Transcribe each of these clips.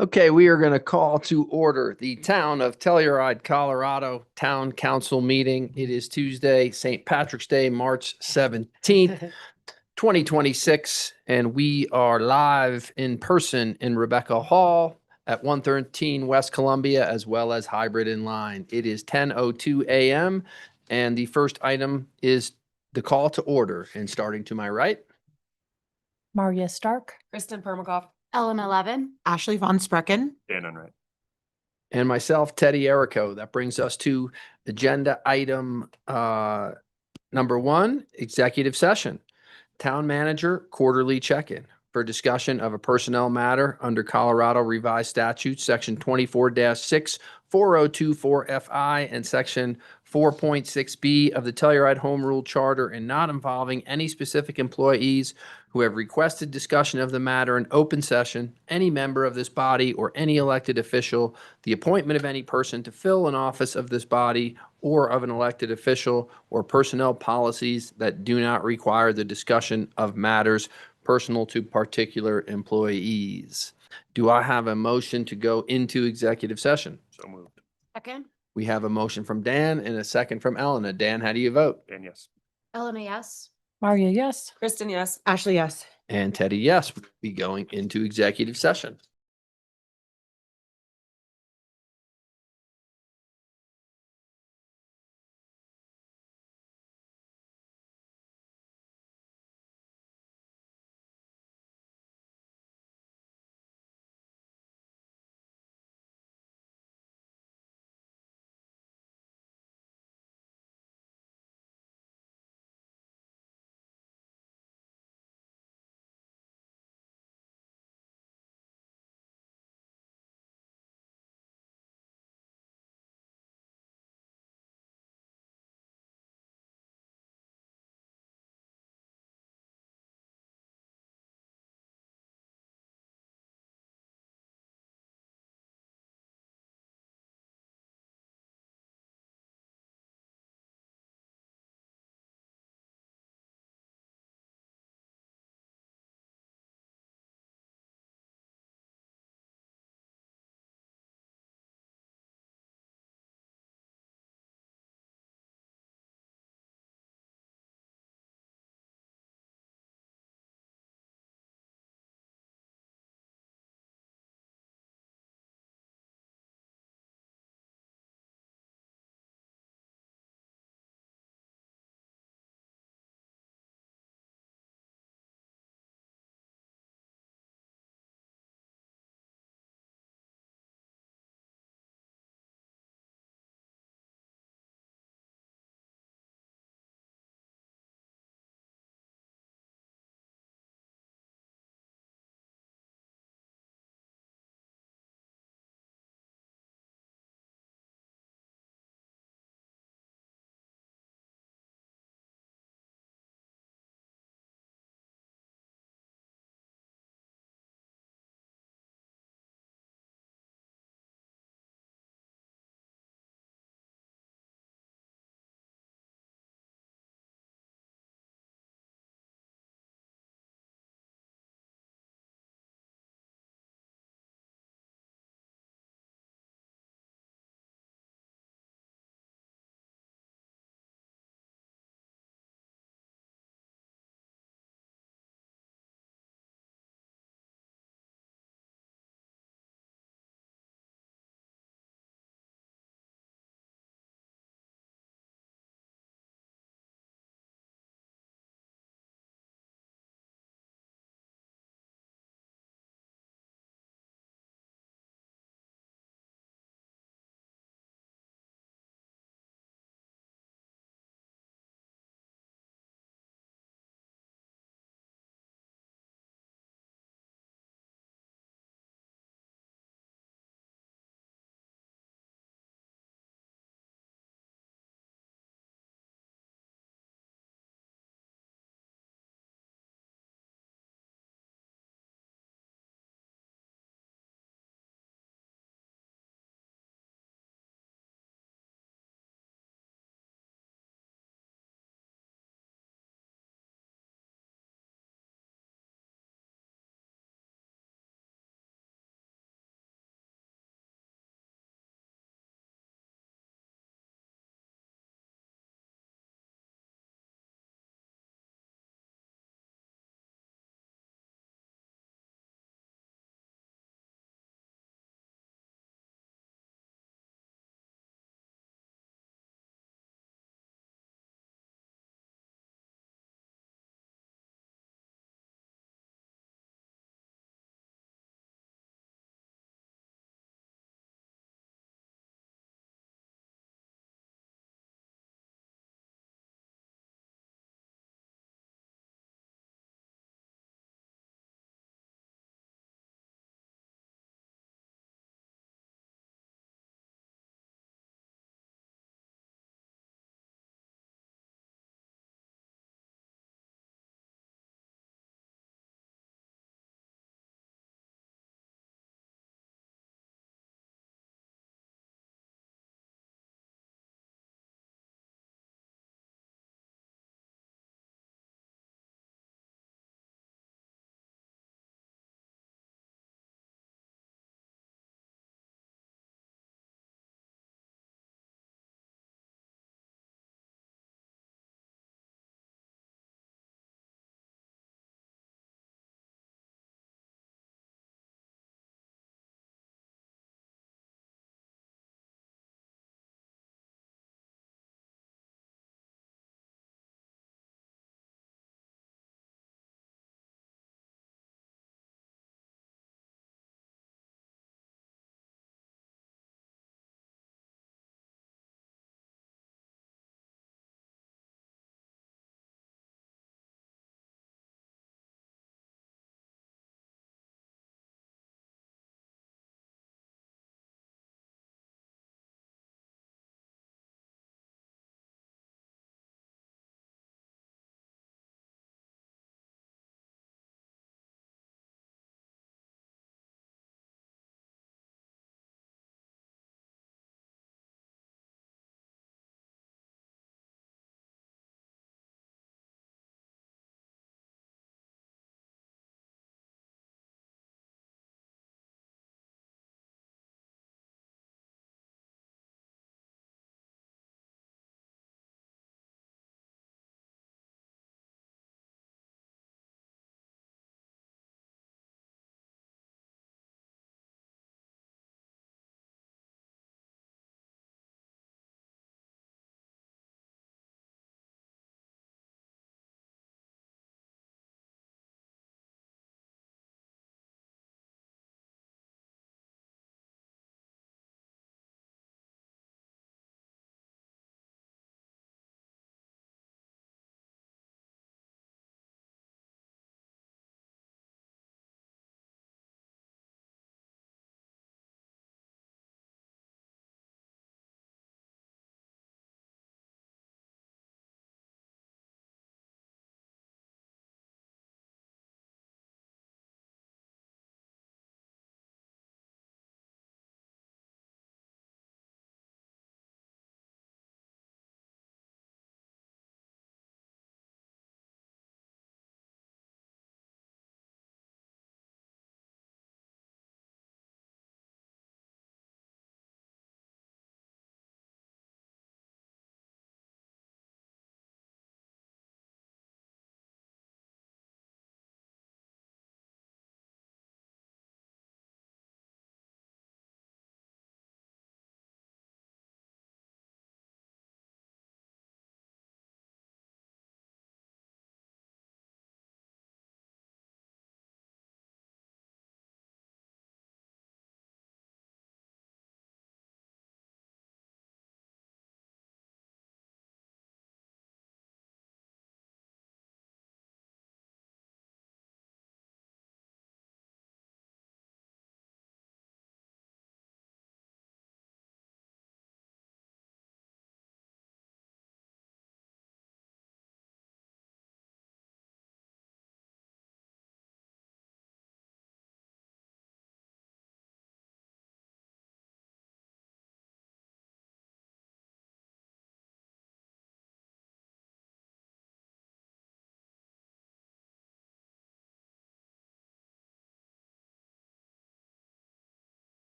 Okay, we are going to call to order the Town of Telluride, Colorado Town Council meeting. It is Tuesday, St. Patrick's Day, March 17th, 2026, and we are live in person in Rebecca Hall at 113 West Columbia, as well as hybrid in line. It is 10:02 a.m., and the first item is the call to order. And starting to my right, Maria Stark. Kristen Permakoff. Ellen 11. Ashley Von Sprecken. Dan Unright. and myself, Teddy Erico. That brings us to agenda item number 1, executive session. Town manager quarterly check-in for discussion of a personnel matter under Colorado Revised Statutes, Section 24-6, 4024 FI, and Section 4.6B of the Telluride Home Rule Charter, and not involving any specific employees who have requested discussion of the matter in open session, any member of this body or any elected official, the appointment of any person to fill an office of this body or of an elected official, or personnel policies that do not require the discussion of matters personal to particular employees. Do I have a motion to go into executive session? So moved. Second. We have a motion from Dan and a second from Elena. Dan, how do you vote? Dan, yes. Ellen, yes. Maria, yes. Kristen, yes. Ashley, yes. And Teddy, yes, we'll be going into executive session.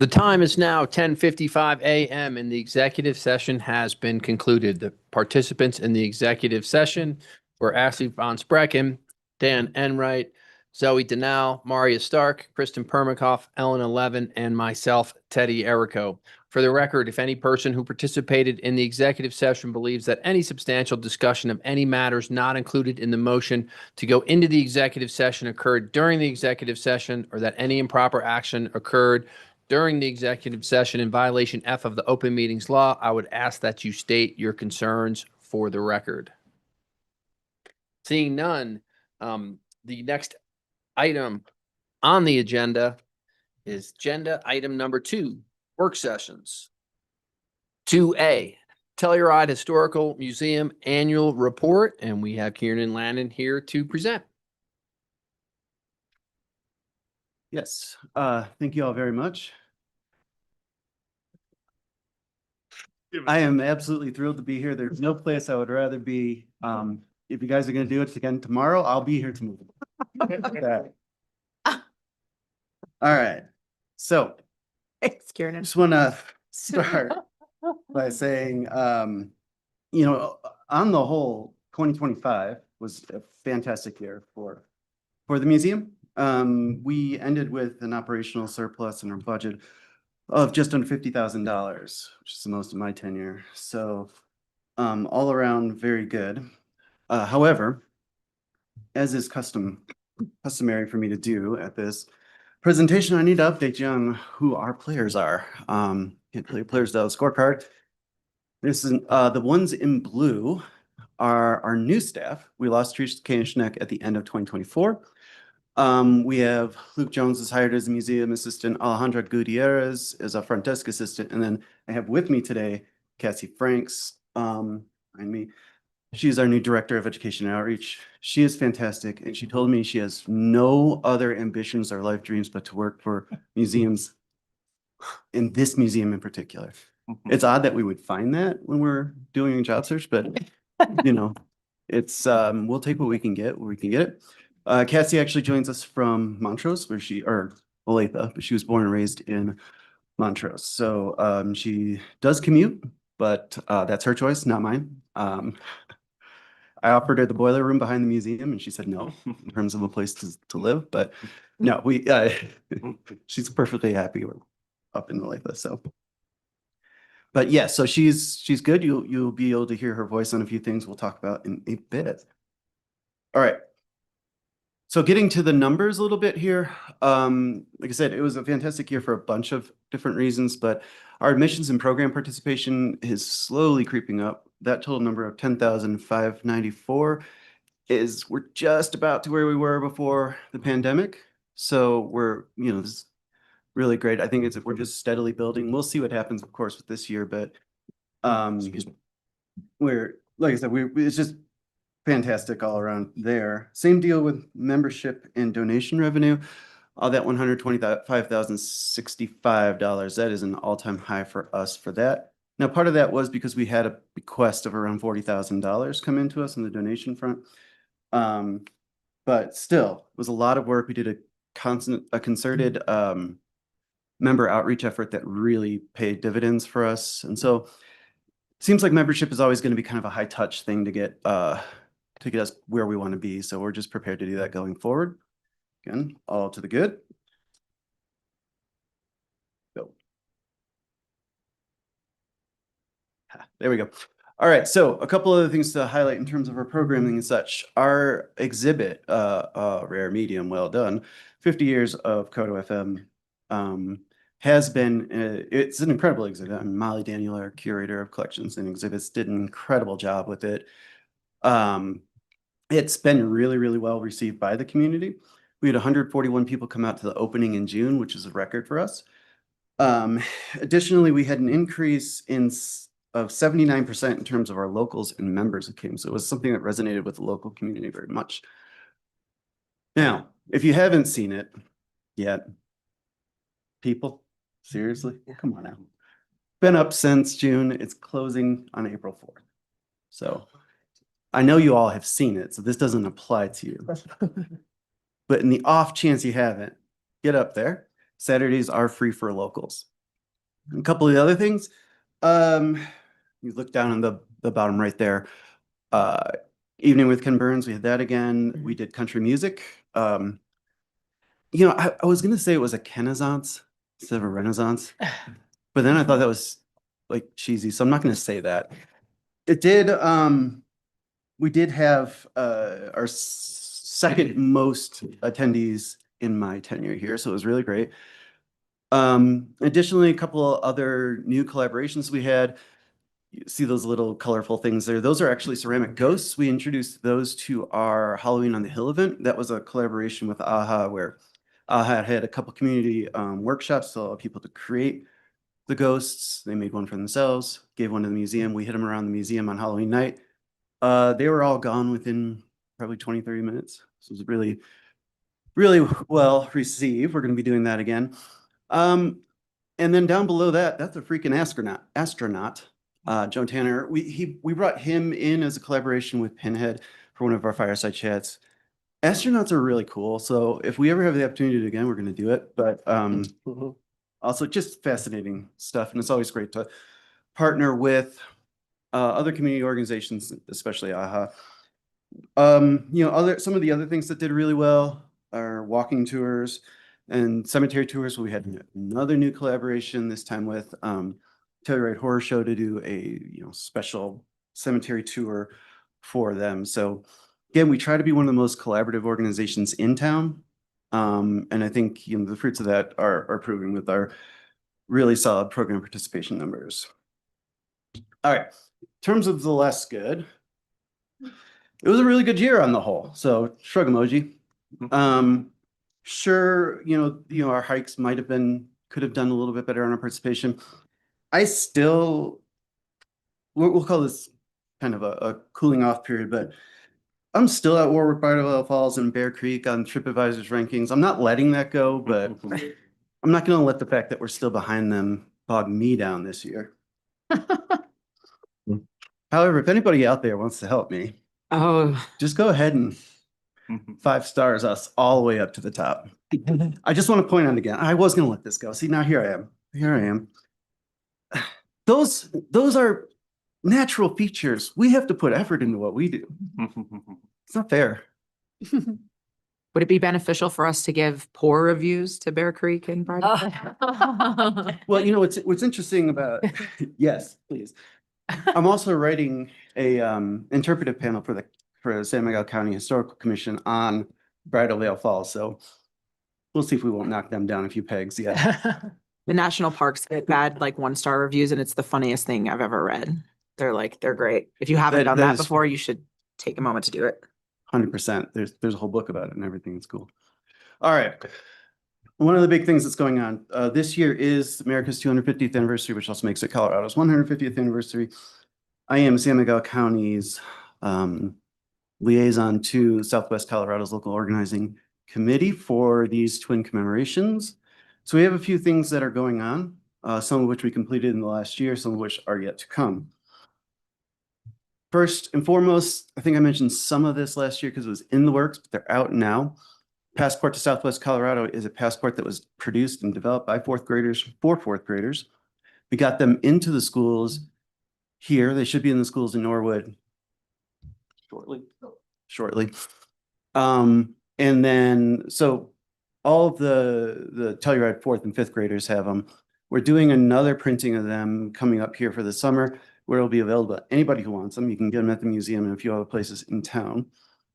The time is now 10:55 a.m. and the executive session has been concluded. The participants in the executive session were Ashley Von Sprecken, Dan Enright, Zoe Denal, Maria Stark, Kristen Permakoff, Ellen Levin, and myself, Teddy Erico. For the record, if any person who participated in the executive session believes that any substantial discussion of any matters not included in the motion to go into the executive session occurred during the executive session, or that any improper action occurred during the executive session in violation F of the open meetings law, I would ask that you state your concerns for the record. Seeing none, the next item on the agenda is agenda item number 2, work sessions. 2A, Telluride Historical Museum Annual Report, and we have Kieran Lannon here to present. Yes, thank you all very much. I am absolutely thrilled to be here. There's no place I would rather be. If you guys are gonna do it again tomorrow, I'll be here tomorrow. Okay. All right, so Thanks, I Kieran. just wanna start by saying, on the whole, 2025 was a fantastic year for the museum. We ended with an operational surplus in our budget of just under $50,000, which is the most of my tenure. So, all around very good. However, as is customary for me to do at this presentation, I need to update you on who our players are. Can't play players without a scorecard. This is the ones in blue are our new staff. We lost Teresa Kanishnek at the end of 2024. We have Luke Jones is hired as a museum assistant, Alejandra Gutierrez is a front desk assistant, and then I have with me today Cassie Franks, behind me. She's our new director of education and outreach. She is fantastic, and she told me she has no other ambitions or life dreams but to work for museums, in this museum in particular. It's odd that we would find that when we're doing a job search, but it's we'll take what we can get where we can get it. Cassie actually joins us from Montrose, or Olathe, but she was born and raised in Montrose. So she does commute, but that's her choice, not mine. I offered her the boiler room behind the museum and she said no in terms of a place to live, but no, she's perfectly happy up in Olathe. So, but yeah, so she's good. You'll be able to hear her voice on a few things we'll talk about in a bit. All right. So getting to the numbers a little bit here, like I said, it was a fantastic year for a bunch of different reasons, but our admissions and program participation is slowly creeping up. That total number of 10,594 we're just about to where we were before the pandemic. So we're, this is really great. I think we're just steadily building. We'll see what happens, of course, with this year, but we're, like I said, it's just fantastic all around there. Same deal with membership and donation revenue. All that $125,065. That is an all-time high for us for that. Now, part of that was because we had a bequest of around $40,000 come into us on the donation front. But still, it was a lot of work. We did a concerted member outreach effort that really paid dividends for us. And so it seems like membership is always going to be kind of a high touch thing to get us where we want to be. So we're just prepared to do that going forward. Again, all to the good. Go. There we go. All right, so a couple other things to highlight in terms of our programming and such. Our exhibit, Rare Medium, well done, 50 years of Kodo FM, has been, it's an incredible exhibit. Molly Daniel, our curator of collections and exhibits, did an incredible job with it. It's been really, really well received by the community. We had 141 people come out to the opening in June, which is a record for us. Additionally, we had an increase of 79% in terms of our locals and members that came. So it was something that resonated with the local community very much. Now, if you haven't seen it yet, people, seriously, come on now. Been up since June. It's closing on April 4th. So I know you all have seen it, so this doesn't apply to you. But in the off chance you haven't, get up there, Saturdays are free for locals. A couple of the other things, you look down on the bottom right there. Evening with Ken Burns, we had that again. We did country music. I was gonna say it was a Kenaissance instead of a Renaissance, but then I thought that was like cheesy, so I'm not gonna say that. It did, we did have our second most attendees in my tenure here, so it was really great. Additionally, a couple of other new collaborations we had. You see those little colorful things there. Those are actually ceramic ghosts. We introduced those to our Halloween on the Hill event. That was a collaboration with AHA, where AHA had a couple community workshops to allow people to create the ghosts. They made one for themselves, gave one to the museum. We hit them around the museum on Halloween night. They were all gone within probably 20, 30 minutes. So it was really, really well received. We're going to be doing that again. And then down below that, that's a freaking astronaut. Joe Tanner, we brought him in as a collaboration with Pinhead for one of our fireside chats. Astronauts are really cool. So if we ever have the opportunity to do it again, we're going to do it. But also just fascinating stuff. And it's always great to partner with other community organizations, especially AHA. Some of the other things that did really well are walking tours and cemetery tours. We had another new collaboration, this time with Telluride Horror Show, to do a special cemetery tour for them. So again, we try to be one of the most collaborative organizations in town. And I think the fruits of that are proving with our really solid program participation numbers. All right, in terms of the less good, it was a really good year on the whole. So shrug emoji. Sure, our hikes could have done a little bit better on our participation. We'll call this kind of a cooling off period, but I'm still at war with Bridal Falls and Bear Creek on TripAdvisor's rankings. I'm not letting that go, but I'm not going to let the fact that we're still behind them bog me down this year. However, if anybody out there wants to help me, just go ahead and 5 stars us all the way up to the top. I just want to point out again, I was going to let this go. See, now here I am. Those are natural features. We have to put effort into what we do. It's not fair. Would it be beneficial for us to give poor reviews to Bear Creek and Bridal? Well, what's interesting about, yes, please. I'm also writing a interpretive panel for the San Miguel County Historical Commission on Bridal Veil Falls. So we'll see if we won't knock them down a few pegs. Yeah. The national parks get bad 1-star reviews, and it's the funniest thing I've ever read. They're great. If you haven't done that before, you should take a moment to do it. 100%. There's a whole book about it and everything. It's cool. All right. One of the big things that's going on this year is America's 250th anniversary, which also makes it Colorado's 150th anniversary. I am San Miguel County's liaison to Southwest Colorado's local organizing committee for these twin commemorations. So we have a few things that are going on, some of which we completed in the last year, some of which are yet to come. First and foremost, I think I mentioned some of this last year because it was in the works, but they're out now. Passport to Southwest Colorado is a passport that was produced and developed by fourth graders for fourth graders. We got them into the schools here. They should be in the schools in Norwood shortly. And then, so all of the Telluride fourth and fifth graders have them. We're doing another printing of them coming up here for the summer, where it'll be available to anybody who wants them. You can get them at the museum and a few other places in town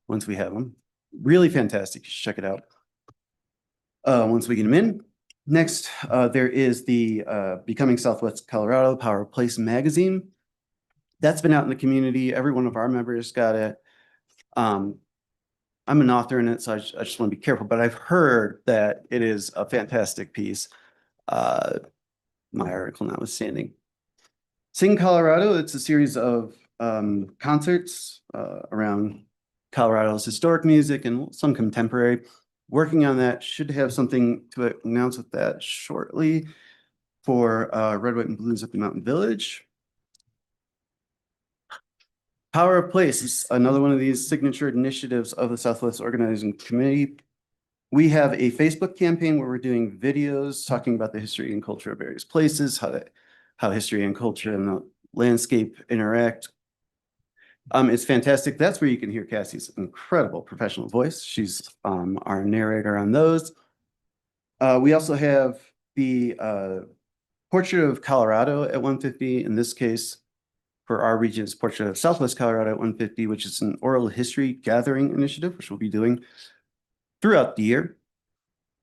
once we have them. Really fantastic. You should check it out once we get them in. Next, there is the Becoming Southwest Colorado Power of Place magazine. That's been out in the community. Every one of our members got it. I'm an author in it, so I just want to be careful, but I've heard that it is a fantastic piece. My article notwithstanding. Sing Colorado, it's a series of concerts around Colorado's historic music and some contemporary. Working on that, should have something to announce with that shortly for Red, White, and Blues at the Mountain Village. Power of Place is another one of these signature initiatives of the Southwest Organizing Committee. We have a Facebook campaign where we're doing videos talking about the history and culture of various places, how history and culture and the landscape interact. It's fantastic. That's where you can hear Cassie's incredible professional voice. She's our narrator on those. We also have the Portrait of Colorado at 150. In this case, for our region, it's Portrait of Southwest Colorado at 150, which is an oral history gathering initiative, which we'll be doing throughout the year.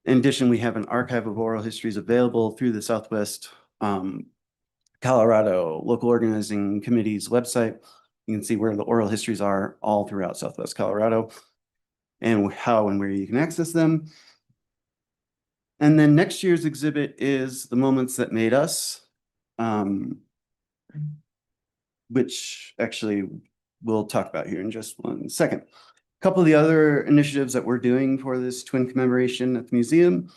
In addition, we have an archive of oral histories available through the Southwest Colorado Local Organizing Committee's website. You can see where the oral histories are all throughout Southwest Colorado and how and where you can access them. And then next year's exhibit is The Moments That Made Us, which actually we'll talk about here in just one second. A couple of the other initiatives that we're doing for this twin commemoration at the museum.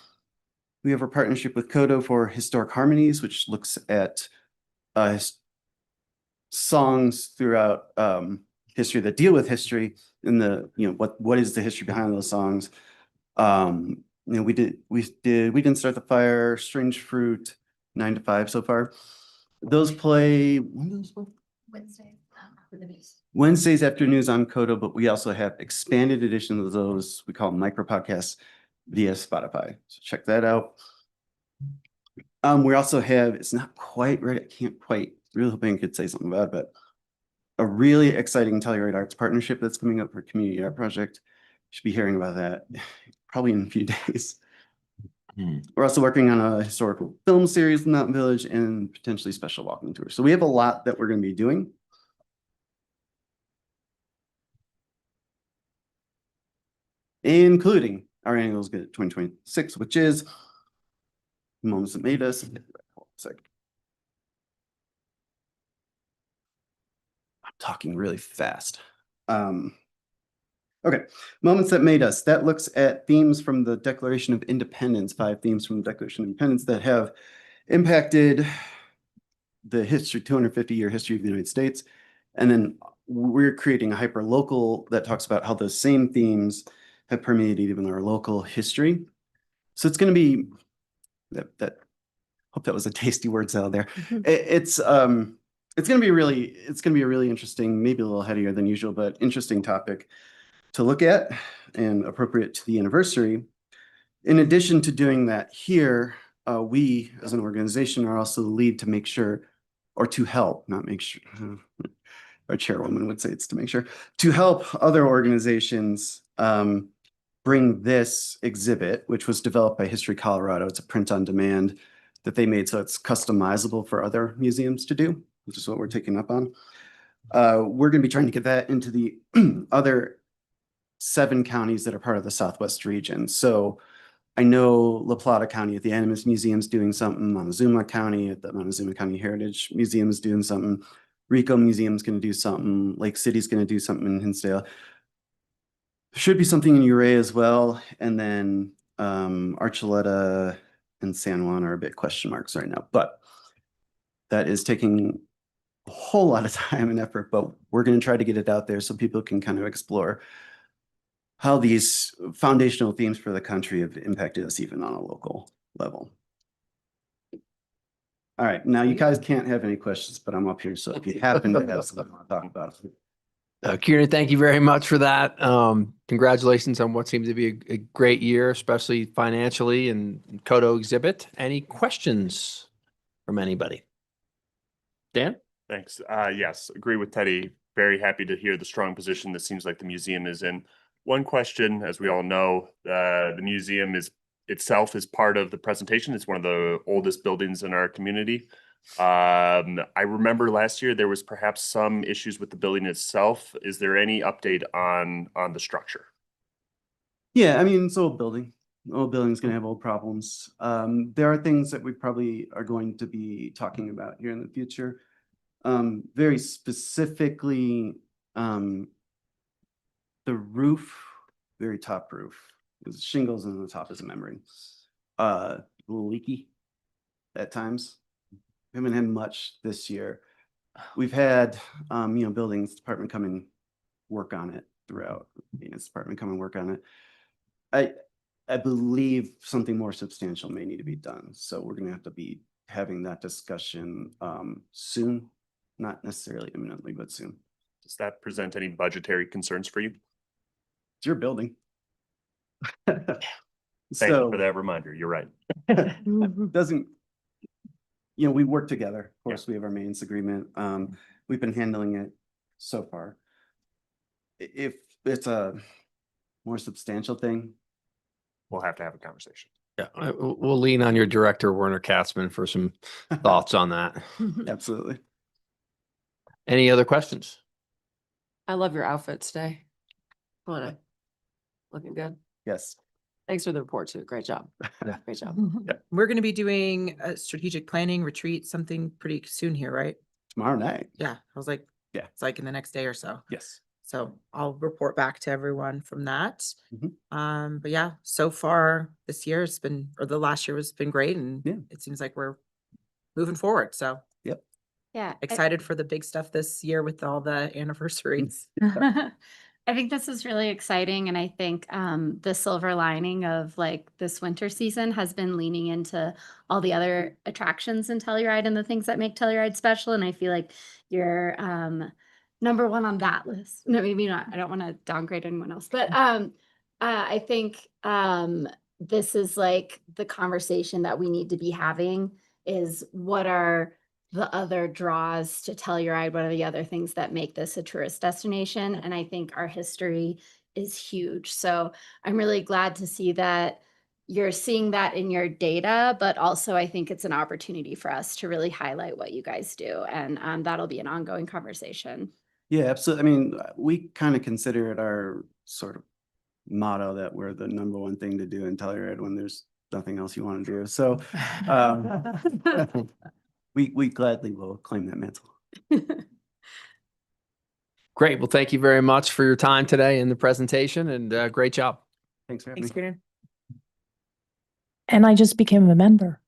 We have a partnership with Kodo for Historic Harmonies, which looks at songs throughout history that deal with history and the, what is the history behind those songs. We Didn't Start the Fire, Strange Fruit, 9 to 5 so far. Those play, when do those play? Wednesdays afternoons on Kodo, but we also have expanded editions of those. We call them micro podcasts via Spotify. So check that out. We also have, it's not quite right. I can't quite, really hoping I could say something about it, but a really exciting Telluride Arts partnership that's coming up for Community Art Project. Should be hearing about that probably in a few days. We're also working on a historical film series in Mountain Village and potentially special walking tours. So we have a lot that we're going to be doing. Including our annual exhibit 2026, which is Moments That Made Us. I'm talking really fast. Okay, Moments That Made Us. That looks at themes from the Declaration of Independence, 5 themes from the Declaration of Independence that have impacted the 250-year history of the United States. And then we're creating a hyper local that talks about how those same themes have permeated even our local history. So it's going to be hope that was a tasty word salad there. It's going to be a really interesting, maybe a little headier than usual, but interesting topic to look at and appropriate to the anniversary. In addition to doing that here, we as an organization are also the lead to make sure, or to help, not make sure, our chairwoman would say it's to make sure, to help other organizations bring this exhibit, which was developed by History Colorado. It's a print on demand that they made so it's customizable for other museums to do, which is what we're taking up on. We're going to be trying to get that into the other 7 counties that are part of the Southwest region. So I know La Plata County at the Animas Museum is doing something. Montezuma County at the Montezuma County Heritage Museum is doing something. Rico Museum is going to do something. Lake City's going to do something in Hinsdale. There should be something in Uray as well. And then Archuleta and San Juan are a bit question marks right now. But that is taking a whole lot of time and effort. But we're going to try to get it out there so people can kind of explore how these foundational themes for the country have impacted us even on a local level. All right, now you guys can't have any questions, but I'm up here, so if you happen to have something to talk about. Kieran, thank you very much for that. Congratulations on what seems to be a great year, especially financially and Kodo exhibit. Any questions from anybody? Dan? Thanks. Yes, agree with Teddy. Very happy to hear the strong position that seems like the museum is in. One question, as we all know, the museum itself is part of the presentation. It's one of the oldest buildings in our community. I remember last year there was perhaps some issues with the building itself. Is there any update on the structure? Yeah, I mean, it's an old building. Old building's going to have old problems. There are things that we probably are going to be talking about here in the future. Very specifically, the roof, very top roof, is shingles and the top is a membrane. A little leaky at times. We haven't had much this year. We've had, buildings department come and work on it throughout. Maintenance department come and work on it. I believe something more substantial may need to be done. So we're gonna have to be having that discussion soon, not necessarily imminently, but soon. Does that present any budgetary concerns for you? It's your building. Thank you for that reminder. You're right. Doesn't, we work together. Of course, we have our maintenance agreement. We've been handling it so far. If it's a more substantial thing, We'll have to have a conversation. Yeah, we'll lean on your director, Werner Katzman, for some thoughts on that. absolutely. Any other questions? I love your outfits today. Looking good. Yes. Thanks for the report too. Great job. Great job. We're going to be doing a strategic planning retreat, something pretty soon here, right? Tomorrow night. Yeah, I was like, Yeah. it's like in the next day or so. Yes. So I'll report back to everyone from that. Mhm. But yeah, so far this year has been, or the last year has been great, and Yeah. it seems like we're moving forward. So Yeah. excited for the big stuff this year with all the anniversaries. I think this is really exciting. And I think the silver lining of like this winter season has been leaning into all the other attractions in Telluride and the things that make Telluride special. And I feel like you're number one on that list. No, maybe not. I don't want to downgrade anyone else, but I think this is like the conversation that we need to be having is what are the other draws to Telluride? What are the other things that make this a tourist destination? And I think our history is huge. So I'm really glad to see that you're seeing that in your data, but also I think it's an opportunity for us to really highlight what you guys do. And that'll be an ongoing conversation. Yeah, absolutely. I mean, we kind of consider it our sort of motto that we're the number one thing to do in Telluride when there's nothing else you want to do. So we gladly will claim that mantle. Great. Well, thank you very much for your time today in the presentation, and great job. Thanks for having Thanks, me. Kieran. And I just became a member.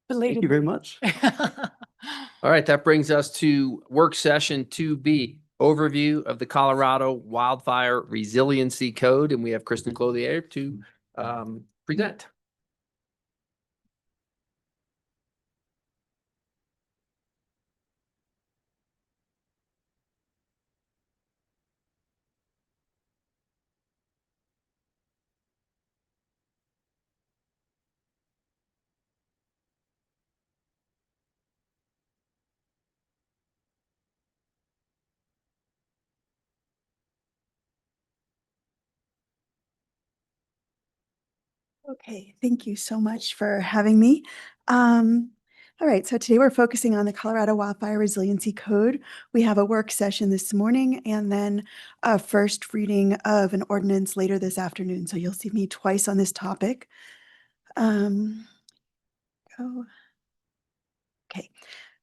Thank you very much. All right, that brings us to work session 2B, overview of the Colorado Wildfire Resiliency Code, and we have Kristen Clothier to present. Okay, thank you so much for having me. All right, so today we're focusing on the Colorado Wildfire Resiliency Code. We have a work session this morning and then a first reading of an ordinance later this afternoon. So you'll see me twice on this topic. Okay.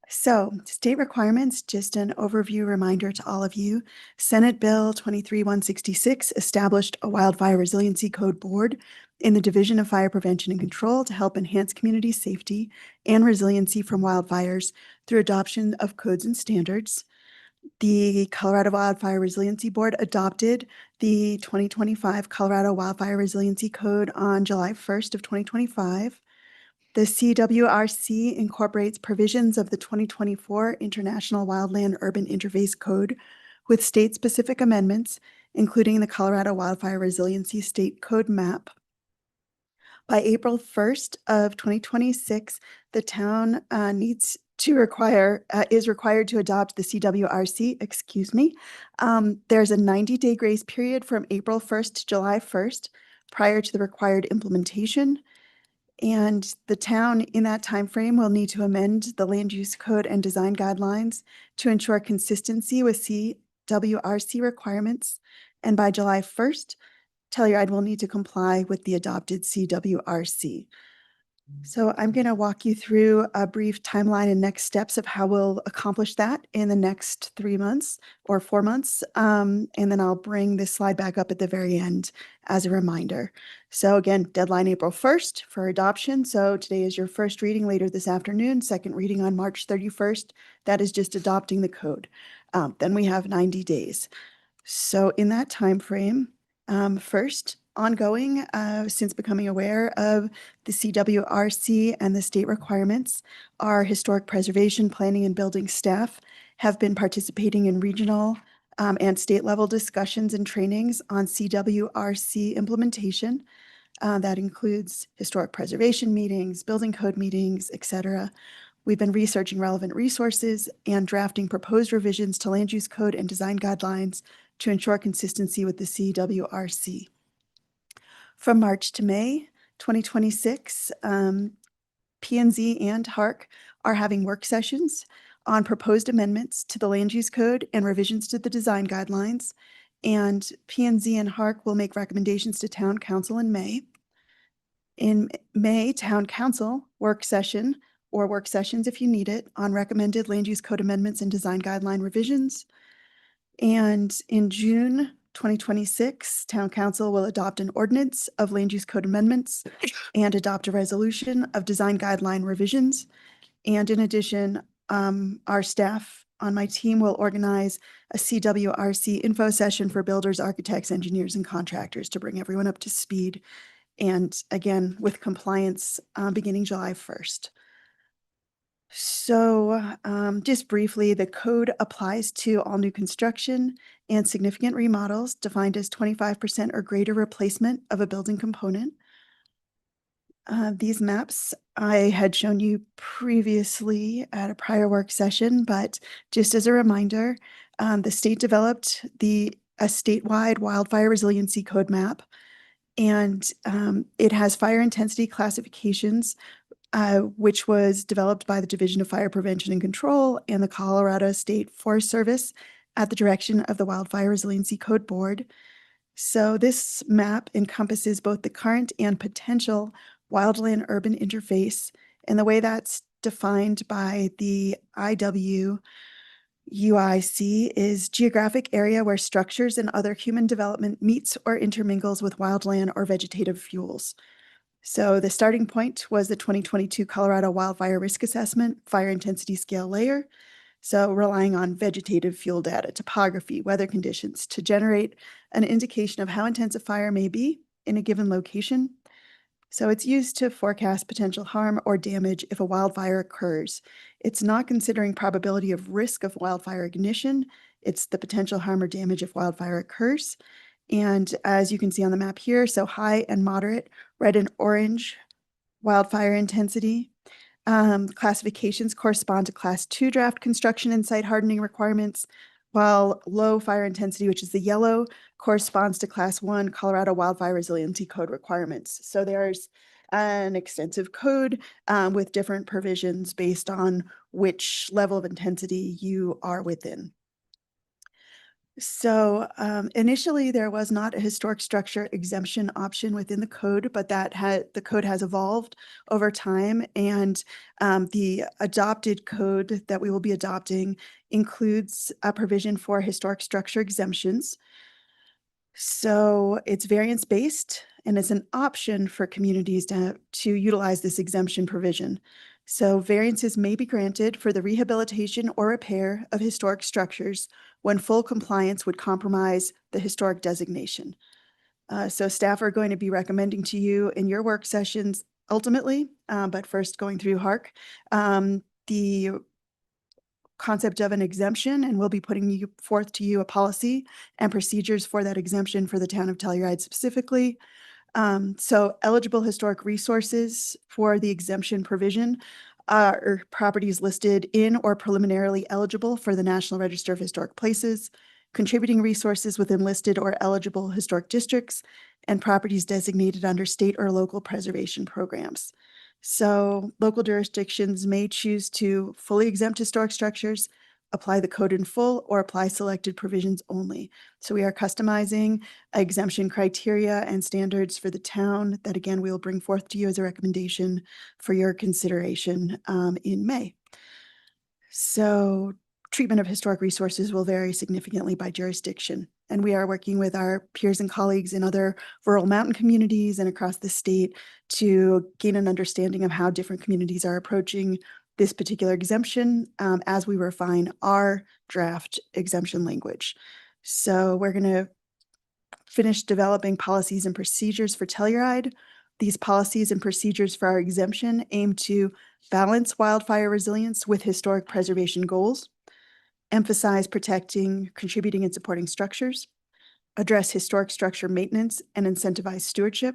So state requirements, just an overview reminder to all of you. Senate Bill 23-166 established a Wildfire Resiliency Code Board in the Division of Fire Prevention and Control to help enhance community safety and resiliency from wildfires through adoption of codes and standards. The Colorado Wildfire Resiliency Board adopted the 2025 Colorado Wildfire Resiliency Code on July 1st of 2025. The CWRC incorporates provisions of the 2024 International Wildland Urban Interface Code with state-specific amendments, including the Colorado Wildfire Resiliency State Code Map. By April 1st of 2026, the town is required to adopt the CWRC, There's a 90-day grace period from April 1st to July 1st prior to the required implementation. And the town in that time frame will need to amend the land use code and design guidelines to ensure consistency with CWRC requirements. And by July 1st, Telluride will need to comply with the adopted CWRC. So I'm going to walk you through a brief timeline and next steps of how we'll accomplish that in the next 3 months or 4 months. And then I'll bring this slide back up at the very end as a reminder. So again, deadline April 1st for adoption. So today is your first reading, later this afternoon, second reading on March 31st. That is just adopting the code. Then we have 90 days. So in that time frame, first, ongoing since becoming aware of the CWRC and the state requirements. Our historic preservation, planning, and building staff have been participating in regional and state level discussions and trainings on CWRC implementation. That includes historic preservation meetings, building code meetings, etc. We've been researching relevant resources and drafting proposed revisions to land use code and design guidelines to ensure consistency with the CWRC. From March to May 2026, P&Z and HARC are having work sessions on proposed amendments to the land use code and revisions to the design guidelines. And P&Z and HARC will make recommendations to Town Council in May. In May, Town Council work session or work sessions if you need it on recommended land use code amendments and design guideline revisions. And in June 2026, Town Council will adopt an ordinance of land use code amendments and adopt a resolution of design guideline revisions. And in addition, our staff on my team will organize a CWRC info session for builders, architects, engineers, and contractors to bring everyone up to speed. And again, with compliance beginning July 1st. So just briefly, the code applies to all new construction and significant remodels defined as 25% or greater replacement of a building component. These maps I had shown you previously at a prior work session, but just as a reminder, the state developed a statewide wildfire resiliency code map, and it has fire intensity classifications, which was developed by the Division of Fire Prevention and Control and the Colorado State Forest Service at the direction of the Wildfire Resiliency Code Board. So this map encompasses both the current and potential wildland urban interface, and the way that's defined by the IWUIC is geographic area where structures and other human development meets or intermingles with wildland or vegetative fuels. So the starting point was the 2022 Colorado Wildfire Risk Assessment Fire Intensity Scale Layer. So relying on vegetative fuel data, topography, weather conditions to generate an indication of how intense a fire may be in a given location. So it's used to forecast potential harm or damage if a wildfire occurs. It's not considering probability of risk of wildfire ignition. It's the potential harm or damage if wildfire occurs. And as you can see on the map here, so high and moderate, red and orange wildfire intensity. Classifications correspond to Class 2 draft construction and site hardening requirements, while low fire intensity, which is the yellow, corresponds to Class 1 Colorado Wildfire Resiliency Code requirements. So there's an extensive code with different provisions based on which level of intensity you are within. So initially, there was not a historic structure exemption option within the code, but the code has evolved over time, and the adopted code that we will be adopting includes a provision for historic structure exemptions. So it's variance-based, and it's an option for communities to utilize this exemption provision. So variances may be granted for the rehabilitation or repair of historic structures when full compliance would compromise the historic designation. So staff are going to be recommending to you in your work sessions ultimately, but first going through HARC, the concept of an exemption, and we'll be putting forth to you a policy and procedures for that exemption for the town of Telluride specifically. So eligible historic resources for the exemption provision are properties listed in or preliminarily eligible for the National Register of Historic Places, contributing resources within listed or eligible historic districts, and properties designated under state or local preservation programs. So local jurisdictions may choose to fully exempt historic structures, apply the code in full, or apply selected provisions only. So we are customizing exemption criteria and standards for the town that, again, we will bring forth to you as a recommendation for your consideration in May. So treatment of historic resources will vary significantly by jurisdiction. And we are working with our peers and colleagues in other rural mountain communities and across the state to gain an understanding of how different communities are approaching this particular exemption as we refine our draft exemption language. So we're going to finished developing policies and procedures for Telluride. These policies and procedures for our exemption aim to balance wildfire resilience with historic preservation goals, emphasize protecting, contributing, and supporting structures, address historic structure maintenance and incentivize stewardship,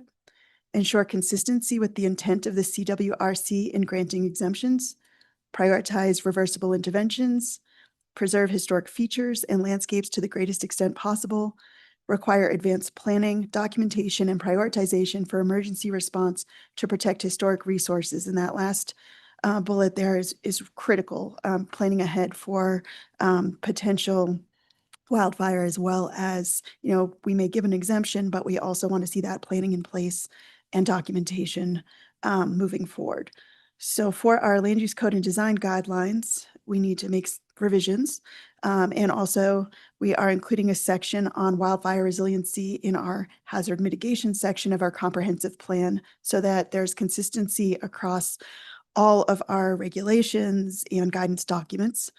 ensure consistency with the intent of the CWRC in granting exemptions, prioritize reversible interventions, preserve historic features and landscapes to the greatest extent possible, require advanced planning, documentation, and prioritization for emergency response to protect historic resources. And that last bullet there is critical, planning ahead for potential wildfire, as well as, we may give an exemption, but we also want to see that planning in place and documentation moving forward. So for our land use code and design guidelines, we need to make revisions. And also we are including a section on wildfire resiliency in our hazard mitigation section of our comprehensive plan so that there's consistency across all of our regulations and guidance documents.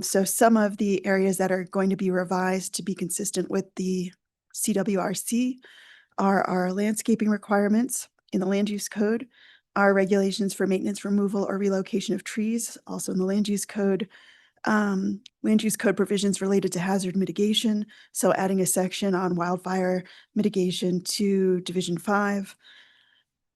So some of the areas that are going to be revised to be consistent with the CWRC are our landscaping requirements in the land use code, our regulations for maintenance, removal, or relocation of trees, also in the land use code provisions related to hazard mitigation. So adding a section on wildfire mitigation to Division 5.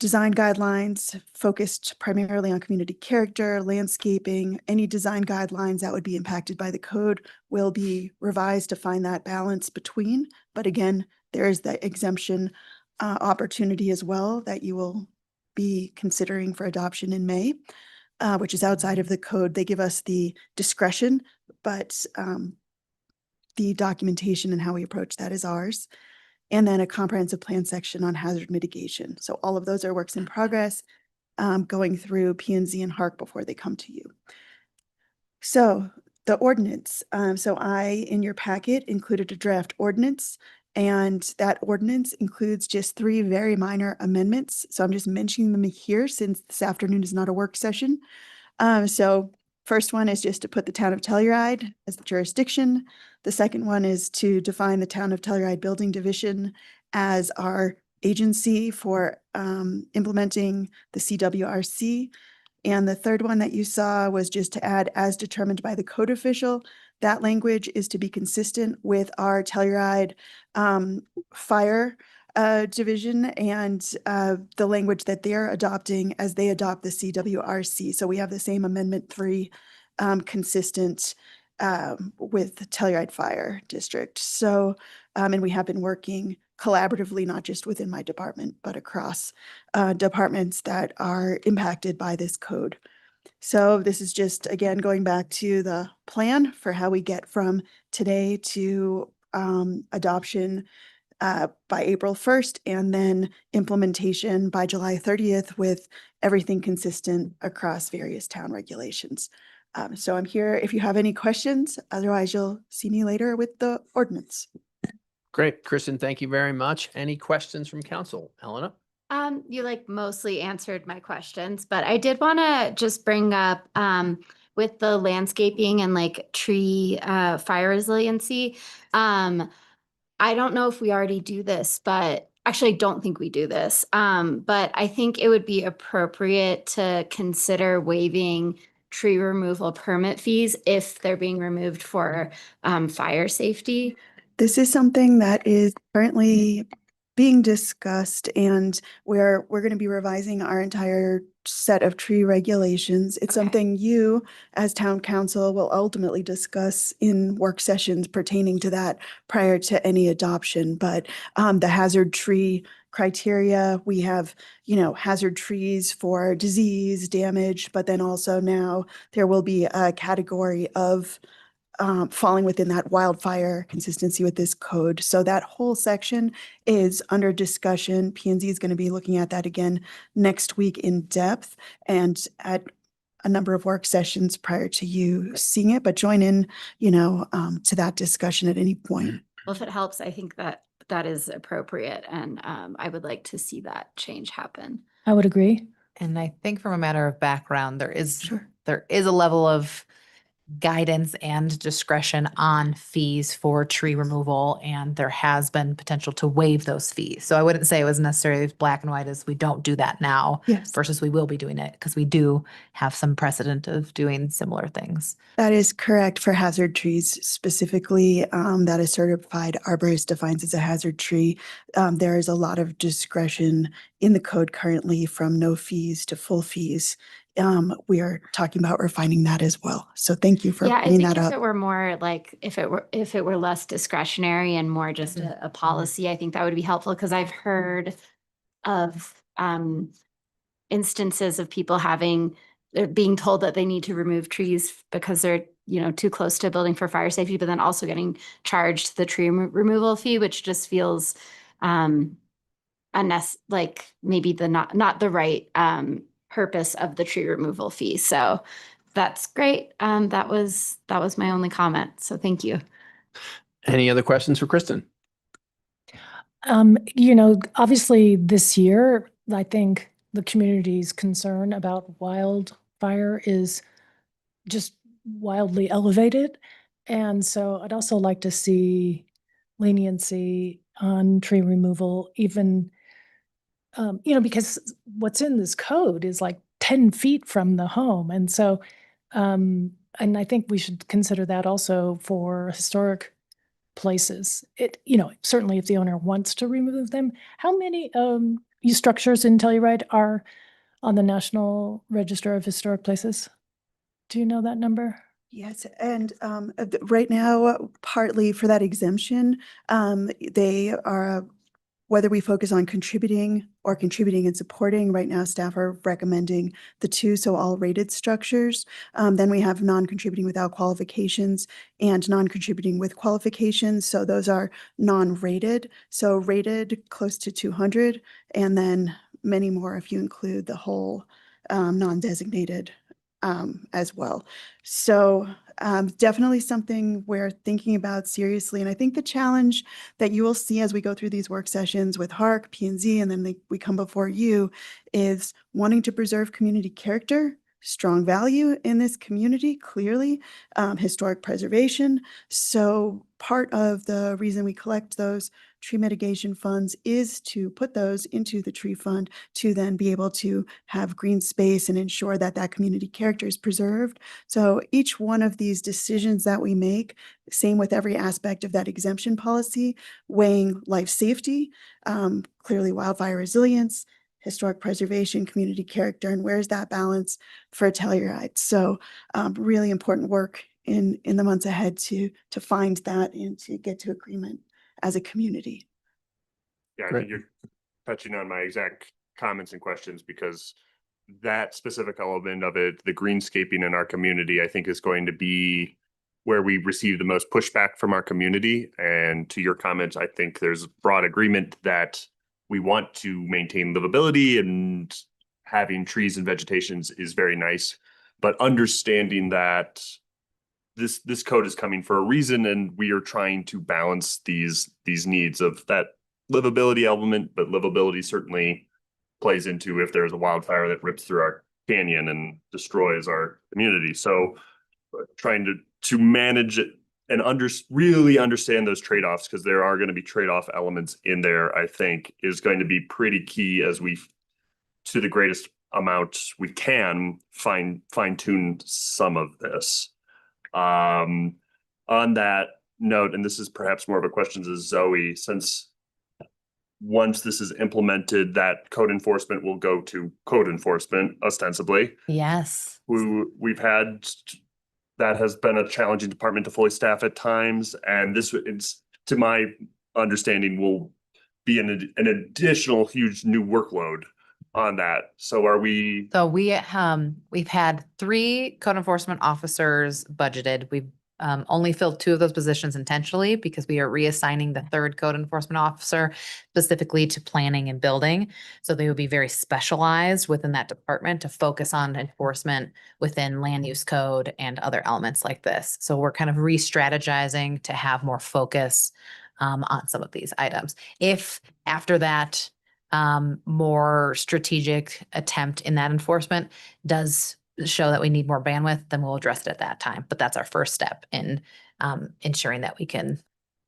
Design guidelines focused primarily on community character, landscaping. Any design guidelines that would be impacted by the code will be revised to find that balance between. But again, there is that exemption opportunity as well that you will be considering for adoption in May, which is outside of the code. They give us the discretion, but the documentation and how we approach that is ours. And then a comprehensive plan section on hazard mitigation. So all of those are works in progress, going through P&Z and HARC before they come to you. So the ordinance. So I, in your packet, included a draft ordinance, and that ordinance includes just 3 very minor amendments. So I'm just mentioning them here since this afternoon is not a work session. So first one is just to put the town of Telluride as the jurisdiction. The second one is to define the town of Telluride Building Division as our agency for implementing the CWRC. And the third one that you saw was just to add as determined by the code official. That language is to be consistent with our Telluride fire division and the language that they're adopting as they adopt the CWRC. So we have the same Amendment 3 consistent with the Telluride Fire District. So, and we have been working collaboratively, not just within my department, but across departments that are impacted by this code. So this is just, again, going back to the plan for how we get from today to adoption by April 1st, and then implementation by July 30th with everything consistent across various town regulations. So I'm here if you have any questions. Otherwise, you'll see me later with the ordinance. Great. Kristen, thank you very much. Any questions from council? Helena? You mostly answered my questions, but I did want to just bring up with the landscaping and tree fire resiliency. I don't know if we already do this, but actually I don't think we do this. But I think it would be appropriate to consider waiving tree removal permit fees if they're being removed for fire safety. This is something that is currently being discussed, and we're going to be revising our entire set of tree regulations. It's Okay. something you, as town council, will ultimately discuss in work sessions pertaining to that prior to any adoption. But the hazard tree criteria, we have, hazard trees for disease, damage, but then also now there will be a category of falling within that wildfire consistency with this code. So that whole section is under discussion. P&Z is going to be looking at that again next week in depth and at a number of work sessions prior to you seeing it, but join in, to that discussion at any point. Well, if it helps, I think that is appropriate, and I would like to see that change happen. I would agree. And I think from a matter of background, there is Sure. a level of guidance and discretion on fees for tree removal, and there has been potential to waive those fees. So I wouldn't say it was necessarily as black and white as we don't do that now Yes, versus we will be doing it, because we do have some precedent of doing similar things. that is correct for hazard trees specifically. That a certified arborist defines as a hazard tree. There is a lot of discretion in the code currently from no fees to full fees. We are talking about refining that as well. So thank you for Yeah, I bringing think that if up. it were more like, if it were less discretionary and more just a policy, I think that would be helpful, because I've heard of instances of people they're being told that they need to remove trees because they're, too close to a building for fire safety, but then also getting charged the tree removal fee, which just feels like maybe not the right purpose of the tree removal fee. So that's great. That was my only comment. So thank you. Any other questions for Kristen? Obviously this year, I think the community's concern about wildfire is just wildly elevated. And so I'd also like to see leniency on tree removal, even, because what's in this code is like 10 feet from the home. And so, and I think we should consider that also for historic places. Certainly if the owner wants to remove them. How many structures in Telluride are on the National Register of Historic Places? Do you know that number? Yes, and right now, partly for that exemption, they are, whether we focus on contributing and supporting, right now staff are recommending the two, so all rated structures. Then we have non-contributing without qualifications and non-contributing with qualifications. So those are non-rated. So rated close to 200, and then many more if you include the whole non-designated as well. So definitely something we're thinking about seriously. And I think the challenge that you will see as we go through these work sessions with HARC, P&Z, and then we come before you is wanting to preserve community character, strong value in this community, clearly, historic preservation. So part of the reason we collect those tree mitigation funds is to put those into the tree fund to then be able to have green space and ensure that that community character is preserved. So each one of these decisions that we make, same with every aspect of that exemption policy, weighing life safety, clearly wildfire resilience, historic preservation, community character, and where's that balance for Telluride? So really important work in the months ahead to find that and to get to agreement as a community. Yeah, I Great. think you're touching on my exact comments and questions, because that specific element of it, the greenscaping in our community, I think is going to be where we receive the most pushback from our community. And to your comments, I think there's broad agreement that we want to maintain livability, and having trees and vegetations is very nice, but understanding that this code is coming for a reason, and we are trying to balance these needs of that livability element, but livability certainly plays into if there's a wildfire that rips through our canyon and destroys our community. So trying to manage it and really understand those trade-offs, because there are going to be trade-off elements in there, I think is going to be pretty key as we, to the greatest amount we can, fine-tune some of this. On that note, and this is perhaps more of a question to Zoe, since once this is implemented, that code enforcement will go to code enforcement ostensibly. Yes. We've had, that has been a challenging department to fully staff at times, and this, it's, to my understanding, will be an additional huge new workload on that. So are we? So we've had 3 code enforcement officers budgeted. We've only filled 2 of those positions intentionally because we are reassigning the 3rd code enforcement officer specifically to planning and building. So they will be very specialized within that department to focus on enforcement within land use code and other elements like this. So we're kind of re-strategizing to have more focus on some of these items. If after that, more strategic attempt in that enforcement does show that we need more bandwidth, then we'll address it at that time. But that's our first step in ensuring that we can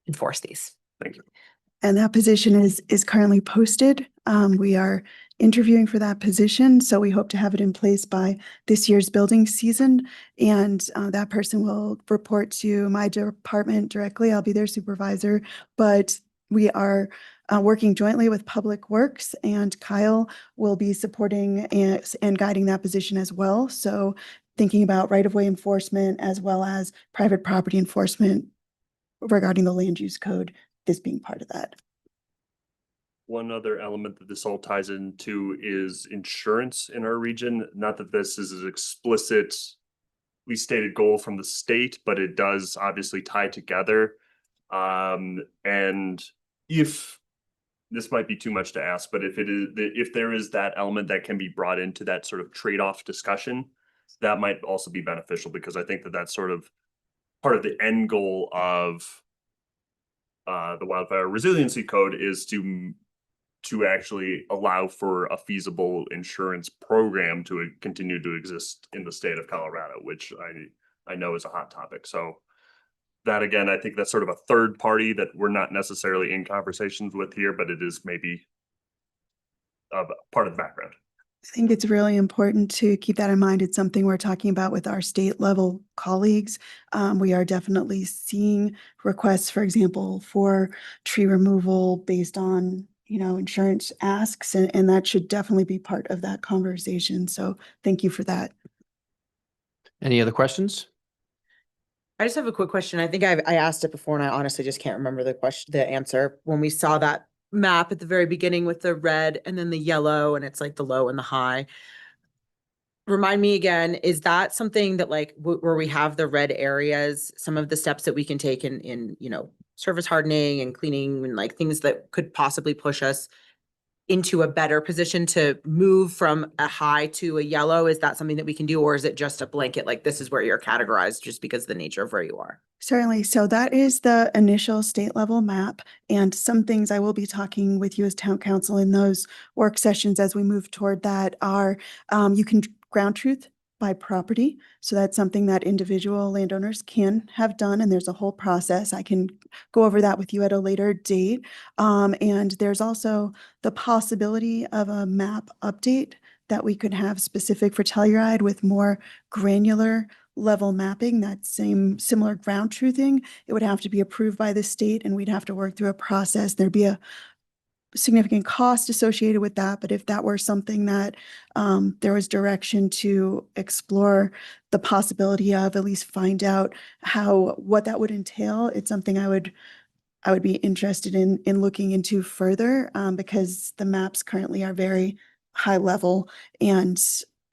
enforce these. Thank you. And that position is currently posted. We are interviewing for that position, so we hope to have it in place by this year's building season. And that person will report to my department directly. I'll be their supervisor, but we are working jointly with Public Works, and Kyle will be supporting and guiding that position as well. So thinking about right-of-way enforcement as well as private property enforcement regarding the land use code, this being part of that. One other element that this all ties into is insurance in our region. Not that this is an explicitly stated goal from the state, but it does obviously tie together. And if this might be too much to ask, but if there is that element that can be brought into that sort of trade-off discussion, that might also be beneficial, because I think that that's sort of part of the end goal of the Wildfire Resiliency Code is to actually allow for a feasible insurance program to continue to exist in the state of Colorado, which I know is a hot topic. So that, again, I think that's sort of a third party that we're not necessarily in conversations with here, but it is maybe part of the background. I think it's really important to keep that in mind. It's something we're talking about with our state level colleagues. We are definitely seeing requests, for example, for tree removal based on, insurance asks, and that should definitely be part of that conversation. So thank you for that. Any other questions? I just have a quick question. I think I asked it before and I honestly just can't remember the answer. When we saw that map at the very beginning with the red and then the yellow, and it's like the low and the high. Remind me again, is that something that like where we have the red areas, some of the steps that we can take in surface hardening and cleaning and like things that could possibly push us into a better position to move from a high to a yellow? Is that something that we can do, or is it just a blanket, like this is where you're categorized just because of the nature of where you are? Certainly. So that is the initial state level map, and some things I will be talking with you as town council in those work sessions as we move toward that are you can ground truth by property. So that's something that individual landowners can have done, and there's a whole process. I can go over that with you at a later date. And there's also the possibility of a map update that we could have specific for Telluride with more granular level mapping, that similar ground truthing. It would have to be approved by the state, and we'd have to work through a process. There'd be a significant cost associated with that, but if that were something that there was direction to explore the possibility of, at least find out what that would entail, it's something I would be interested in looking into further, because the maps currently are very high level, and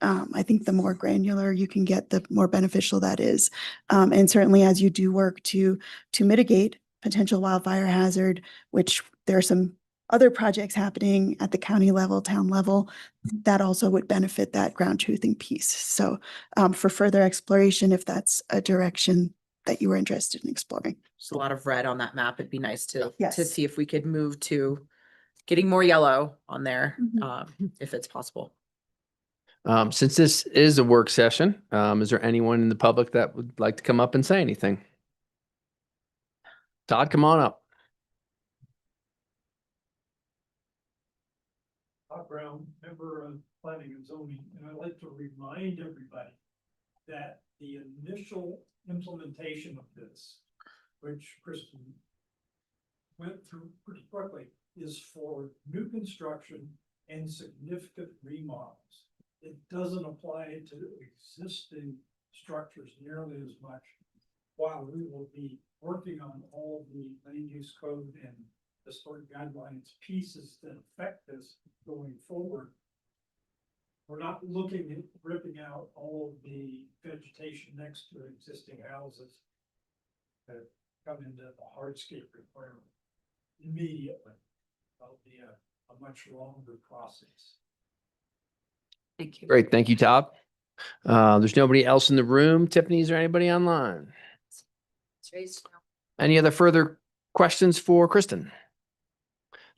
I think the more granular you can get, the more beneficial that is. And certainly as you do work to mitigate potential wildfire hazard, which there are some other projects happening at the county level, town level, that also would benefit that ground truthing piece. So for further exploration, if that's a direction that you were interested in exploring. There's a lot of red on that map. It'd be nice to Yes. see if we could move to getting more yellow on there, Mhm. if it's possible. Since this is a work session, is there anyone in the public that would like to come up and say anything? Todd, come on up. Todd Brown, member of Planning and Zoning, and I'd like to remind everybody that the initial implementation of this, which Kristen went through pretty quickly, is for new construction and significant remodels. It doesn't apply to existing structures nearly as much. While we will be working on all the land use code and historic guidelines pieces that affect this going forward, we're not looking at ripping out all of the vegetation next to existing houses that come into the hardscape requirement immediately. That'll be a much longer process. Thank you. Great. Thank you, Todd. There's nobody else in the room. Tiffany, is there anybody online? Any other further questions for Kristen?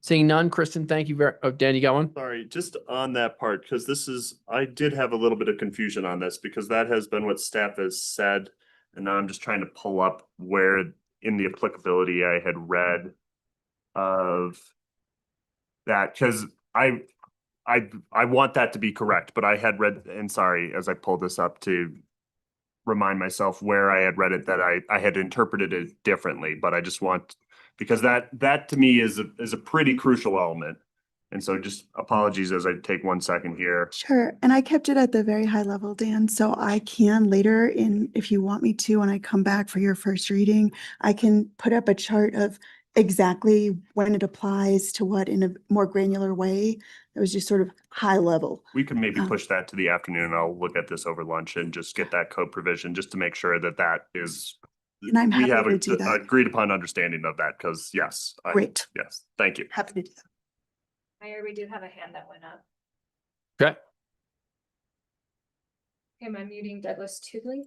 Seeing none, Kristen, thank you very, oh, Dan, you got one? Sorry, just on that part, because I did have a little bit of confusion on this because that has been what staff has said. And now I'm just trying to pull up where in the applicability I had read of that, because I want that to be correct, but I had read, and sorry, as I pulled this up to remind myself where I had read it, that I had interpreted it differently, but I just want, because that to me is a pretty crucial element. And so just apologies as I take 1 second here. Sure. And I kept it at the very high level, Dan, so I can later if you want me to, when I come back for your first reading, I can put up a chart of exactly when it applies to what in a more granular way. It was just sort of high level. We can maybe Um, push that to the afternoon. I'll look at this over lunch and just get that code provision just to make sure that that is. And I'm we happy have to do that. agreed upon understanding of that, because yes. Great. Yes, thank you. Happy to do that. Mayor, we do have a hand that went up. Okay. Am I muting Douglas Tootley?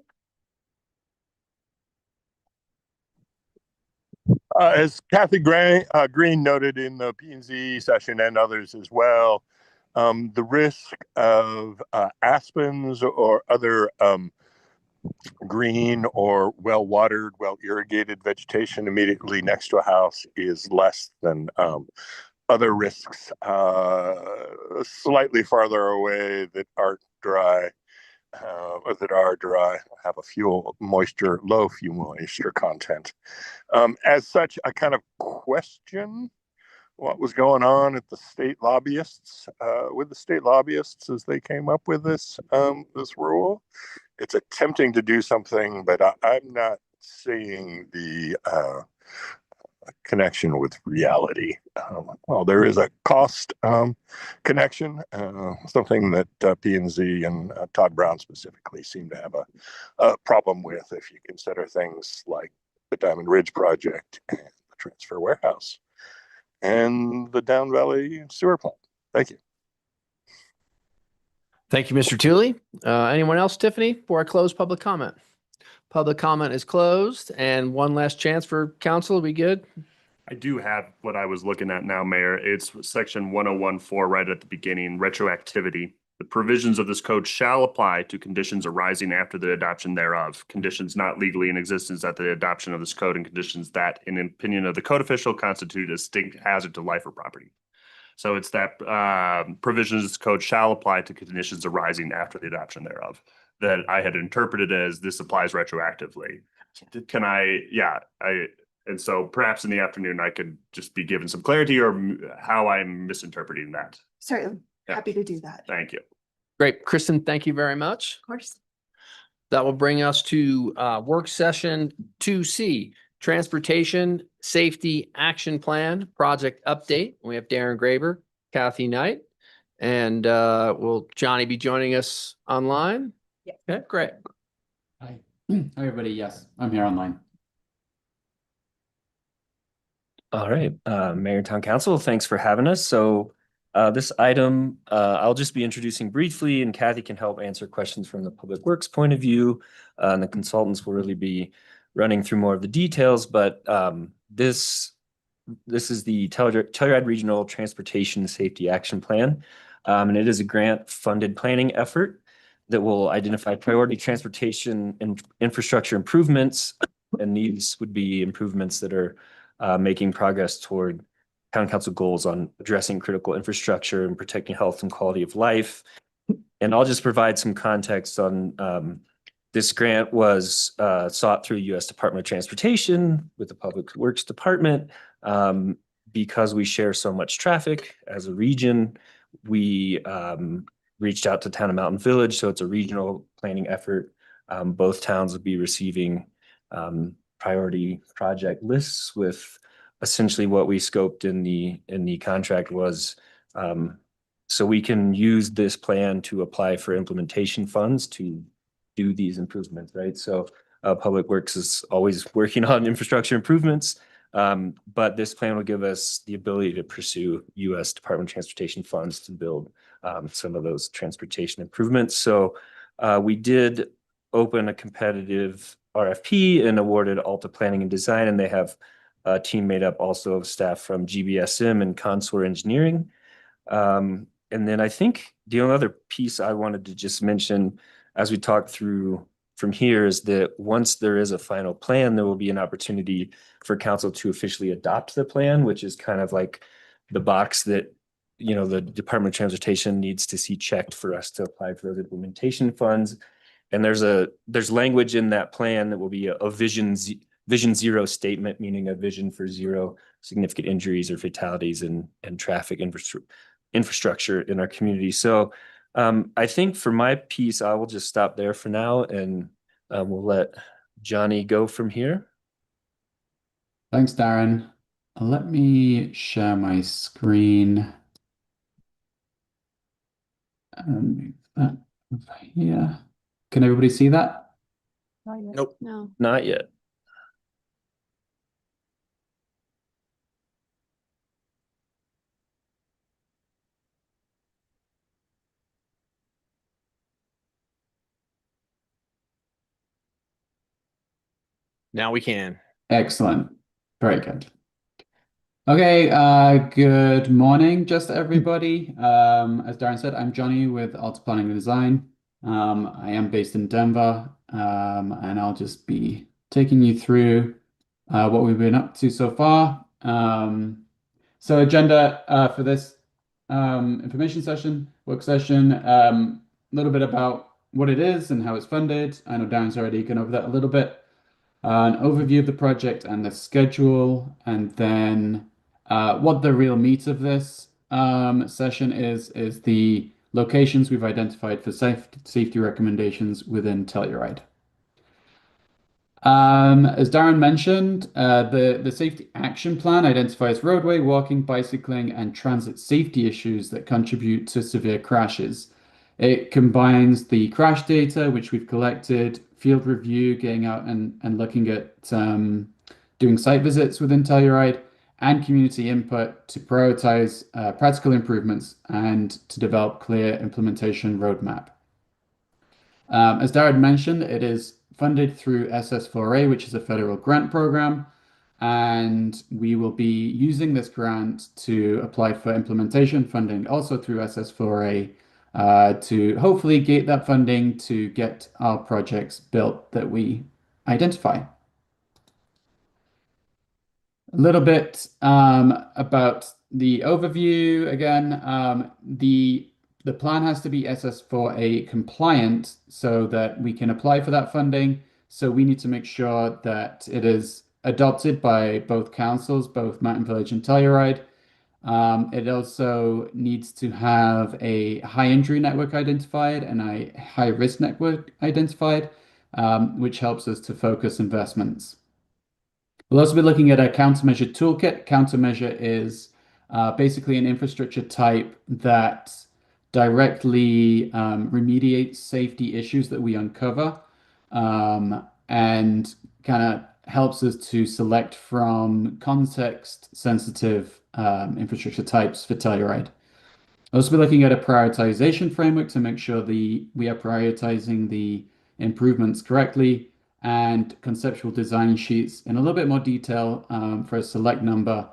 As Kathy Green noted in the P&Z session and others as well, the risk of aspens or other green or well-watered, well-irrigated vegetation immediately next to a house is less than other risks slightly farther away that aren't dry. Or that are dry, have a low fuel moisture content. As such, I kind of question what was going on at the state lobbyists, with the state lobbyists as they came up with this rule. It's attempting to do something, but I'm not seeing the connection with reality. Well, there is a cost connection, something that P&Z and Todd Brown specifically seem to have a problem with if you consider things like the Diamond Ridge project and the transfer warehouse and the Down Valley sewer plant. Thank you. Thank you, Mr. Tooley. Anyone else, Tiffany, before I close public comment? Public comment is closed, and one last chance for council. Are we good? I do have what I was looking at now, Mayor. It's section 1014 right at the beginning, retroactivity. The provisions of this code shall apply to conditions arising after the adoption thereof, conditions not legally in existence at the adoption of this code, and conditions that, in opinion of the code official, constitute a distinct hazard to life or property. So it's that provisions of this code shall apply to conditions arising after the adoption thereof, that I had interpreted as this applies retroactively. And so perhaps in the afternoon, I could just be given some clarity or how I'm misinterpreting that. Certainly. Yeah. Happy to do that. Thank you. Great. Kristen, thank you very much. Of course. That will bring us to work session 2C, Transportation Safety Action Plan Project Update. We have Darren Graber, Kathy Knight, and will Johnny be joining us online? Yeah. Okay, great. Hi. Hi, everybody. Yes, I'm here online. All right, Mayor and Town Council, thanks for having us. So this item, I'll just be introducing briefly, and Kathy can help answer questions from the Public Works point of view. And the consultants will really be running through more of the details, but this is the Telluride Regional Transportation Safety Action Plan. And it is a grant-funded planning effort that will identify priority transportation and infrastructure improvements. And these would be improvements that are making progress toward Town Council goals on addressing critical infrastructure and protecting health and quality of life. And I'll just provide some context on this grant was sought through U.S. Department of Transportation with the Public Works Department. Because we share so much traffic as a region, we reached out to Town of Mountain Village, so it's a regional planning effort. Both towns will be receiving priority project lists with essentially what we scoped in the contract was so we can use this plan to apply for implementation funds to do these improvements, right? So Public Works is always working on infrastructure improvements, but this plan will give us the ability to pursue U.S. Department of Transportation funds to build some of those transportation improvements. So we did open a competitive RFP and awarded Alta Planning and Design, and they have a team made up also of staff from GBSM and Consor Engineering. And then I think the only other piece I wanted to just mention as we talk through from here is that once there is a final plan, there will be an opportunity for council to officially adopt the plan, which is kind of like the box that, you know, the Department of Transportation needs to see checked for us to apply for those implementation funds. And there's language in that plan that will be a vision zero statement, meaning a vision for zero significant injuries or fatalities and traffic infrastructure in our community. So I think for my piece, I will just stop there for now, and we'll let Johnny go from here. Thanks, Darren. Let me share my screen and move that over here. Can everybody see that? Nope, No. Not yet. now we can. Excellent. Very good. Okay, good morning, just everybody. As Darren said, I'm Johnny with Alta Planning and Design. I am based in Denver, and I'll just be taking you through what we've been up to so far. So agenda for this information session, work session, a little bit about what it is and how it's funded. I know Darren's already gone over that a little bit. An overview of the project and the schedule, and then what the real meat of this session is the locations we've identified for safety recommendations within Telluride. As Darren mentioned, the Safety Action Plan identifies roadway, walking, bicycling, and transit safety issues that contribute to severe crashes. It combines the crash data, which we've collected, field review, getting out and looking at doing site visits within Telluride, and community input to prioritize practical improvements and to develop clear implementation roadmap. As Darren mentioned, it is funded through SS4A, which is a federal grant program, and we will be using this grant to apply for implementation funding also through SS4A to hopefully get that funding to get our projects built that we identify. A little bit about the overview. Again, the plan has to be SS4A compliant so that we can apply for that funding. So we need to make sure that it is adopted by both councils, both Mountain Village and Telluride. It also needs to have a high injury network identified and a high risk network identified, which helps us to focus investments. We'll also be looking at a countermeasure toolkit. Countermeasure is basically an infrastructure type that directly remediates safety issues that we uncover and kind of helps us to select from context-sensitive infrastructure types for Telluride. I'll also be looking at a prioritization framework to make sure we are prioritizing the improvements correctly, and conceptual design sheets in a little bit more detail for a select number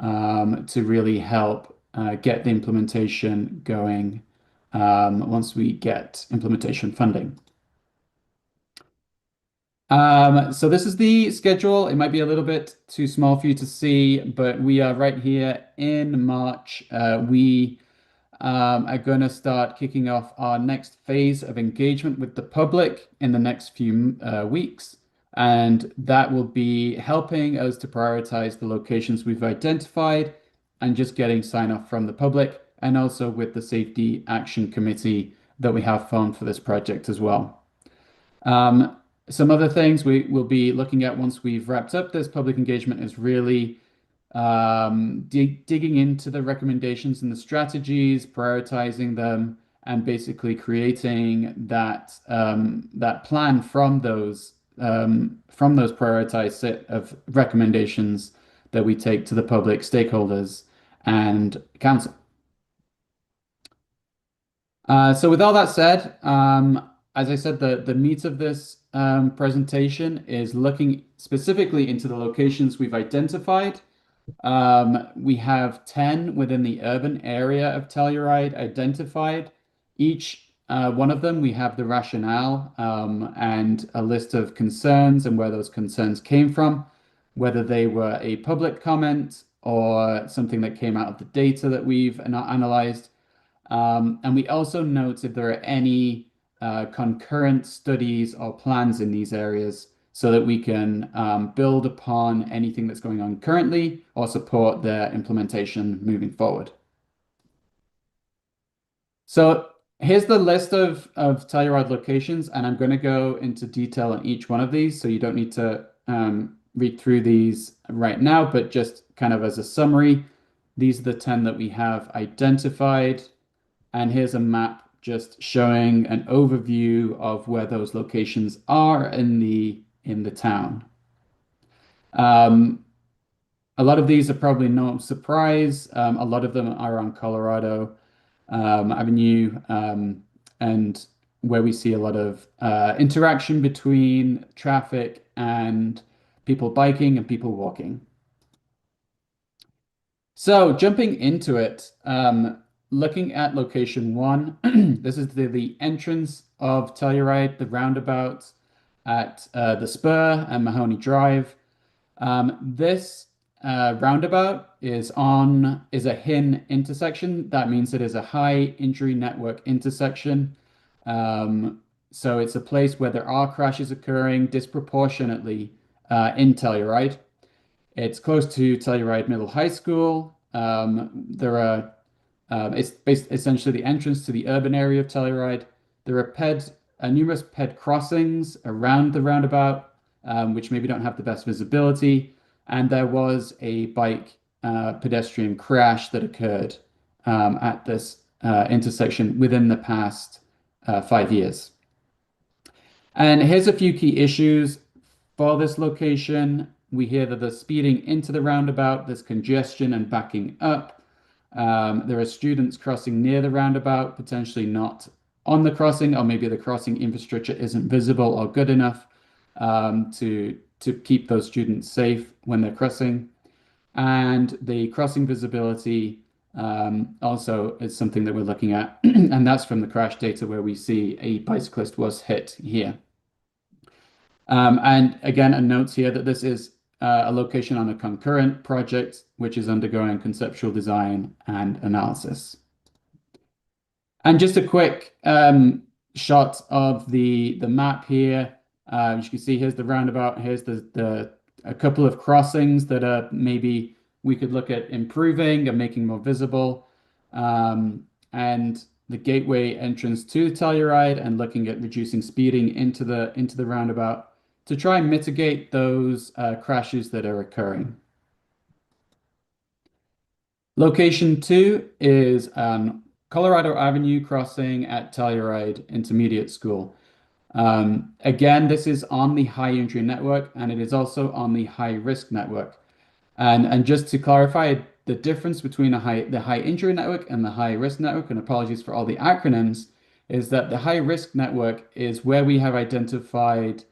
to really help get the implementation going once we get implementation funding. So this is the schedule. It might be a little bit too small for you to see, but we are right here in March. We are going to start kicking off our next phase of engagement with the public in the next few weeks. And that will be helping us to prioritize the locations we've identified and just getting sign off from the public, and also with the Safety Action Committee that we have formed for this project as well. Some other things we will be looking at once we've wrapped up this public engagement is really digging into the recommendations and the strategies, prioritizing them, and basically creating that that plan from those prioritized set of recommendations that we take to the public, stakeholders, and council. So with all that said, as I said, the meat of this presentation is looking specifically into the locations we've identified. We have 10 within the urban area of Telluride identified. Each one of them, we have the rationale and a list of concerns and where those concerns came from, whether they were a public comment or something that came out of the data that we've analyzed. And we also note if there are any concurrent studies or plans in these areas so that we can build upon anything that's going on currently or support their implementation moving forward. So here's the list of Telluride locations, and I'm going to go into detail on each one of these, so you don't need to read through these right now, but just kind of as a summary, these are the 10 that we have identified. And here's a map just showing an overview of where those locations are in the town. A lot of these are probably no surprise. A lot of them are on Colorado Avenue, and where we see a lot of interaction between traffic and people biking and people walking. So jumping into it, looking at location 1, this is the entrance of Telluride, the roundabout at the Spur and Mahoney Drive. This roundabout is a HIN intersection. That means it is a high injury network intersection. So it's a place where there are crashes occurring disproportionately in Telluride. It's close to Telluride Middle High School. It's essentially the entrance to the urban area of Telluride. There are numerous ped crossings around the roundabout, which maybe don't have the best visibility. And there was a bike pedestrian crash that occurred at this intersection within the past 5 years. And here's a few key issues for this location. We hear that there's speeding into the roundabout, there's congestion and backing up. There are students crossing near the roundabout, potentially not on the crossing, or maybe the crossing infrastructure isn't visible or good enough to keep those students safe when they're crossing. And the crossing visibility also is something that we're looking at, and that's from the crash data where we see a bicyclist was hit here. And again, a note here that this is a location on a concurrent project, which is undergoing conceptual design and analysis. And just a quick shot of the map here. As you can see, here's the roundabout. Here's a couple of crossings that are maybe we could look at improving and making more visible. And the gateway entrance to Telluride, and looking at reducing speeding into the roundabout to try and mitigate those crashes that are occurring. Location 2 is Colorado Avenue crossing at Telluride Intermediate School. Again, this is on the high injury network, and it is also on the high risk network. And just to clarify the difference between the high injury network and the high risk network, and apologies for all the acronyms, is that the high risk network is where we have identified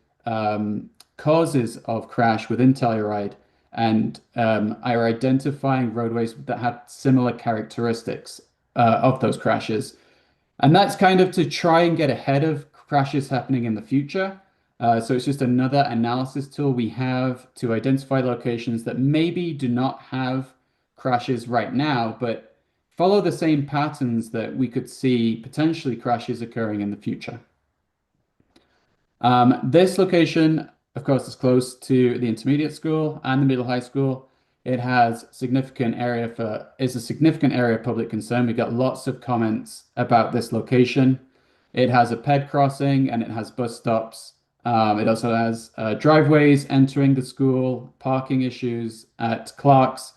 causes of crash within Telluride, and are identifying roadways that have similar characteristics of those crashes. And that's kind of to try and get ahead of crashes happening in the future. So it's just another analysis tool we have to identify locations that maybe do not have crashes right now, but follow the same patterns that we could see potentially crashes occurring in the future. This location, of course, is close to the intermediate school and the middle high school. It has is a significant area of public concern. We got lots of comments about this location. It has a ped crossing and it has bus stops. It also has driveways entering the school, parking issues at Clark's.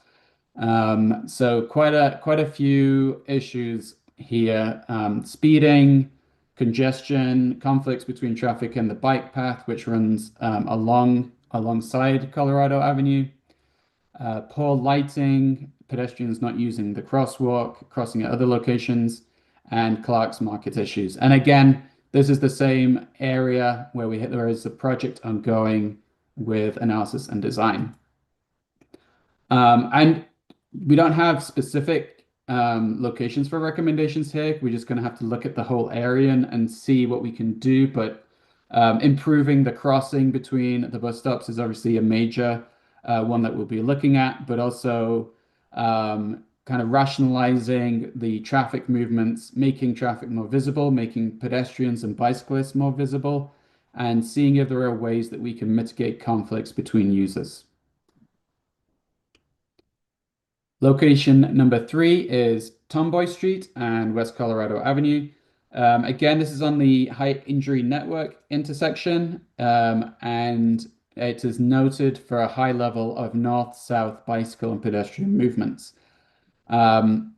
So quite a few issues here. Speeding, congestion, conflicts between traffic and the bike path, which runs alongside Colorado Avenue. Poor lighting, pedestrians not using the crosswalk, crossing at other locations, and Clark's Market issues. And again, this is the same area where there is a project ongoing with analysis and design. And we don't have specific locations for recommendations here. We're just going to have to look at the whole area and see what we can do. But improving the crossing between the bus stops is obviously a major one that we'll be looking at, but also kind of rationalizing the traffic movements, making traffic more visible, making pedestrians and bicyclists more visible, and seeing if there are ways that we can mitigate conflicts between users. Location number 3 is Tomboy Street and West Colorado Avenue. Again, this is on the High Injury Network intersection, and it is noted for a high level of north-south bicycle and pedestrian movements. Again,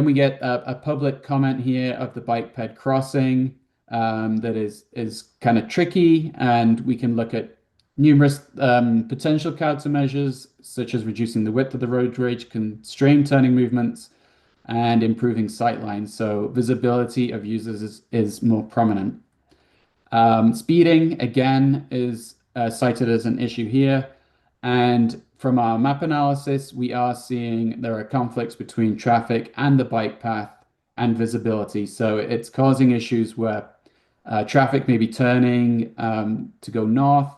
we get a public comment here of the bike ped crossing that is kind of tricky, and we can look at numerous potential countermeasures, such as reducing the width of the roadway to constrain turning movements and improving sightlines, so visibility of users is more prominent. Speeding, again, is cited as an issue here, and from our map analysis, we are seeing there are conflicts between traffic and the bike path and visibility, so it's causing issues where traffic may be turning to go north,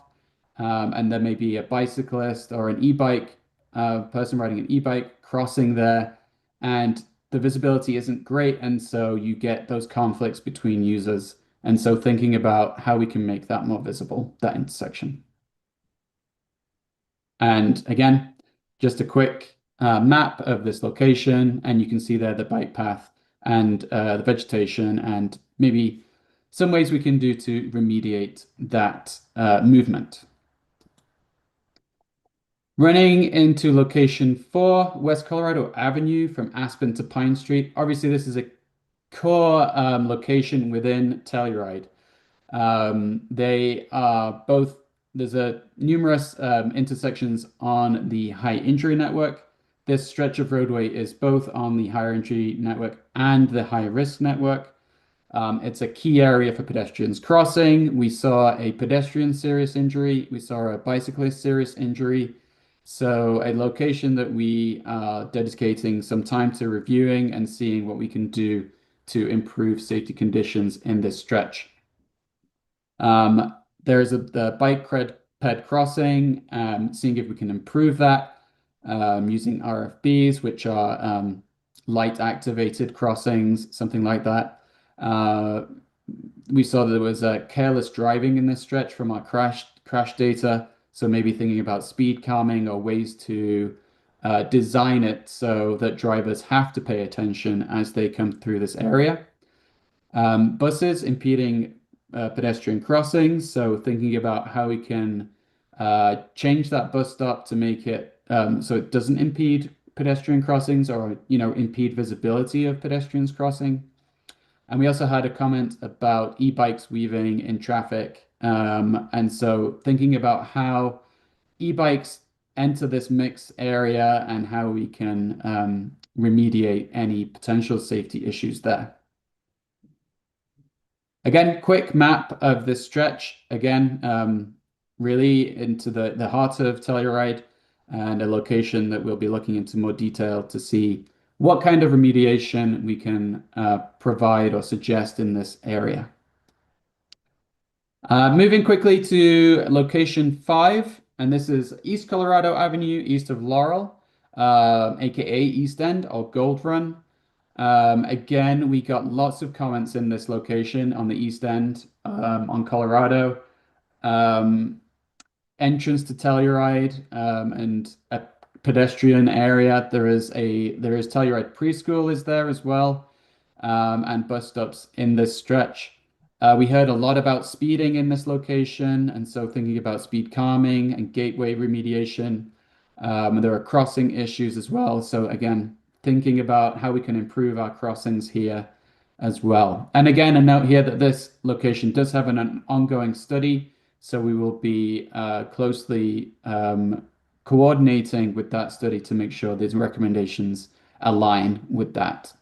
and there may be a bicyclist or an e-bike person riding an e-bike crossing there, and the visibility isn't great, and so you get those conflicts between users. And so thinking about how we can make that more visible, that intersection. And again, just a quick map of this location, and you can see there the bike path and the vegetation, and maybe some ways we can do to remediate that movement. Running into location 4, West Colorado Avenue from Aspen to Pine Street. Obviously, this is a core location within Telluride. They are both, there's numerous intersections on the High Injury Network. This stretch of roadway is both on the High Injury Network and the High Risk Network. It's a key area for pedestrians crossing. We saw a pedestrian serious injury. We saw a bicyclist serious injury. So a location that we are dedicating some time to reviewing and seeing what we can do to improve safety conditions in this stretch. There's the bike ped crossing, seeing if we can improve that using RFBs, which are light activated crossings, something like that. We saw that there was careless driving in this stretch from our crash data. So maybe thinking about speed calming or ways to design it so that drivers have to pay attention as they come through this area. Buses impeding pedestrian crossings. So thinking about how we can change that bus stop to make it so it doesn't impede pedestrian crossings or, impede visibility of pedestrians crossing. And we also had a comment about e-bikes weaving in traffic. And so thinking about how e-bikes enter this mixed area and how we can remediate any potential safety issues there. Again, quick map of this stretch. Again, really into the heart of Telluride, and a location that we'll be looking into more detail to see what kind of remediation we can provide or suggest in this area. Moving quickly to location 5, and this is East Colorado Avenue, east of Laurel, aka East End or Gold Run. Again, we got lots of comments in this location on the East End on Colorado. Entrance to Telluride and a pedestrian area. There is Telluride Preschool is there as well, and bus stops in this stretch. We heard a lot about speeding in this location, and so thinking about speed calming and gateway remediation. There are crossing issues as well. So again, thinking about how we can improve our crossings here as well. And again, a note here that this location does have an ongoing study, so we will be closely coordinating with that study to make sure these recommendations align with that.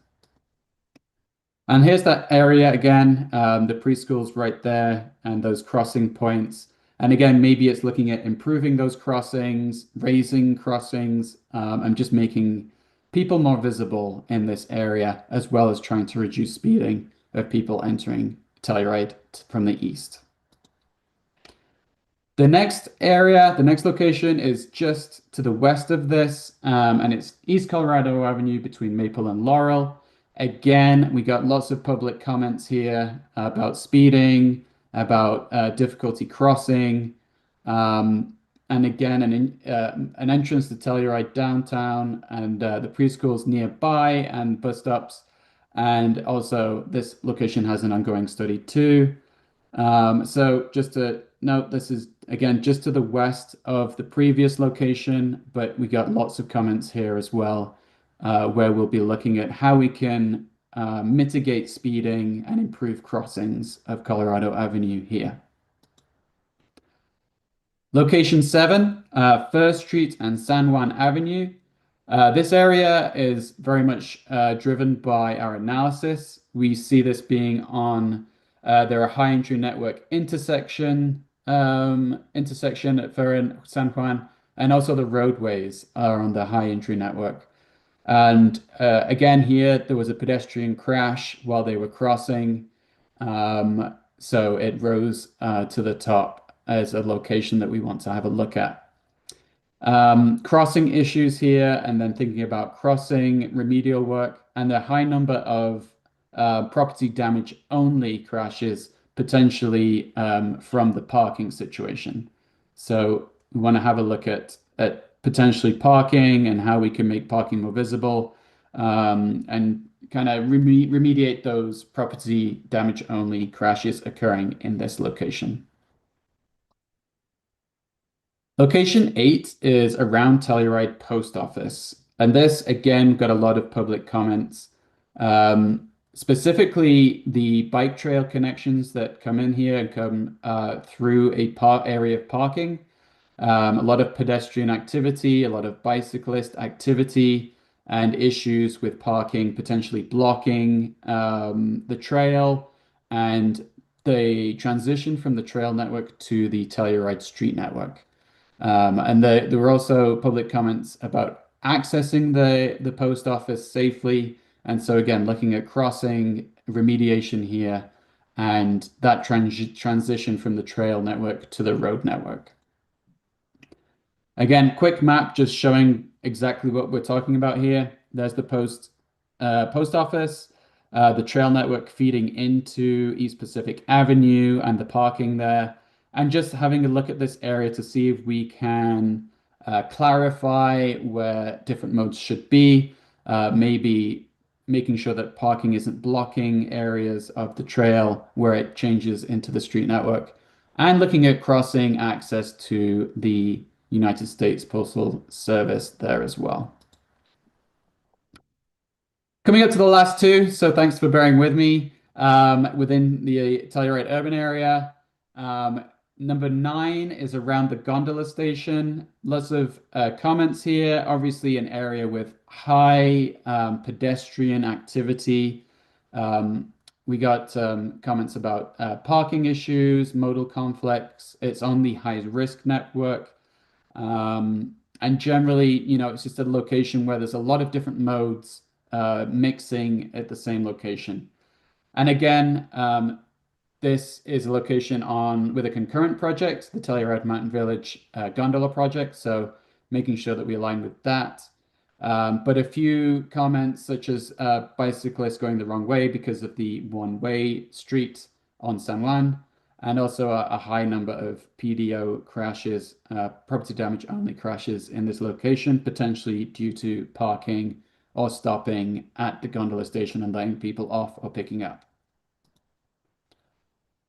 And here's that area again, the preschool's right there and those crossing points. And again, maybe it's looking at improving those crossings, raising crossings, and just making people more visible in this area, as well as trying to reduce speeding of people entering Telluride from the east. The next area, the next location is just to the west of this, and it's East Colorado Avenue between Maple and Laurel. Again, we got lots of public comments here about speeding, about difficulty crossing, and again, an entrance to Telluride downtown and the preschools nearby and bus stops. And also this location has an ongoing study too. So just to note, this is again just to the west of the previous location, but we got lots of comments here as well, where we'll be looking at how we can mitigate speeding and improve crossings of Colorado Avenue here. Location 7, First Street and San Juan Avenue. This area is very much driven by our analysis. We see this being on their high entry network intersection at San Juan, and also the roadways are on the high entry network. And again, here there was a pedestrian crash while they were crossing, so it rose to the top as a location that we want to have a look at. Crossing issues here, and then thinking about crossing remedial work and the high number of property damage only crashes potentially from the parking situation. So we want to have a look at potentially parking and how we can make parking more visible, and kind of remediate those property damage only crashes occurring in this location. Location 8 is around Telluride Post Office. And this, again, got a lot of public comments. Specifically, the bike trail connections that come in here and come through a area of parking. A lot of pedestrian activity, a lot of bicyclist activity, and issues with parking potentially blocking the trail and the transition from the trail network to the Telluride street network. And there were also public comments about accessing the post office safely. And so again, looking at crossing remediation here and that transition from the trail network to the road network. Again, quick map just showing exactly what we're talking about here. There's the post office, the trail network feeding into East Pacific Avenue and the parking there. And just having a look at this area to see if we can clarify where different modes should be, maybe making sure that parking isn't blocking areas of the trail where it changes into the street network, and looking at crossing access to the United States Postal Service there as well. Coming up to the last two, so thanks for bearing with me. Within the Telluride urban area, number 9 is around the gondola station. Lots of comments here. Obviously an area with high pedestrian activity. We got comments about parking issues, modal conflicts. It's on the high risk network. And generally, it's just a location where there's a lot of different modes mixing at the same location. And again, this is a location with a concurrent project, the Telluride Mountain Village gondola project. So making sure that we align with that. But a few comments such as bicyclists going the wrong way because of the one-way street on San Juan, and also a high number of PDO crashes, property damage only crashes in this location, potentially due to parking or stopping at the gondola station and letting people off or picking up.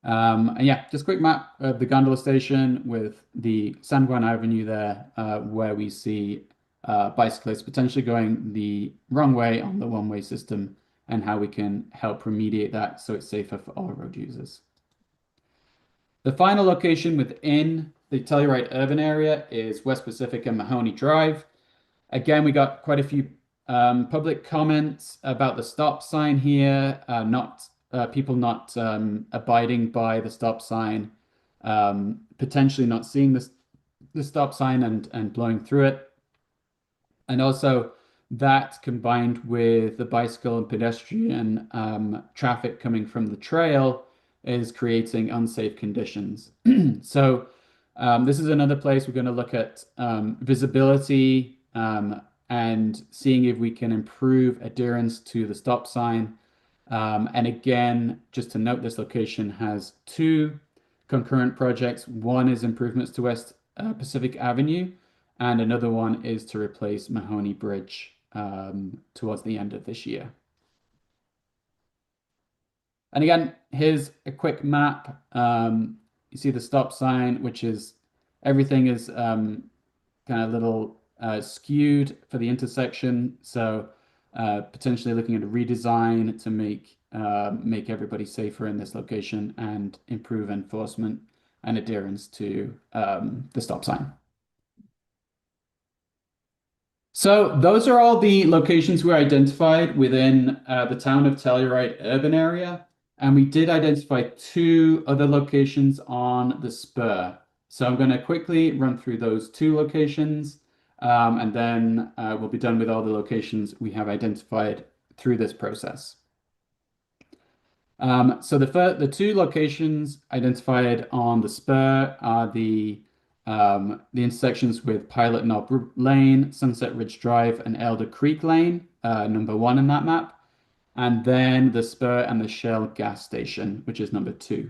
And yeah, just a quick map of the gondola station with the San Juan Avenue there, where we see bicyclists potentially going the wrong way on the one-way system, and how we can help remediate that so it's safer for all road users. The final location within the Telluride urban area is West Pacific and Mahoney Drive. Again, we got quite a few public comments about the stop sign here, people not abiding by the stop sign, potentially not seeing the stop sign and blowing through it. And also that combined with the bicycle and pedestrian traffic coming from the trail is creating unsafe conditions. So this is another place we're going to look at visibility and seeing if we can improve adherence to the stop sign. And again, just to note, this location has 2 concurrent projects. One is improvements to West Pacific Avenue, and another one is to replace Mahoney Bridge towards the end of this year. And again, here's a quick map. You see the stop sign, which is everything is kind of a little skewed for the intersection. So potentially looking at a redesign to make everybody safer in this location and improve enforcement and adherence to the stop sign. So those are all the locations we identified within the town of Telluride urban area. And we did identify 2 other locations on the spur. So I'm going to quickly run through those 2 locations, and then we'll be done with all the locations we have identified through this process. So the 2 locations identified on the spur are the intersections with Pilot Knob Lane, Sunset Ridge Drive, and Elder Creek Lane, number 1 in that map. And then the spur and the Shell gas station, which is number 2.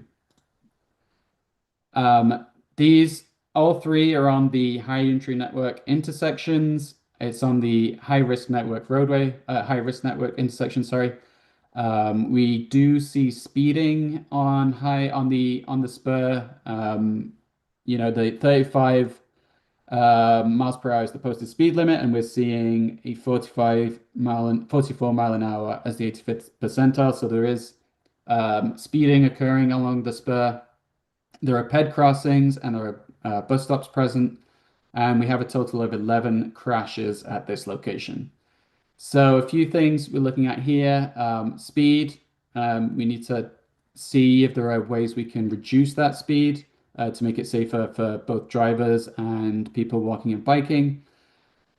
These all 3 are on the high entry network intersections. It's on the high risk network roadway, high risk network intersection, sorry. We do see speeding on the spur. You know, the 35 miles per hour is the posted speed limit, and we're seeing a 44 mile an hour as the 85th percentile. So there is speeding occurring along the spur. There are ped crossings and there are bus stops present, and we have a total of 11 crashes at this location. So a few things we're looking at here. Speed, we need to see if there are ways we can reduce that speed to make it safer for both drivers and people walking and biking.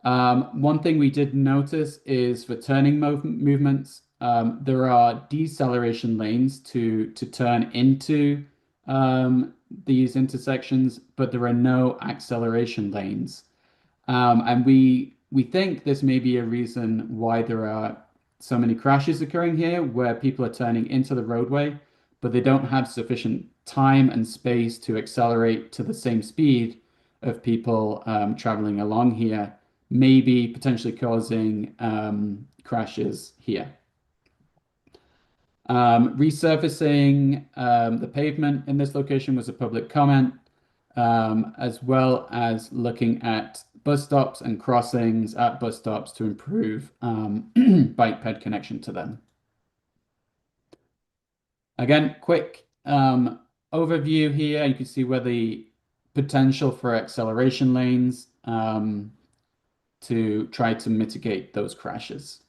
One thing we did notice is for turning movements, there are deceleration lanes to turn into these intersections, but there are no acceleration lanes. And we think this may be a reason why there are so many crashes occurring here, where people are turning into the roadway, but they don't have sufficient time and space to accelerate to the same speed of people traveling along here, maybe potentially causing crashes here. Resurfacing the pavement in this location was a public comment, as well as looking at bus stops and crossings at bus stops to improve bike ped connection to them. Again, quick overview here. You can see where the potential for acceleration lanes to try to mitigate those crashes.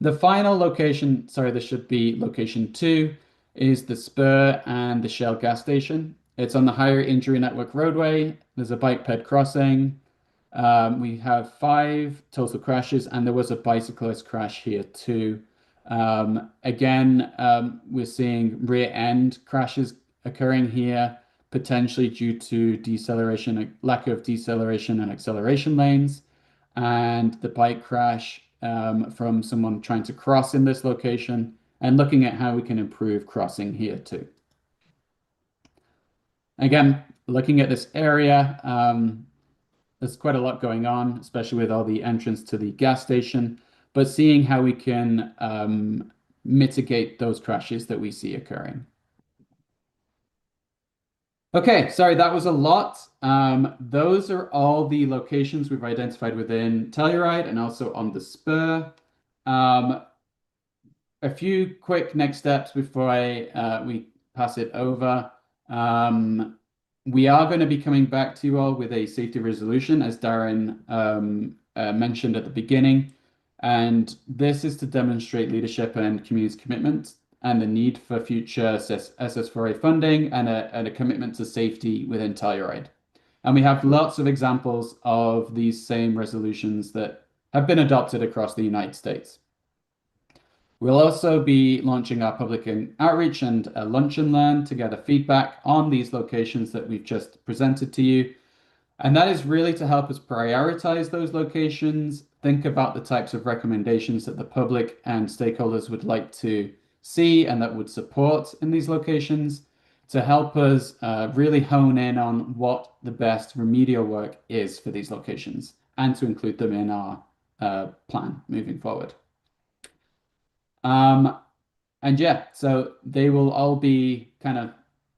The final location, sorry, this should be location 2, is the spur and the Shell gas station. It's on the higher injury network roadway. There's a bike ped crossing. We have 5 total crashes, and there was a bicyclist crash here too. Again, we're seeing rear end crashes occurring here, potentially due to deceleration, lack of deceleration and acceleration lanes, and the bike crash from someone trying to cross in this location, and looking at how we can improve crossing here too. Again, looking at this area, there's quite a lot going on, especially with all the entrance to the gas station, but seeing how we can mitigate those crashes that we see occurring. Okay, sorry, that was a lot. Those are all the locations we've identified within Telluride and also on the spur. A few quick next steps before we pass it over. We are going to be coming back to you all with a safety resolution, as Darren mentioned at the beginning. And this is to demonstrate leadership and community's commitment and the need for future SS4A funding and a commitment to safety within Telluride. And we have lots of examples of these same resolutions that have been adopted across the United States. We'll also be launching our public outreach and a lunch and learn to gather feedback on these locations that we've just presented to you. And that is really to help us prioritize those locations, think about the types of recommendations that the public and stakeholders would like to see and that would support in these locations, to help us really hone in on what the best remedial work is for these locations and to include them in our plan moving forward. And yeah, so they will all be kind of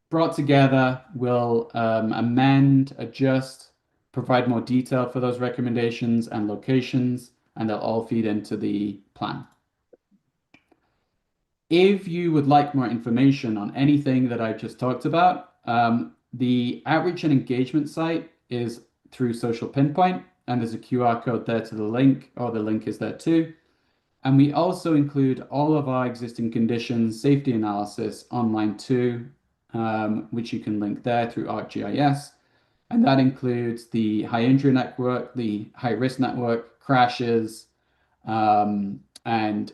brought together. We'll amend, adjust, provide more detail for those recommendations and locations, and they'll all feed into the plan. If you would like more information on anything that I've just talked about, the outreach and engagement site is through Social Pinpoint, and there's a QR code there to the link, or the link is there too. And we also include all of our existing conditions safety analysis online too, which you can link there through ArcGIS. And that includes the high injury network, the high risk network, crashes, and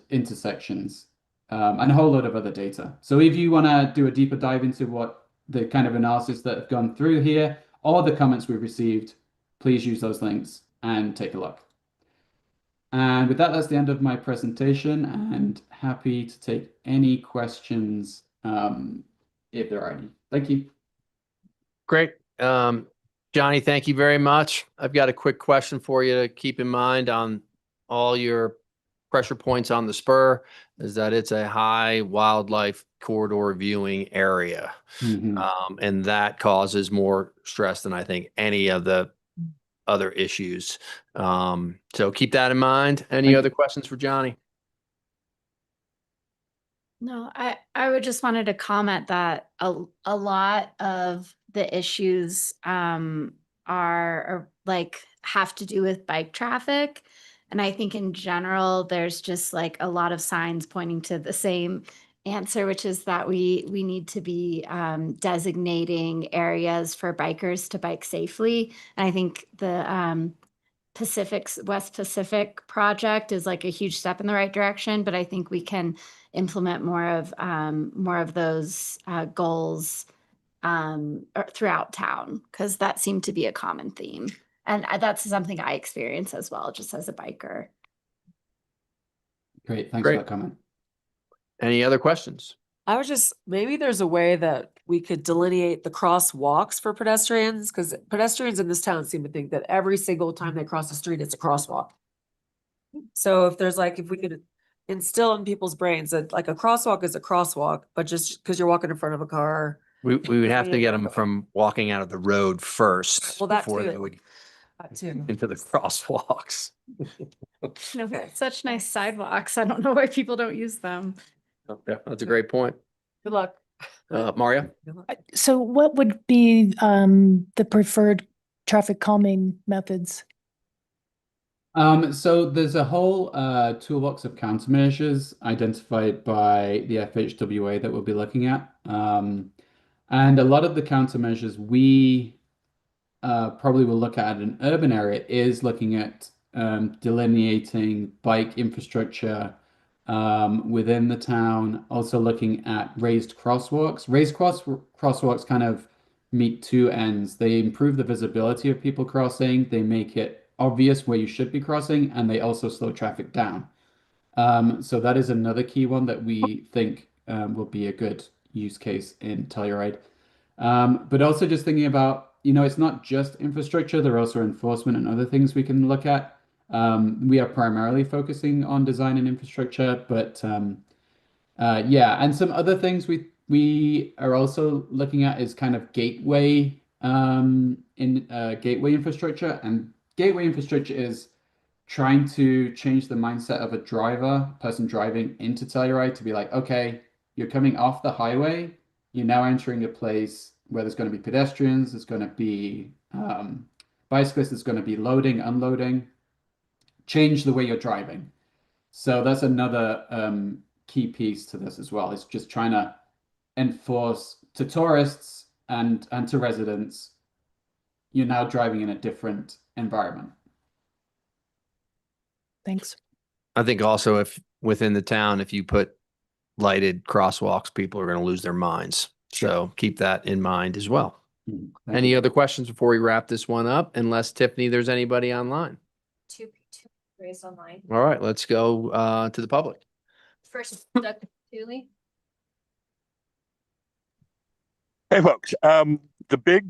intersections, and a whole lot of other data. So if you want to do a deeper dive into what the kind of analysis that have gone through here, or the comments we've received, please use those links and take a look. And with that, that's the end of my presentation, and happy to take any questions if there are any. Thank you. Great. Johnny, thank you very much. I've got a quick question for you to keep in mind on all your pressure points on the spur, is that it's a high wildlife corridor viewing area. And that causes more stress than I think any of the other issues. So keep that in mind. Any other questions for Johnny? No, I would just wanted to comment that a lot of the issues are like have to do with bike traffic. And I think in general, there's just like a lot of signs pointing to the same answer, which is that we need to be designating areas for bikers to bike safely. And I think the West Pacific project is like a huge step in the right direction, but I think we can implement more of those goals throughout town, because that seemed to be a common theme. And that's something I experience as well, just as a biker. Great, thanks for that comment. Any other questions? I was just, maybe there's a way that we could delineate the crosswalks for pedestrians, because pedestrians in this town seem to think that every single time they cross the street, it's a crosswalk. So if there's like, if we could instill in people's brains that like a crosswalk is a crosswalk, but just because you're walking in front of a car. We would have to get them from walking out of the road first Well, that before too. they would That too. into the crosswalks. No, such nice sidewalks. I don't know why people don't use them. Yeah, that's a great point. Good luck. Mario? So what would be the preferred traffic calming methods? So there's a whole toolbox of countermeasures identified by the FHWA that we'll be looking at. And a lot of the countermeasures we probably will look at in an urban area is looking at delineating bike infrastructure within the town, also looking at raised crosswalks. Raised crosswalks kind of meet two ends. They improve the visibility of people crossing, they make it obvious where you should be crossing, and they also slow traffic down. So that is another key one that we think will be a good use case in Telluride. But also just thinking about, it's not just infrastructure, there are also enforcement and other things we can look at. We are primarily focusing on design and infrastructure, but yeah, and some other things we are also looking at is kind of gateway gateway infrastructure. And gateway infrastructure is trying to change the mindset of a person driving into Telluride to be like, okay, you're coming off the highway, you're now entering a place where there's going to be pedestrians, there's going to be bicyclists, there's going to be loading, unloading. Change the way you're driving. So that's another key piece to this as well. It's just trying to enforce to tourists and to residents, you're now driving in a different environment. Thanks. I think also if within the town, if you put lighted crosswalks, people are going to lose their minds. So keep that in mind as well. Thank Any you. other questions before we wrap this one up? Unless Tiffany, there's anybody online. Two raised online. All right, let's go to the public. First, Dr. Dooley. Hey, folks. The big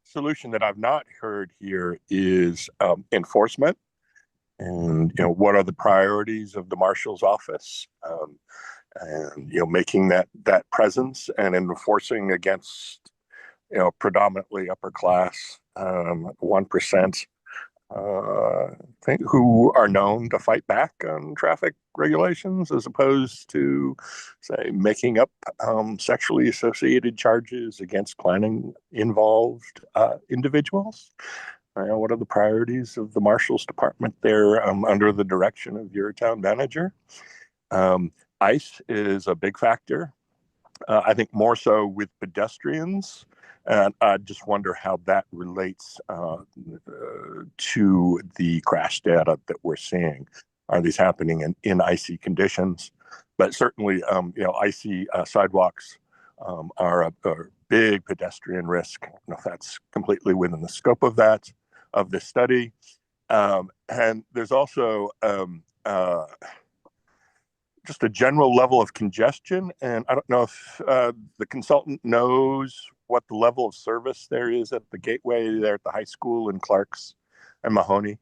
solution that I've not heard here is enforcement. And, what are the priorities of the marshal's office? And, making that presence and enforcing against, predominantly upper class, 1%, who are known to fight back on traffic regulations as opposed to, say, making up sexually associated charges against planning involved individuals. What are the priorities of the marshal's department there under the direction of your town manager? ICE is a big factor. I think more so with pedestrians. And I just wonder how that relates to the crash data that we're seeing. Are these happening in icy conditions? But certainly, icy sidewalks are a big pedestrian risk. I don't know if that's completely within the scope of this study. And there's also just a general level of congestion. And I don't know if the consultant knows what the level of service there is at the gateway there at the high school in Clarks and Mahoney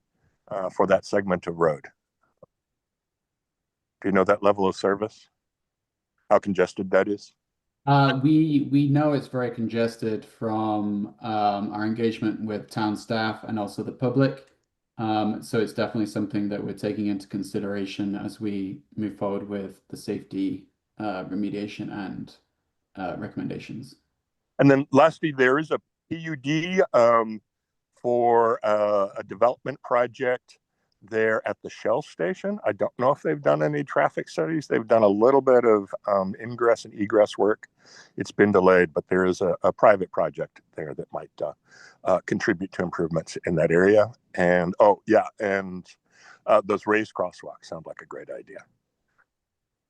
for that segment of road. Do you know that level of service? How congested that is? We know it's very congested from our engagement with town staff and also the public. So it's definitely something that we're taking into consideration as we move forward with the safety remediation and recommendations. And then lastly, there is a PUD for a development project there at the Shell station. I don't know if they've done any traffic studies. They've done a little bit of ingress and egress work. It's been delayed, but there is a private project there that might contribute to improvements in that area. And those raised crosswalks sound like a great idea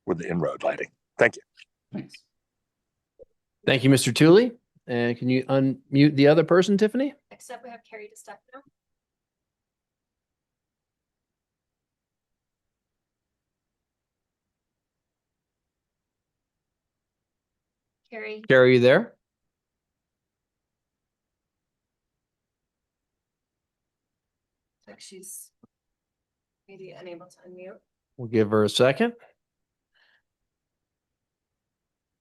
with the in-road lighting. Thank you. Thanks. Thank you, Mr. Tooley. And can you unmute the other person, Tiffany? Next up, we have Carrie DeStefano. Carrie. Carrie, you there? Like she's maybe unable to unmute. We'll give her a second.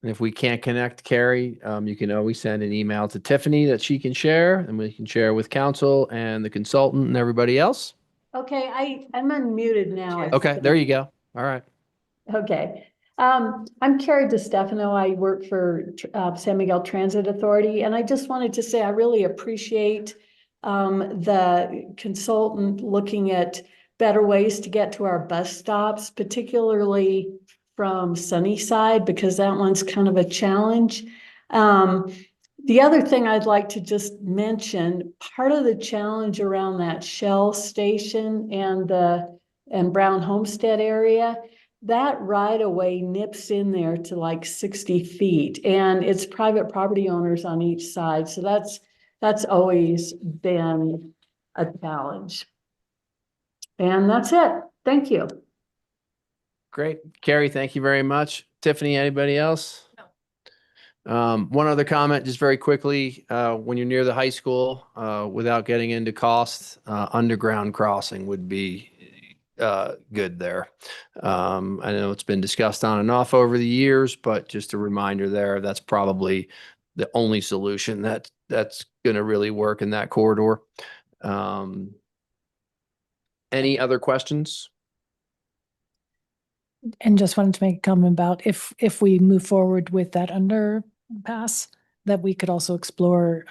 And if we can't connect Carrie, you can always send an email to Tiffany that she can share, and we can share with council and the consultant and everybody else. Okay, I'm unmuted now. I Okay, think. there you go. All right. Okay. I'm Carrie DeStefano. I work for San Miguel Transit Authority, and I just wanted to say I really appreciate the consultant looking at better ways to get to our bus stops, particularly from Sunnyside, because that one's kind of a challenge. The other thing I'd like to just mention, part of the challenge around that Shell station and Brown Homestead area, that right of way nips in there to like 60 feet, and it's private property owners on each side. So that's always been a challenge. And that's it. Thank you. Great. Carrie, thank you very much. Tiffany, anybody else? No. One other comment, just very quickly, when you're near the high school, without getting into cost, underground crossing would be good there. I know it's been discussed on and off over the years, but just a reminder there, that's probably the only solution that's going to really work in that corridor. Any other questions? And just wanted to make a comment about if we move forward with that underpass, that we could also explore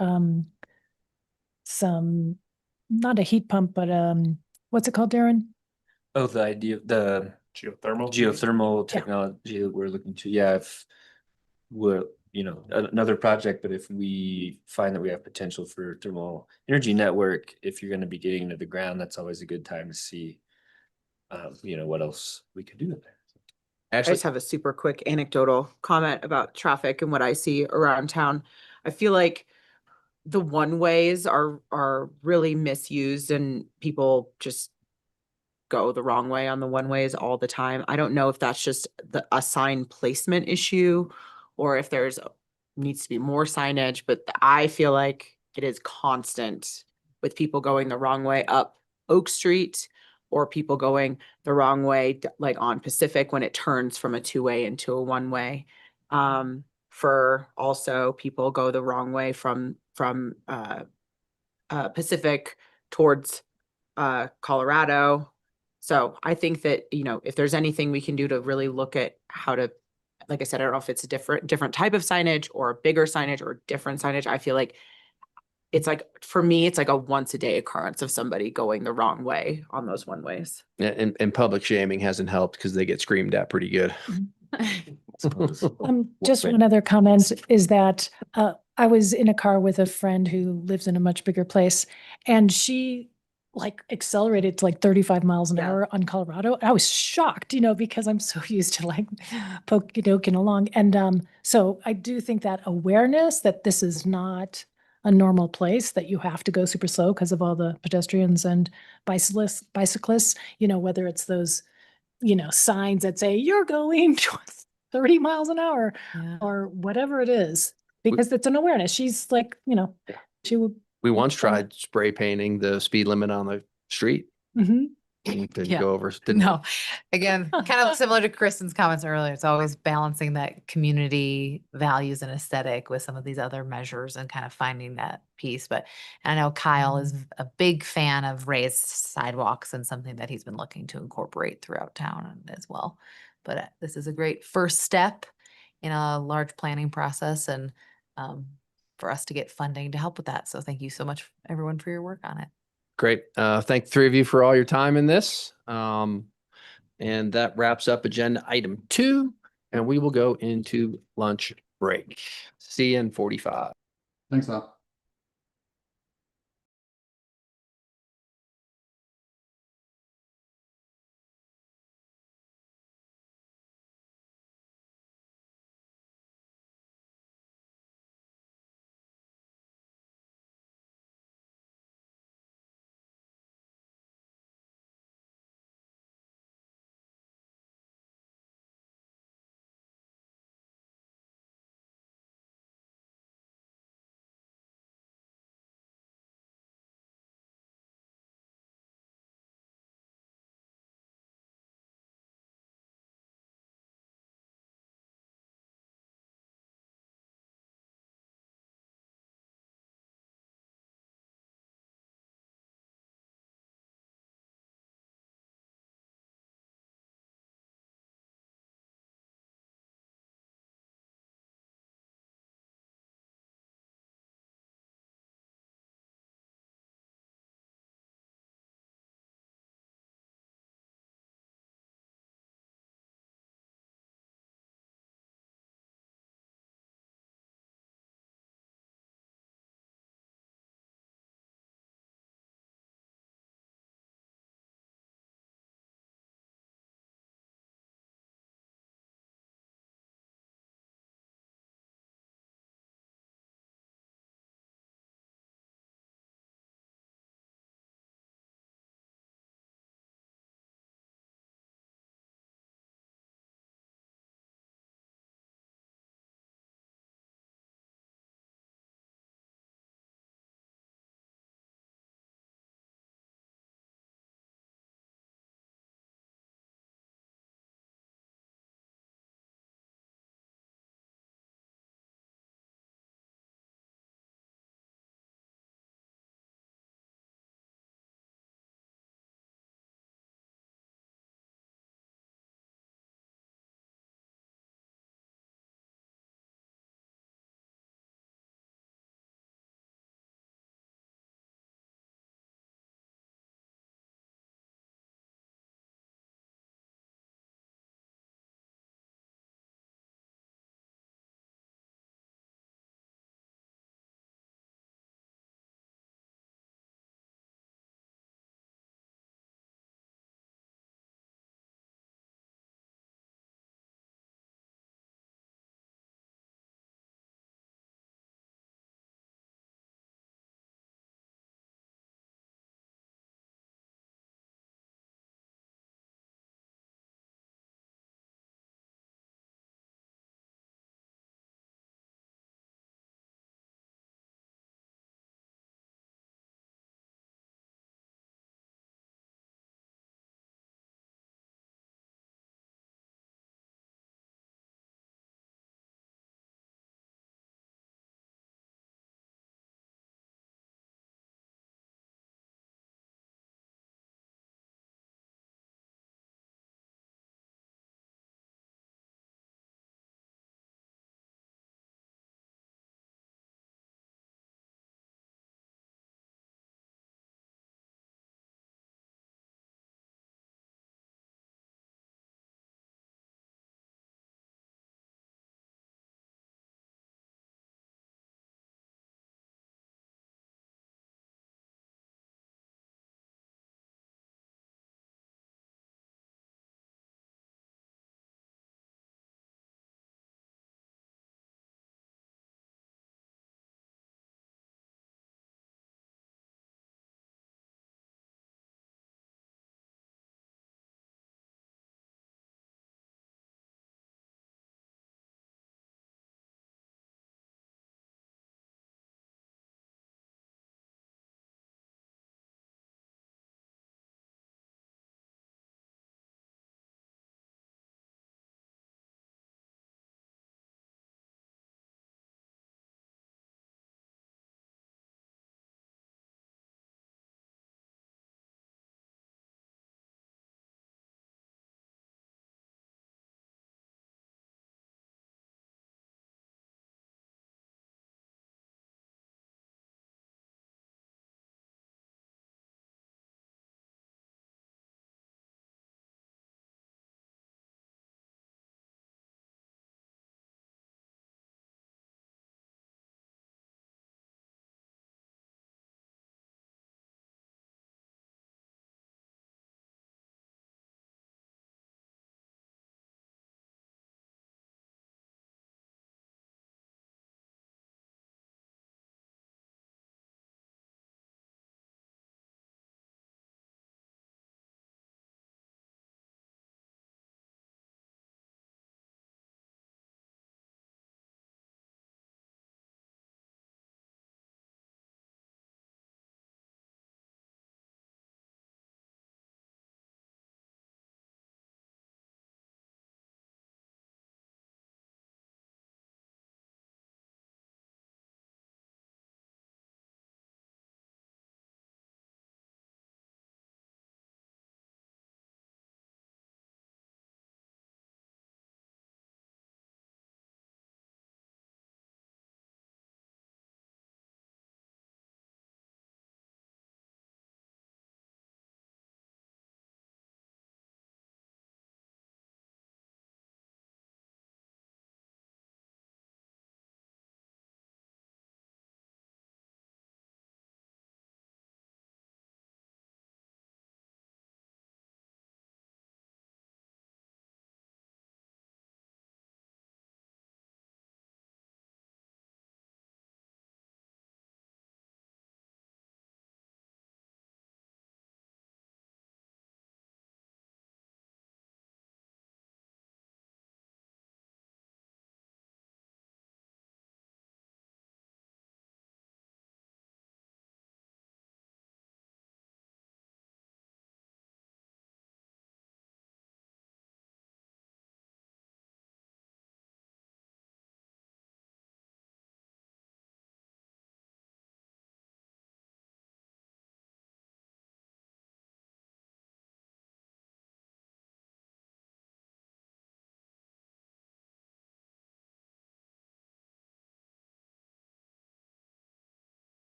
some, not a heat pump, but what's it called, Darren? Oh, the idea of the Geothermal? geothermal Yeah. technology that we're looking to, yeah, if we're, another project, but if we find that we have potential for thermal energy network, if you're gonna be getting into the ground, that's always a good time to see, what else we could do there. I Ashley, just have a super quick anecdotal comment about traffic and what I see around town. I feel like the one-ways are really misused and people just go the wrong way on the one-ways all the time. I don't know if that's just a sign placement issue or if needs to be more signage, but I feel like it is constant with people going the wrong way up Oak Street or people going the wrong way, like on Pacific when it turns from a two-way into a one-way. For also people go the wrong way from Pacific towards Colorado. So I think that, if there's anything we can do to really look at how to, like I said, I don't know if it's a different type of signage or a bigger signage or different signage. I feel like it's like, for me, it's like a once a day occurrence of somebody going the wrong way on those one ways. and public shaming hasn't helped because they get screamed at pretty good. Just one other comment is that I was in a car with a friend who lives in a much bigger place, and she like accelerated to like 35 miles an hour on Colorado. I was shocked, because I'm so used to like poking along. And so I do think that awareness that this is not a normal place, that you have to go super slow because of all the pedestrians and bicyclists, whether it's those, signs that say you're going 30 miles an hour Yeah. or whatever it is, because it's an awareness. She's like, she would. We once tried spray painting the speed limit on the street. Mhm. Didn't Yeah. go over. Didn't, No, again, kind of similar to Kristen's comments earlier. It's always balancing that community values and aesthetic with some of these other measures and kind of finding that piece. But I know Kyle is a big fan of raised sidewalks and something that he's been looking to incorporate throughout town as well. But this is a great first step in a large planning process and for us to get funding to help with that. So thank you so much, everyone, for your work on it. Great. Thank the three of you for all your time in this. And that wraps up agenda item 2, and we will go into lunch break. See you in 45. Thanks, Al.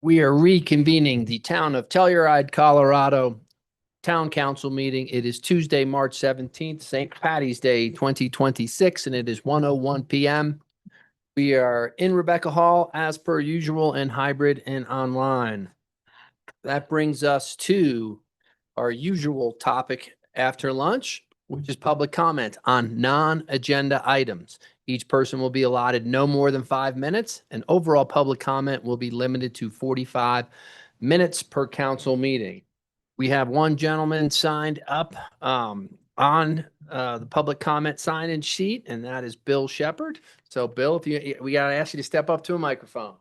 We are reconvening the Town of Telluride, Colorado Town Council meeting. It is Tuesday, March 17th, St. Patty's Day, 2026, and it is 1:01 p.m. We are in Rebecca Hall as per usual and hybrid and online. That brings us to our usual topic after lunch, which is public comment on non-agenda items. Each person will be allotted no more than 5 minutes, and overall public comment will be limited to 45 minutes per council meeting. We have one gentleman signed up on the public comment sign-in sheet, and that is Bill Shepherd. So Bill, we gotta ask you to step up to a microphone.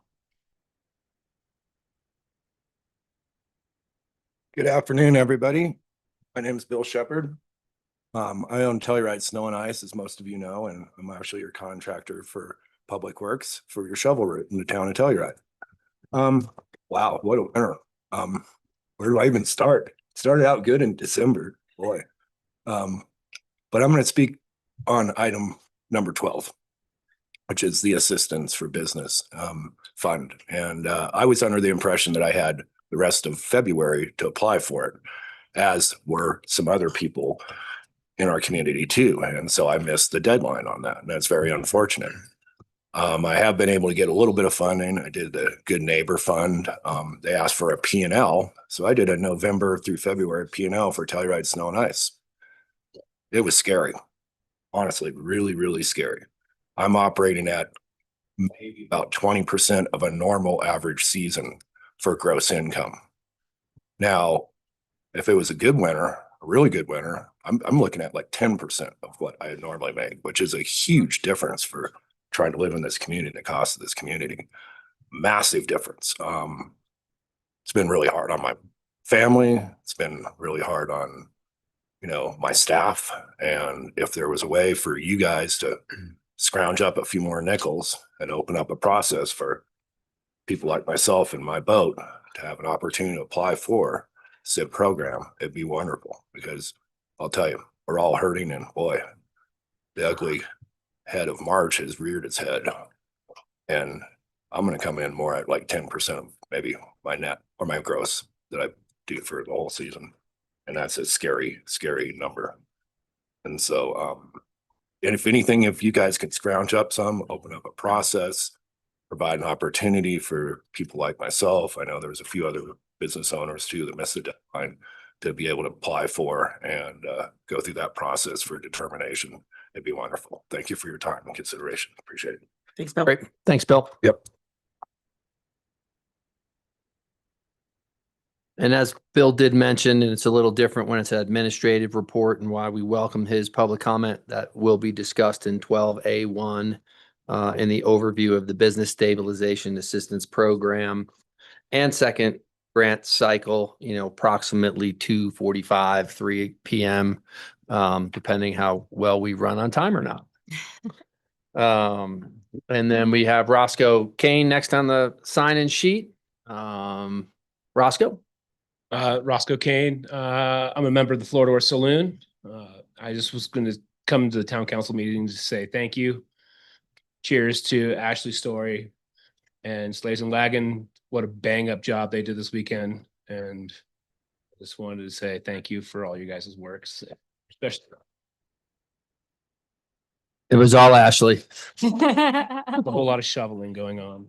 Good afternoon, everybody. My name is Bill Shepherd. I own Telluride Snow and Ice, as most of you know, and I'm actually your contractor for Public Works for your shovel route in the town of Telluride. Wow, what a winter. Where do I even start? Started out good in December, boy. But I'm going to speak on item number 12, which is the Assistance for Business Fund. And I was under the impression that I had the rest of February to apply for it, as were some other people in our community too. And so I missed the deadline on that. And that's very unfortunate. I have been able to get a little bit of funding. I did the Good Neighbor Fund. They asked for a P&L. So I did a November through February P&L for Telluride Snow and Ice. It was scary. Honestly, really, really scary. I'm operating at maybe about 20% of a normal average season for gross income. Now, if it was a good winter, a really good winter, I'm looking at like 10% of what I normally make, which is a huge difference for trying to live in this community, the cost of this community. Massive difference. It's been really hard on my family. It's been really hard on, my staff. And if there was a way for you guys to scrounge up a few more nickels and open up a process for people like myself in my boat to have an opportunity to apply for SIB program, it'd be wonderful, because I'll tell you, we're all hurting, and boy, the ugly head of March has reared its head, and I'm going to come in more at like 10% of maybe my net or my gross that I do for the whole season. And that's a scary, scary number. And so, and if anything, if you guys could scrounge up some, open up a process, provide an opportunity for people like myself. I know there's a few other business owners too that missed the deadline to be able to apply for and go through that process for determination. It'd be wonderful. Thank you for your time and consideration. Appreciate it. Thanks, Bill. Great. Thanks, Bill. Yep. And as Bill did mention, and it's a little different when it's an administrative report, and why we welcome his public comment, that will be discussed in 12A1 in the overview of the Business Stabilization Assistance Program and second grant cycle, approximately 2:45, 3 p.m., depending how well we run on time or not. And then we have Roscoe Kane next on the sign-in sheet. Roscoe? Roscoe Kane. I'm a member of the Florida Saloon. I just was going to come to the town council meeting to say thank you. Cheers to Ashley Story and Slays and Lagan. What a bang up job they did this weekend. And I just wanted to say thank you for all you guys' works, especially. It was all Ashley. A whole lot of shoveling going on.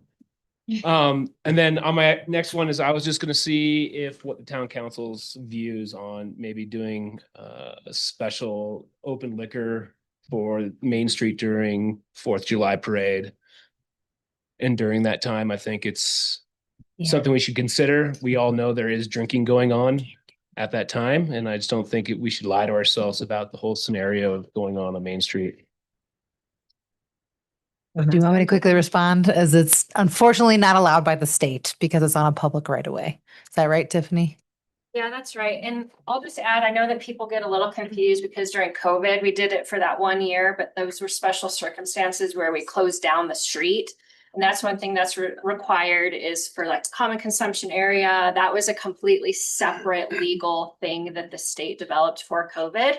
And then on my next one is I was just going to see if what the town council's views on maybe doing a special open liquor for Main Street during 4th of July parade. And during that time, I think it's something we should consider. We all know there is drinking going on at that time, and I just don't think we should lie to ourselves about the whole scenario of going on Main Street. Do you want me to quickly respond, as it's unfortunately not allowed by the state because it's on a public right of way? Is that right, Tiffany? Yeah, that's right. And I'll just add, I know that people get a little confused because during COVID, we did it for that 1 year, but those were special circumstances where we closed down the street. And that's one thing that's required is for like common consumption area. That was a completely separate legal thing that the state developed for COVID.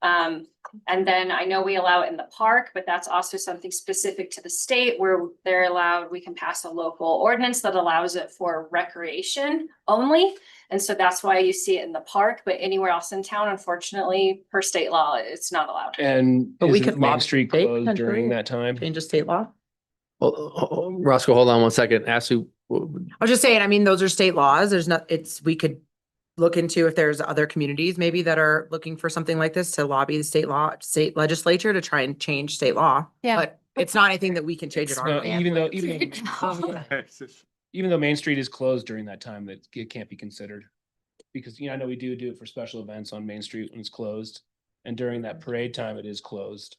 And then I know we allow it in the park, but that's also something specific to the state where they're allowed, we can pass a local ordinance that allows it for recreation only. And so that's why you see it in the park, but anywhere else in town, unfortunately, per state law, it's not allowed. And But we isn't could Main lobby Street state closed during potentially, that time? change of state law. Well, Roscoe, hold on one second. Ashley, I was just saying, I mean, those are state laws. There's not, we could look into if there's other communities maybe that are looking for something like this to lobby the state legislature to try and change state law. Yeah. But it's not anything that we can change at our No, own. even though Main Street is closed during that time, that it can't be considered. Because, I know we do it for special events on Main Street when it's closed. And during that parade time, it is closed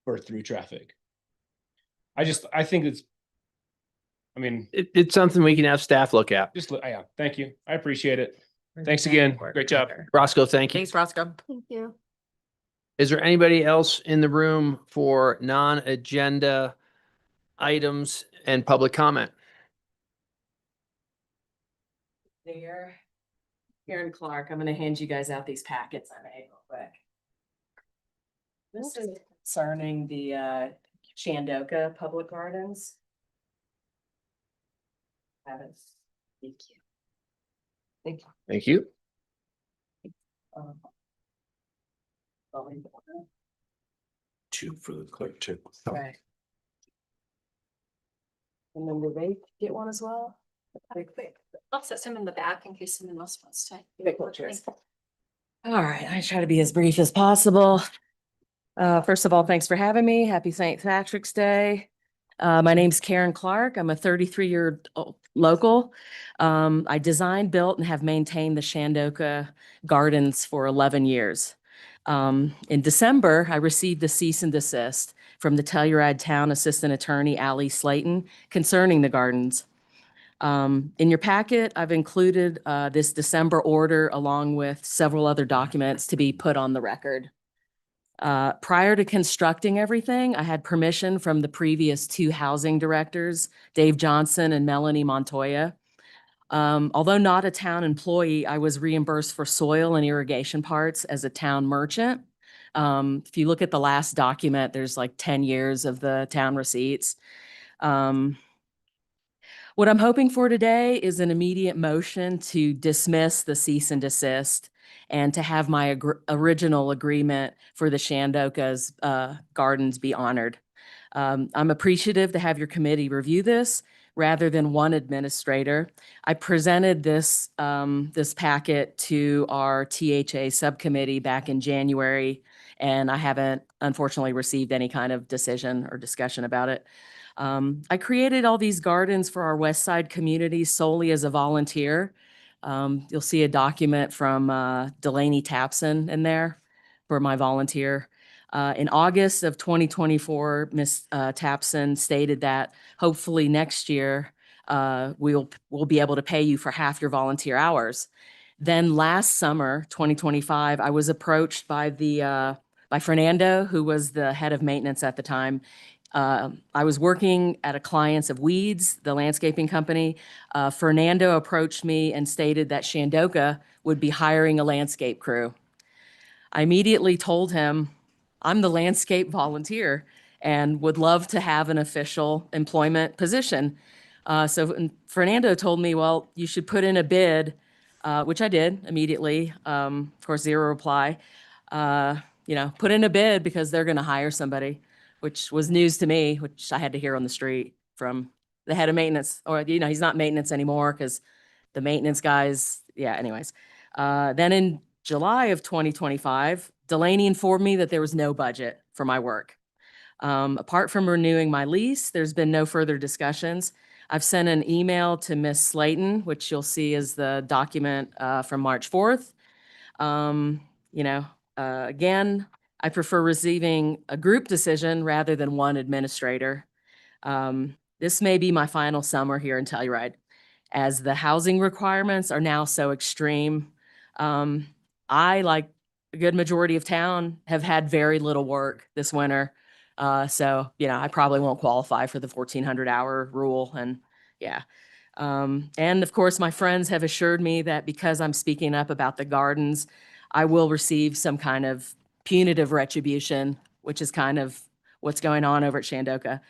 for through traffic. I think it's, it's something we can have staff look at. yeah, thank you. I appreciate it. Thanks again. Great job. Roscoe, thank you. Thanks, Roscoe. Thank you. Is there anybody else in the room for non-agenda items and public comment? There. Karen Clark, I'm gonna hand you guys out these packets I made real quick. This is concerning the Shandoka Public Gardens. Thank you. Thank you. Thank you. Two for the clerk too. Right. And then did they get one as well? I'll set some in the back in case someone else wants to. All right, I try to be as brief as possible. First of all, thanks for having me. Happy St. Patrick's Day. My name's Karen Clark. I'm a 33-year local. I designed, built, and have maintained the Shandoka Gardens for 11 years. In December, I received a cease and desist from the Telluride Town Assistant Attorney, Allie Slayton, concerning the gardens. In your packet, I've included this December order along with several other documents to be put on the record. Prior to constructing everything, I had permission from the previous two housing directors, Dave Johnson and Melanie Montoya. Although not a town employee, I was reimbursed for soil and irrigation parts as a town merchant. If you look at the last document, there's like 10 years of the town receipts. What I'm hoping for today is an immediate motion to dismiss the cease and desist and to have my original agreement for the Shandoka's gardens be honored. I'm appreciative to have your committee review this rather than one administrator. I presented this packet to our THA subcommittee back in January, and I haven't unfortunately received any kind of decision or discussion about it. I created all these gardens for our West Side community solely as a volunteer. You'll see a document from Delaney Tapson in there for my volunteer. In August of 2024, Ms. Tapson stated that hopefully next year we'll be able to pay you for half your volunteer hours. Then last summer, 2025, I was approached by by Fernando, who was the head of maintenance at the time. I was working at a client's of Weeds, the landscaping company. Fernando approached me and stated that Shandoka would be hiring a landscape crew. I immediately told him, I'm the landscape volunteer and would love to have an official employment position. So Fernando told me, well, you should put in a bid, which I did immediately. Of course, zero reply. Put in a bid because they're going to hire somebody, which was news to me, which I had to hear on the street from the head of maintenance, or, he's not maintenance anymore because the maintenance guys, anyways. Then in July of 2025, Delaney informed me that there was no budget for my work. Apart from renewing my lease, there's been no further discussions. I've sent an email to Ms. Slayton, which you'll see is the document from March 4th. Again, I prefer receiving a group decision rather than one administrator. This may be my final summer here in Telluride, as the housing requirements are now so extreme. I, like a good majority of town, have had very little work this winter. So, I probably won't qualify for the 1,400-hour rule. And of course, my friends have assured me that because I'm speaking up about the gardens, I will receive some kind of punitive retribution, which is kind of what's going on over at Shandoka.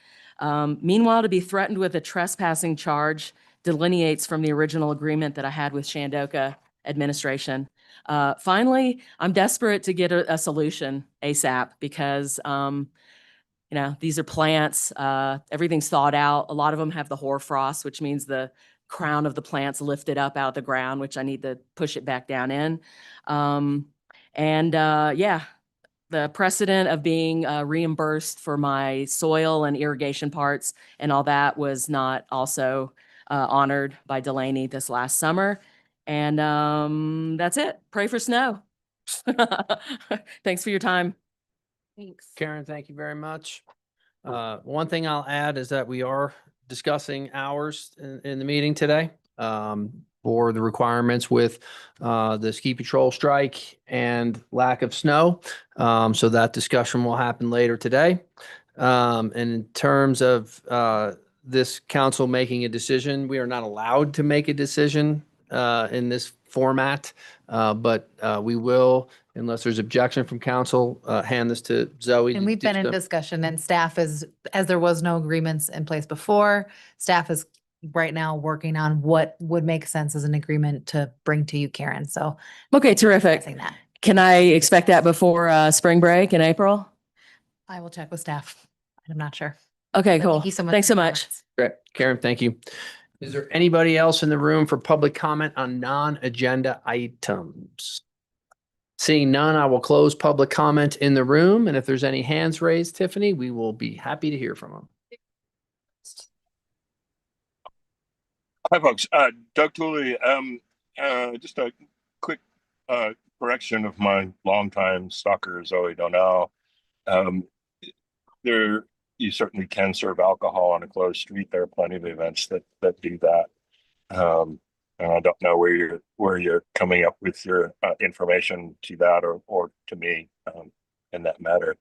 Meanwhile, to be threatened with a trespassing charge delineates from the original agreement that I had with Shandoka administration. Finally, I'm desperate to get a solution ASAP because, you know, these are plants, everything's thawed out. A lot of them have the hoarfrost, which means the crown of the plant's lifted up out of the ground, which I need to push it back down in. Yeah, the precedent of being reimbursed for my soil and irrigation parts and all that was not also honored by Delaney this last summer. And that's it. Pray for snow. Thanks for your time. Thanks. Karen, thank you very much. One thing I'll add is that we are discussing hours in the meeting today for the requirements with the ski patrol strike and lack of snow. So that discussion will happen later today. And in terms of this council making a decision, we are not allowed to make a decision in this format, but we will, unless there's objection from council, hand this to Zoe. And we've been in discussion and staff is, as there was no agreements in place before, staff is right now working on what would make sense as an agreement to bring to you, Karen. So. Okay, terrific. That. Can I expect that before spring break in April? I will check with staff. I'm not sure. Okay, But cool. thank you so much Thanks for so your much. comments. Great. Karen, thank you. Is there anybody else in the room for public comment on non-agenda items? Seeing none, I will close public comment in the room. And if there's any hands raised, Tiffany, we will be happy to hear from them. Hi, folks. Doug Tooley. Just a quick correction of my longtime stalker, Zoe Donnell. You certainly can serve alcohol on a closed street. There are plenty of events that do that. And I don't know where you're coming up with your information to that or to me in that matter.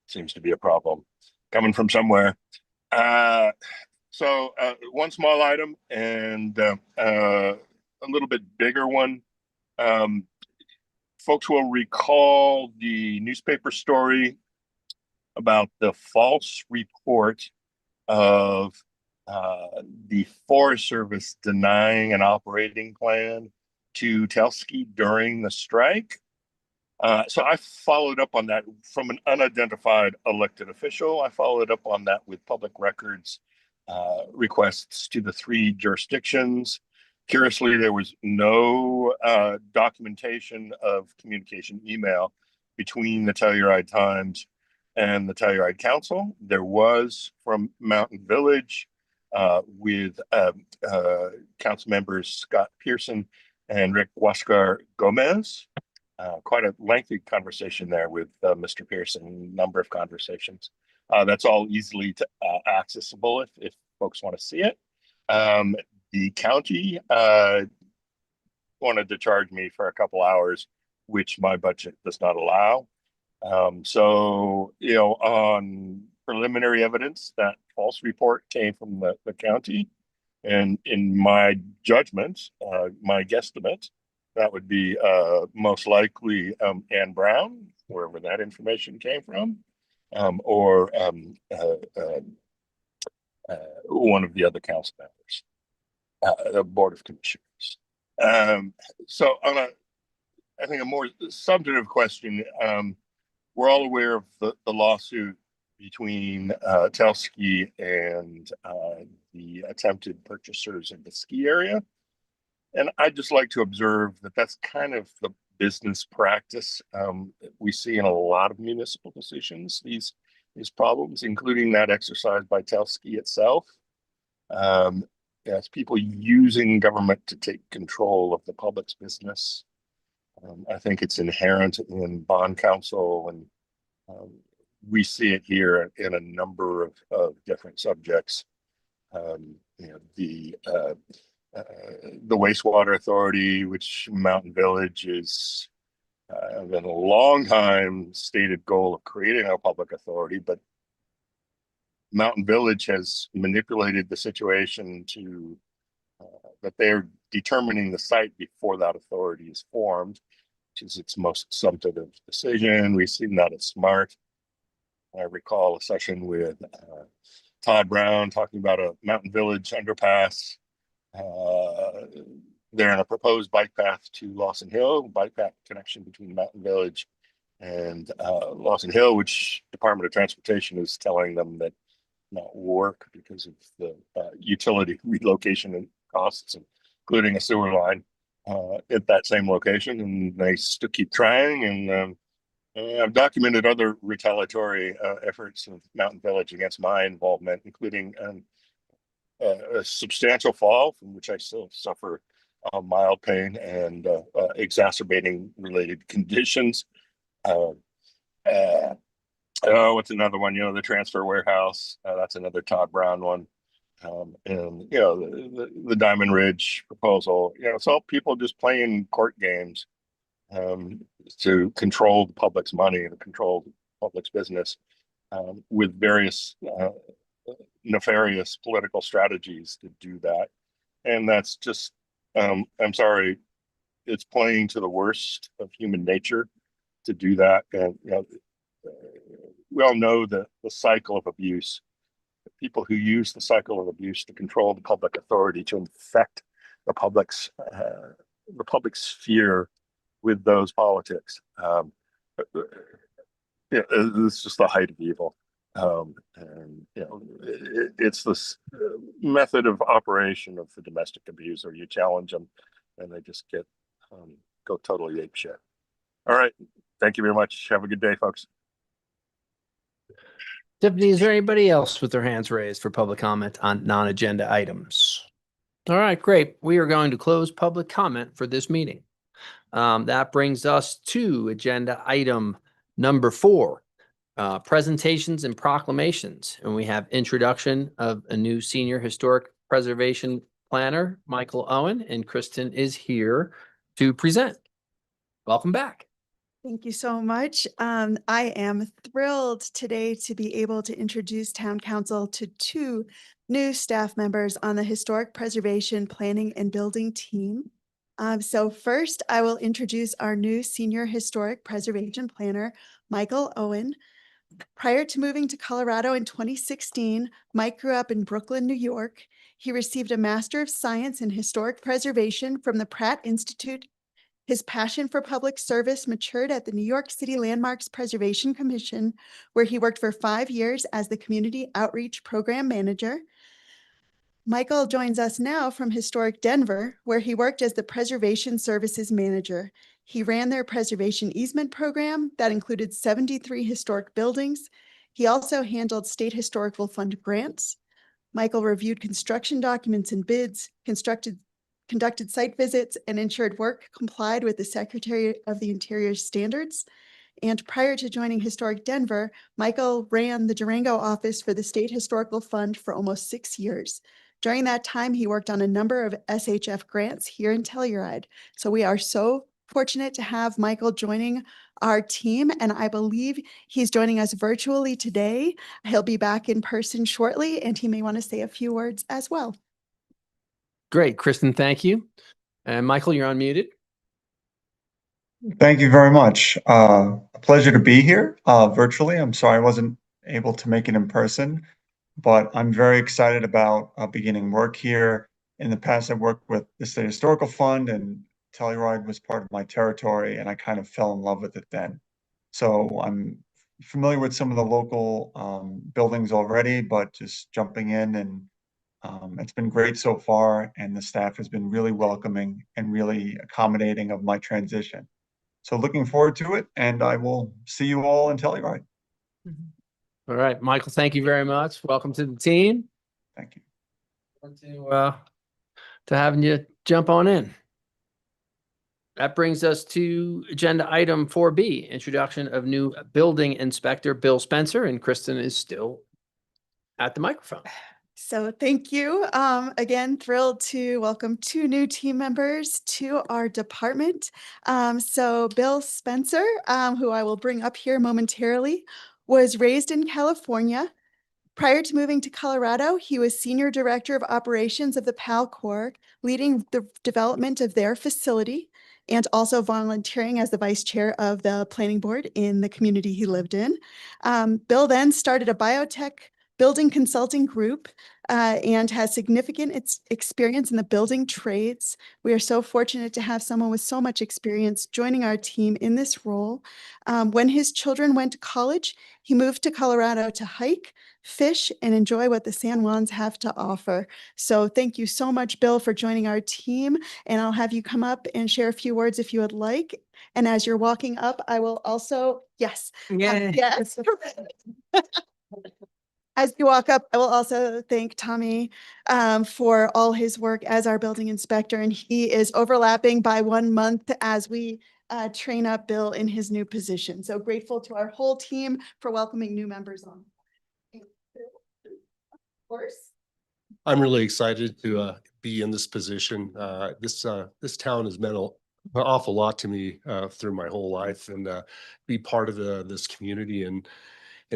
Seems to be a problem coming from somewhere. So one small item and a little bit bigger one. Folks will recall the newspaper story about the false report of the Forest Service denying an operating plan to Telsky during the strike. So I followed up on that from an unidentified elected official. I followed up on that with public records requests to the 3 jurisdictions. Curiously, there was no documentation of communication email between the Telluride Times and the Telluride Council. There was from Mountain Village with council members Scott Pearson and Rick Huascar Gomez. Quite a lengthy conversation there with Mr. Pearson, number of conversations. That's all easily accessible if folks want to see it. The county wanted to charge me for a couple hours, which my budget does not allow. So, on preliminary evidence, that false report came from the county. And in my judgment, my guesstimate, that would be most likely Ann Brown, wherever that information came from, or one of the other council members, the Board of Commissioners. So on I think a more substantive question, we're all aware of the lawsuit between Telsky and the attempted purchasers in the ski area. And I'd just like to observe that that's kind of the business practice we see in a lot of municipal decisions, these problems, including that exercise by Telsky itself. As people using government to take control of the public's business. I think it's inherent in bond counsel, and we see it here in a number of different subjects. The wastewater authority, which Mountain Village is been a long time stated goal of creating a public authority, but Mountain Village has manipulated the situation to that they're determining the site before that authority is formed. which is its most substantive decision. We seem that as smart. I recall a session with Todd Brown talking about a Mountain Village underpass. They're in a proposed bike path to Lawson Hill, bike path connection between Mountain Village and Lawson Hill, which Department of Transportation is telling them that not work because of the utility relocation and costs, including a sewer line at that same location. And they still keep trying. And I've documented other retaliatory efforts of Mountain Village against my involvement, including a substantial fall from which I still suffer mild pain and exacerbating related conditions. What's another one? The transfer warehouse. That's another Todd Brown one. And the Diamond Ridge proposal. It's all people just playing court games to control the public's money and control the public's business with various nefarious political strategies to do that. And that's just, I'm sorry, it's playing to the worst of human nature to do that. And we all know the cycle of abuse. People who use the cycle of abuse to control the public authority, to infect the public's sphere with those politics. It's just the height of evil. And it's this method of operation of the domestic abuser. You challenge them and they just go totally ape shit. All right. Thank you very much. Have a good day, folks. Tiffany, is there anybody else with their hands raised for public comment on non-agenda items? All right, great. We are going to close public comment for this meeting. That brings us to agenda item number 4, presentations and proclamations. And we have introduction of a new senior historic preservation planner, Michael Owen, and Kristen is here to present. Welcome back. Thank you so much. I am thrilled today to be able to introduce Town Council to 2 new staff members on the Historic Preservation Planning and Building team. So first, I will introduce our new Senior Historic Preservation Planner, Michael Owen. Prior to moving to Colorado in 2016, Mike grew up in Brooklyn, New York. He received a Master of Science in Historic Preservation from the Pratt Institute. His passion for public service matured at the New York City Landmarks Preservation Commission, where he worked for 5 years as the Community Outreach Program Manager. Michael joins us now from Historic Denver, where he worked as the Preservation Services Manager. He ran their preservation easement program that included 73 historic buildings. He also handled State Historical Fund grants. Michael reviewed construction documents and bids, conducted site visits, and ensured work complied with the Secretary of the Interior's standards. And prior to joining Historic Denver, Michael ran the Durango office for the State Historical Fund for almost 6 years. During that time, he worked on a number of SHF grants here in Telluride. So we are so fortunate to have Michael joining our team, and I believe he's joining us virtually today. He'll be back in person shortly, and he may want to say a few words as well. Great, Kristen, thank you. And Michael, you're unmuted. Thank you very much. A pleasure to be here virtually. I'm sorry I wasn't able to make it in person, but I'm very excited about beginning work here. In the past, I've worked with the State Historical Fund, and Telluride was part of my territory, and I kind of fell in love with it then. So I'm familiar with some of the local buildings already, but just jumping in, and it's been great so far, and the staff has been really welcoming and really accommodating of my transition. So looking forward to it, and I will see you all in Telluride. All right, Michael, thank you very much. Welcome to the team. Thank you. To having you jump on in. That brings us to agenda item 4B, introduction of new building inspector, Bill Spencer, and Kristen is still at the microphone. So thank you. Again, thrilled to welcome 2 new team members to our department. So Bill Spencer, who I will bring up here momentarily, was raised in California. Prior to moving to Colorado, he was Senior Director of Operations of the PAL Corps, leading the development of their facility. and also volunteering as the vice chair of the planning board in the community he lived in. Bill then started a biotech building consulting group and has significant experience in the building trades. We are so fortunate to have someone with so much experience joining our team in this role. When his children went to college, he moved to Colorado to hike, fish, and enjoy what the San Juans have to offer. So thank you so much, Bill, for joining our team. And I'll have you come up and share a few words if you would like. And as you're walking up, I will also, yes. Yes. As you walk up, I will also thank Tommy for all his work as our building inspector, and he is overlapping by 1 month as we train up Bill in his new position. So grateful to our whole team for welcoming new members on. Of course. I'm really excited to be in this position. This town has meant an awful lot to me through my whole life, and be part of this community and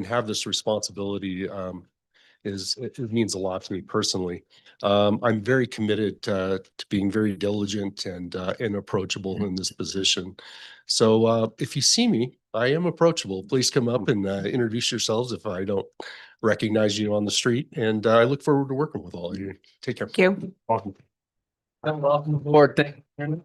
have this responsibility it means a lot to me personally. I'm very committed to being very diligent and approachable in this position. So if you see me, I am approachable. Please come up and introduce yourselves if I don't recognize you on the street. And I look forward to working with all of you. Take care. Thank you. Welcome. Welcome aboard. Thank you.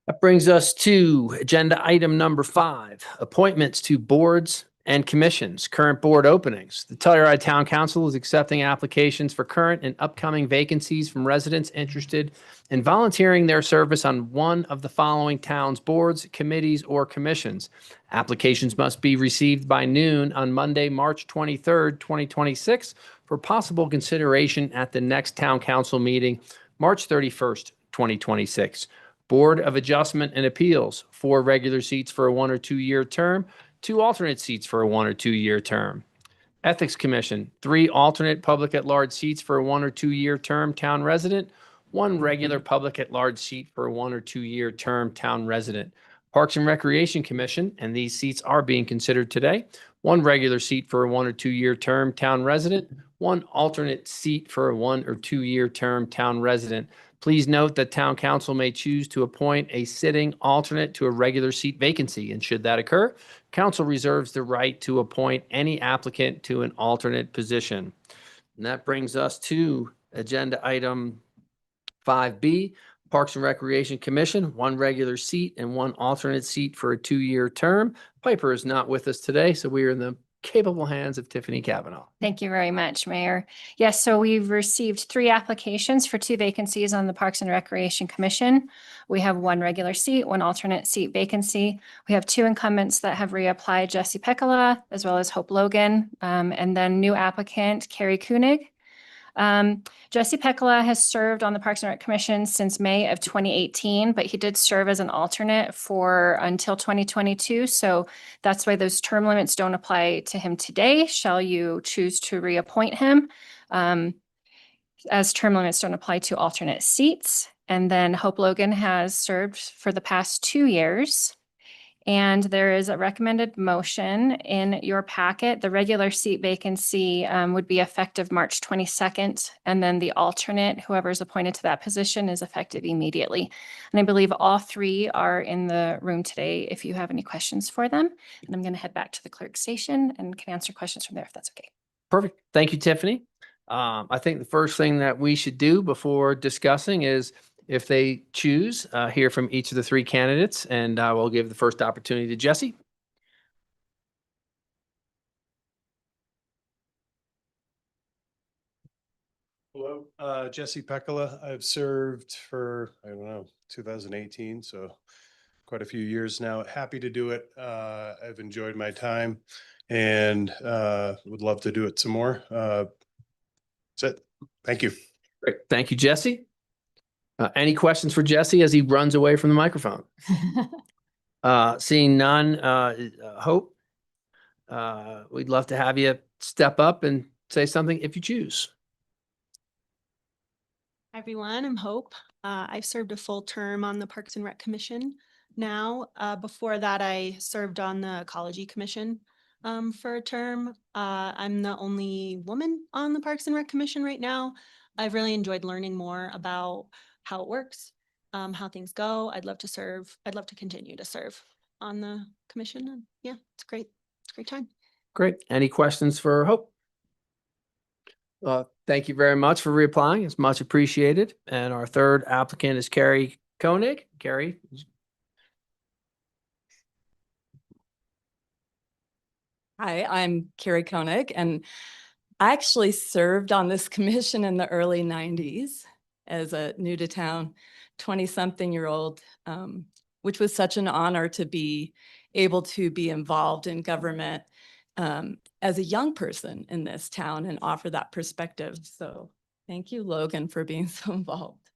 That brings us to agenda item number 5, appointments to boards and commissions, current board openings. The Telluride Town Council is accepting applications for current and upcoming vacancies from residents interested in volunteering their service on one of the following towns' boards, committees, or commissions. Applications must be received by noon on Monday, March 23rd, 2026, for possible consideration at the next Town Council meeting, March 31st, 2026. Board of Adjustment and Appeals, 4 regular seats for a 1 or 2 year term, 2 alternate seats for a 1 or 2 year term. Ethics Commission, 3 alternate public at large seats for a 1 or 2 year term, town resident, 1 regular public at large seat for a 1 or 2 year term, town resident. Parks and Recreation Commission, and these seats are being considered today, 1 regular seat for a 1 or 2 year term, town resident, 1 alternate seat for a 1 or 2 year term, town resident. Please note that Town Council may choose to appoint a sitting alternate to a regular seat vacancy, and should that occur, Council reserves the right to appoint any applicant to an alternate position. And that brings us to agenda item 5B, Parks and Recreation Commission, 1 regular seat and 1 alternate seat for a 2 year term. Piper is not with us today, so we are in the capable hands of Tiffany Cavanaugh. Thank you very much, Mayor. Yes, so we've received 3 applications for 2 vacancies on the Parks and Recreation Commission. We have 1 regular seat, 1 alternate seat vacancy. We have 2 incumbents that have reapplied, Jesse Pekala, as well as Hope Logan, and then new applicant, Carrie Koenig. Jesse Pekala has served on the Parks and Rec Commission since May of 2018, but he did serve as an alternate for until 2022. So that's why those term limits don't apply to him today. Shall you choose to reappoint him? As term limits don't apply to alternate seats. And then Hope Logan has served for the past 2 years. And there is a recommended motion in your packet. The regular seat vacancy would be effective March 22nd. And then the alternate, whoever is appointed to that position, is effective immediately. And I believe all 3 are in the room today if you have any questions for them. And I'm going to head back to the clerk station and can answer questions from there if that's okay. Perfect. Thank you, Tiffany. I think the first thing that we should do before discussing is, if they choose, hear from each of the 3 candidates, and I will give the first opportunity to Jesse. Hello, Jesse Pekala. I've served for, 2018, so quite a few years now. Happy to do it. I've enjoyed my time and would love to do it some more. That's it. Thank you. Great. Thank you, Jesse. Any questions for Jesse as he runs away from the microphone? Seeing none, Hope, we'd love to have you step up and say something if you choose. Hi, everyone. I'm Hope. I've served a full term on the Parks and Rec Commission now. Before that, I served on the Ecology Commission for a term. I'm the only woman on the Parks and Rec Commission right now. I've really enjoyed learning more about how it works. how things go. I'd love to serve. I'd love to continue to serve on the commission. And yeah, it's great. It's a great time. Great. Any questions for Hope? Thank you very much for reapplying. It's much appreciated. And our third applicant is Carrie Koenig. Carrie. Hi, I'm Carrie Koenig, and I actually served on this commission in the early 90s as a new to town 20-something-year-old, which was such an honor to be able to be involved in government as a young person in this town and offer that perspective. So thank you, Logan, for being so involved.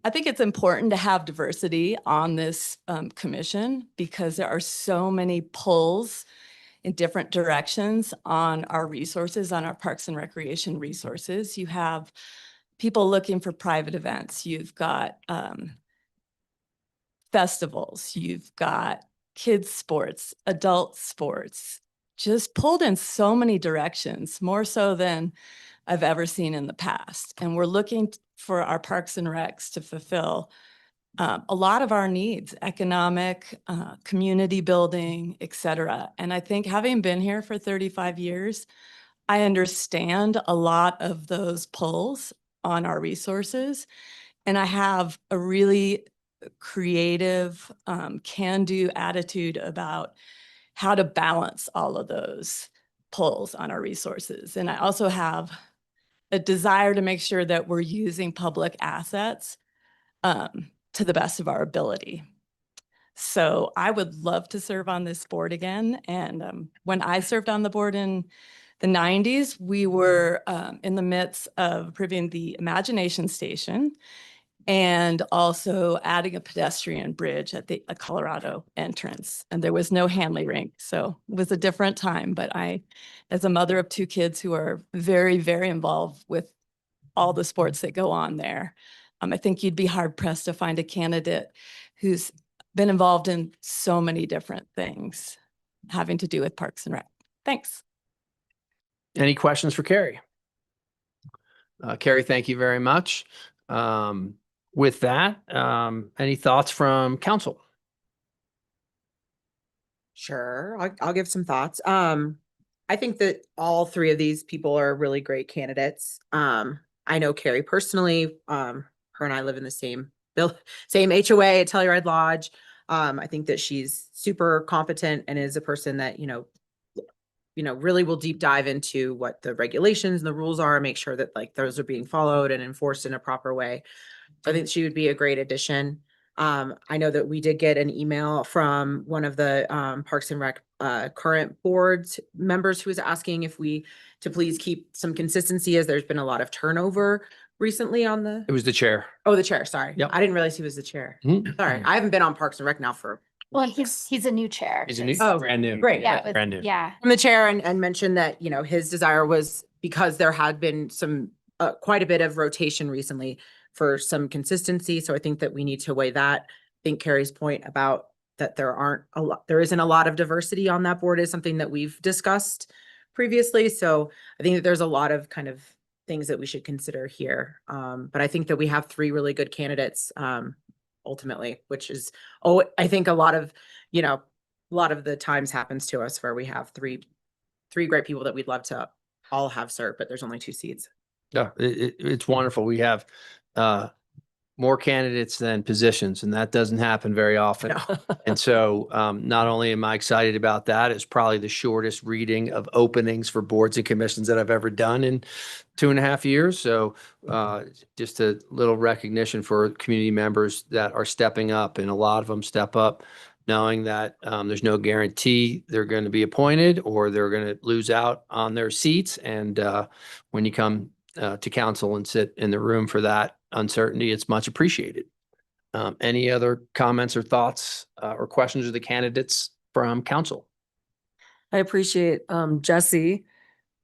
I think it's important to have diversity on this commission because there are so many pulls in different directions on our resources, on our parks and recreation resources. You have people looking for private events. You've got festivals. You've got kids sports, adult sports, just pulled in so many directions, more so than I've ever seen in the past. And we're looking for our parks and recs to fulfill a lot of our needs, economic, community building, et cetera. And I think having been here for 35 years, I understand a lot of those pulls on our resources. And I have a really creative, can-do attitude about how to balance all of those pulls on our resources. And I also have a desire to make sure that we're using public assets to the best of our ability. So I would love to serve on this board again. And when I served on the board in the 90s, we were in the midst of approving the Imagination Station and also adding a pedestrian bridge at the Colorado entrance. And there was no Hanley rink. So it was a different time. But I, as a mother of two kids who are very, very involved with all the sports that go on there, I think you'd be hard pressed to find a candidate who's been involved in so many different things having to do with Parks and Rec. Thanks. Any questions for Carrie? Carrie, thank you very much. With that, any thoughts from council? Sure, I'll give some thoughts. I think that all three of these people are really great candidates. I know Carrie personally. Her and I live in the same HOA at Telluride Lodge. I think that she's super competent and is a person that, really will deep dive into what the regulations and the rules are and make sure that like those are being followed and enforced in a proper way. I think she would be a great addition. I know that we did get an email from one of the Parks and Rec current boards members who was asking if we to please keep some consistency as there's been a lot of turnover recently on the. It was the chair. Oh, the chair. Sorry. Yep. I didn't realize he was the chair. Mhm. Sorry. I haven't been on Parks and Rec now for. Well, he's a new chair. He's a new, Oh, brand new. great. Yeah, Brand new. yeah. From the chair and mentioned that, his desire was because there had been some quite a bit of rotation recently for some consistency. So I think that we need to weigh that. I think Carrie's point about that there isn't a lot of diversity on that board is something that we've discussed previously. So I think that there's a lot of kind of things that we should consider here. But I think that we have three really good candidates ultimately, which is, I think a lot of the times happens to us where we have three great people that we'd love to all have served, but there's only 2 seats. Yeah, it's wonderful. We have more candidates than positions, and that doesn't happen very often. And so not only am I excited about that, it's probably the shortest reading of openings for boards and commissions that I've ever done in 2.5 years. So just a little recognition for community members that are stepping up, and a lot of them step up knowing that there's no guarantee they're going to be appointed or they're going to lose out on their seats. And when you come to council and sit in the room for that uncertainty, it's much appreciated. Any other comments or thoughts or questions of the candidates from council? I appreciate Jesse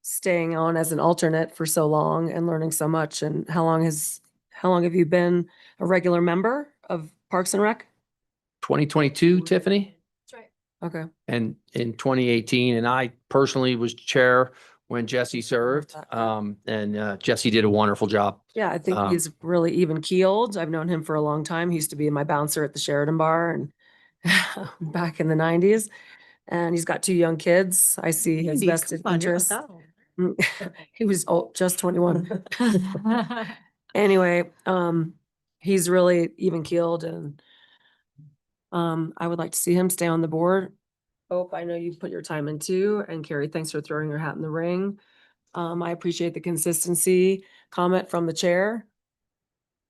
staying on as an alternate for so long and learning so much. And how long have you been a regular member of Parks and Rec? 2022, Tiffany? That's right. Okay. And in 2018, and I personally was chair when Jesse served. And Jesse did a wonderful job. Yeah, I think Um, he's really even keeled. I've known him for a long time. He used to be my bouncer at the Sheridan Bar and back in the 90s. And he's got 2 young kids. I see his vested interests. He was just 21. Anyway, he's really even keeled and I would like to see him stay on the board. Hope, I know you've put your time in too. And Carrie, thanks for throwing your hat in the ring. I appreciate the consistency comment from the chair.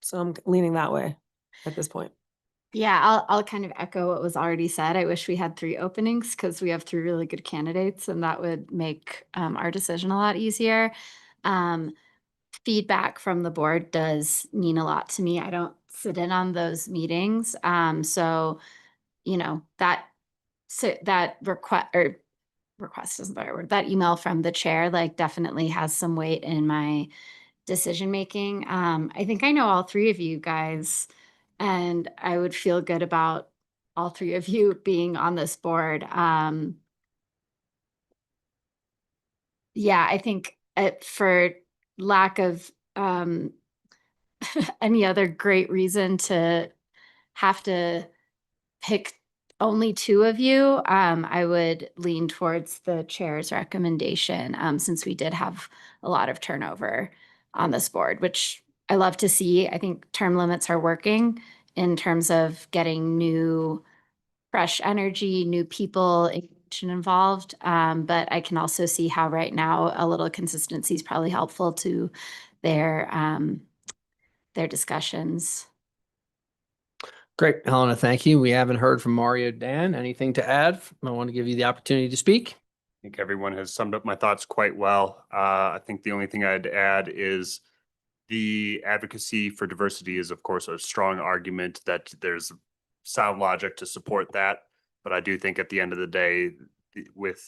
So I'm leaning that way at this point. Yeah, I'll kind of echo what was already said. I wish we had 3 openings because we have 3 really good candidates, and that would make our decision a lot easier. Feedback from the board does mean a lot to me. I don't sit in on those meetings. So, you know, that request isn't the right word, that email from the chair, like, definitely has some weight in my decision making. I think I know all 3 of you guys, and I would feel good about all 3 of you being on this board. Yeah, I think for lack of any other great reason to have to pick only 2 of you, I would lean towards the chair's recommendation, since we did have a lot of turnover on this board, which I love to see. I think term limits are working in terms of getting new, fresh energy, new people involved. But I can also see how right now a little consistency is probably helpful to their discussions. Great, Helena, thank you. We haven't heard from Mario Dan. Anything to add? I want to give you the opportunity to speak. I think everyone has summed up my thoughts quite well. I think the only thing I'd add is the advocacy for diversity is, of course, a strong argument that there's sound logic to support that. But I do think at the end of the day, with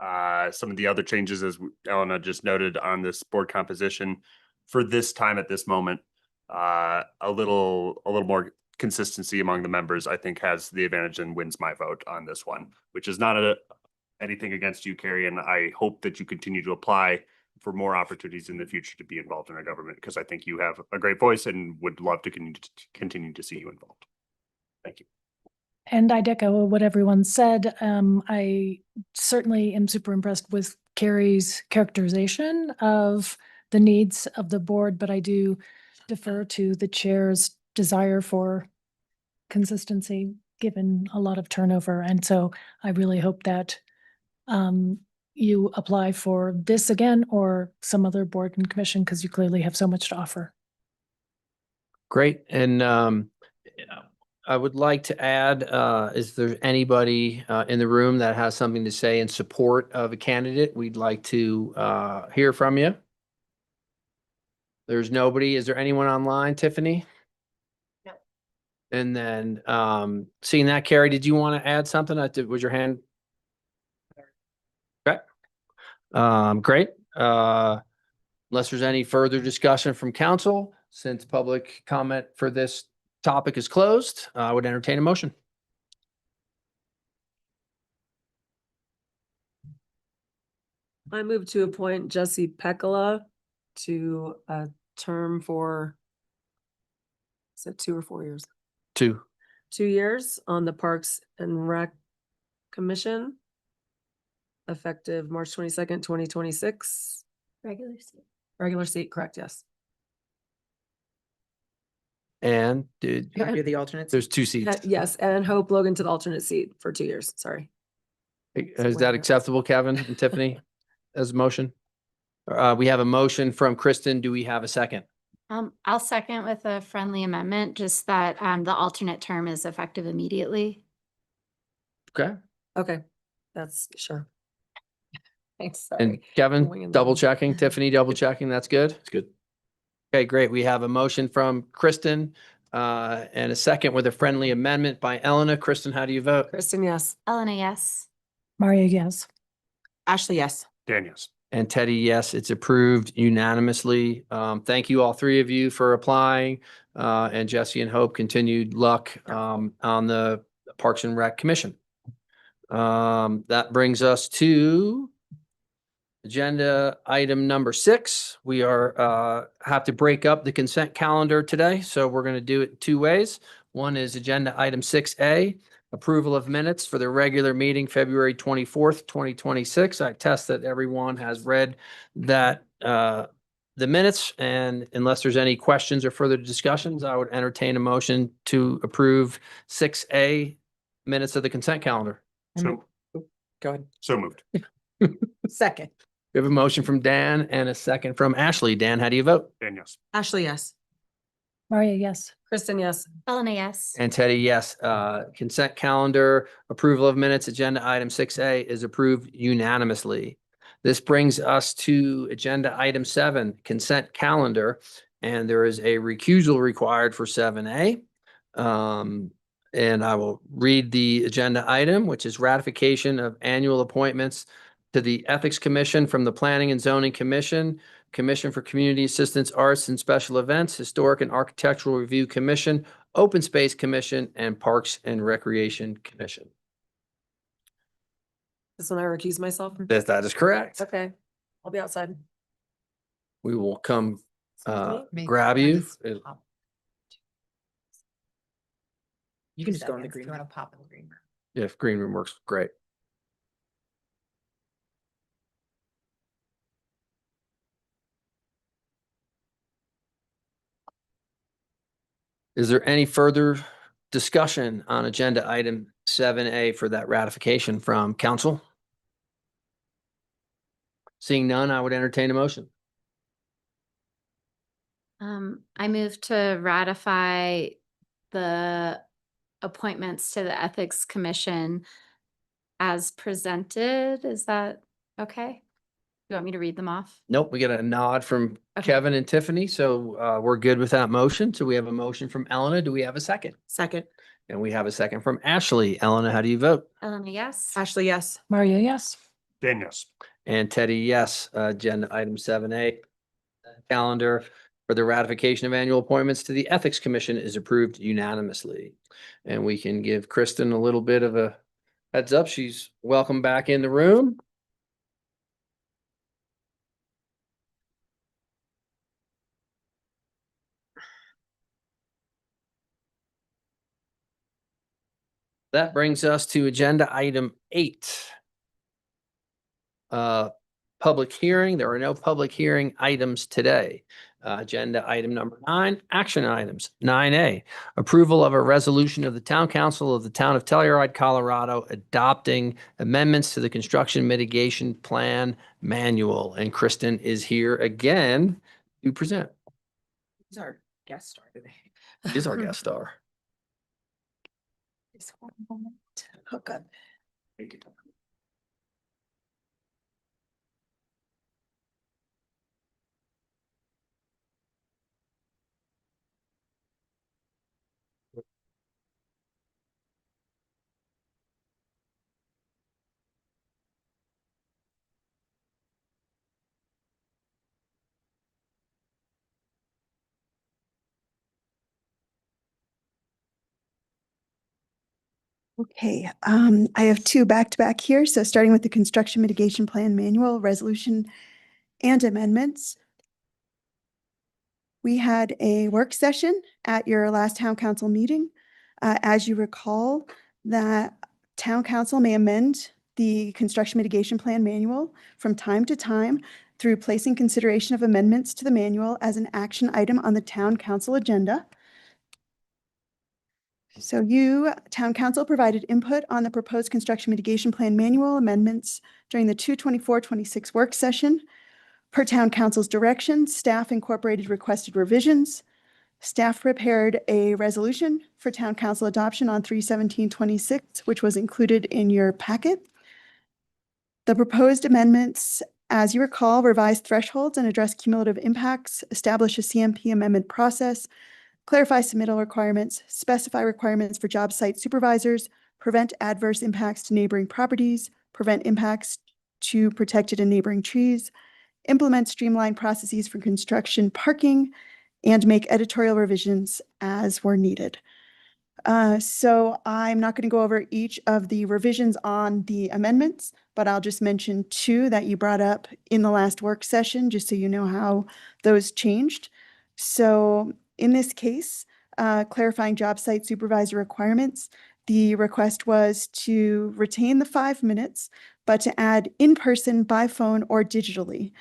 some of the other changes, as Elena just noted on this board composition, for this time at this moment, a little more consistency among the members, I think, has the advantage and wins my vote on this one, which is not anything against you, Carrie. And I hope that you continue to apply for more opportunities in the future to be involved in our government, because I think you have a great voice and would love to continue to see you involved. Thank you. And I'd echo what everyone said. I certainly am super impressed with Carrie's characterization of the needs of the board, but I do defer to the chair's desire for consistency, given a lot of turnover. And so I really hope that you apply for this again or some other board and commission, because you clearly have so much to offer. Great. And I would like to add, is there anybody in the room that has something to say in support of a candidate? We'd like to hear from you. There's nobody. Is there anyone online, Tiffany? No. And then seeing that, Carrie, did you want to add something? Was your hand? Okay. Great. Unless there's any further discussion from council, since public comment for this topic is closed, I would entertain a motion. I move to appoint Jesse Pekala to a term for, is it 2 or 4 years? 2. 2 years on the Parks and Rec Commission, effective March 22nd, 2026. Regular seat. Regular seat, correct, yes. And You're the alternate. there's 2 seats. Yes, and Hope Logan to the alternate seat for 2 years, sorry. Is that acceptable, Kevin and Tiffany, as a motion? We have a motion from Kristen. Do we have a second? I'll second with a friendly amendment, just that the alternate term is effective immediately. Okay. Okay, that's sure. Thanks, And sorry. Kevin, Winging that double one. checking, Tiffany, double checking. That's good. It's good. Okay, great. We have a motion from Kristen and a second with a friendly amendment by Elena. Kristen, how do you vote? Kristen, yes. Elena, yes. Maria, yes. Ashley, yes. Dan, yes. And Teddy, yes, it's approved unanimously. Thank you, all 3 of you, for applying. And Jesse and Hope, continued luck on the Parks and Rec Commission. That brings us to Agenda item number 6, we have to break up the consent calendar today, so we're going to do it 2 ways. One is agenda item 6A, approval of minutes for the regular meeting, February 24th, 2026. I attest that everyone has read that, the minutes, and unless there's any questions or further discussions, I would entertain a motion to approve 6A minutes of the consent calendar. So, Go ahead. so moved. Second. We have a motion from Dan and a second from Ashley. Dan, how do you vote? Dan, yes. Ashley, yes. Maria, yes. Kristen, yes. Elena, yes. And Teddy, yes. Consent calendar, approval of minutes, agenda item 6A is approved unanimously. This brings us to agenda item 7, consent calendar, and there is a recusal required for 7A. And I will read the agenda item, which is ratification of annual appointments to the Ethics Commission from the Planning and Zoning Commission, Commission for Community Assistance, Arts and Special Events, Historic and Architectural Review Commission, Open Space Commission, and Parks and Recreation Commission. This one I recuse myself. That is correct. Okay, I'll be outside. We will come Me. grab you. You can just go in the Seconds. green You room. want to pop in the green room? If green room works, great. Is there any further discussion on agenda item 7A for that ratification from council? Seeing none, I would entertain a motion. I move to ratify the appointments to the Ethics Commission as presented. Is that okay? You want me to read them off? Nope, we get a nod from Okay. Kevin and Tiffany, so we're good with that motion. So we have a motion from Elena. Do we have a second? Second. And we have a second from Ashley. Elena, how do you vote? Elena, yes. Ashley, yes. Maria, yes. Dan, yes. And Teddy, yes. Agenda item 7A. Calendar for the ratification of annual appointments to the Ethics Commission is approved unanimously. And we can give Kristen a little bit of a heads up. She's welcome back in the room. That brings us to agenda item 8. Public hearing. There are no public hearing items today. Agenda item number 9, action items. 9A, approval of a resolution of the Town Council of the Town of Telluride, Colorado, adopting amendments to the Construction Mitigation Plan Manual. And Kristen is here again to present. He's our guest star today. Is our guest star. Just one moment. Hook up. Okay, I have 2 back-to-back here. So starting with the Construction Mitigation Plan Manual, Resolution and Amendments. We had a work session at your last town council meeting. As you recall, that town council may amend the Construction Mitigation Plan Manual from time to time through placing consideration of amendments to the manual as an action item on the town council agenda. So you, town council, provided input on the proposed construction mitigation plan manual amendments during the 2/24/26 work session. Per town council's direction, staff incorporated requested revisions. Staff prepared a resolution for town council adoption on 3/17/26, which was included in your packet. The proposed amendments, as you recall, revise thresholds and address cumulative impacts, establish a CMP amendment process, clarify submittal requirements, specify requirements for job site supervisors, prevent adverse impacts to neighboring properties, prevent impacts to protected and neighboring trees, implement streamlined processes for construction parking, and make editorial revisions as were needed. So I'm not going to go over each of the revisions on the amendments, but I'll just mention two that you brought up in the last work session, just so you know how those changed. So in this case, clarifying job site supervisor requirements, the request was to retain the 5 minutes, but to add in person, by phone, or digitally.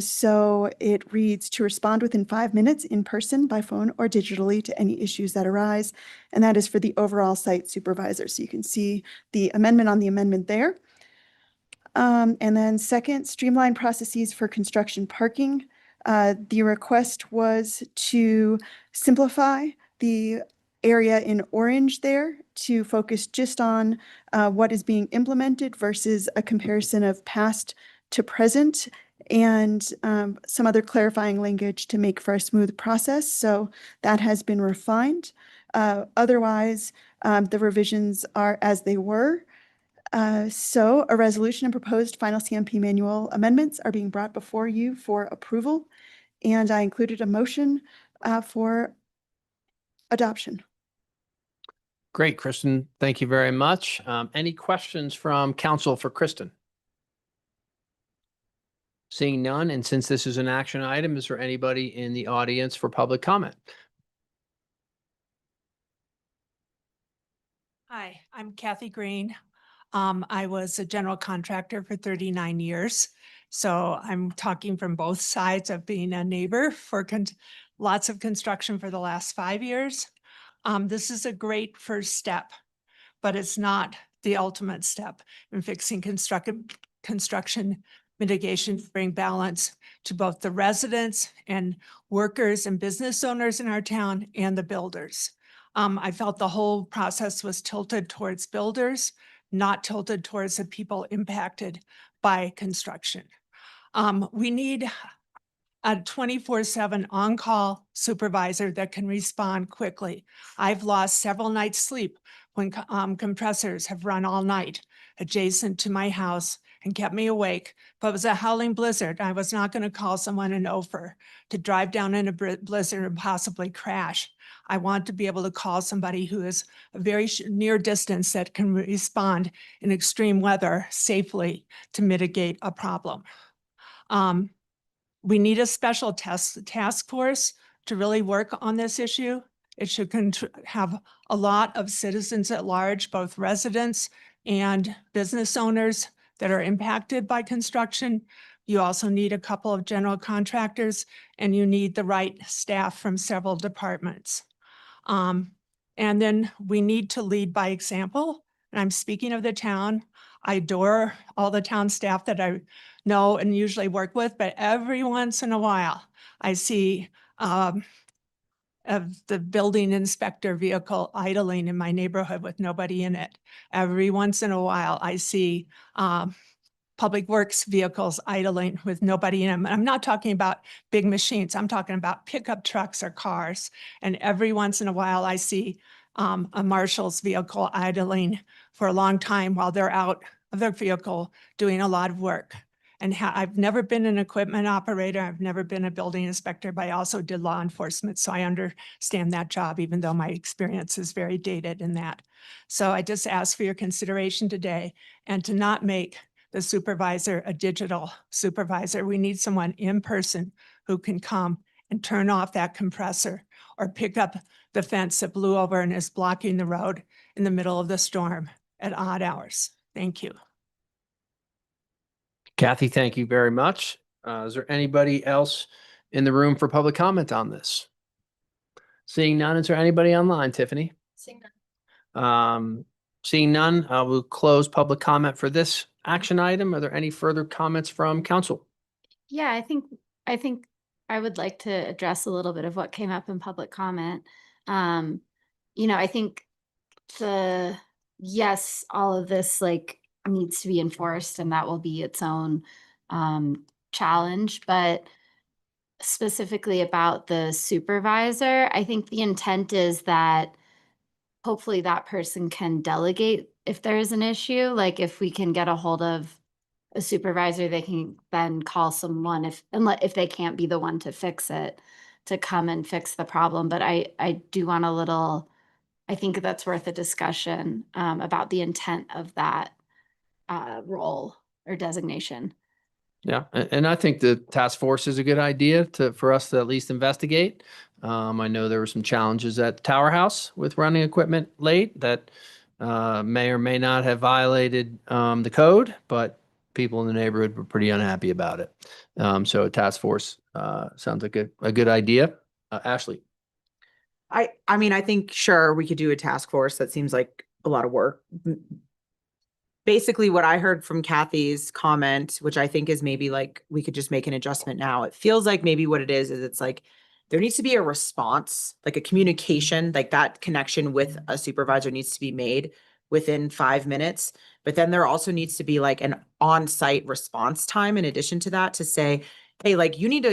So it reads to respond within 5 minutes in person, by phone, or digitally to any issues that arise. And that is for the overall site supervisor. So you can see the amendment on the amendment there. And then second, streamline processes for construction parking. The request was to simplify the area in orange there to focus just on what is being implemented versus a comparison of past to present, and some other clarifying language to make for a smooth process. So that has been refined. Otherwise, the revisions are as they were. So a resolution and proposed final CMP manual amendments are being brought before you for approval. And I included a motion for adoption. Great, Kristen. Thank you very much. Any questions from council for Kristen? Seeing none, and since this is an action item, is there anybody in the audience for public comment? Hi, I'm Kathy Green. I was a general contractor for 39 years. So I'm talking from both sides of being a neighbor for lots of construction for the last 5 years. This is a great first step, but it's not the ultimate step in fixing construction mitigation to bring balance to both the residents and workers and business owners in our town and the builders. I felt the whole process was tilted towards builders, not tilted towards the people impacted by construction. We need a 24/7 on-call supervisor that can respond quickly. I've lost several nights' sleep when compressors have run all night adjacent to my house and kept me awake. But it was a howling blizzard. I was not going to call someone in Ophir to drive down in a blizzard and possibly crash. I want to be able to call somebody who is a very near distance that can respond in extreme weather safely to mitigate a problem. We need a special task force to really work on this issue. It should have a lot of citizens at large, both residents and business owners that are impacted by construction. You also need a couple of general contractors, and you need the right staff from several departments. And then we need to lead by example. And I'm speaking of the town. I adore all the town staff that I know and usually work with, but every once in a while I see of the building inspector vehicle idling in my neighborhood with nobody in it. Every once in a while I see public works vehicles idling with nobody in them. I'm not talking about big machines. I'm talking about pickup trucks or cars. And every once in a while I see a marshal's vehicle idling for a long time while they're out of their vehicle doing a lot of work. And I've never been an equipment operator. I've never been a building inspector, but I also did law enforcement. So I understand that job, even though my experience is very dated in that. So I just ask for your consideration today and to not make the supervisor a digital supervisor. We need someone in person who can come and turn off that compressor or pick up the fence that blew over and is blocking the road in the middle of the storm at odd hours. Thank you. Kathy, thank you very much. Is there anybody else in the room for public comment on this? Seeing none, is there anybody online, Tiffany? Seeing none. We'll close public comment for this action item. Are there any further comments from council? Yeah, I think I would like to address a little bit of what came up in public comment. I think yes, all of this needs to be enforced, and that will be its own challenge. But specifically about the supervisor, I think the intent is that hopefully that person can delegate if there is an issue. Like if we can get a hold of a supervisor, they can then call someone if they can't be the one to fix it, to come and fix the problem. But I do want I think that's worth a discussion about the intent of that role or designation. Yeah, and I think the task force is a good idea for us to at least investigate. I know there were some challenges at Tower House with running equipment late that may or may not have violated the code, but people in the neighborhood were pretty unhappy about it. So a task force sounds like a good idea. Ashley. I mean, I think sure we could do a task force. That seems like a lot of work. Basically what I heard from Kathy's comment, which I think is maybe like we could just make an adjustment now. It feels like maybe what it is it's like there needs to be a response, like a communication, like that connection with a supervisor needs to be made within 5 minutes. But then there also needs to be like an on-site response time in addition to that to say, hey, like you need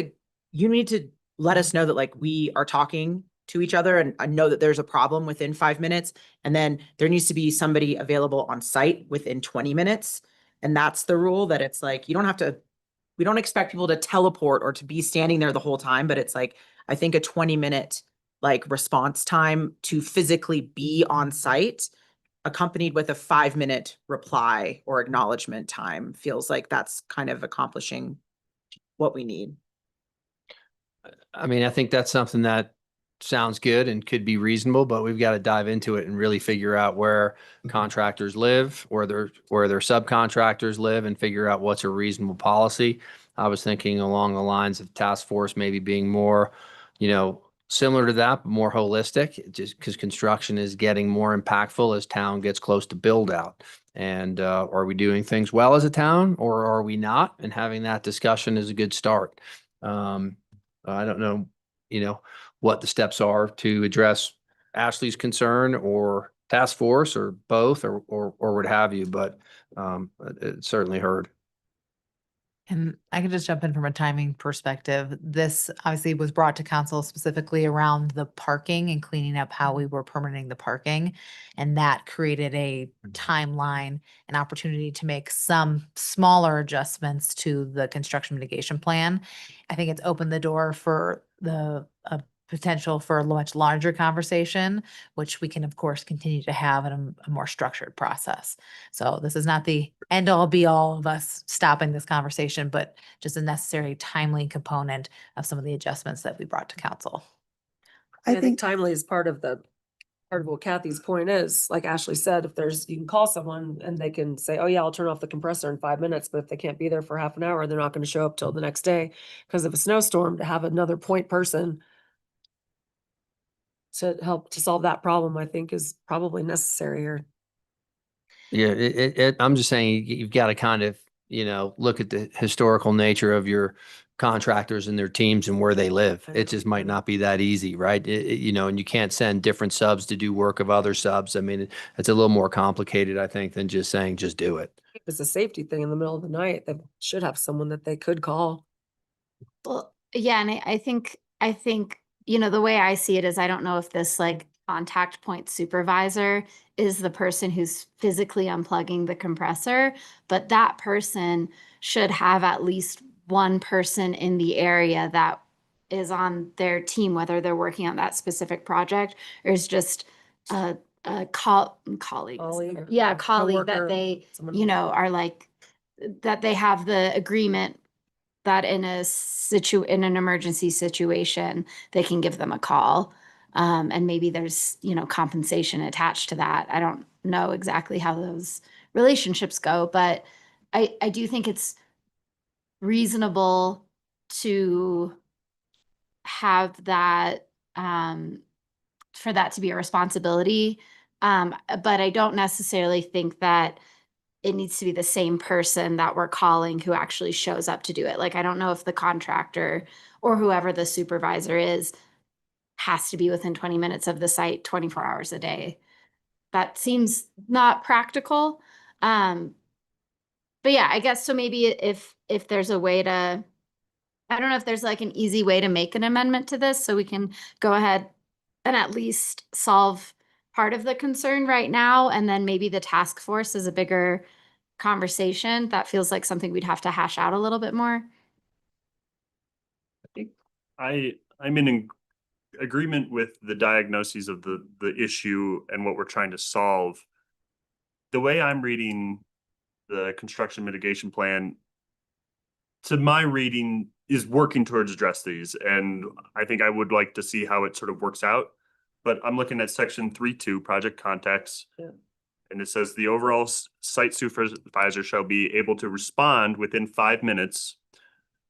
to let us know that like we are talking to each other and know that there's a problem within 5 minutes. And then there needs to be somebody available on site within 20 minutes. And that's the rule, that it's like, we don't expect people to teleport or to be standing there the whole time, but it's like, I think a 20-minute like response time to physically be on site accompanied with a 5-minute reply or acknowledgement time feels like that's kind of accomplishing what we need. I mean, I think that's something that sounds good and could be reasonable, but we've got to dive into it and really figure out where contractors live, where their subcontractors live, and figure out what's a reasonable policy. I was thinking along the lines of task force maybe being more, similar to that, but more holistic, just because construction is getting more impactful as town gets close to build out. And are we doing things well as a town, or are we not? And having that discussion is a good start. I don't know, what the steps are to address Ashley's concern or task force or both or what have you, but it certainly heard. And I can just jump in from a timing perspective. This obviously was brought to council specifically around the parking and cleaning up how we were permitting the parking. And that created a timeline, an opportunity to make some smaller adjustments to the construction mitigation plan. I think it's opened the door for the potential for a much larger conversation, which we can of course continue to have in a more structured process. So this is not the end all be all of us stopping this conversation, but just a necessary timely component of some of the adjustments that we brought to council. I think timely is part of what Kathy's point is. Like Ashley said, you can call someone and they can say, oh yeah, I'll turn off the compressor in 5 minutes, but if they can't be there for half an hour, they're not going to show up till the next day because of a snowstorm. To have another point person to help to solve that problem, I think is probably necessary here. Yeah, I'm just saying you've got to kind of, look at the historical nature of your contractors and their teams and where they live. It just might not be that easy, right? And you can't send different subs to do work of other subs. I mean, it's a little more complicated, I think, than just saying, just do it. It's a safety thing in the middle of the night. They should have someone that they could call. Well, yeah, and I think, the way I see it is I don't know if this like contact point supervisor is the person who's physically unplugging the compressor, but that person should have at least one person in the area that is on their team, whether they're working on that specific project or is just a colleague. Yeah, a colleague that they, are like, that they have the agreement that in an emergency situation, they can give them a call. And maybe there's, compensation attached to that. I don't know exactly how those relationships go, but I do think it's reasonable to have that, for that to be a responsibility. But I don't necessarily think that it needs to be the same person that we're calling who actually shows up to do it. Like, I don't know if the contractor or whoever the supervisor is has to be within 20 minutes of the site 24 hours a day. That seems not practical. But yeah, I guess so maybe if there's a way to, I don't know if there's like an easy way to make an amendment to this so we can go ahead and at least solve part of the concern right now. And then maybe the task force is a bigger conversation. That feels like something we'd have to hash out a little bit more. I'm in agreement with the diagnoses of the issue and what we're trying to solve. The way I'm reading the construction mitigation plan, to my reading, is working towards address these, and I think I would like to see how it sort of works out. But I'm looking at section 3.2, project context. Yeah. And it says the overall site supervisor shall be able to respond within 5 minutes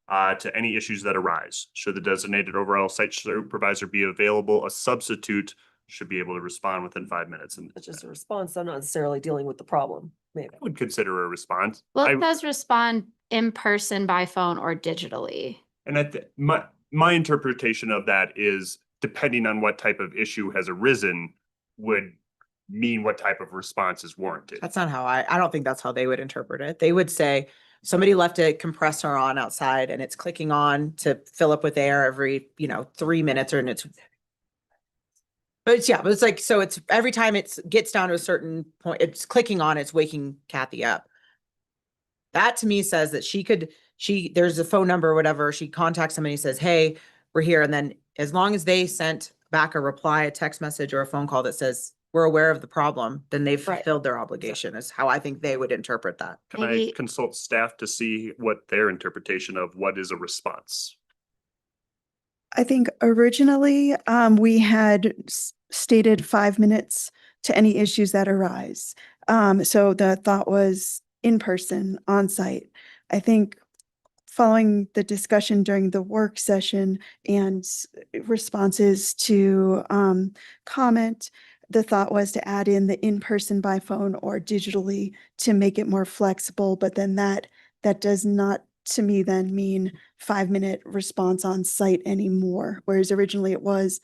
to any issues that arise. Should the designated overall site supervisor be available, a substitute should be able to respond within 5 minutes. And It's just a response, I'm not necessarily dealing with the problem, maybe. I would consider a response. Well, I- it does respond in person, by phone, or digitally. And my interpretation of that is, depending on what type of issue has arisen, would mean what type of response is warranted. That's not how I don't think that's how they would interpret it. They would say, somebody left a compressor on outside and it's clicking on to fill up with air every, 3 minutes, and it's. But it's like, so it's every time it gets down to a certain point, it's clicking on, it's waking Kathy up. That to me says that there's a phone number or whatever, she contacts somebody, says, hey, we're here. And then as long as they sent back a reply, a text message or a phone call that says, we're aware of the problem, then they've fulfilled their obligation, is how I think they would interpret that. Can I consult staff to see what their interpretation of what is a response? I think originally we had stated 5 minutes to any issues that arise. So the thought was in person, on site. I think following the discussion during the work session and responses to comment, the thought was to add in the in-person, by phone, or digitally to make it more flexible. But then that does not, to me, then mean 5-minute response on site anymore. Whereas originally it was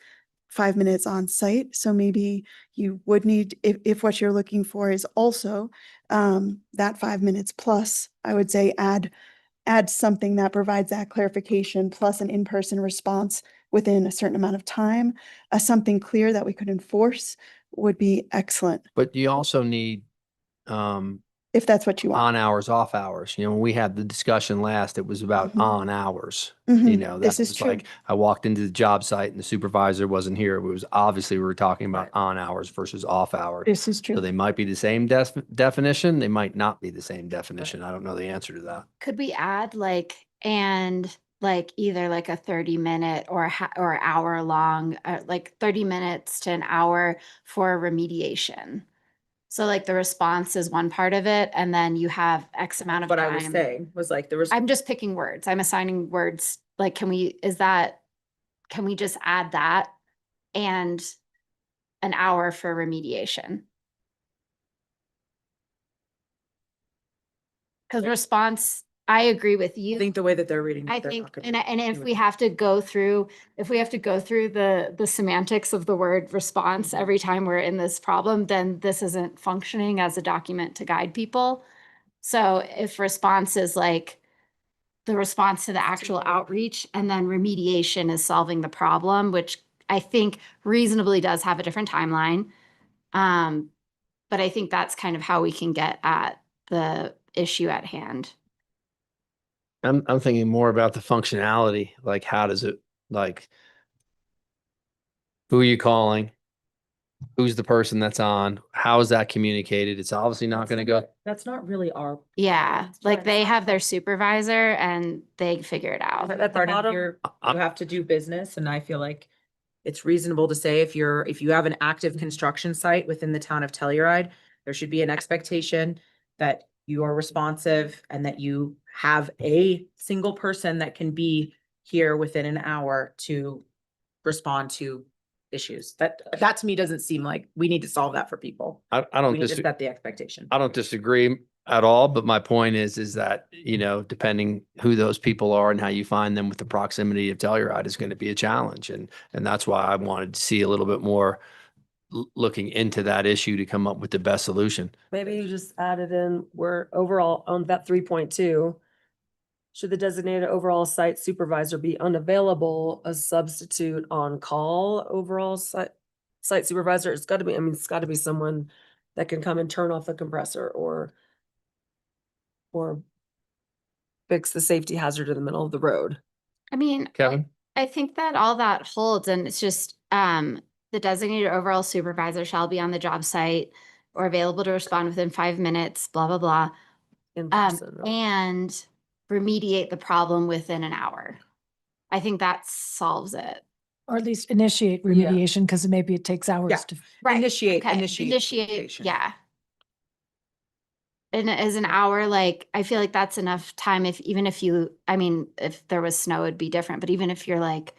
5 minutes on site. So maybe you would need, if what you're looking for is also that 5 minutes plus, I would say add something that provides that clarification plus an in-person response within a certain amount of time. Something clear that we could enforce would be excellent, But you also need if that's what you want. on hours, off hours. When we had the discussion last, it was about Mhm. on hours. Mhm. That This is was true. like, I walked into the job site and the supervisor wasn't here. It was obviously we were talking about on hours versus off hours. This is So true. they might be the same definition. They might not be the same definition. I don't know the answer to that. Could we add either like a 30-minute or or hour long, like 30 minutes to an hour for remediation? So like the response is one part of it, and then you have X amount of What time. I was saying was like, I'm just picking words. I'm assigning words. Like, can we just add that and an hour for remediation? Because response, I agree with you. I think the way that they're reading. I they're think, not gonna and if do we it. have to go through, the semantics of the word response every time we're in this problem, then this isn't functioning as a document to guide people. So if response is like the response to the actual outreach, and then remediation is solving the problem, which I think reasonably does have a different timeline. But I think that's kind of how we can get at the issue at hand. I'm thinking more about the functionality. Like, how does it, like, who are you calling? Who's the person that's on? How is that communicated? It's obviously not going to go. That's not really our. Yeah, like they have their supervisor and they figure it out. At the Part of bottom, you have to do business, and I feel like it's reasonable to say if you have an active construction site within the town of Telluride, there should be an expectation that you are responsive and that you have a single person that can be here within an hour to respond to issues. That to me doesn't seem like we need to solve that for people. I don't We need to disagree. set the expectation. I don't disagree at all, but my point is that, depending who those people are and how you find them with the proximity of Telluride is going to be a challenge. And that's why I wanted to see a little bit more looking into that issue to come up with the best solution. maybe you just added in where overall on that 3.2. Should the designated overall site supervisor be unavailable, a substitute on call overall site supervisor? It's gotta be someone that can come and turn off the compressor or fix the safety hazard in the middle of the road. I mean, Kevin? I think that all that holds, and it's just, the designated overall supervisor shall be on the job site or available to respond within 5 minutes, blah, blah, blah. In person, though. and remediate the problem within an hour. I think that solves it. Or at least initiate remediation, because maybe it takes hours to. Right. Initiate, Okay. initiate. Initiate, yeah. And as an hour, like, I feel like that's enough time if if there was snow, it'd be different, but even if you're like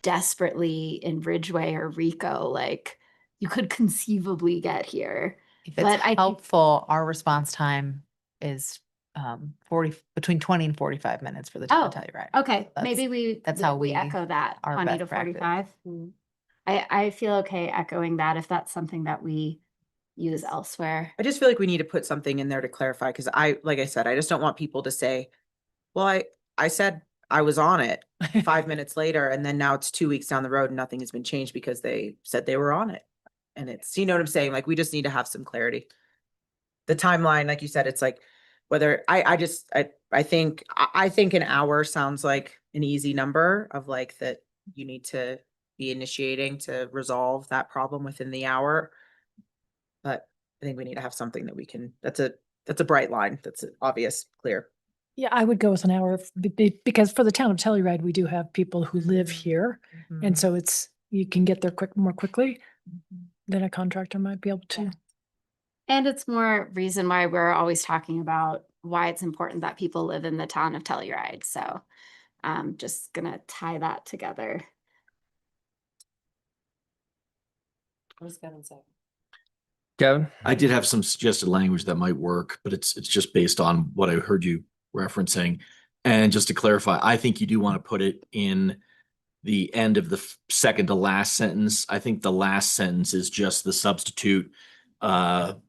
desperately in Ridgeway or Rico, like, you could conceivably get here. If But it's I think- helpful, our response time is 40, between 20 and 45 minutes for the town Oh, Telluride. Okay, That's- maybe we. that's how we we echo that, our 20 best to practice. 45. I feel okay echoing that if that's something that we use elsewhere. I just feel like we need to put something in there to clarify, because like I said, I just don't want people to say, well, I said I was on it 5 minutes later, and then now it's 2 weeks down the road and nothing has been changed because they said they were on it. And it's, you know what I'm saying? Like, we just need to have some clarity. The timeline, like you said, it's like, whether I think an hour sounds like an easy number of like that you need to be initiating to resolve that problem within the hour. But I think we need to have something that we can, that's a bright line. That's obvious, clear. Yeah, I would go with an hour because for the town of Telluride, we do have people who live here. And so you can get there more quickly than a contractor might be able to. And it's more reason why we're always talking about why it's important that people live in the town of Telluride. So I'm just gonna tie that together. What does Kevin say? Kevin? I did have some suggested language that might work, but it's just based on what I heard you referencing. And just to clarify, I think you do want to put it in the end of the second to last sentence. I think the last sentence is just the substitute, kind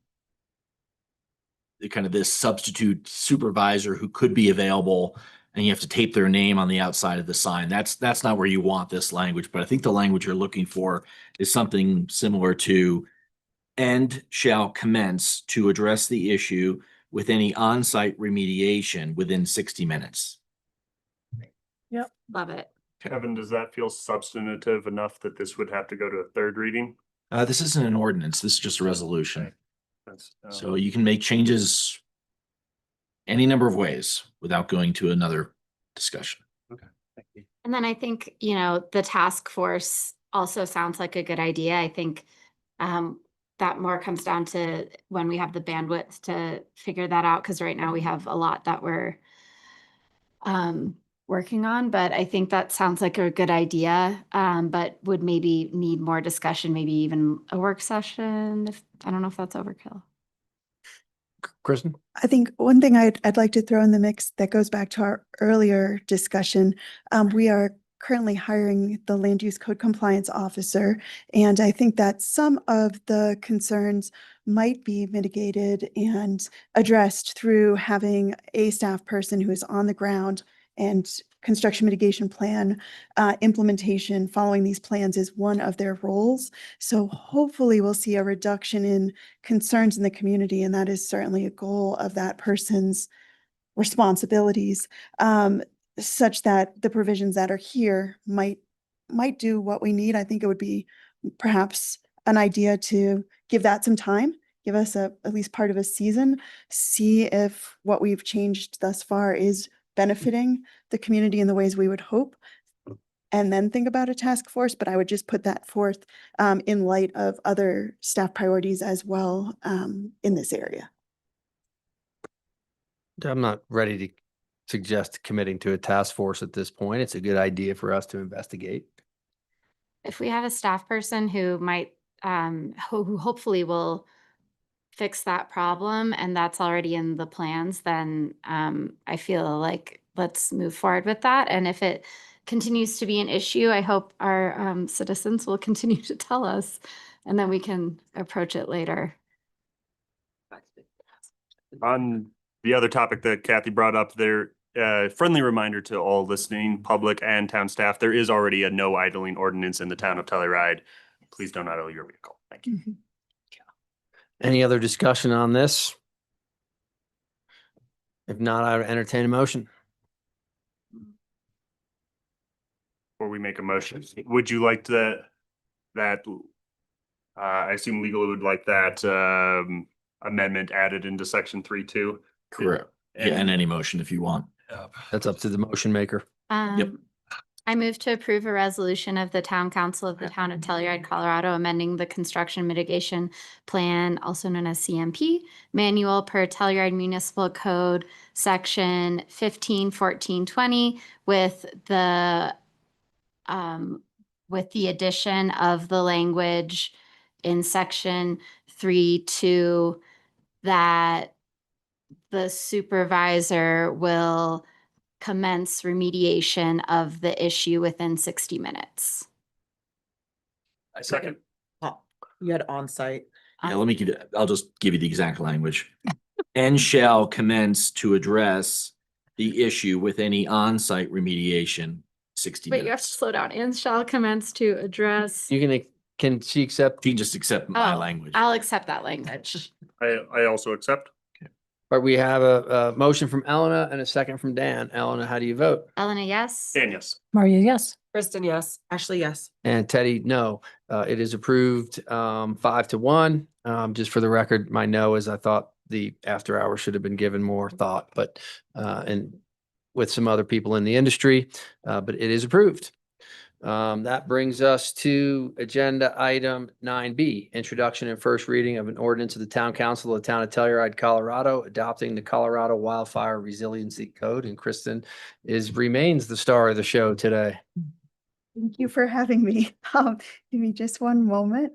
of this substitute supervisor who could be available, and you have to tape their name on the outside of the sign. That's not where you want this language, but I think the language you're looking for is something similar to "and shall commence to address the issue with any on-site remediation within 60 minutes. Yep. Love it. Kevin, does that feel substantive enough that this would have to go to a third reading? This isn't an ordinance. This is just a resolution. That's, So you can make changes any number of ways without going to another discussion. Okay, thank you. And then I think, the task force also sounds like a good idea. I think that more comes down to when we have the bandwidth to figure that out, because right now we have a lot that we're working on, but I think that sounds like a good idea, but would maybe need more discussion, maybe even a work session. I don't know if that's overkill. Kristen? I think one thing I'd like to throw in the mix that goes back to our earlier discussion, we are currently hiring the land use code compliance officer. And I think that some of the concerns might be mitigated and addressed through having a staff person who is on the ground, and construction mitigation plan implementation following these plans is one of their roles. So hopefully we'll see a reduction in concerns in the community, and that is certainly a goal of that person's responsibilities, such that the provisions that are here might do what we need. I think it would be perhaps an idea to give that some time, give us at least part of a season, see if what we've changed thus far is benefiting the community in the ways we would hope, and then think about a task force. But I would just put that forth in light of other staff priorities as well in this area. I'm not ready to suggest committing to a task force at this point. It's a good idea for us to investigate. If we have a staff person who might, who hopefully will fix that problem, and that's already in the plans, then I feel like let's move forward with that. And if it continues to be an issue, I hope our citizens will continue to tell us, and then we can approach it later. On the other topic that Kathy brought up there, friendly reminder to all listening, public and town staff, there is already a no idling ordinance in the town of Telluride. Please don't idle your vehicle. Thank you. Any other discussion on this? If not, I would entertain a motion. Before we make a motion, would you like that I assume legal would like that amendment added into section 3.2? Correct. And any motion if you want. That's up to the motion maker. I move to approve a resolution of the Town Council of the Town of Telluride, Colorado, amending the Construction Mitigation Plan, also known as CMP, manual per Telluride Municipal Code, Section 151420, with the addition of the language in Section 3.2 that the supervisor will commence remediation of the issue within 60 minutes. I second. You had on-site. Yeah, let me give you, I'll just give you the exact language. And shall commence to address the issue with any on-site remediation 60 Wait, you have to minutes. slow down. And shall commence to address. Can she accept? She can just accept my Oh, language. I'll accept that language. I also accept. But we have a motion from Elena and a second from Dan. Elena, how do you vote? Elena, yes. Dan, yes. Maria, yes. Kristen, yes. Ashley, yes. And Teddy, no. It is approved 5-1. Just for the record, my no is I thought the after hour should have been given more thought, but and with some other people in the industry, but it is approved. That brings us to agenda item 9B, introduction and first reading of an ordinance of the Town Council of the Town of Telluride, Colorado, adopting the Colorado Wildfire Resiliency Code. And Kristen remains the star of the show today. Thank you for having me. Give me just one moment.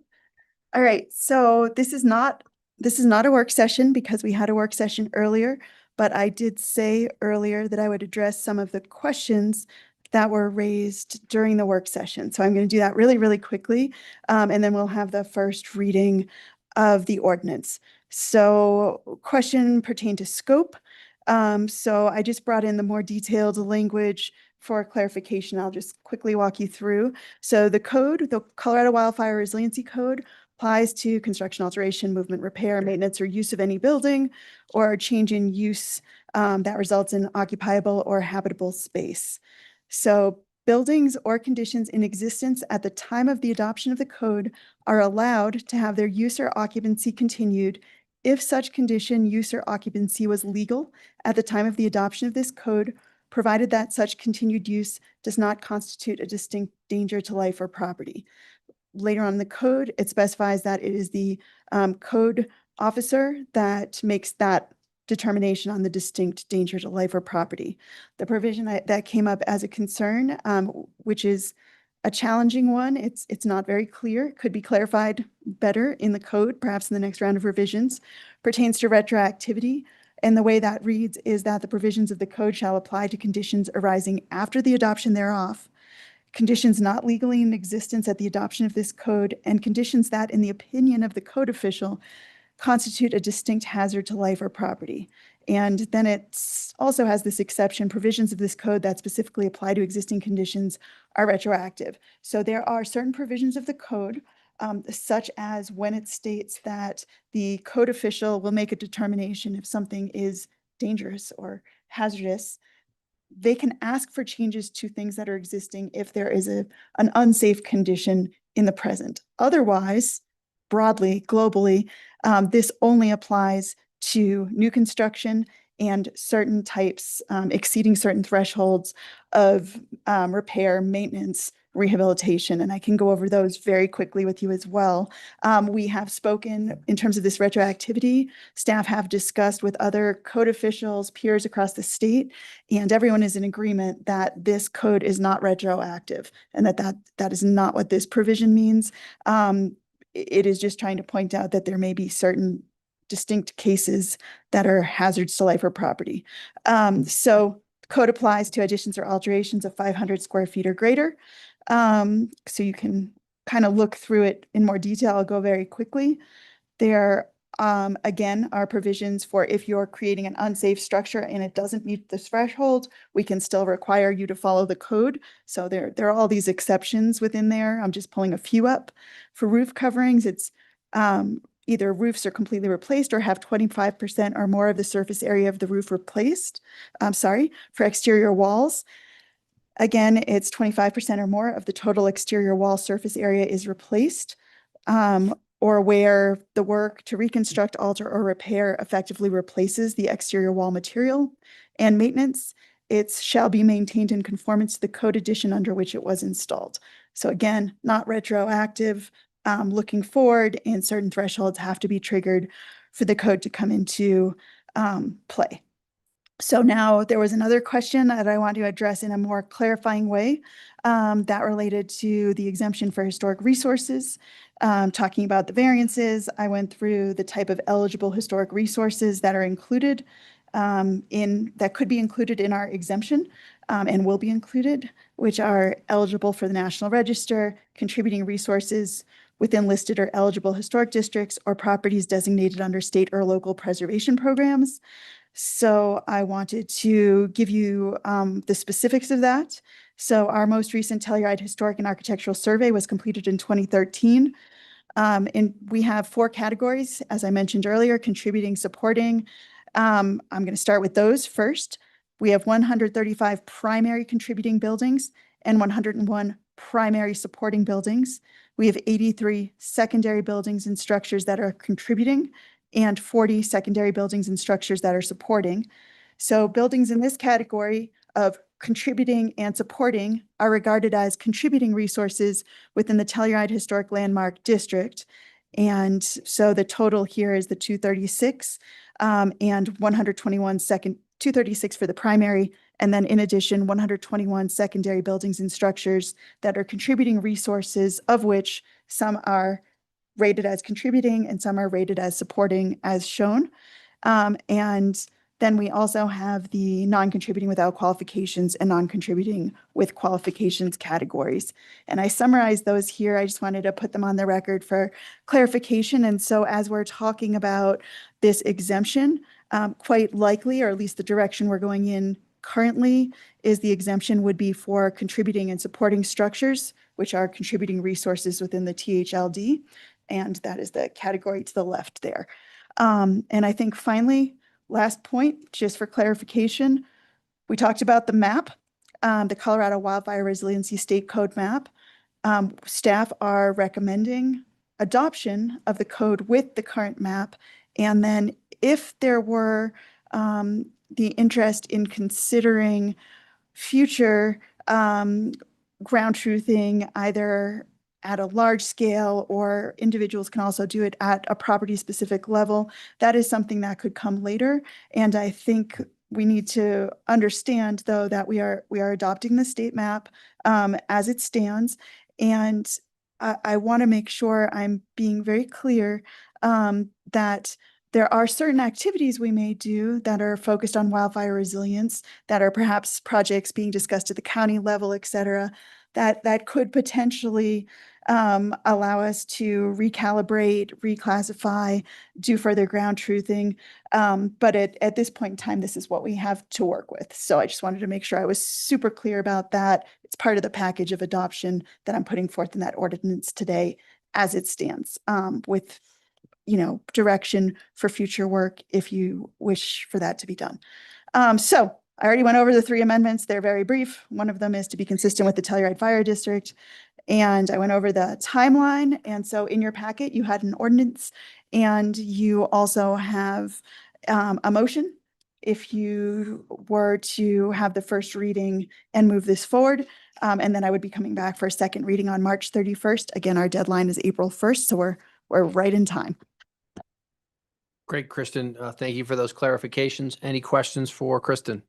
All right, so this is not a work session because we had a work session earlier, but I did say earlier that I would address some of the questions that were raised during the work session. So I'm going to do that really, really quickly, and then we'll have the first reading of the ordinance. So question pertained to scope. So I just brought in the more detailed language for clarification. I'll just quickly walk you through. So the code, the Colorado Wildfire Resiliency Code, applies to construction, alteration, movement, repair, maintenance, or use of any building or change in use that results in occupiable or habitable space. So buildings or conditions in existence at the time of the adoption of the code are allowed to have their use or occupancy continued if such condition, use, or occupancy was legal at the time of the adoption of this code, provided that such continued use does not constitute a distinct danger to life or property. Later on in the code, it specifies that it is the code officer that makes that determination on the distinct danger to life or property. The provision that came up as a concern, which is a challenging one, it's not very clear, could be clarified better in the code, perhaps in the next round of revisions, pertains to retroactivity. And the way that reads is that the provisions of the code shall apply to conditions arising after the adoption thereof, conditions not legally in existence at the adoption of this code, and conditions that, in the opinion of the code official, constitute a distinct hazard to life or property. And then it also has this exception, provisions of this code that specifically apply to existing conditions are retroactive. So there are certain provisions of the code, such as when it states that the code official will make a determination if something is dangerous or hazardous. They can ask for changes to things that are existing if there is an unsafe condition in the present. Otherwise, broadly, globally, this only applies to new construction and certain types exceeding certain thresholds of repair, maintenance, rehabilitation. And I can go over those very quickly with you as well. We have spoken in terms of this retroactivity. Staff have discussed with other code officials, peers across the state, and everyone is in agreement that this code is not retroactive and that is not what this provision means. It is just trying to point out that there may be certain distinct cases that are hazards to life or property. So code applies to additions or alterations of 500 square feet or greater. So you can kind of look through it in more detail. I'll go very quickly. There, again, are provisions for if you're creating an unsafe structure and it doesn't meet the threshold, we can still require you to follow the code. So there are all these exceptions within there. I'm just pulling a few up. For roof coverings, it's either roofs are completely replaced or have 25% or more of the surface area of the roof replaced. For exterior walls, again, it's 25% or more of the total exterior wall surface area is replaced. or where the work to reconstruct, alter, or repair effectively replaces the exterior wall material, and maintenance, it shall be maintained in conformance to the code edition under which it was installed. So again, not retroactive, looking forward, and certain thresholds have to be triggered for the code to come into play. So now there was another question that I want to address in a more clarifying way that related to the exemption for historic resources. Talking about the variances, I went through the type of eligible historic resources that are included that could be included in our exemption and will be included, which are eligible for the National Register, contributing resources within listed or eligible historic districts, or properties designated under state or local preservation programs. So I wanted to give you the specifics of that. So our most recent Telluride Historic and Architectural Survey was completed in 2013. And we have 4 categories, as I mentioned earlier: contributing, supporting. I'm going to start with those first. We have 135 primary contributing buildings and 101 primary supporting buildings. We have 83 secondary buildings and structures that are contributing, and 40 secondary buildings and structures that are supporting. So buildings in this category of contributing and supporting are regarded as contributing resources within the Telluride Historic Landmark District. And so the total here is the 236 and 236 for the primary, and then in addition, 121 secondary buildings and structures that are contributing resources, of which some are rated as contributing and some are rated as supporting, as shown. And then we also have the non-contributing without qualifications and non-contributing with qualifications categories. And I summarized those here. I just wanted to put them on the record for clarification. And so as we're talking about this exemption, quite likely, or at least the direction we're going in currently, is the exemption would be for contributing and supporting structures, which are contributing resources within the THLD. And that is the category to the left there. And I think finally, last point, just for clarification, we talked about the map, the Colorado Wildfire Resiliency State Code map. Staff are recommending adoption of the code with the current map. And then if there were the interest in considering future ground truthing, either at a large scale, or individuals can also do it at a property specific level, that is something that could come later. And I think we need to understand, though, that we are adopting the state map as it stands. And I want to make sure I'm being very clear that there are certain activities we may do that are focused on wildfire resilience, that are perhaps projects being discussed at the county level, et cetera, that could potentially allow us to recalibrate, reclassify, do further ground truthing. But at this point in time, this is what we have to work with. So I just wanted to make sure I was super clear about that. It's part of the package of adoption that I'm putting forth in that ordinance today as it stands, with direction for future work if you wish for that to be done. So I already went over the 3 amendments. They're very brief. One of them is to be consistent with the Telluride Fire District. And I went over the timeline. And so in your packet, you had an ordinance, and you also have a motion if you were to have the first reading and move this forward. And then I would be coming back for a second reading on March 31st. Again, our deadline is April 1st, so we're right in time. Great, Kristen. Thank you for those clarifications. Any questions for Kristen?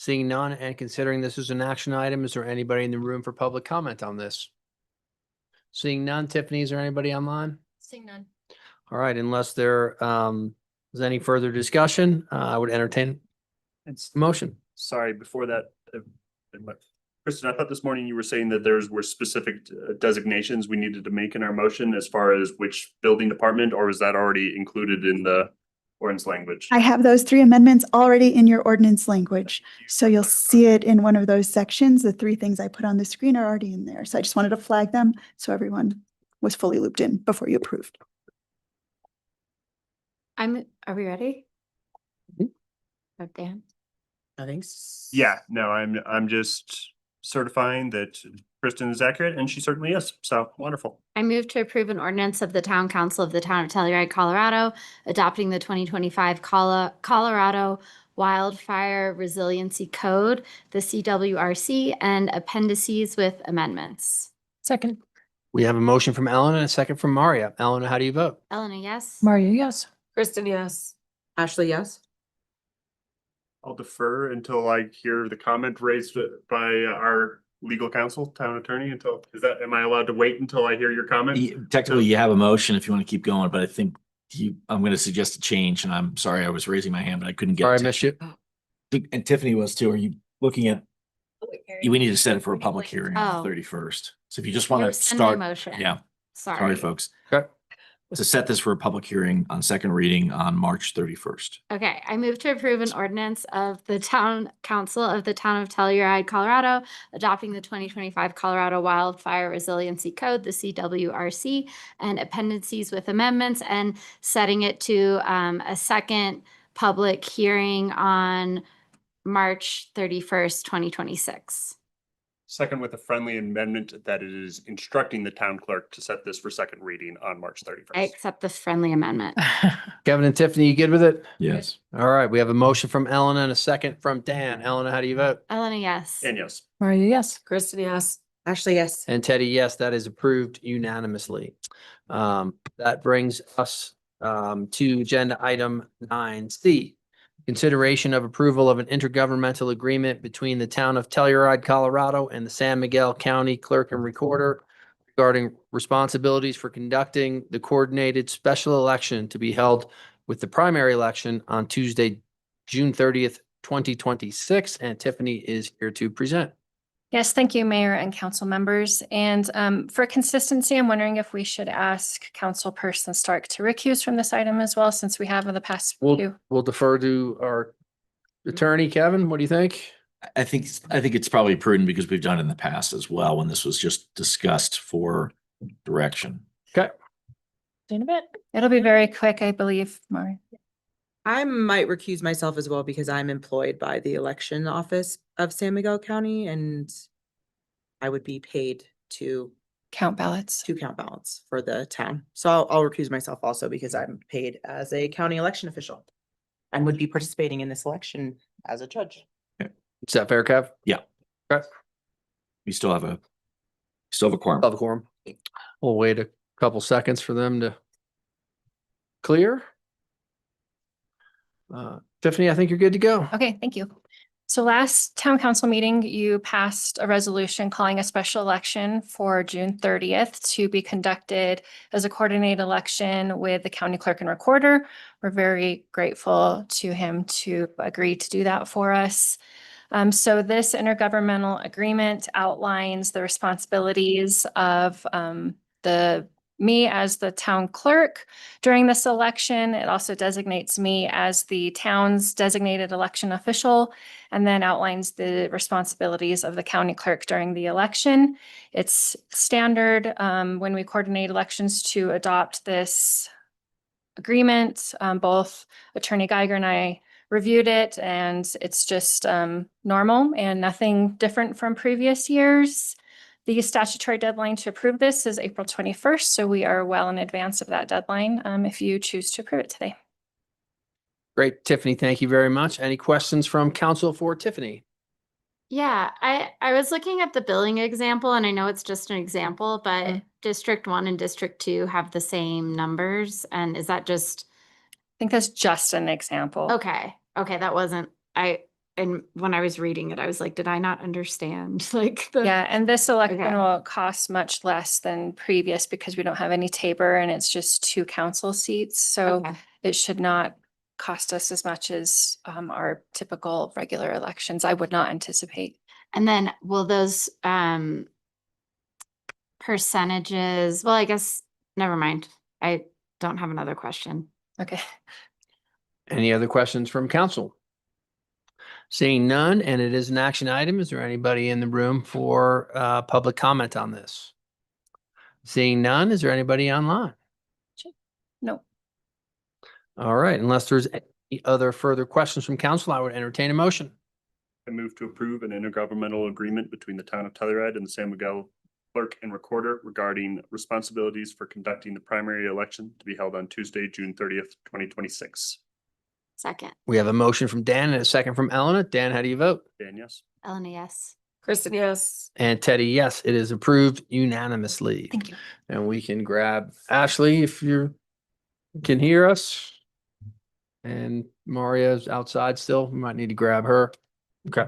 Seeing none and considering this is an action item, is there anybody in the room for public comment on this? Seeing none, Tiffany, is there anybody online? Seeing none. All right, unless there is any further discussion, I would entertain It's motion. Sorry, before that, Kristen, I thought this morning you were saying that were specific designations we needed to make in our motion as far as which building department, or was that already included in the ordinance language? I have those 3 amendments already in your ordinance language. So you'll see it in one of those sections. The 3 things I put on the screen are already in there. So I just wanted to flag them so everyone was fully looped in before you approved. Are we ready? Oh, Dan? I think. Yeah, no, I'm just certifying that Kristen is accurate, and she certainly is. So wonderful. I move to approve an ordinance of the Town Council of the Town of Telluride, Colorado, adopting the 2025 Colorado Wildfire Resiliency Code, the CWRC, and appendices with amendments. Second. We have a motion from Ellen and a second from Maria. Ellen, how do you vote? Elena, yes. Maria, yes. Kristen, yes. Ashley, yes. I'll defer until I hear the comment raised by our legal counsel, town attorney, am I allowed to wait until I hear your comment? Technically, you have a motion if you want to keep going, but I think I'm going to suggest a change, and I'm sorry I was raising my hand, but I couldn't get. Sorry, I to- missed you. And Tiffany was too. Are you looking at? We need to set it for a public hearing on Oh. the 31st. So if you just want to Rescind my start, motion. yeah. Sorry. Sorry, folks. Okay. To set this for a public hearing on second reading on March 31st. Okay, I move to approve an ordinance of the Town Council of the Town of Telluride, Colorado, adopting the 2025 Colorado Wildfire Resiliency Code, the CWRC, and appendices with amendments, and setting it to a second public hearing on March 31st, 2026. Second, with a friendly amendment that it is instructing the town clerk to set this for second reading on March 31st. I accept the friendly amendment. Kevin and Tiffany, you good with it? Yes. All right, we have a motion from Ellen and a second from Dan. Ellen, how do you vote? Elena, yes. And yes. Maria, yes. Kristen, yes. Ashley, yes. And Teddy, yes, that is approved unanimously. That brings us to agenda item 9C. Consideration of approval of an intergovernmental agreement between the town of Telluride, Colorado and the San Miguel County Clerk and Recorder regarding responsibilities for conducting the coordinated special election to be held with the primary election on Tuesday, June 30th, 2026. And Tiffany is here to present. Yes, thank you, Mayor and council members. And for consistency, I'm wondering if we should ask Councilperson Stark to recuse from this item as well, since we have in the past few. We'll defer to our attorney, Kevin. What do you think? I think it's probably prudent because we've done it in the past as well when this was just discussed for direction. Okay. In a bit. It'll be very quick, I believe, Mari. I might recuse myself as well because I'm employed by the election office of San Miguel County and I would be paid to count ballots for the town. So I'll recuse myself also because I'm paid as a county election official and would be participating in this election as a judge. Is that fair, Kev? Yeah. Okay. We still have a quorum. Of a quorum. We'll wait a couple seconds for them to clear. Tiffany, I think you're good to go. Okay, thank you. So last town council meeting, you passed a resolution calling a special election for June 30th to be conducted as a coordinated election with the county clerk and recorder. We're very grateful to him to agree to do that for us. So this intergovernmental agreement outlines the responsibilities of me as the town clerk during this election. It also designates me as the town's designated election official and then outlines the responsibilities of the county clerk during the election. It's standard when we coordinate elections to adopt this agreement. Both Attorney Geiger and I reviewed it, and it's just normal and nothing different from previous years. The statutory deadline to approve this is April 21st, so we are well in advance of that deadline if you choose to approve it today. Great, Tiffany. Thank you very much. Any questions from council for Tiffany? Yeah, I was looking at the billing example, and I know it's just an example, but District 1 and District 2 have the same numbers. And is that just? I think that's just an example. Okay. That wasn't, and when I was reading it, I was like, did I not understand? Yeah, and this election will cost much less than previous because we don't have any Tabor and it's just 2 council seats. So it should not cost us as much as our typical regular elections. I would not anticipate. And then will those percentages, well, I guess, never mind. I don't have another question. Okay. Any other questions from council? Seeing none, and it is an action item, is there anybody in the room for public comment on this? Seeing none, is there anybody online? No. All right, unless there's any other further questions from council, I would entertain a motion. I move to approve an intergovernmental agreement between the town of Telluride and the San Miguel clerk and recorder regarding responsibilities for conducting the primary election to be held on Tuesday, June 30th, 2026. Second. We have a motion from Dan and a second from Elena. Dan, how do you vote? Dan, yes. Elena, yes. Kristen, yes. And Teddy, yes, it is approved unanimously. Thank you. And we can grab Ashley if you can hear us. And Maria's outside still. We might need to grab her. Okay.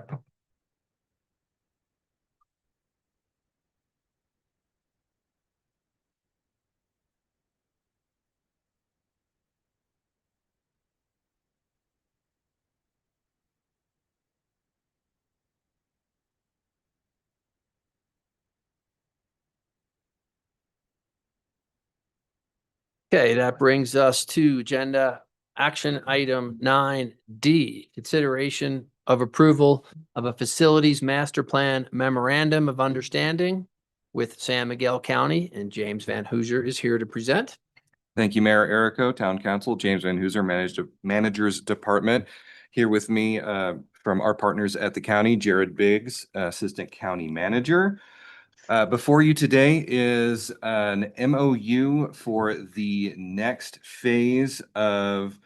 Okay, that brings us to agenda action item 9D, consideration of approval of a facilities master plan memorandum of understanding with San Miguel County, and James Van Hooser is here to present. Thank you, Mayor Erico, Town Council, James Van Hooser, Managers Department. Here with me from our partners at the county, Jared Biggs, Assistant County Manager. Before you today is an MOU for the next phase of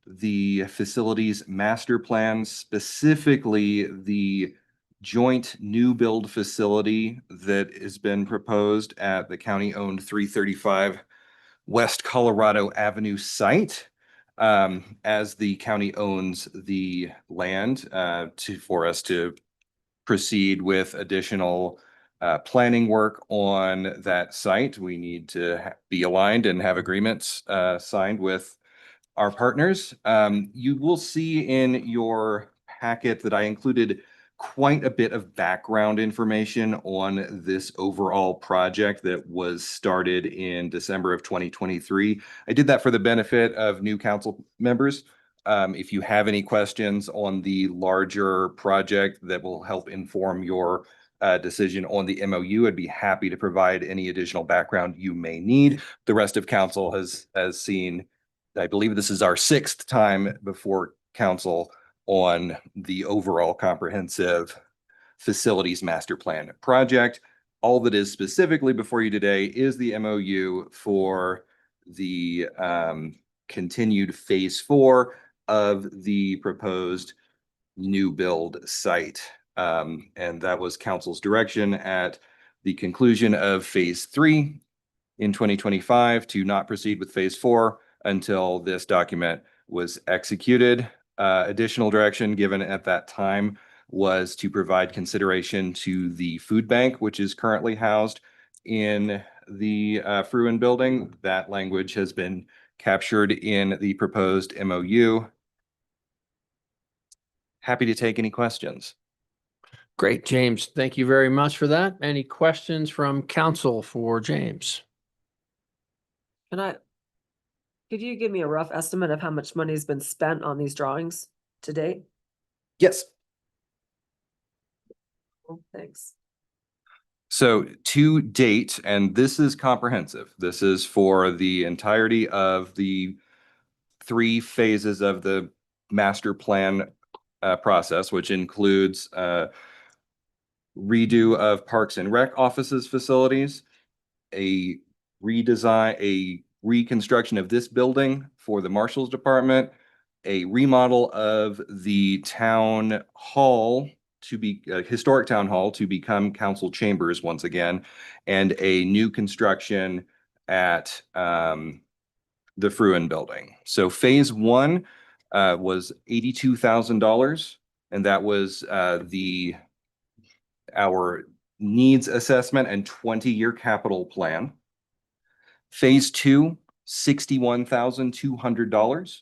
the facilities master plan, specifically the joint new build facility that has been proposed at the county-owned 335 West Colorado Avenue site. As the county owns the land for us to proceed with additional planning work on that site, we need to be aligned and have agreements signed with our partners. You will see in your packet that I included quite a bit of background information on this overall project that was started in December of 2023. I did that for the benefit of new council members. If you have any questions on the larger project that will help inform your decision on the MOU, I'd be happy to provide any additional background you may need. The rest of council has seen, I believe this is our 6th time before council on the overall comprehensive facilities master plan project. All that is specifically before you today is the MOU for the continued phase 4 of the proposed new build site. And that was council's direction at the conclusion of phase 3 in 2025 to not proceed with phase 4 until this document was executed. Additional direction given at that time was to provide consideration to the food bank, which is currently housed in the Fruin building. That language has been captured in the proposed MOU. Happy to take any questions. Great, James. Thank you very much for that. Any questions from council for James? Could you give me a rough estimate of how much money has been spent on these drawings to date? Yes. Thanks. So to date, and this is comprehensive, this is for the entirety of the 3 phases of the master plan process, which includes redo of Parks and Rec offices facilities, a reconstruction of this building for the Marshal's Department, a remodel of the town hall to be historic town hall to become council chambers once again, and a new construction at the Fruin building. So phase 1 was $82,000, and that was our needs assessment and 20-year capital plan. Phase 2, $61,200.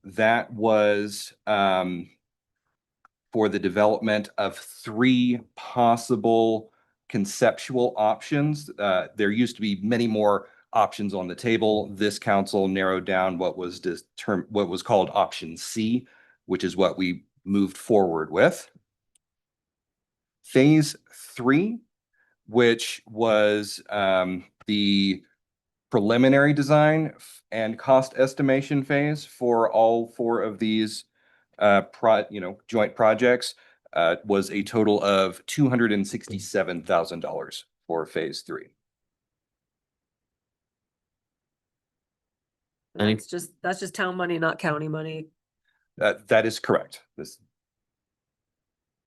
That was for the development of 3 possible conceptual options. There used to be many more options on the table. This council narrowed down what was called option C, which is what we moved forward with. Phase 3, which was the preliminary design and cost estimation phase for all 4 of these joint projects. was a total of $267,000 for phase 3. Any- That's just town money, not county money. That is correct. This,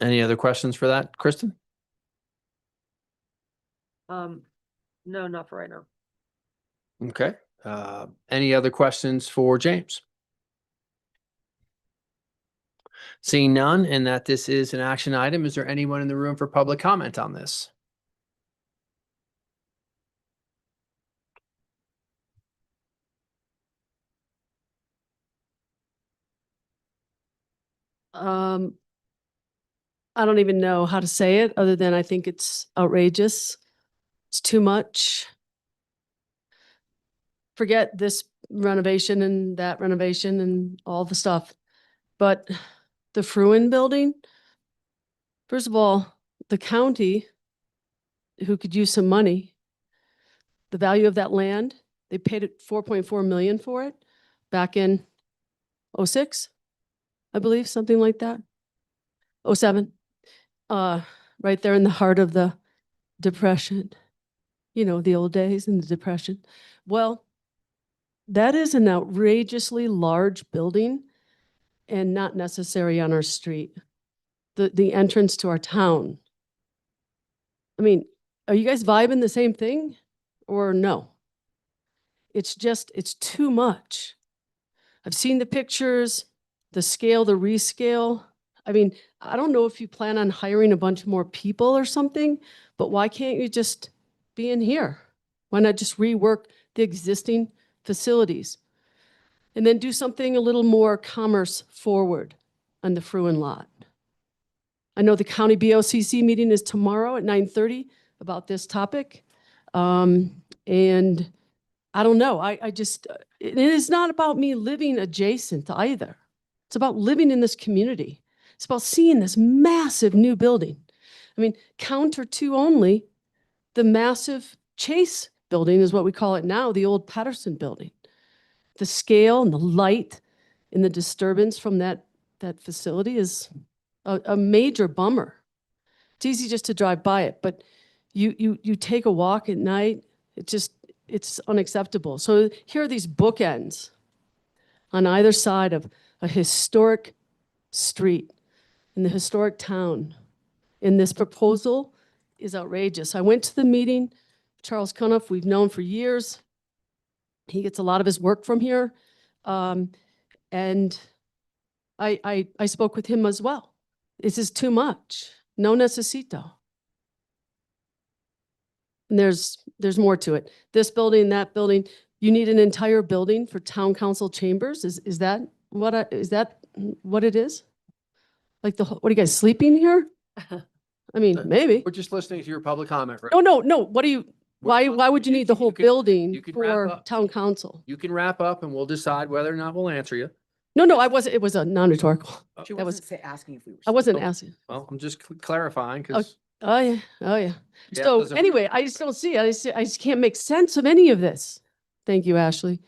Any other questions for that, Kristen? No, not for right now. Okay. Any other questions for James? Seeing none and that this is an action item, is there anyone in the room for public comment on this? I don't even know how to say it other than I think it's outrageous. It's too much. Forget this renovation and that renovation and all the stuff. But the Fruin building, first of all, the county, who could use some money, the value of that land, they paid it 4.4 million for it back in 06, I believe, something like that. 07. Right there in the heart of the Depression, you know, the old days and the Depression. Well, that is an outrageously large building and not necessary on our street. The entrance to our town. I mean, are you guys vibing the same thing or no? It's too much. I've seen the pictures, the scale, the rescale. I mean, I don't know if you plan on hiring a bunch more people or something, but why can't you just be in here? Why not just rework the existing facilities? And then do something a little more commerce forward on the Fruin lot. I know the county BOCC meeting is tomorrow at 9:30 about this topic. And I don't know, it is not about me living adjacent either. It's about living in this community. It's about seeing this massive new building. I mean, counter to only the massive Chase building is what we call it now, the old Patterson building. The scale and the light and the disturbance from that facility is a major bummer. It's easy just to drive by it, but you take a walk at night, it's unacceptable. So here are these bookends on either side of a historic street in the historic town. And this proposal is outrageous. I went to the meeting, Charles Cuniff, we've known for years. He gets a lot of his work from here. And I spoke with him as well. This is too much. No necesito. And there's more to it. This building, that building, you need an entire building for town council chambers? Is that what it is? Like what are you guys sleeping here? I mean, maybe. We're just listening to your public comment. Right? No. What do you, why would you need the whole building you can wrap for up. town council? You can wrap up and we'll decide whether or not we'll answer you. No, I wasn't, it was a non-rhetorical. She That wasn't asking if we were. I wasn't asking. Well, I'm just clarifying because Oh, yeah. Yeah, So doesn't- anyway, I just don't see it. I just can't make sense of any of this. Thank you, Ashley.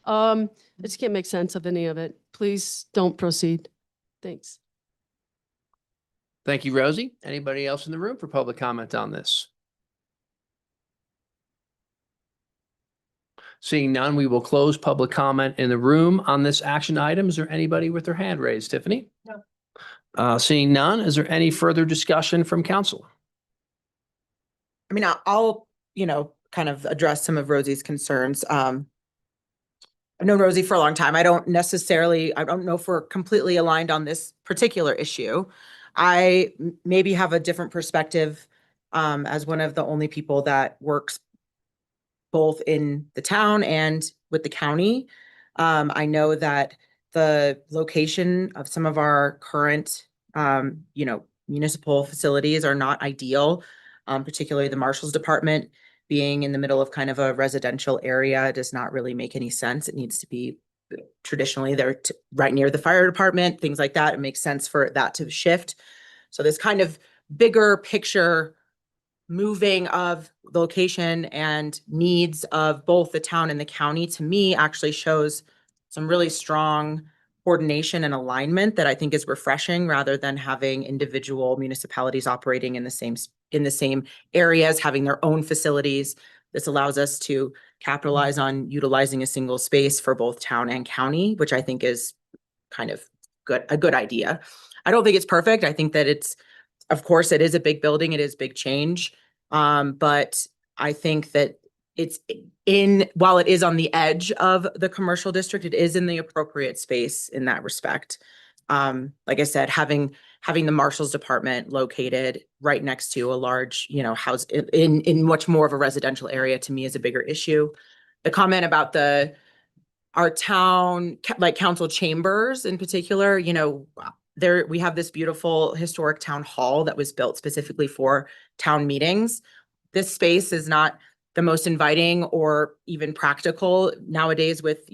I just can't make sense of any of it. Please don't proceed. Thanks. thank you, Rosie. Anybody else in the room for public comment on this? Seeing none, we will close public comment in the room on this action item. Is there anybody with their hand raised, Tiffany? No. Seeing none, is there any further discussion from council? I mean, I'll, kind of address some of Rosie's concerns. I've known Rosie for a long time. I don't know if we're completely aligned on this particular issue. I maybe have a different perspective as one of the only people that works both in the town and with the county. I know that the location of some of our current, municipal facilities are not ideal, particularly the Marshal's Department being in the middle of kind of a residential area does not really make any sense. It needs to be traditionally there right near the fire department, things like that. It makes sense for that to shift. So this kind of bigger picture moving of location and needs of both the town and the county, to me, actually shows some really strong coordination and alignment that I think is refreshing rather than having individual municipalities operating in the same areas, having their own facilities. This allows us to capitalize on utilizing a single space for both town and county, which I think is kind of a good idea. I don't think it's perfect. I think that of course, it is a big building. It is big change. But I think that while it is on the edge of the commercial district, it is in the appropriate space in that respect. Like I said, having the Marshal's Department located right next to a large, house in much more of a residential area to me is a bigger issue. The comment about our town, like council chambers in particular, we have this beautiful historic town hall that was built specifically for town meetings. This space is not the most inviting or even practical nowadays with,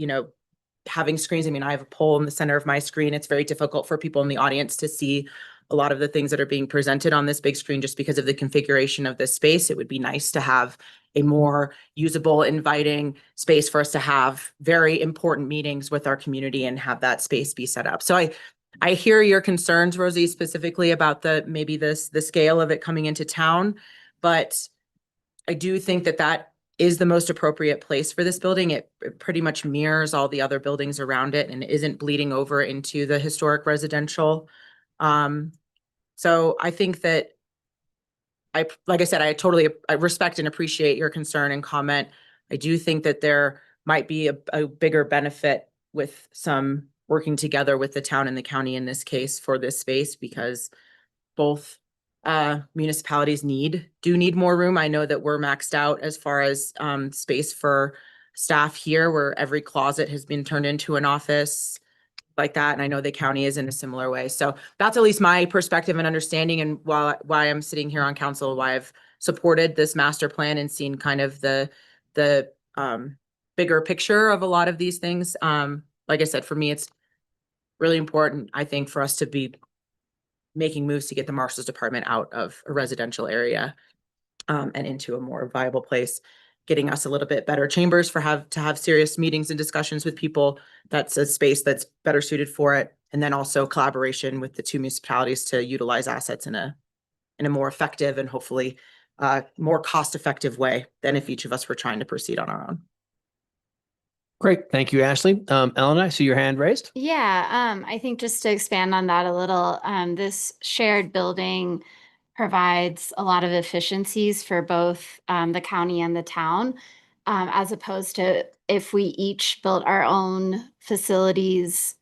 having screens. I mean, I have a pole in the center of my screen. It's very difficult for people in the audience to see a lot of the things that are being presented on this big screen just because of the configuration of this space. It would be nice to have a more usable, inviting space for us to have very important meetings with our community and have that space be set up. So I hear your concerns, Rosie, specifically about the scale of it coming into town, but I do think that is the most appropriate place for this building. It pretty much mirrors all the other buildings around it and isn't bleeding over into the historic residential. So I think that like I said, I respect and appreciate your concern and comment. I do think that there might be a bigger benefit with some working together with the town and the county in this case for this space, because both municipalities do need more room. I know that we're maxed out as far as space for staff here, where every closet has been turned into an office like that. And I know the county is in a similar way. So that's at least my perspective and understanding, and why I'm sitting here on council, why I've supported this master plan and seen kind of the bigger picture of a lot of these things. Like I said, for me, it's really important, I think, for us to be making moves to get the Marshal's Department out of a residential area and into a more viable place, getting us a little bit better chambers to have serious meetings and discussions with people. That's a space that's better suited for it. And then also collaboration with the two municipalities to utilize assets in a more effective and hopefully more cost-effective way than if each of us were trying to proceed on our own. Great. Thank you, Ashley. Ellen, I see your hand raised. Yeah, I think just to expand on that a little, this shared building provides a lot of efficiencies for both the county and the town, as opposed to if we each built our own facilities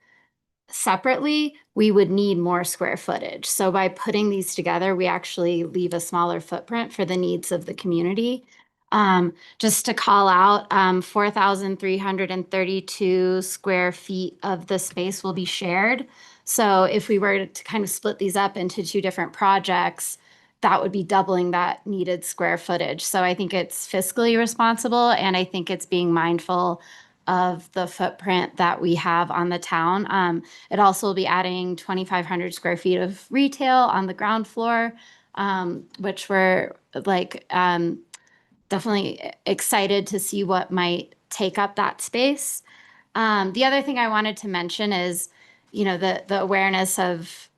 separately, we would need more square footage. So by putting these together, we actually leave a smaller footprint for the needs of the community. Just to call out, 4,332 square feet of the space will be shared. So if we were to kind of split these up into two different projects, that would be doubling that needed square footage. So I think it's fiscally responsible, and I think it's being mindful of the footprint that we have on the town. It also will be adding 2,500 square feet of retail on the ground floor, which we're definitely excited to see what might take up that space. The other thing I wanted to mention is, the awareness of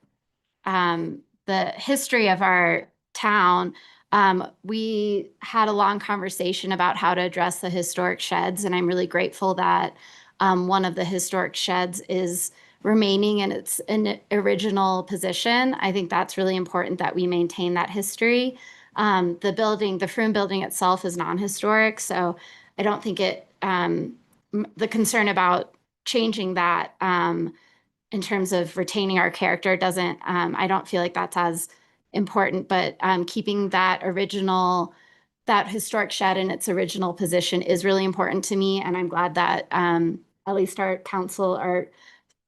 the history of our town. We had a long conversation about how to address the historic sheds, and I'm really grateful that one of the historic sheds is remaining in its original position. I think that's really important that we maintain that history. The Froome building itself is non-historic, so I don't think the concern about changing that in terms of retaining our character doesn't, I don't feel like that's as important, but keeping that historic shed in its original position is really important to me. And I'm glad that at least our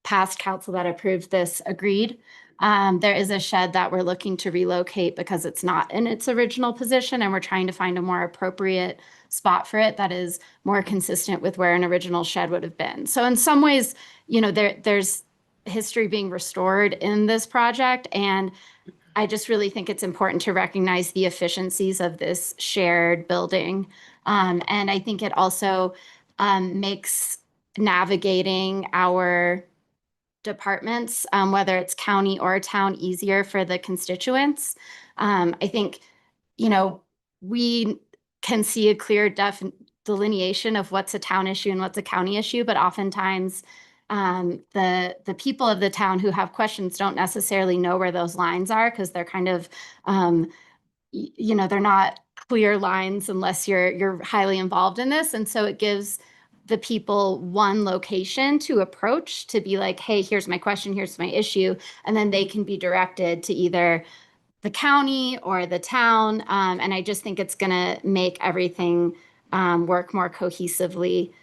past council that approved this agreed. There is a shed that we're looking to relocate because it's not in its original position, and we're trying to find a more appropriate spot for it that is more consistent with where an original shed would have been. So in some ways, there's history being restored in this project, and I just really think it's important to recognize the efficiencies of this shared building. And I think it also makes navigating our departments, whether it's county or town, easier for the constituents. I think, you know, we can see a clear delineation of what's a town issue and what's a county issue, but oftentimes the people of the town who have questions don't necessarily know where those lines are, because they're kind of, you know, they're not clear lines unless you're highly involved in this. And so it gives the people one location to approach, to be like, hey, here's my question, here's my issue. And then they can be directed to either the county or the town. And I just think it's going to make everything work more cohesively.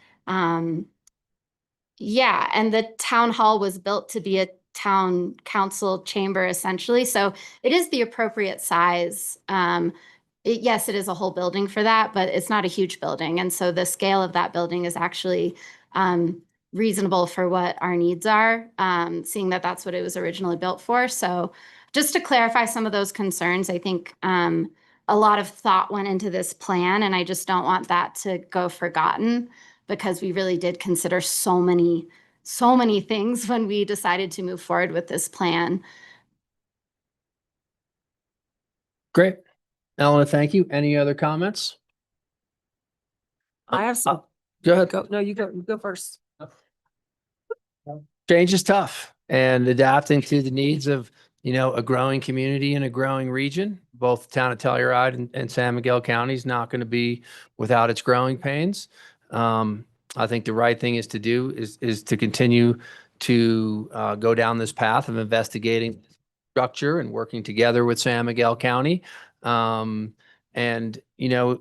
Yeah, and the town hall was built to be a town council chamber, essentially. So it is the appropriate size. Yes, it is a whole building for that, but it's not a huge building. And so the scale of that building is actually reasonable for what our needs are, seeing that that's what it was originally built for. So just to clarify some of those concerns, I think a lot of thought went into this plan, and I just don't want that to go forgotten, because we really did consider so many things when we decided to move forward with this plan. Great. Eleanor, thank you. Any other comments? I have some. Go ahead. No, you go first. Change is tough, and adapting to the needs of, you know, a growing community and a growing region. Both the town of Telluride and San Miguel County is not going to be without its growing pains. I think the right thing is to do is to continue to go down this path of investigating structure and working together with San Miguel County. And, you know,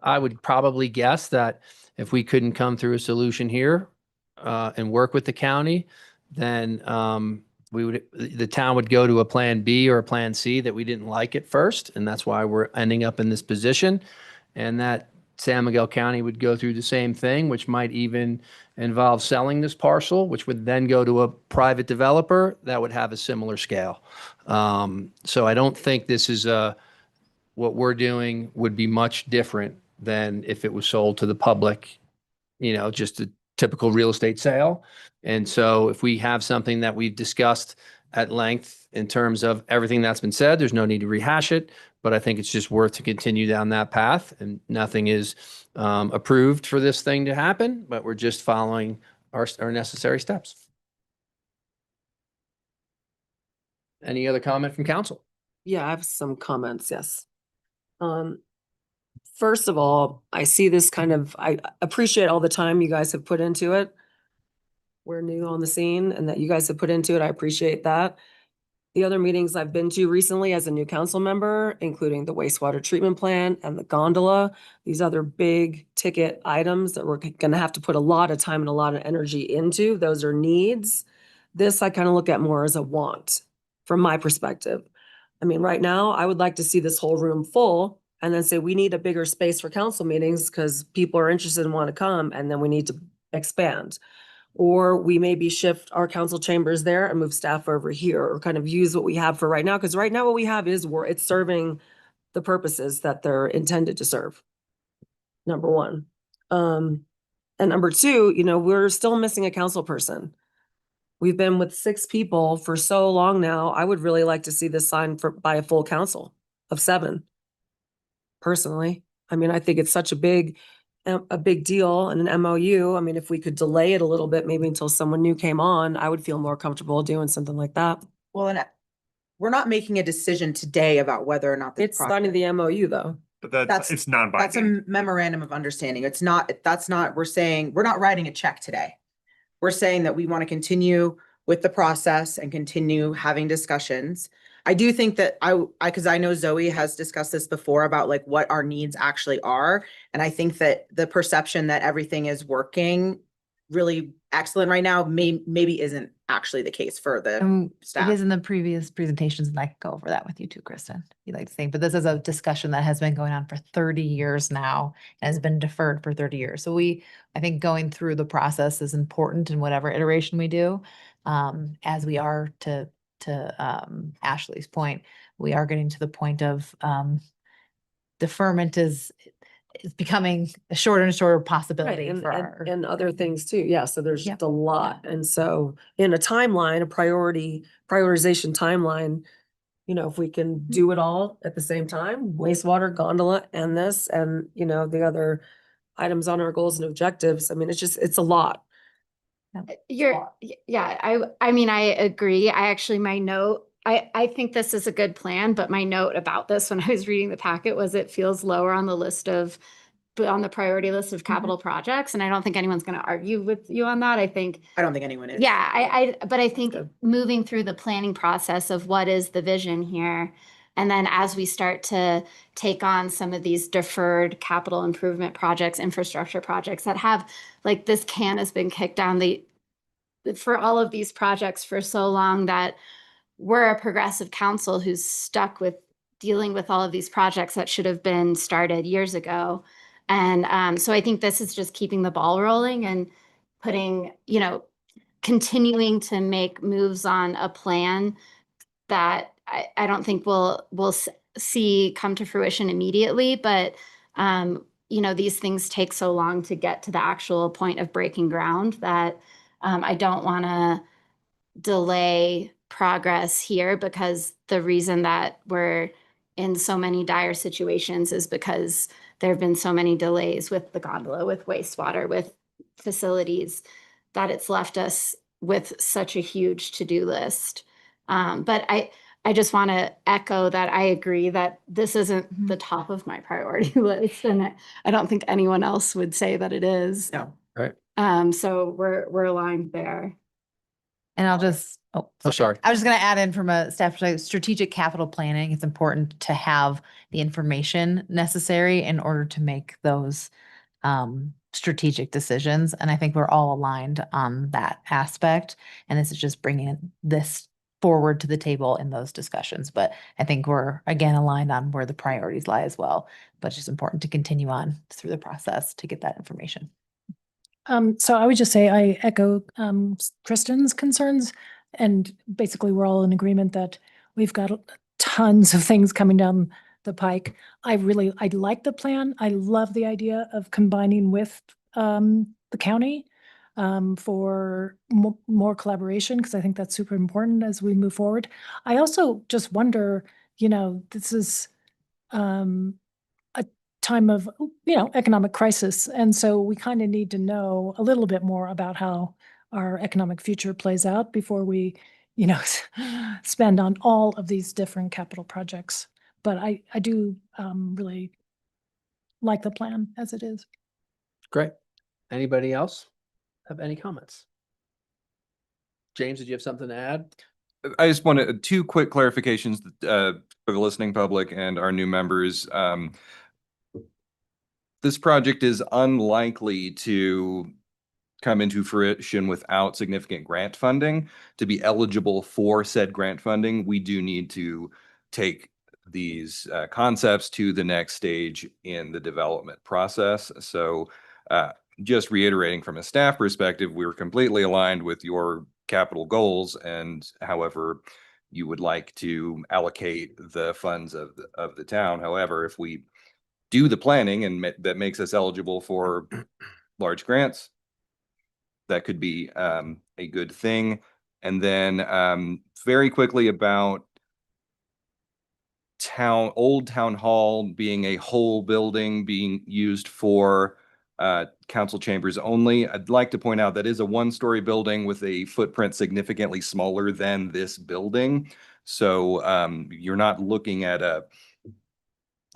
I would probably guess that if we couldn't come through a solution here and work with the county, then the town would go to a plan B or a plan C that we didn't like at first. And that's why we're ending up in this position. And that San Miguel County would go through the same thing, which might even involve selling this parcel, which would then go to a private developer that would have a similar scale. So I don't think this is what we're doing would be much different than if it was sold to the public, you know, just a typical real estate sale. And so if we have something that we've discussed at length in terms of everything that's been said, there's no need to rehash it. But I think it's just worth to continue down that path, and nothing is approved for this thing to happen, but we're just following our necessary steps. Any other comment from council? Yeah, I have some comments, yes. First of all, I see this I appreciate all the time you guys have put into it. We're new on the scene, and that you guys have put into it. I appreciate that. The other meetings I've been to recently as a new council member, including the wastewater treatment plant and the gondola, these other big ticket items that we're gonna have to put a lot of time and a lot of energy into, those are needs. This I kind of look at more as a want from my perspective. I mean, right now, I would like to see this whole room full and then say, we need a bigger space for council meetings because people are interested and want to come, and then we need to expand. Or we maybe shift our council chambers there and move staff over here, or kind of use what we have for right now. Because right now what we have is it's serving the purposes that they're intended to serve. Number one. And number two, you know, we're still missing a council person. We've been with 6 people for so long now. I would really like to see this signed by a full council of 7. Personally, I mean, I think it's such a big deal and an MOU. I mean, if we could delay it a little bit, maybe until someone new came on, I would feel more comfortable doing something like that. Well, and we're not making a decision today about whether or not It's signing the MOU though. But it's non-binding. That's a memorandum of understanding. We're not writing a check today. We're saying that we want to continue with the process and continue having discussions. I do think that because I know Zoe has discussed this before about like what our needs actually are. And I think that the perception that everything is working really excellent right now maybe isn't actually the case for the staff. It is in the previous presentations, and I could go over that with you too, Kristen, if you'd like to think. But this is a discussion that has been going on for 30 years now and has been deferred for 30 years. So I think going through the process is important in whatever iteration we do, as we are to Ashley's point, we are getting to the point of deferment it's becoming a shorter and shorter Right, possibility and, for our. and other things too. Yeah, so there's Yep. just a lot. And so in a timeline, a prioritization timeline, you know, if we can do it all at the same time, wastewater, gondola, and this, and, you know, the other items on our goals and objectives, I mean, it's a lot. I mean, I agree. I actually, my note, I think this is a good plan, but my note about this when I was reading the packet was it feels lower on the list of, on the priority list of capital projects. And I don't think anyone's going to argue with you on that. I think, I don't think anyone is. yeah, but I think moving through the planning process of what is the vision here. And then as we start to take on some of these deferred capital improvement projects, infrastructure projects that have, like, this can has been kicked down for all of these projects for so long that we're a progressive council who's stuck with dealing with all of these projects that should have been started years ago. And so I think this is just keeping the ball rolling and putting, you know, continuing to make moves on a plan that I don't think we'll see come to fruition immediately, but you know, these things take so long to get to the actual point of breaking ground that I don't want to delay progress here, because the reason that we're in so many dire situations is because there have been so many delays with the gondola, with wastewater, with facilities, that it's left us with such a huge to-do list. But I just want to echo that I agree that this isn't the top of my priority list, and I don't think anyone else would say that it is. No. Right. So we're aligned there. And I'll just, sorry. I was just gonna add in from a staff perspective, strategic capital planning, it's important to have the information necessary in order to make those strategic decisions. And I think we're all aligned on that aspect. And this is just bringing this forward to the table in those discussions. But I think we're, again, aligned on where the priorities lie as well. But it's just important to continue on through the process to get that information. So I would just say I echo Kristen's concerns, and basically we're all in agreement that we've got tons of things coming down the pike. I like the plan. I love the idea of combining with the county for more collaboration, because I think that's super important as we move forward. I also just wonder, you know, this is a time of, you know, economic crisis. And so we kind of need to know a little bit more about how our economic future plays out before we, you know, spend on all of these different capital projects. But I do really like the plan as it is. Great. Anybody else have any comments? James, did you have something to add? I just wanted two quick clarifications for the listening public and our new members. This project is unlikely to come into fruition without significant grant funding. To be eligible for said grant funding, we do need to take these concepts to the next stage in the development process. So just reiterating from a staff perspective, we're completely aligned with your capital goals, and however you would like to allocate the funds of the town. However, if we do the planning and that makes us eligible for large grants, that could be a good thing. And then very quickly about old town hall being a whole building being used for council chambers only. I'd like to point out that is a one-story building with a footprint significantly smaller than this building. So you're not looking at a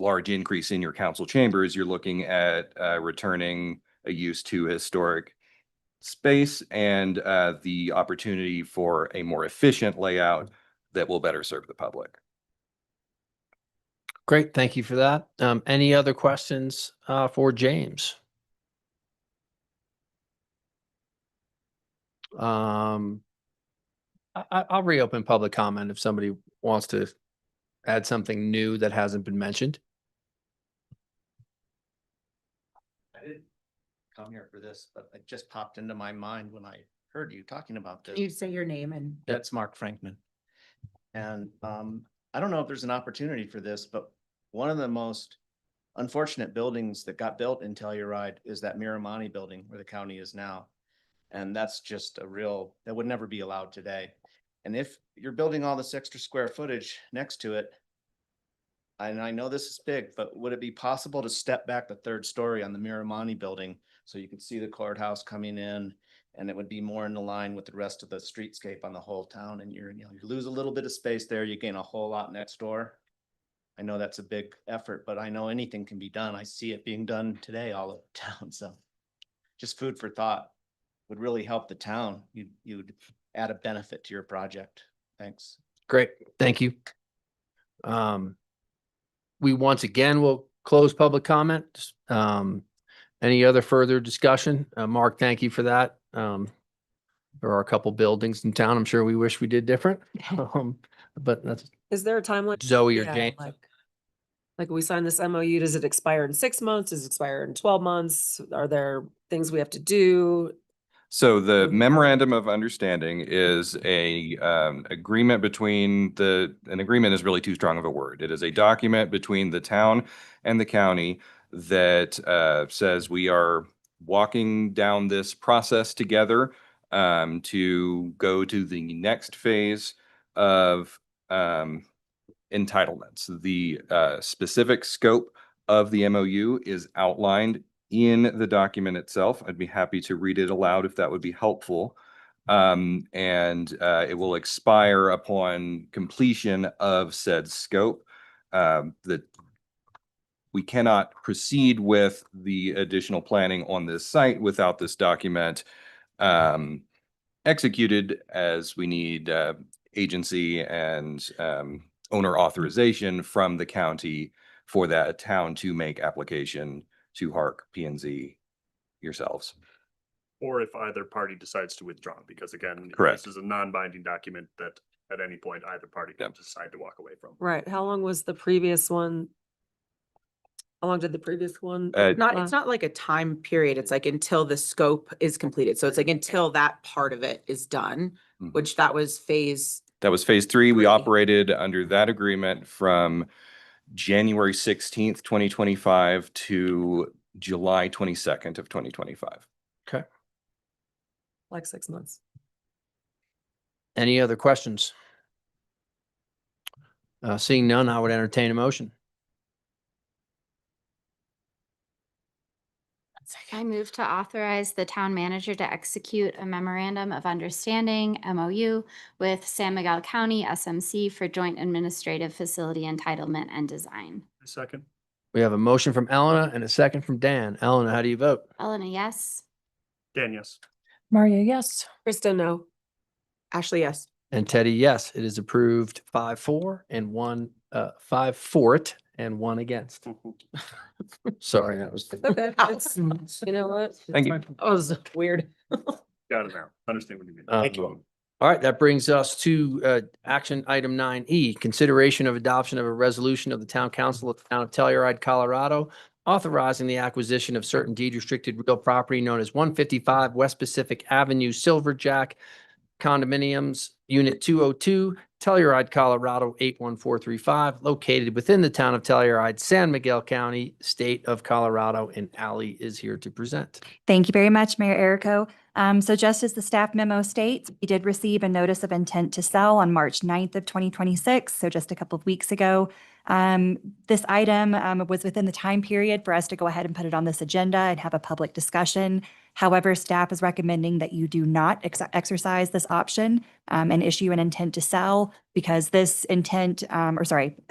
large increase in your council chambers. You're looking at returning a use to historic space and the opportunity for a more efficient layout that will better serve the public. Great. Thank you for that. Any other questions for James? I'll reopen public comment if somebody wants to add something new that hasn't been mentioned. I didn't come here for this, but it just popped into my mind when I heard you talking about this. You say your name and. That's Mark Frankman. And I don't know if there's an opportunity for this, but one of the most unfortunate buildings that got built in Telluride is that Miramani building where the county is now. And that's just that would never be allowed today. And if you're building all this extra square footage next to it, and I know this is big, but would it be possible to step back the third story on the Miramani building so you could see the courthouse coming in, and it would be more in line with the rest of the streetscape on the whole town, and you lose a little bit of space there, you gain a whole lot next door. I know that's a big effort, but I know anything can be done. I see it being done today all over town. So just food for thought would really help the town. You'd add a benefit to your project. Thanks. Great, thank you. We once again will close public comment. Any other further discussion? Mark, thank you for that. There are a couple buildings in town I'm sure we wish we did different. But that's Is there a timeline? Zoe or Yeah, James. Like we sign this MOU, does it expire in 6 months? Does it expire in 12 months? Are there things we have to do? So the memorandum of understanding is a agreement between an agreement is really too strong of a word. It is a document between the town and the county that says we are walking down this process together to go to the next phase of entitlements. The specific scope of the MOU is outlined in the document itself. I'd be happy to read it aloud if that would be helpful. And it will expire upon completion of said scope. That we cannot proceed with the additional planning on this site without this document executed, as we need agency and owner authorization from the county for that town to make application to HARC, P&Z, yourselves. Or if either party decides to withdraw, because again, Correct. this is a non-binding document that at any point either party can decide to walk away from. Right. How long was the previous one? How long did the previous one? It's not like a time period. It's like until the scope is completed. So it's like until that part of it is done, which that was phase. That was phase 3. We operated under that agreement from January 16th, 2025 to July 22nd of 2025. Okay. Like 6 months. Any other questions? Seeing none, I would entertain a motion. I move to authorize the town manager to execute a memorandum of understanding, MOU, with San Miguel County SMC for joint administrative facility entitlement and design. Second. We have a motion from Elena and a second from Dan. Elena, how do you vote? Elena, yes. Dan, yes. Maria, yes. Krista, no. Ashley, yes. And Teddy, yes. It is approved 5-4 and 5 for it and 1 against. Sorry, that was. Okay. You know what? Thank you. Oh, it was weird. Got it now. Understand what you mean. Thank you. All right, that brings us to action item 9E, consideration of adoption of a resolution of the town council of the town of Telluride, Colorado, authorizing the acquisition of certain deed restricted real property known as 155 West Pacific Avenue, Silverjack Condominiums, Unit 202, Telluride, Colorado 81435, located within the town of Telluride, San Miguel County, state of Colorado, and Ally is here to present. Thank you very much, Mayor Errico. So just as the staff memo states, we did receive a notice of intent to sell on March 9th of 2026, so just a couple of weeks ago. This item was within the time period for us to go ahead and put it on this agenda and have a public discussion. However, staff is recommending that you do not exercise this option and issue an intent to sell because this intent, an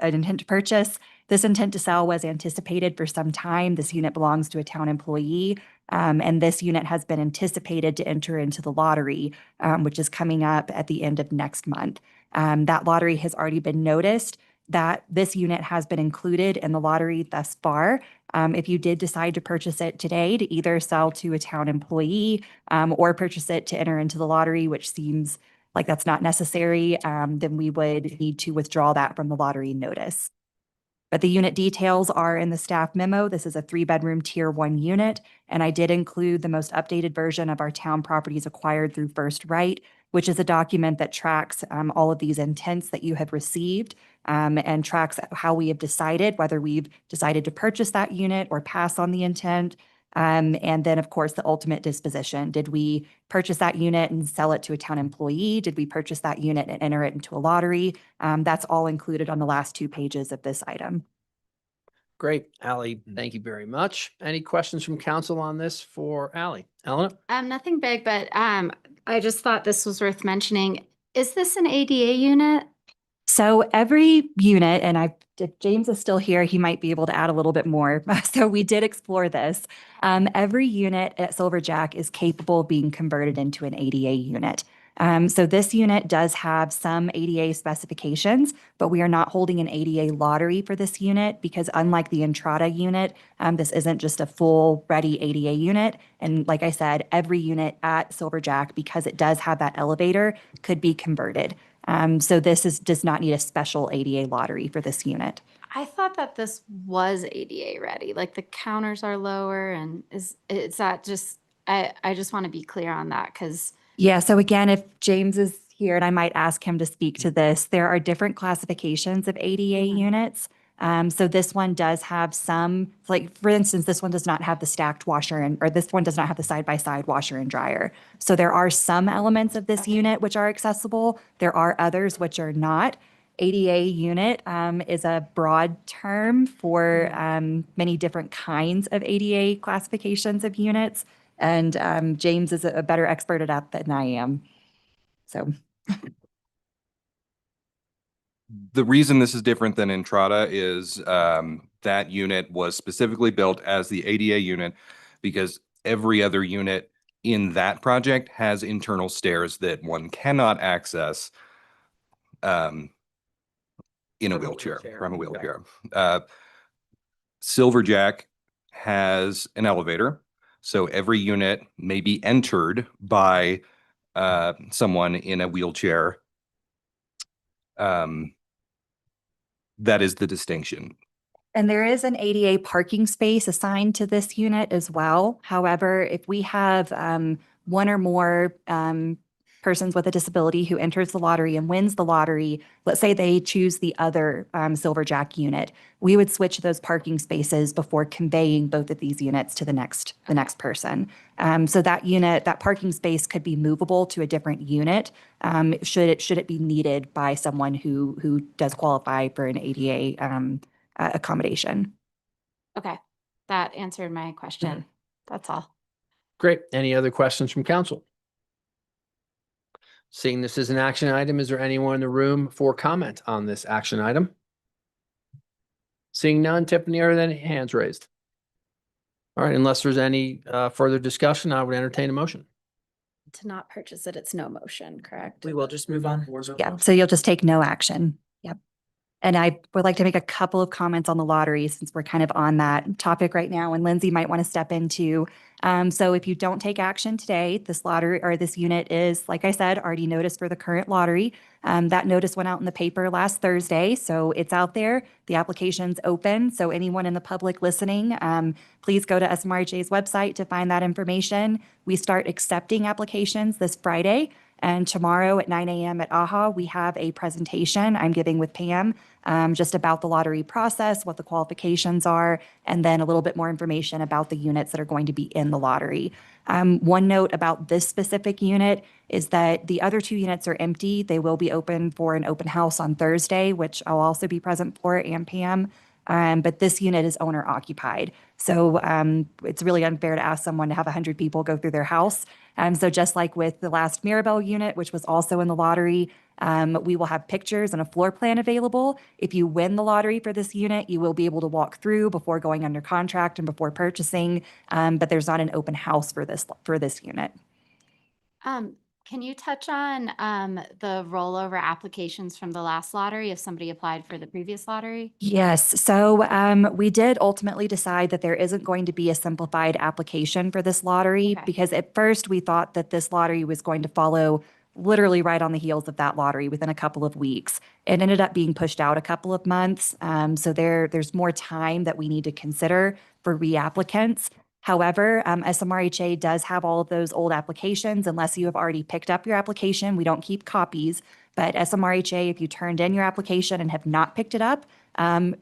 intent to purchase, this intent to sell was anticipated for some time. This unit belongs to a town employee, and this unit has been anticipated to enter into the lottery, which is coming up at the end of next month. That lottery has already been noticed. That this unit has been included in the lottery thus far. If you did decide to purchase it today to either sell to a town employee or purchase it to enter into the lottery, which seems like that's not necessary, then we would need to withdraw that from the lottery notice. But the unit details are in the staff memo. This is a 3-bedroom tier 1 unit, and I did include the most updated version of our town properties acquired through First Right. which is a document that tracks all of these intents that you have received and tracks how we have decided whether we've decided to purchase that unit or pass on the intent. And then, of course, the ultimate disposition. Did we purchase that unit and sell it to a town employee? Did we purchase that unit and enter it into a lottery? That's all included on the last 2 pages of this item. Great, Ally, thank you very much. Any questions from council on this for Ally? Eleanor? Nothing big, but I just thought this was worth mentioning. Is this an ADA unit? So every unit, and if James is still here, he might be able to add a little bit more. So we did explore this. Every unit at Silverjack is capable of being converted into an ADA unit. So this unit does have some ADA specifications, but we are not holding an ADA lottery for this unit because unlike the Entrada unit, this isn't just a full ready ADA unit. And like I said, every unit at Silverjack, because it does have that elevator, could be converted. So this does not need a special ADA lottery for this unit. I thought that this was ADA ready, like the counters are lower and is that just, I just want to be clear on that because. Yeah, so again, if James is here, and I might ask him to speak to this, there are different classifications of ADA units. So this one does have some, like for instance, this one does not have the stacked washer or this one does not have the side-by-side washer and dryer. So there are some elements of this unit which are accessible. There are others which are not. ADA unit is a broad term for many different kinds of ADA classifications of units. And James is a better expert at that than I am. So. The reason this is different than Entrada is that unit was specifically built as the ADA unit because every other unit in that project has internal stairs that one cannot access in a wheelchair, from a wheelchair. Silverjack has an elevator, so every unit may be entered by someone in a wheelchair. That is the distinction. And there is an ADA parking space assigned to this unit as well. However, if we have one or more persons with a disability who enters the lottery and wins the lottery, let's say they choose the other Silverjack unit, we would switch those parking spaces before conveying both of these units to the next person. So that unit, that parking space could be movable to a different unit should it be needed by someone who does qualify for an ADA accommodation. Okay, that answered my question. That's all. Great. Any other questions from council? Seeing this as an action item, is there anyone in the room for comment on this action item? Seeing none, Tiffany, are there any hands raised? All right, unless there's any further discussion, I would entertain a motion. To not purchase it, it's no motion, correct? We will just move on. Yeah, so you'll just take no action. Yep. And I would like to make a couple of comments on the lottery since we're kind of on that topic right now and Lindsay might want to step into. So if you don't take action today, this lottery or this unit is, like I said, already noticed for the current lottery. That notice went out in the paper last Thursday, so it's out there. The application's open, so anyone in the public listening, please go to SMRHA's website to find that information. We start accepting applications this Friday. And tomorrow at 9 a.m. at AHA, we have a presentation I'm giving with Pam just about the lottery process, what the qualifications are, and then a little bit more information about the units that are going to be in the lottery. One note about this specific unit is that the other 2 units are empty. They will be open for an open house on Thursday, which I'll also be present for, and Pam. But this unit is owner occupied. So it's really unfair to ask someone to have 100 people go through their house. So just like with the last Mirabel unit, which was also in the lottery, we will have pictures and a floor plan available. If you win the lottery for this unit, you will be able to walk through before going under contract and before purchasing. But there's not an open house for this unit. Can you touch on the rollover applications from the last lottery if somebody applied for the previous lottery? Yes. So we did ultimately decide that there isn't going to be a simplified application for this lottery because at first we thought that this lottery was going to follow literally right on the heels of that lottery within a couple of weeks. It ended up being pushed out a couple of months. So there's more time that we need to consider for reapplicants. However, SMRHA does have all of those old applications unless you have already picked up your application. We don't keep copies, but SMRHA, if you turned in your application and have not picked it up,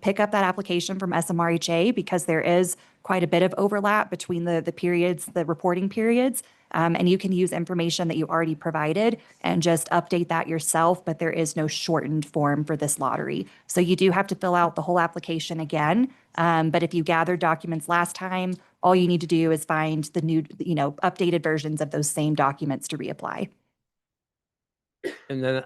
pick up that application from SMRHA because there is quite a bit of overlap between the periods, the reporting periods. And you can use information that you already provided and just update that yourself, but there is no shortened form for this lottery. So you do have to fill out the whole application again. But if you gathered documents last time, all you need to do is find the new, updated versions of those same documents to reapply. And then,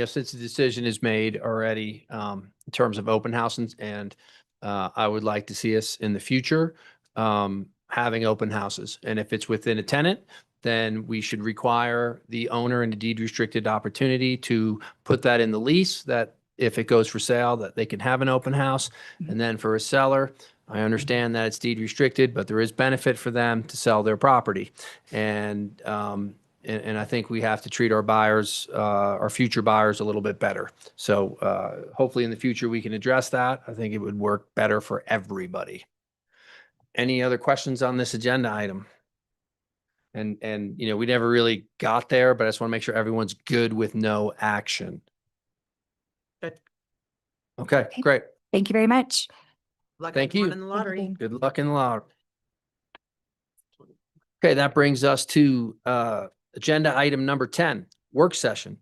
since the decision is made already, in terms of open houses, and I would like to see us in the future, having open houses. And if it's within a tenant, then we should require the owner in a deed restricted opportunity to put that in the lease, that if it goes for sale, that they can have an open house. And then for a seller, I understand that it's deed restricted, but there is benefit for them to sell their property. And I think we have to treat our buyers, our future buyers, a little bit better. So hopefully in the future we can address that. I think it would work better for everybody. Any other questions on this agenda item? And we never really got there, but I just want to make sure everyone's good with no action. Good. Okay, great. Thank you very much. Thank you. In the lottery. Good luck in the lottery. Okay, that brings us to agenda item number 10, work session.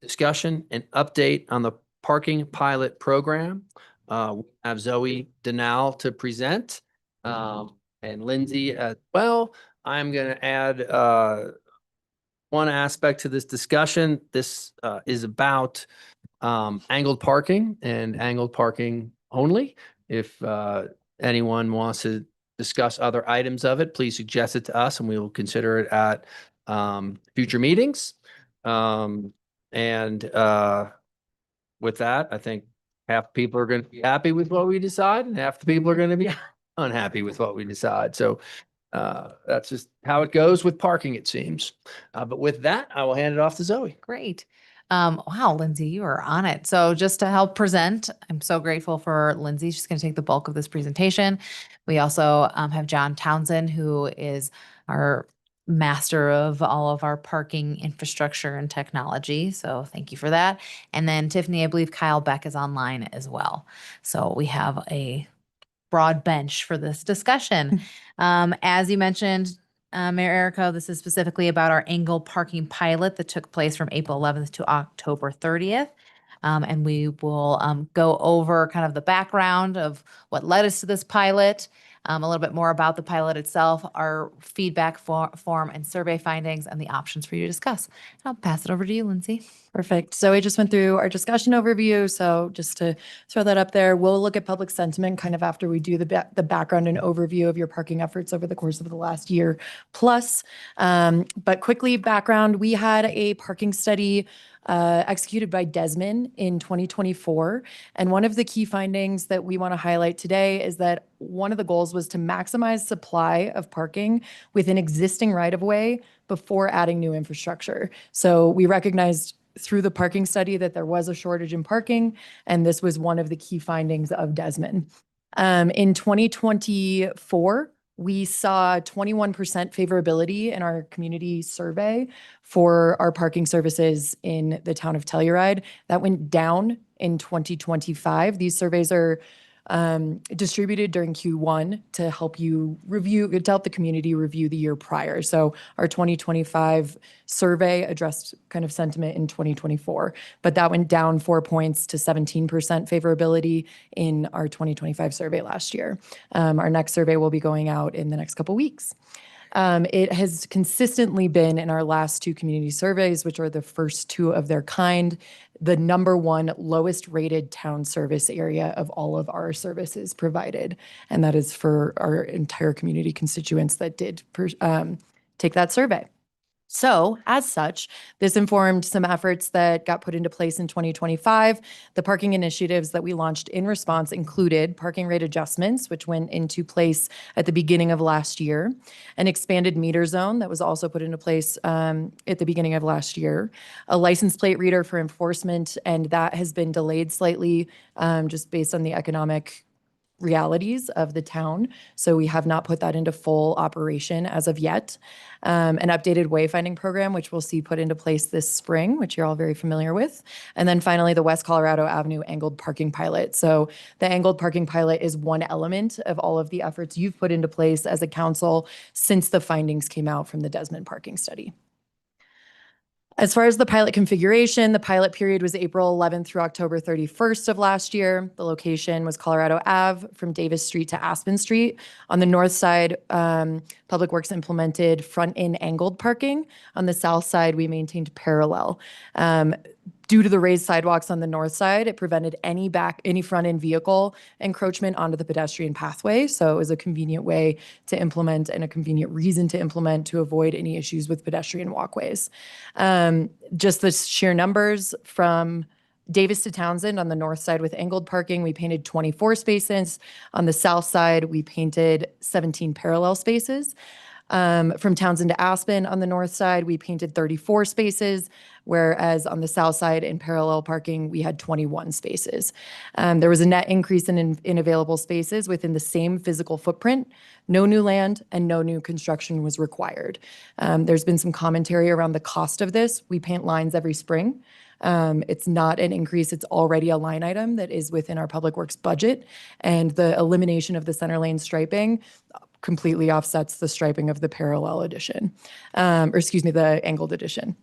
Discussion and update on the parking pilot program. We have Zoe Denal to present, and Lindsay as well. I'm going to add one aspect to this discussion. This is about angled parking and angled parking only. If anyone wants to discuss other items of it, please suggest it to us and we will consider it at future meetings. And with that, I think half the people are going to be happy with what we decide and half the people are going to be unhappy with what we decide. So that's just how it goes with parking, it seems. But with that, I will hand it off to Zoe. Great. Wow, Lindsay, you are on it. So just to help present, I'm so grateful for Lindsay. She's going to take the bulk of this presentation. We also have John Townsend, who is our master of all of our parking infrastructure and technology. So thank you for that. And then Tiffany, I believe Kyle Beck is online as well. So we have a broad bench for this discussion. As you mentioned, Mayor Errico, this is specifically about our angled parking pilot that took place from April 11th to October 30th. And we will go over kind of the background of what led us to this pilot, a little bit more about the pilot itself, our feedback form and survey findings, and the options for you to discuss. And I'll pass it over to you, Lindsay. Perfect. So we just went through our discussion overview. So just to throw that up there, we'll look at public sentiment kind of after we do the background and overview of your parking efforts over the course of the last year plus. But quickly, background, we had a parking study executed by Desmond in 2024. And one of the key findings that we want to highlight today is that one of the goals was to maximize supply of parking within existing right-of-way before adding new infrastructure. So we recognized through the parking study that there was a shortage in parking, and this was one of the key findings of Desmond. In 2024, we saw 21% favorability in our community survey for our parking services in the town of Telluride. That went down in 2025. These surveys are distributed during Q1 to help you review, to help the community review the year prior. So our 2025 survey addressed kind of sentiment in 2024, but that went down 4 points to 17% favorability in our 2025 survey last year. Our next survey will be going out in the next couple weeks. It has consistently been in our last two community surveys, which are the first two of their kind, the number one lowest rated town service area of all of our services provided. And that is for our entire community constituents that did take that survey. So as such, this informed some efforts that got put into place in 2025. The parking initiatives that we launched in response included parking rate adjustments, which went into place at the beginning of last year, an expanded meter zone that was also put into place at the beginning of last year, a license plate reader for enforcement, and that has been delayed slightly just based on the economic realities of the town. So we have not put that into full operation as of yet. An updated wayfinding program, which we'll see put into place this spring, which you're all very familiar with. And then finally, the West Colorado Avenue angled parking pilot. So the angled parking pilot is one element of all of the efforts you've put into place as a council since the findings came out from the Desmond parking study. As far as the pilot configuration, the pilot period was April 11th through October 31st of last year. The location was Colorado Ave from Davis Street to Aspen Street. On the north side, Public Works implemented front-end angled parking. On the south side, we maintained parallel. Due to the raised sidewalks on the north side, it prevented any front-end vehicle encroachment onto the pedestrian pathway. So it was a convenient way to implement and a convenient reason to implement to avoid any issues with pedestrian walkways. Just the sheer numbers from Davis to Townsend on the north side with angled parking, we painted 24 spaces. On the south side, we painted 17 parallel spaces. From Townsend to Aspen on the north side, we painted 34 spaces, whereas on the south side in parallel parking, we had 21 spaces. There was a net increase in available spaces within the same physical footprint. No new land and no new construction was required. There's been some commentary around the cost of this. We paint lines every spring. It's not an increase. It's already a line item that is within our Public Works budget. And the elimination of the center lane striping completely offsets the striping of the parallel addition, the angled addition.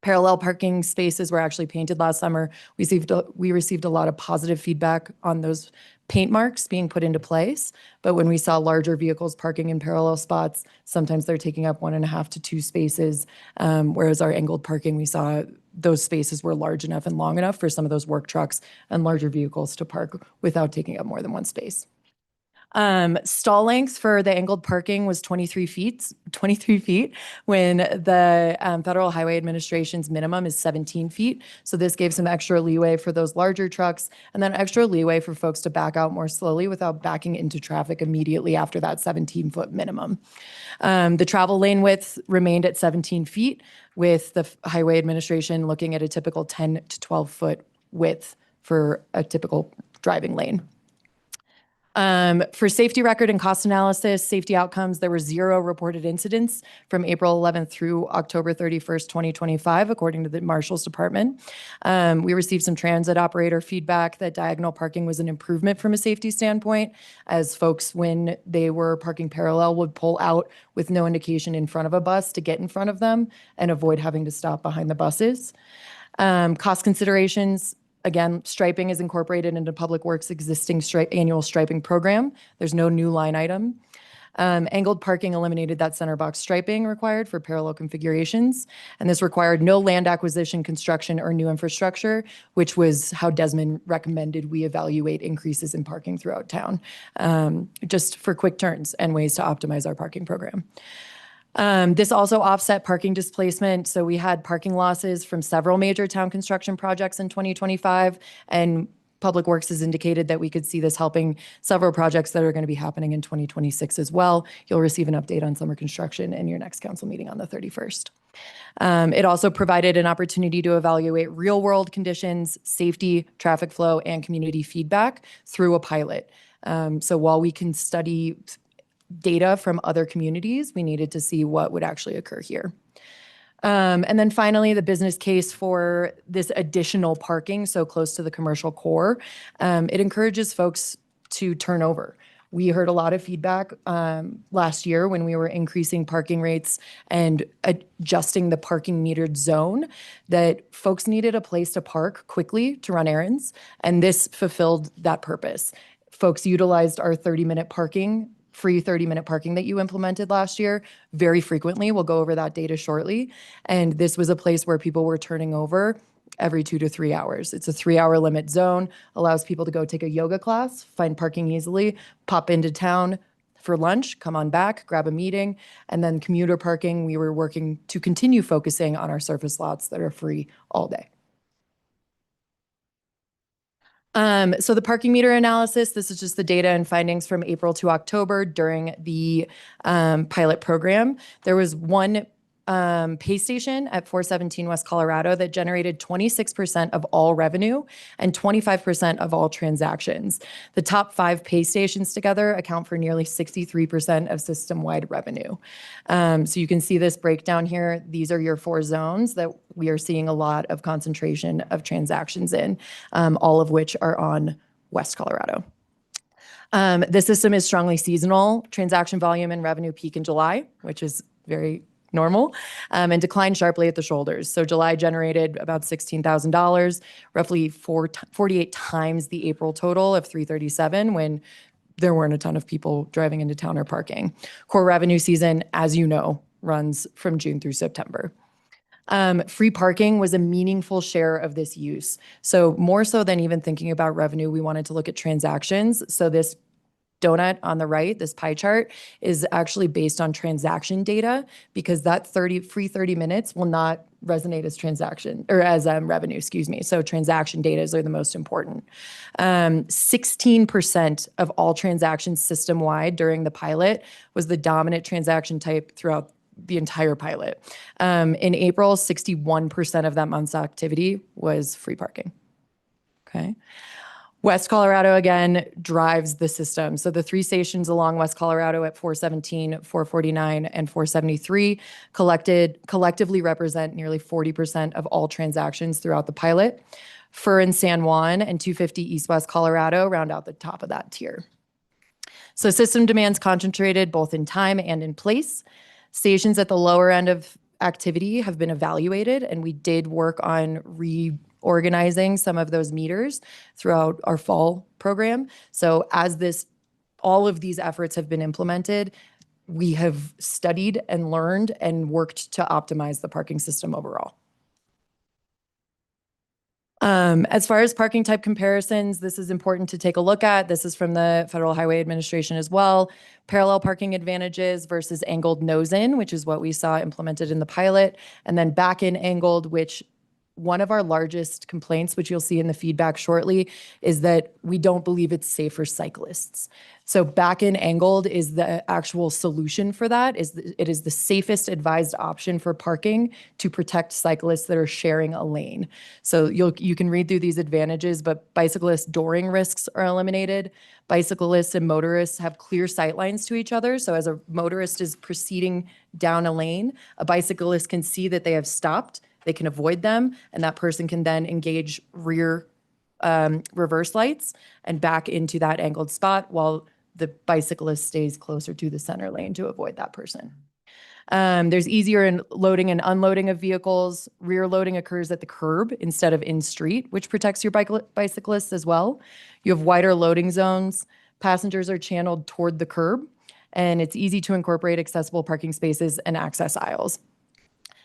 Parallel parking spaces were actually painted last summer. We received a lot of positive feedback on those paint marks being put into place. But when we saw larger vehicles parking in parallel spots, sometimes they're taking up 1.5 to 2 spaces. Whereas our angled parking, we saw those spaces were large enough and long enough for some of those work trucks and larger vehicles to park without taking up more than 1 space. Stall length for the angled parking was 23 feet when the Federal Highway Administration's minimum is 17 feet. So this gave some extra leeway for those larger trucks and then extra leeway for folks to back out more slowly without backing into traffic immediately after that 17-foot minimum. The travel lane width remained at 17 feet with the Highway Administration looking at a typical 10 to 12-foot width for a typical driving lane. For safety record and cost analysis, safety outcomes, there were 0 reported incidents from April 11th through October 31st, 2025, according to the Marshal's Department. We received some transit operator feedback that diagonal parking was an improvement from a safety standpoint, as folks, when they were parking parallel, would pull out with no indication in front of a bus to get in front of them and avoid having to stop behind the buses. Cost considerations. Again, striping is incorporated into Public Works' existing annual striping program. There's no new line item. Angled parking eliminated that center box striping required for parallel configurations. And this required no land acquisition, construction, or new infrastructure, which was how Desmond recommended we evaluate increases in parking throughout town, just for quick turns and ways to optimize our parking program. This also offset parking displacement. So we had parking losses from several major town construction projects in 2025, and Public Works has indicated that we could see this helping several projects that are going to be happening in 2026 as well. You'll receive an update on summer construction in your next council meeting on the 31st. It also provided an opportunity to evaluate real-world conditions, safety, traffic flow, and community feedback through a pilot. So while we can study data from other communities, we needed to see what would actually occur here. And then finally, the business case for this additional parking so close to the commercial core, it encourages folks to turn over. We heard a lot of feedback last year when we were increasing parking rates and adjusting the parking metered zone that folks needed a place to park quickly to run errands, and this fulfilled that purpose. Folks utilized our 30-minute parking, free 30-minute parking that you implemented last year very frequently. We'll go over that data shortly. And this was a place where people were turning over every 2 to 3 hours. It's a 3-hour limit zone, allows people to go take a yoga class, find parking easily, pop into town for lunch, come on back, grab a meeting, and then commuter parking. We were working to continue focusing on our surface lots that are free all day. So the parking meter analysis, this is just the data and findings from April to October during the pilot program. There was one pay station at 417 West Colorado that generated 26% of all revenue and 25% of all transactions. The top 5 pay stations together account for nearly 63% of system-wide revenue. So you can see this breakdown here. These are your 4 zones that we are seeing a lot of concentration of transactions in, all of which are on West Colorado. The system is strongly seasonal. Transaction volume and revenue peak in July, which is very normal, and decline sharply at the shoulders. So July generated about $16,000, roughly 48 times the April total of $337 when there weren't a ton of people driving into town or parking. Core revenue season, as you know, runs from June through September. Free parking was a meaningful share of this use. So more so than even thinking about revenue, we wanted to look at transactions. So this donut on the right, this pie chart, is actually based on transaction data because that free 30 minutes will not resonate as transaction or as revenue, excuse me. So transaction data are the most important. 16% of all transactions system-wide during the pilot was the dominant transaction type throughout the entire pilot. In April, 61% of that month's activity was free parking. Okay. West Colorado, again, drives the system. So the 3 stations along West Colorado at 417, 449, and 473 collectively represent nearly 40% of all transactions throughout the pilot. Fur and San Juan and 250 East West Colorado round out the top of that tier. So system demand's concentrated both in time and in place. Stations at the lower end of activity have been evaluated, and we did work on reorganizing some of those meters throughout our fall program. So as all of these efforts have been implemented, we have studied and learned and worked to optimize the parking system overall. As far as parking type comparisons, this is important to take a look at. This is from the Federal Highway Administration as well. Parallel parking advantages versus angled nose-in, which is what we saw implemented in the pilot, and then back-in angled, which one of our largest complaints, which you'll see in the feedback shortly, is that we don't believe it's safe for cyclists. So back-in angled is the actual solution for that. It is the safest advised option for parking to protect cyclists that are sharing a lane. So you can read through these advantages, but bicyclist dooring risks are eliminated. Bicyclists and motorists have clear sight lines to each other. So as a motorist is proceeding down a lane, a bicyclist can see that they have stopped. They can avoid them, and that person can then engage rear reverse lights and back into that angled spot while the bicyclist stays closer to the center lane to avoid that person. There's easier loading and unloading of vehicles. Rear loading occurs at the curb instead of in street, which protects your bicyclists as well. You have wider loading zones. Passengers are channeled toward the curb, and it's easy to incorporate accessible parking spaces and access aisles.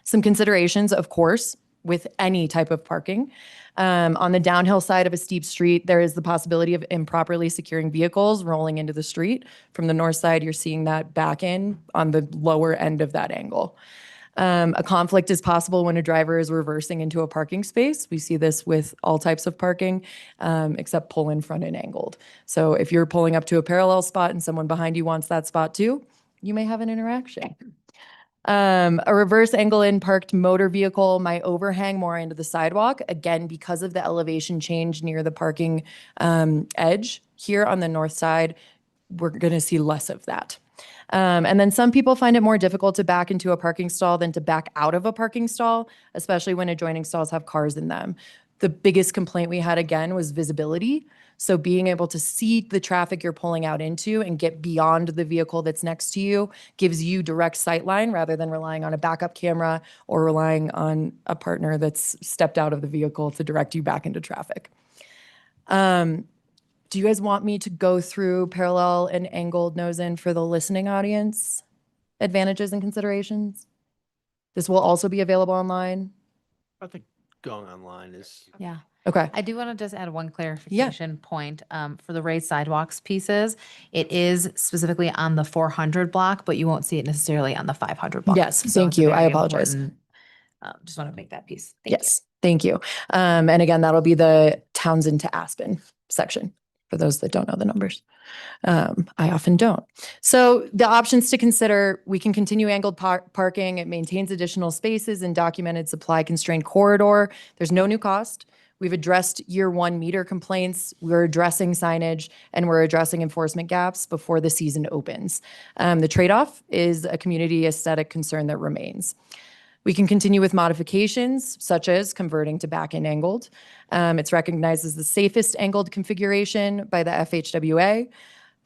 Some considerations, of course, with any type of parking. On the downhill side of a steep street, there is the possibility of improperly securing vehicles rolling into the street. From the north side, you're seeing that back in on the lower end of that angle. A conflict is possible when a driver is reversing into a parking space. We see this with all types of parking, except pull in front and angled. So if you're pulling up to a parallel spot and someone behind you wants that spot too, you may have an interaction. A reverse angle in parked motor vehicle might overhang more into the sidewalk, again, because of the elevation change near the parking edge. Here on the north side, we're going to see less of that. And then some people find it more difficult to back into a parking stall than to back out of a parking stall, especially when adjoining stalls have cars in them. The biggest complaint we had, again, was visibility. So being able to see the traffic you're pulling out into and get beyond the vehicle that's next to you gives you direct sight line rather than relying on a backup camera or relying on a partner that's stepped out of the vehicle to direct you back into traffic. Do you guys want me to go through parallel and angled nose-in for the listening audience? Advantages and considerations? This will also be available online. I think going online is. Yeah. Okay. I do want to just add one clarification point for the raised sidewalks pieces. It is specifically on the 400 block, but you won't see it necessarily on the 500 block. Yes, So thank it's a you. I very apologize. important, just want to make that piece. Thank Yes, thank you. And again, that'll be the Townsend to Aspen section. for those that don't know the numbers. I often don't. So the options to consider, we can continue angled parking. It maintains additional spaces in documented supply constrained corridor. There's no new cost. We've addressed year one meter complaints. We're addressing signage and we're addressing enforcement gaps before the season opens. The trade-off is a community aesthetic concern that remains. We can continue with modifications, such as converting to back-end angled. It's recognized as the safest angled configuration by the FHWA.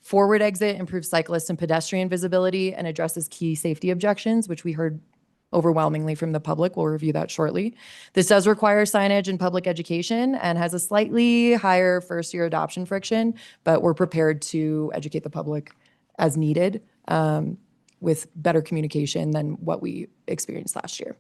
Forward exit improves cyclist and pedestrian visibility and addresses key safety objections, which we heard overwhelmingly from the public. We'll review that shortly. This does require signage and public education and has a slightly higher first-year adoption friction, but we're prepared to educate the public as needed with better communication than what we experienced last year.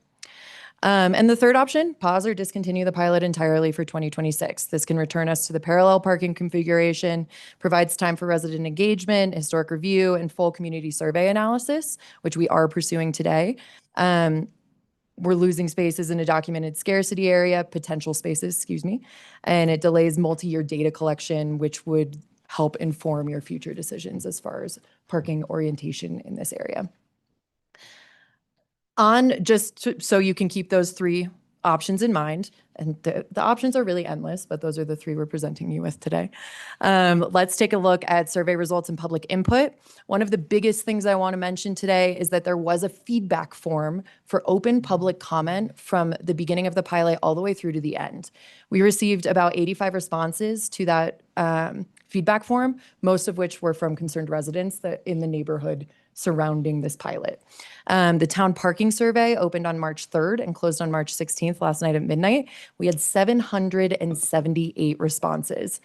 And the third option, pause or discontinue the pilot entirely for 2026. This can return us to the parallel parking configuration, provides time for resident engagement, historic review, and full community survey analysis, which we are pursuing today. We're losing spaces in a documented scarcity area, potential spaces, excuse me, and it delays multi-year data collection, which would help inform your future decisions as far as parking orientation in this area. So you can keep those three options in mind, and the options are really endless, but those are the three we're presenting you with today. Let's take a look at survey results and public input. One of the biggest things I want to mention today is that there was a feedback form for open public comment from the beginning of the pilot all the way through to the end. We received about 85 responses to that feedback form, most of which were from concerned residents that in the neighborhood surrounding this pilot. The town parking survey opened on March 3rd and closed on March 16th last night at midnight. We had 778 responses.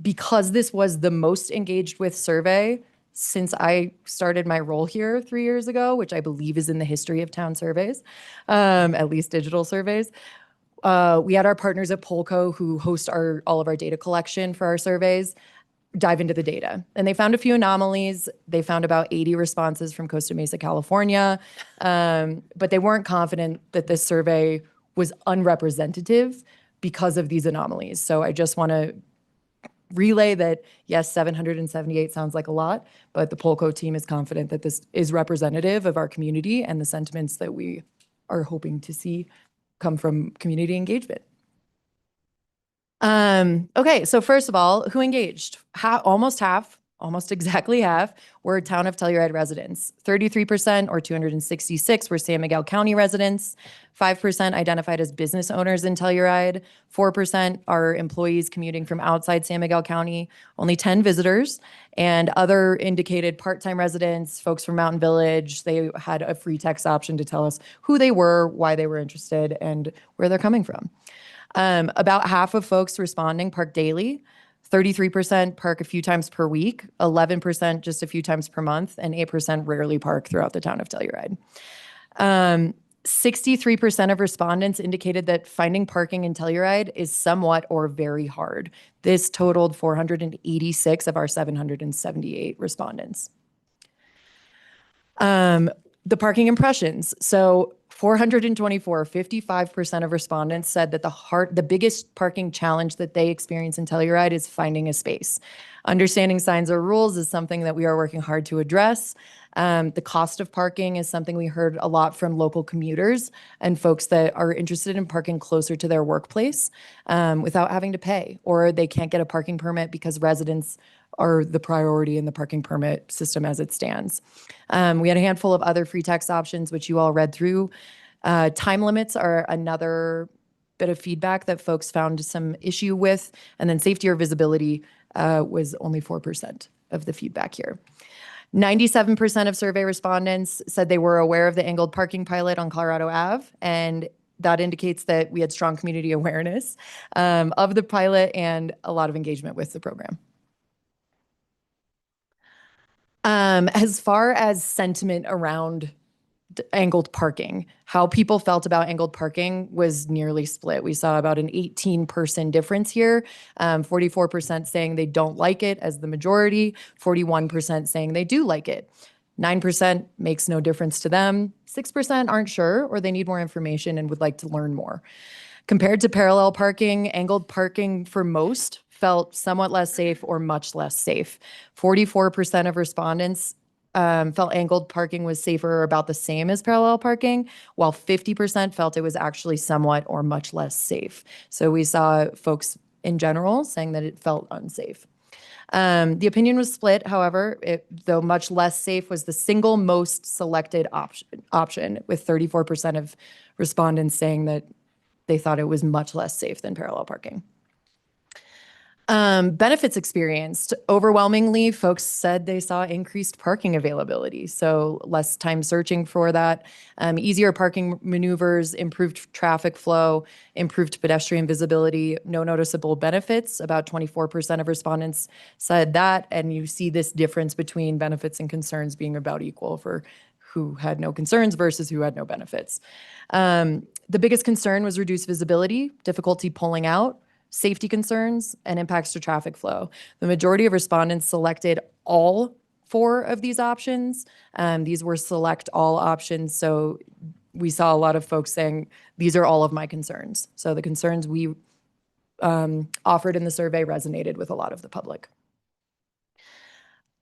Because this was the most engaged with survey since I started my role here 3 years ago, which I believe is in the history of town surveys, at least digital surveys. We had our partners at Polco who host all of our data collection for our surveys dive into the data. And they found a few anomalies. They found about 80 responses from Costa Mesa, California, but they weren't confident that this survey was unrepresentative because of these anomalies. So I just want to relay that, yes, 778 sounds like a lot, but the Polco team is confident that this is representative of our community and the sentiments that we are hoping to see come from community engagement. Okay, so first of all, who engaged? Almost exactly half, were town of Telluride residents. 33% or 266 were San Miguel County residents. 5% identified as business owners in Telluride. 4% are employees commuting from outside San Miguel County. Only 10 visitors, and other indicated part-time residents, folks from Mountain Village. They had a free text option to tell us who they were, why they were interested, and where they're coming from. About half of folks responding park daily, 33% park a few times per week, 11% just a few times per month, and 8% rarely park throughout the town of Telluride. 63% of respondents indicated that finding parking in Telluride is somewhat or very hard. This totaled 486 of our 778 respondents. The parking impressions. So 424, 55% of respondents said that the biggest parking challenge that they experience in Telluride is finding a space. Understanding signs or rules is something that we are working hard to address. The cost of parking is something we heard a lot from local commuters and folks that are interested in parking closer to their workplace without having to pay, or they can't get a parking permit because residents are the priority in the parking permit system as it stands. We had a handful of other free text options, which you all read through. Time limits are another bit of feedback that folks found some issue with. And then safety or visibility was only 4% of the feedback here. 97% of survey respondents said they were aware of the angled parking pilot on Colorado Ave, and that indicates that we had strong community awareness of the pilot and a lot of engagement with the program. As far as sentiment around angled parking, how people felt about angled parking was nearly split. We saw about an 18% difference here. 44% saying they don't like it as the majority, 41% saying they do like it. 9% makes no difference to them. 6% aren't sure, or they need more information and would like to learn more. Compared to parallel parking, angled parking for most felt somewhat less safe or much less safe. 44% of respondents felt angled parking was safer or about the same as parallel parking, while 50% felt it was actually somewhat or much less safe. So we saw folks in general saying that it felt unsafe. The opinion was split, however, though much less safe was the single most selected option, with 34% of respondents saying that they thought it was much less safe than parallel parking. Benefits experienced. Overwhelmingly, folks said they saw increased parking availability, so less time searching for that, easier parking maneuvers, improved traffic flow, improved pedestrian visibility, no noticeable benefits. About 24% of respondents said that, and you see this difference between benefits and concerns being about equal for who had no concerns versus who had no benefits. The biggest concern was reduced visibility, difficulty pulling out, safety concerns, and impacts to traffic flow. The majority of respondents selected all 4 of these options. These were select all options. So we saw a lot of folks saying, these are all of my concerns. So the concerns we offered in the survey resonated with a lot of the public.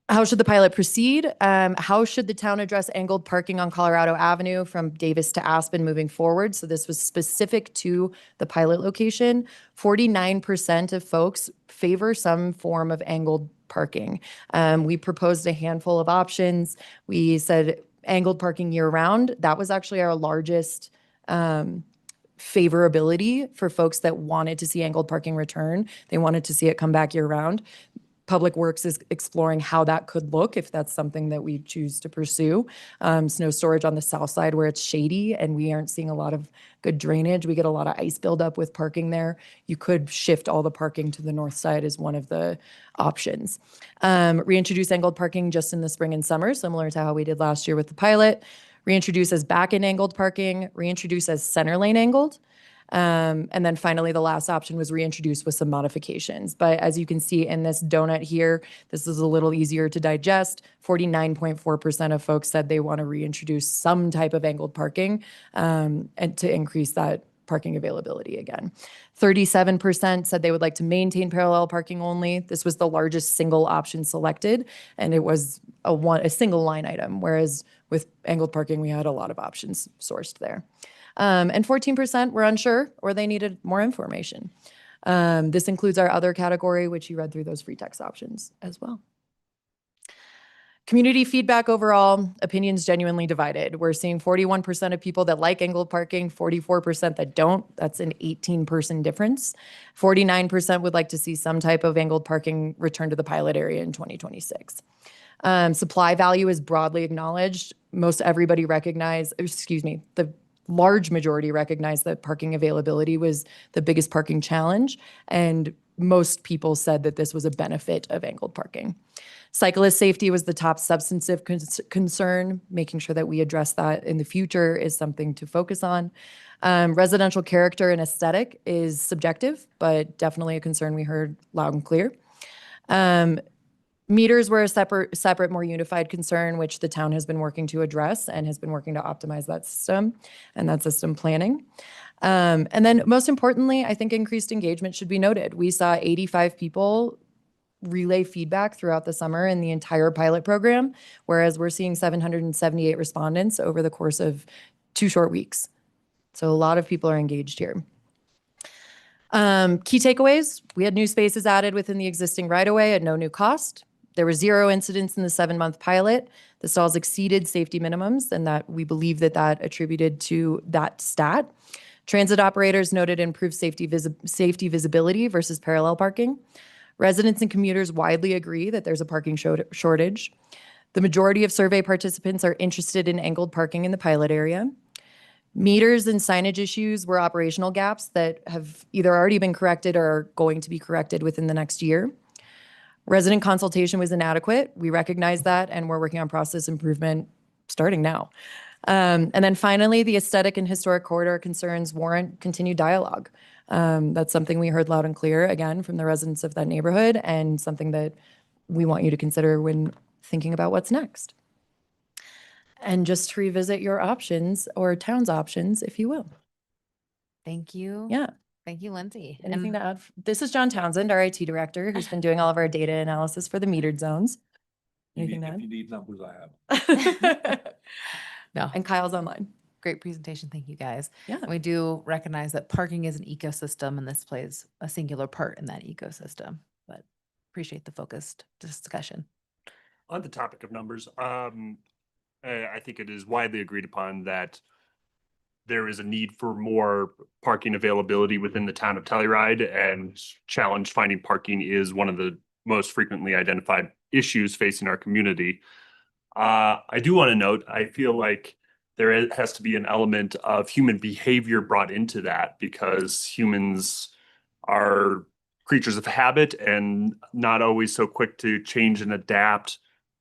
How should the pilot proceed? How should the town address angled parking on Colorado Avenue from Davis to Aspen moving forward? So this was specific to the pilot location. 49% of folks favor some form of angled parking. We proposed a handful of options. We said angled parking year round. That was actually our largest favorability for folks that wanted to see angled parking return. They wanted to see it come back year round. Public Works is exploring how that could look if that's something that we choose to pursue. Snow storage on the south side where it's shady and we aren't seeing a lot of good drainage. We get a lot of ice buildup with parking there. You could shift all the parking to the north side as one of the options. Reintroduce angled parking just in the spring and summer, similar to how we did last year with the pilot. Reintroduce as back-end angled parking, reintroduce as center lane angled. And then finally, the last option was reintroduced with some modifications. But as you can see in this donut here, this is a little easier to digest. 49.4% of folks said they want to reintroduce some type of angled parking and to increase that parking availability again. 37% said they would like to maintain parallel parking only. This was the largest single option selected, and it was a single line item, whereas with angled parking, we had a lot of options sourced there. And 14% were unsure or they needed more information. This includes our other category, which you read through those free text options as well. Community feedback overall, opinions genuinely divided. We're seeing 41% of people that like angled parking, 44% that don't. That's an 18-person difference. 49% would like to see some type of angled parking return to the pilot area in 2026. Supply value is broadly acknowledged. Most everybody the large majority recognized that parking availability was the biggest parking challenge, and most people said that this was a benefit of angled parking. Cyclist safety was the top substantive concern. Making sure that we address that in the future is something to focus on. Residential character and aesthetic is subjective, but definitely a concern we heard loud and clear. Meters were a separate, more unified concern, which the town has been working to address and has been working to optimize that system and that system planning. And then most importantly, I think increased engagement should be noted. We saw 85 people relay feedback throughout the summer in the entire pilot program, whereas we're seeing 778 respondents over the course of 2 short weeks. So a lot of people are engaged here. Key takeaways, we had new spaces added within the existing right-of-way at no new cost. There were 0 incidents in the 7-month pilot. The stalls exceeded safety minimums, and that we believe that attributed to that stat. Transit operators noted improved safety visibility versus parallel parking. Residents and commuters widely agree that there's a parking shortage. The majority of survey participants are interested in angled parking in the pilot area. Meters and signage issues were operational gaps that have either already been corrected or are going to be corrected within the next year. Resident consultation was inadequate. We recognize that, and we're working on process improvement starting now. And then finally, the aesthetic and historic corridor concerns warrant continued dialogue. That's something we heard loud and clear, again, from the residents of that neighborhood, and something that we want you to consider when thinking about what's next. And just to revisit your options or town's options, if you will. Thank you. Yeah. Thank you, Lindsay. Anything And to add? This is John Townsend, our IT director, who's been doing all of our data analysis for the metered zones. Anything to add? need numbers, I have. no, And Kyle's online. great presentation. Thank you, guys. Yeah. And we do recognize that parking is an ecosystem and this plays a singular part in that ecosystem, but appreciate the focused discussion. On the topic of numbers, I think it is widely agreed upon that there is a need for more parking availability within the town of Telluride, and challenge finding parking is one of the most frequently identified issues facing our community. I do want to note, I feel like there has to be an element of human behavior brought into that, because humans are creatures of habit and not always so quick to change and adapt,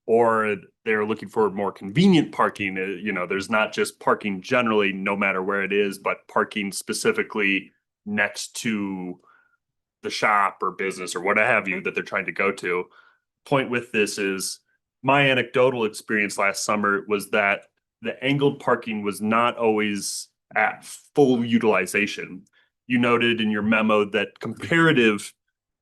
or they're looking for more convenient parking. You know, there's not just parking generally, no matter where it is, but parking specifically next to the shop or business or what have you that they're trying to go to. Point with this is my anecdotal experience last summer was that the angled parking was not always at full utilization. You noted in your memo that comparative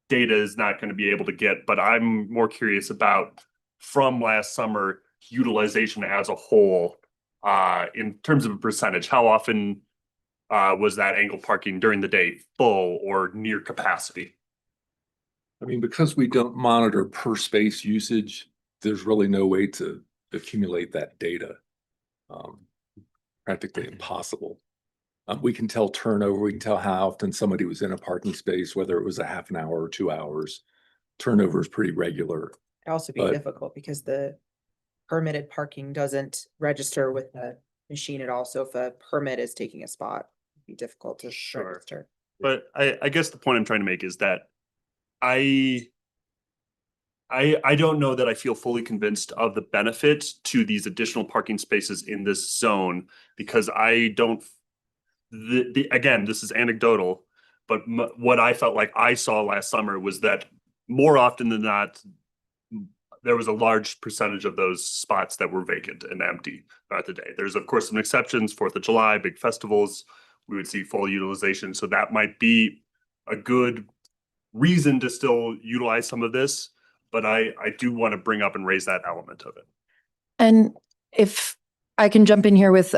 data is not going to be able to get, but I'm more curious about from last summer utilization as a whole, in terms of a percentage. How often was that angled parking during the day full or near capacity? I mean, because we don't monitor per space usage, there's really no way to accumulate that data. Practically impossible. We can tell turnover, we can tell how often somebody was in a parking space, whether it was a half an hour or 2 hours. Turnover is pretty regular. It'd also be But- difficult because the permitted parking doesn't register with the machine at all. So if a permit is taking a spot, it'd be difficult to Sure. register. But I guess the point I'm trying to make is that I don't know that I feel fully convinced of the benefit to these additional parking spaces in this zone, because I don't, again, this is anecdotal, but what I felt like I saw last summer was that more often than not, there was a large percentage of those spots that were vacant and empty throughout the day. There's of course some exceptions, 4th of July, big festivals, we would see full utilization. So that might be a good reason to still utilize some of this, but I do want to bring up and raise that element of it. And if I can jump in here with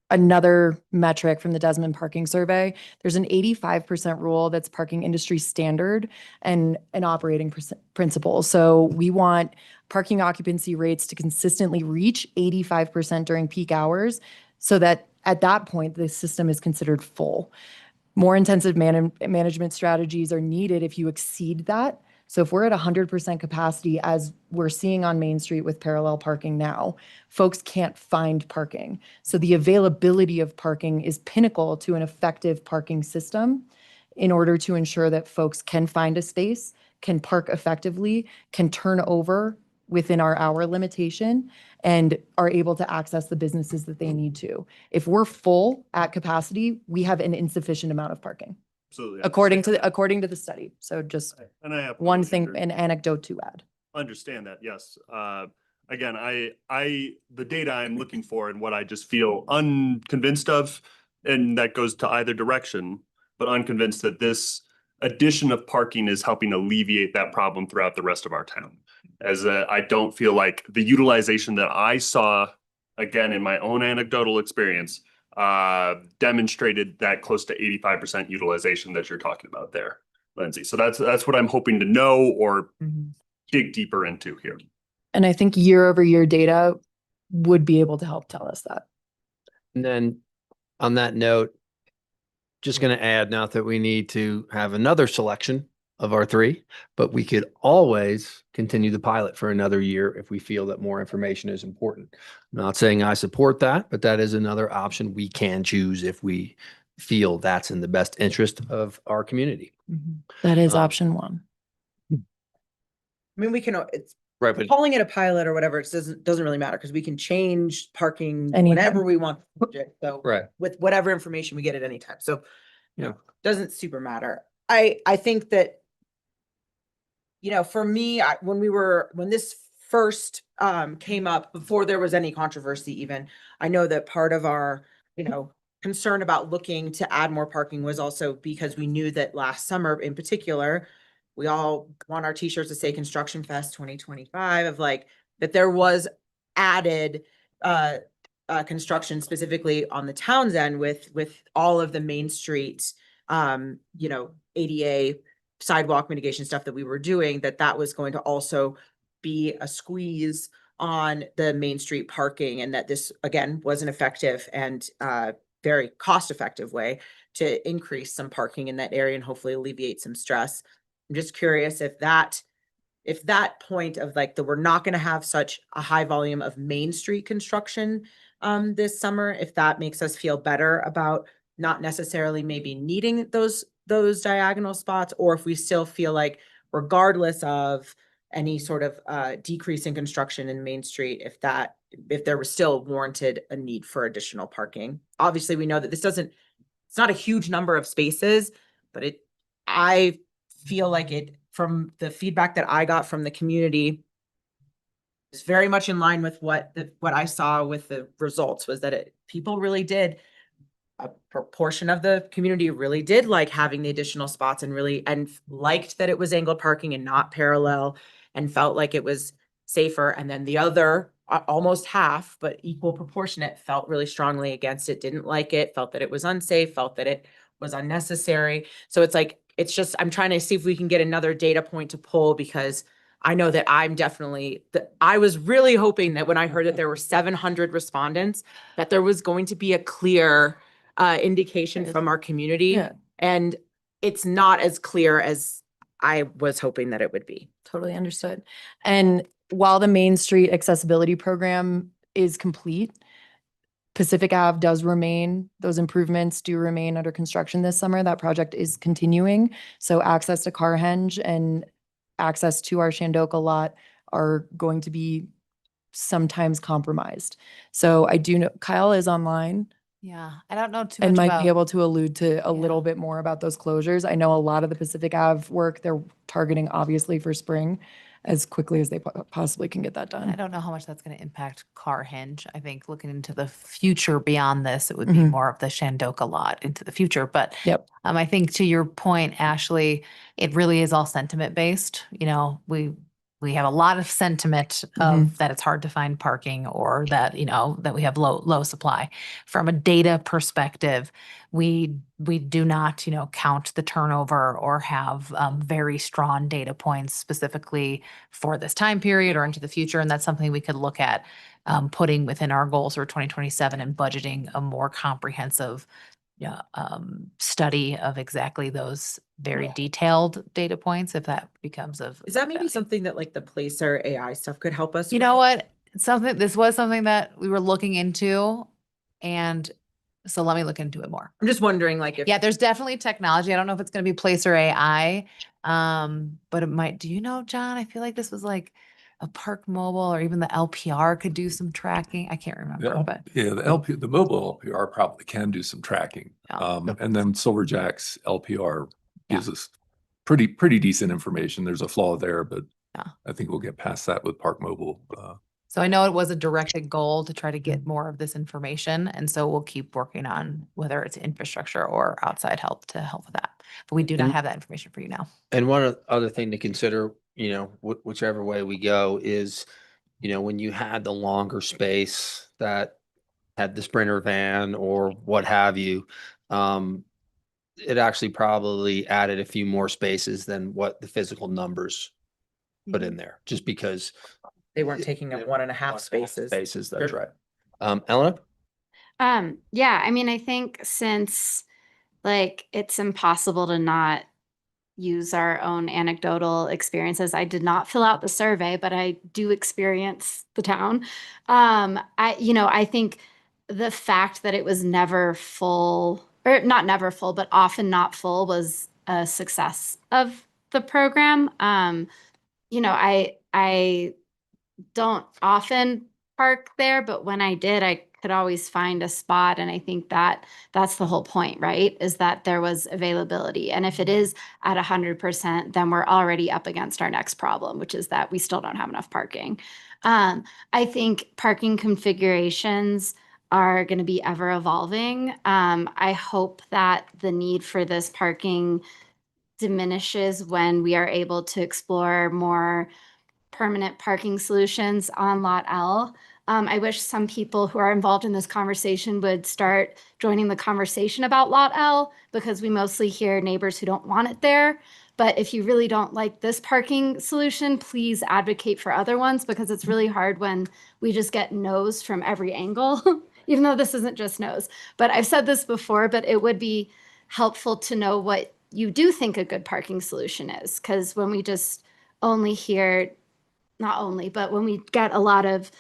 another metric from the Desmond Parking Survey, there's an 85% rule that's parking industry standard and an operating principle. So we want parking occupancy rates to consistently reach 85% during peak hours, so that at that point, the system is considered full. More intensive management strategies are needed if you exceed that. So if we're at 100% capacity, as we're seeing on Main Street with parallel parking now, folks can't find parking. So the availability of parking is pinnacle to an effective parking system in order to ensure that folks can find a space, can park effectively, can turn over within our hour limitation, and are able to access the businesses that they need to. If we're full at capacity, we have an insufficient amount of parking. Absolutely. According to the study. So just And I have one thing, an anecdote to add. understand that, yes. Again, the data I'm looking for and what I just feel unconvinced of, and that goes to either direction, but unconvinced that this addition of parking is helping alleviate that problem throughout the rest of our town. As I don't feel like the utilization that I saw, again, in my own anecdotal experience, demonstrated that close to 85% utilization that you're talking about there, Lindsay. So that's what I'm hoping to know or dig deeper into here. And I think year over year data would be able to help tell us that. And then on that note, just going to add, not that we need to have another selection of our 3, but we could always continue the pilot for another year if we feel that more information is important. I'm not saying I support that, but that is another option we can choose if we feel that's in the best interest of our community. That is option 1. I mean, we can, it's Right, but calling it a pilot or whatever, it doesn't really matter because we can change parking Anytime. whenever we want. the project. So right. with whatever information we get at any time. So Yeah. doesn't super matter. I think that, you know, for me, when this first came up before there was any controversy even, I know that part of our, you know, concern about looking to add more parking was also because we knew that last summer in particular, we all want our t-shirts to say Construction Fest 2025 of like, that there was added construction specifically on the town's end with all of the Main Street, you know, ADA sidewalk mitigation stuff that we were doing, that was going to also be a squeeze on the Main Street parking, and that this again was an effective and very cost-effective way to increase some parking in that area and hopefully alleviate some stress. I'm just curious if that point of like that we're not going to have such a high volume of Main Street construction this summer, if that makes us feel better about not necessarily maybe needing those diagonal spots, or if we still feel like regardless of any sort of decrease in construction in Main Street, if there was still warranted a need for additional parking. Obviously, we know that it's not a huge number of spaces, but I feel like it, from the feedback that I got from the community, is very much in line with what I saw with the results, was that people really did, a proportion of the community really did like having the additional spots and liked that it was angled parking and not parallel, and felt like it was safer. And then the other, almost half, but equal proportionate, felt really strongly against it, didn't like it, felt that it was unsafe, felt that it was unnecessary. So it's like, I'm trying to see if we can get another data point to pull, because I know that I was really hoping that when I heard that there were 700 respondents, that there was going to be a clear indication from our community. Yeah. And it's not as clear as I was hoping that it would be. Totally understood. And while the Main Street accessibility program is complete, Pacific Ave does remain, those improvements do remain under construction this summer. That project is continuing. So access to Carhenge and access to our Shandoka lot are going to be sometimes compromised. So I do know Kyle is online Yeah, I don't know too and much might about. be able to allude to a little bit more about those closures. I know a lot of the Pacific Ave work, they're targeting obviously for spring as quickly as they possibly can get that I done. don't know how much that's going to impact Carhenge. I think looking into the future beyond this, it would be Mhm. more of the Shandoka lot into the future. But Yep. I think to your point, Ashley, it really is all sentiment based. You know, we have a lot of sentiment of that it's hard to find parking, or that, that we have low supply. From a data perspective, we do not, count the turnover or have very strong data points specifically for this time period or into the future. And that's something we could look at putting within our goals for 2027 and budgeting a more comprehensive study of exactly those very detailed data points, if that becomes of. Is that maybe something that like the Placer AI stuff could help us? You know what? This was something that we were looking into, and so let me look into it more. I'm just wondering, like, if Yeah, there's definitely technology. I don't know if it's going to be Placer AI, but it might. Do you know, John? I feel like this was like a Park Mobile, or even the LPR could do some tracking. I can't remember, but Yeah, the mobile LPR probably can do some tracking. And then Silverjack's LPR gives us pretty decent information. There's a flaw there, but I think we'll get past that with Park Mobile. so I know it was a directed goal to try to get more of this information. And so we'll keep working on whether it's infrastructure or outside help to help with that. But we do not And- have that information for you now. And other thing to consider, whichever way we go is, when you had the longer space that had the Sprinter van or what have you, it actually probably added a few more spaces than what the physical numbers put in there, just because they weren't taking up 1.5 spaces. spaces, that's right. Eleanor? Yeah, I think since it's impossible to not use our own anecdotal experiences. I did not fill out the survey, but I do experience the town. I think the fact that it was never full, or not never full, but often not full, was a success of the program. I don't often park there, but when I did, I could always find a spot. And I think that's the whole point, right? Is that there was availability. And if it is at 100%, then we're already up against our next problem, which is that we still don't have enough parking. I think parking configurations are going to be ever evolving. I hope that the need for this parking diminishes when we are able to explore more permanent parking solutions on Lot L. I wish some people who are involved in this conversation would start joining the conversation about Lot L, because we mostly hear neighbors who don't want it there. But if you really don't like this parking solution, please advocate for other ones, because it's really hard when we just get no's from every angle, even though this isn't just no's. But I've said this before, but it would be helpful to know what you do think a good parking solution is, because when we just only hear, not only, but when we get a lot of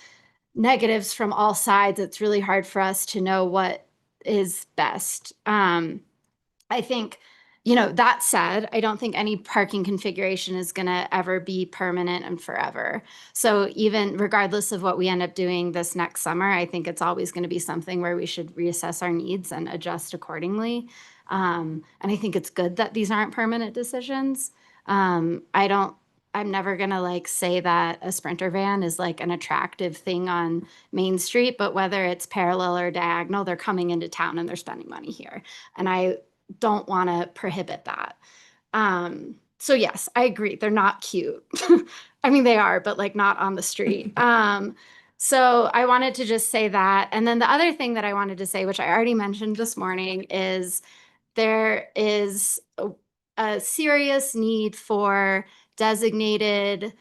negatives from all sides, it's really hard for us to know what is best. I think, that said, I don't think any parking configuration is going to ever be permanent and forever. So even regardless of what we end up doing this next summer, I think it's always going to be something where we should reassess our needs and adjust accordingly. And I think it's good that these aren't permanent decisions. I'm never going to say that a Sprinter van is an attractive thing on Main Street, but whether it's parallel or diagonal, they're coming into town and they're spending money here. And I don't want to prohibit that. So yes, I agree. They're not cute. I mean, they are, but not on the street. So I wanted to just say that. And then the other thing that I wanted to say, which I already mentioned this morning, is there is a serious need for designated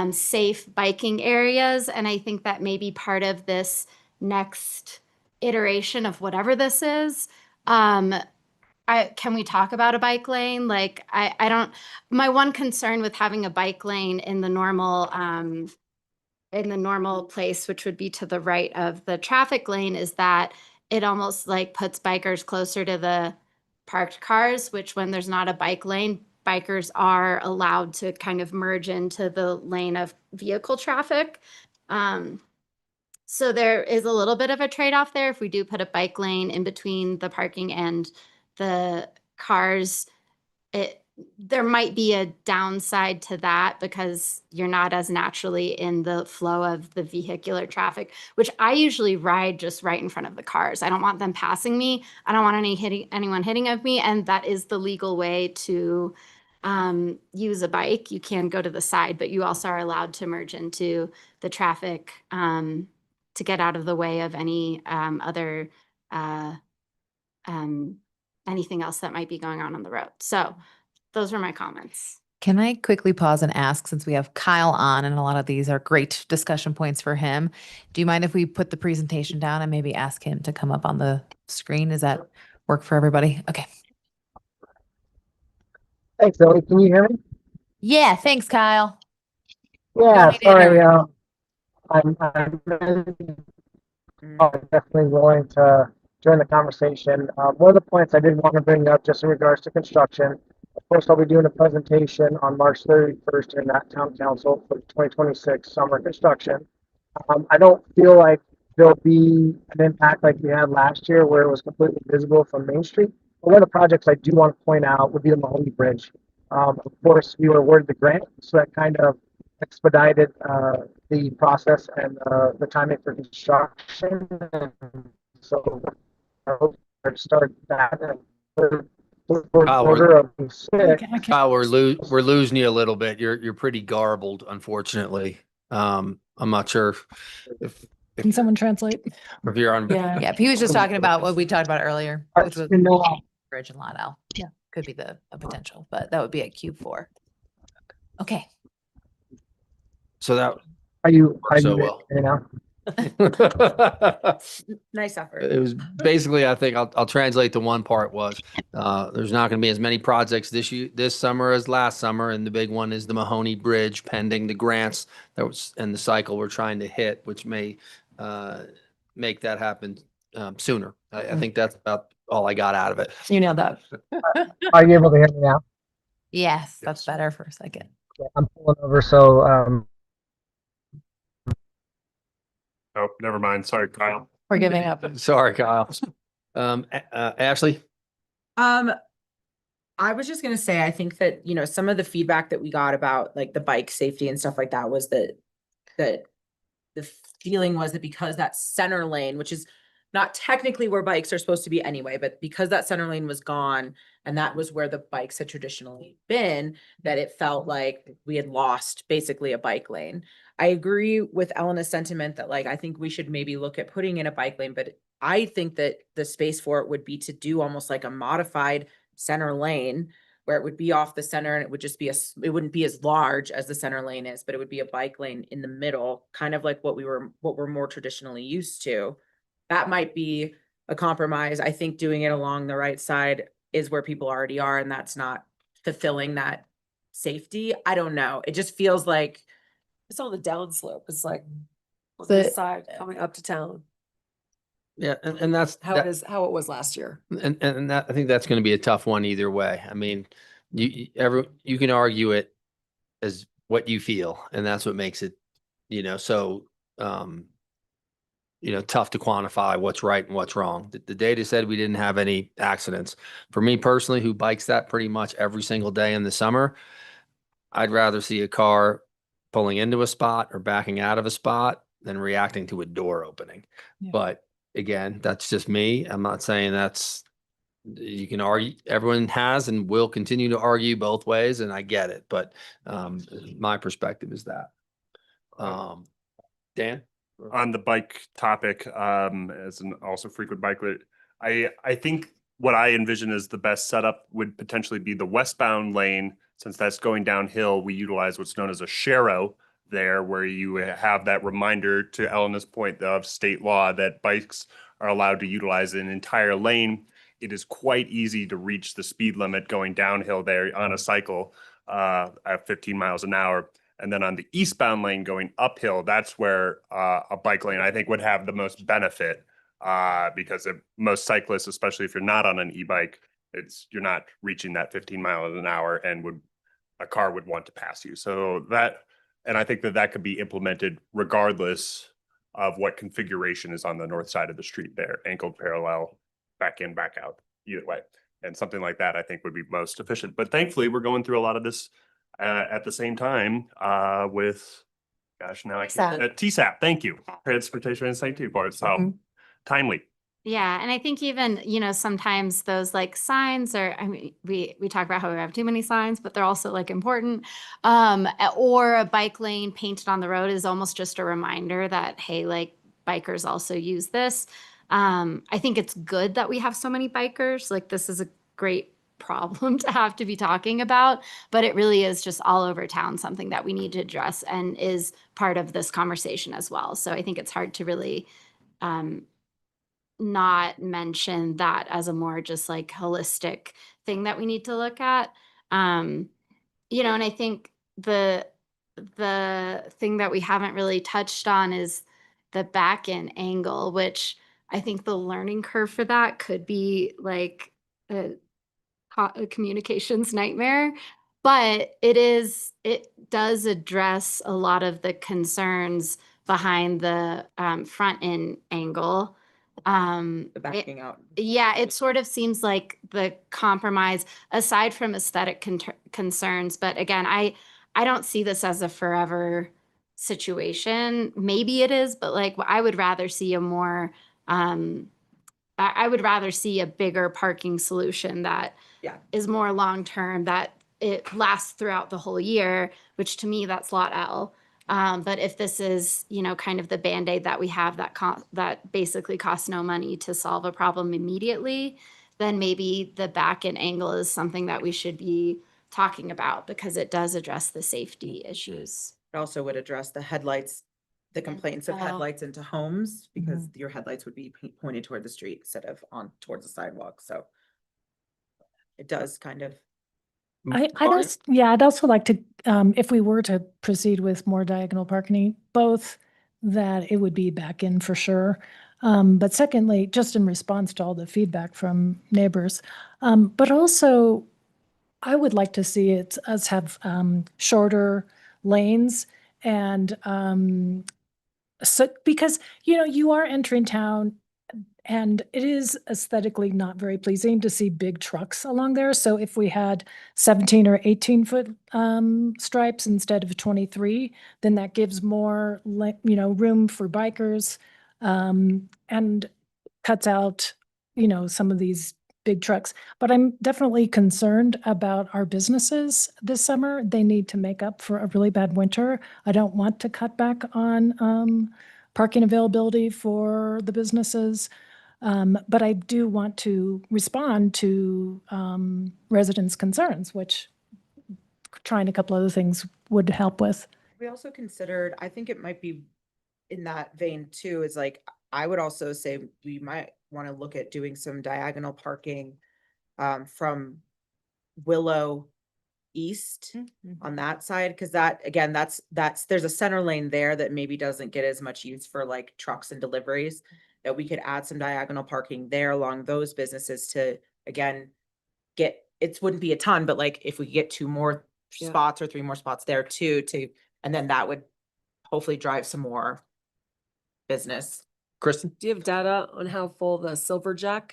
safe biking areas. And I think that may be part of this next iteration of whatever this is. Can we talk about a bike lane? My one concern with having a bike lane in the normal place, which would be to the right of the traffic lane, is that it almost puts bikers closer to the parked cars, which when there's not a bike lane, bikers are allowed to kind of merge into the lane of vehicle traffic. So there is a little bit of a trade-off there. If we do put a bike lane in between the parking and the cars, there might be a downside to that, because you're not as naturally in the flow of the vehicular traffic, which I usually ride just right in front of the cars. I don't want them passing me. I don't want anyone hitting of me. And that is the legal way to use a bike. You can go to the side, but you also are allowed to merge into the traffic to get out of the way of any other anything else that might be going on the road. So those were my comments. Can I quickly pause and ask, since we have Kyle on and a lot of these are great discussion points for him, do you mind if we put the presentation down and maybe ask him to come up on the screen? Does that work for everybody? Okay. Thanks, Zoe. Can you hear me? Yeah, thanks, Kyle. Yeah, Don't need to sorry. interrupt. I'm definitely willing to join the conversation. One of the points I did want to bring up just in regards to construction, of course, I'll be doing a presentation on March 31st in that town council for 2026 summer construction. I don't feel like there'll be an impact like we had last year where it was completely visible from Main Street. But one of the projects I do want to point out would be the Mahoney Bridge. Of course, we were awarded the grant, so that kind of expedited the process and the timing for construction. So I hope to start that in the fourth quarter of '6. Kyle, we're losing you a little bit. You're pretty garbled, unfortunately. I'm not sure if Can someone translate? you're on. Yeah, he was just talking about what we talked about earlier, which was Bridge and Lot L. Yeah, could be a potential, but that would be at Q4. Okay. So that Are you well. you know? Nice effort. It was basically, I think I'll translate the one part was there's not going to be as many projects this summer as last summer, and the big one is the Mahoney Bridge, pending the grants that was and the cycle we're trying to hit, which may make that happen sooner. I think that's about all I got out of it. You nailed that. Are you able to hear me now? Yes, that's better for a second. Yeah, I'm pulling over, so Oh, never mind. Sorry, Kyle. We're giving up. Sorry, Kyle. Ashley? I was just gonna say, I think that, some of the feedback that we got about the bike safety and stuff like that was that the feeling was that because that center lane, which is not technically where bikes are supposed to be anyway, but because that center lane was gone and that was where the bikes had traditionally been, that it felt like we had lost basically a bike lane. I agree with Elena's sentiment that like, I think we should maybe look at putting in a bike lane, but I think that the space for it would be to do almost like a modified center lane where it would be off the center and it would just be it wouldn't be as large as the center lane is, but it would be a bike lane in the middle, kind of like what we're more traditionally used to. That might be a compromise. I think doing it along the right side is where people already are, and that's not fulfilling that safety. I don't know. It just feels like It's on the downslope. It's like on The- this side coming up to town. Yeah, and that's How it is, how it was last year. and that, I think that's going to be a tough one either way. I mean, you can argue it as what you feel, and that's what makes it, so tough to quantify what's right and what's wrong. The data said we didn't have any accidents. For me personally, who bikes that pretty much every single day in the summer, I'd rather see a car pulling into a spot or backing out of a spot than reacting to a door opening. Yeah. But again, that's just me. I'm not saying you can argue, everyone has and will continue to argue both ways, and I get it, but my perspective is that. Dan? On the bike topic, as an also frequent biker, I think what I envision as the best setup would potentially be the westbound lane. Since that's going downhill, we utilize what's known as a sharrow there, where you have that reminder, to Elena's point, of state law, that bikes are allowed to utilize an entire lane. It is quite easy to reach the speed limit going downhill there on a cycle at 15 miles an hour. And then on the eastbound lane going uphill, that's where a bike lane, I think, would have the most benefit because most cyclists, especially if you're not on an e-bike, you're not reaching that 15 miles an hour, and a car would want to pass you. So and I think that could be implemented regardless of what configuration is on the north side of the street there, angled parallel, back in, back out, either way. And something like that, I think, would be most efficient. But thankfully, we're going through a lot of this at the same time with, gosh, now I can't, TSAP, thank you. Transportation and Safety Board, so timely. Yeah, and I think even, sometimes those like signs we talk about how we have too many signs, but they're also like important. Or a bike lane painted on the road is almost just a reminder that, hey, like bikers also use this. I think it's good that we have so many bikers. Like this is a great problem to have to be talking about, but it really is just all over town, something that we need to address and is part of this conversation as well. So I think it's hard to really, not mention that as a more just like holistic thing that we need to look at. And I think the thing that we haven't really touched on is the back end angle, which I think the learning curve for that could be like a communications nightmare, but it does address a lot of the concerns behind the front end angle. The backing out. Yeah, it sort of seems like the compromise, aside from aesthetic concerns. But again, I don't see this as a forever situation. Maybe it is, but like I would rather see a more, I would rather see a bigger parking solution that is more long term, that it lasts throughout the whole year, which to me that's lot L. But if this is, kind of the Band-Aid that we have that basically costs no money to solve a problem immediately, then maybe the back end angle is something that we should be talking about because it does address the safety issues. It also would address the headlights, the complaints of headlights into homes, because your headlights would be pointed toward the street instead of towards the sidewalk. So it does kind of. I'd also like to, if we were to proceed with more diagonal parking, both that it would be back in for sure. But secondly, just in response to all the feedback from neighbors, but also I would like to see us have shorter lanes and so because you are entering town. And it is aesthetically not very pleasing to see big trucks along there. So if we had 17 or 18 foot stripes instead of 23, then that gives more, room for bikers. And cuts out, you know, some of these big trucks. But I'm definitely concerned about our businesses this summer. They need to make up for a really bad winter. I don't want to cut back on parking availability for the businesses. But I do want to respond to residents' concerns, which trying a couple other things would help with. We also considered, I think it might be in that vein too, is like, I would also say we might want to look at doing some diagonal parking from Willow East on that side. Cause that, again, that's, there's a center lane there that maybe doesn't get as much use for like trucks and deliveries, that we could add some diagonal parking there along those businesses to, again, get, it wouldn't be a ton, but like if we get 2 more spots or 3 more spots there too, and then that would hopefully drive some more business. Kristen? Do you have data on how full the Silverjack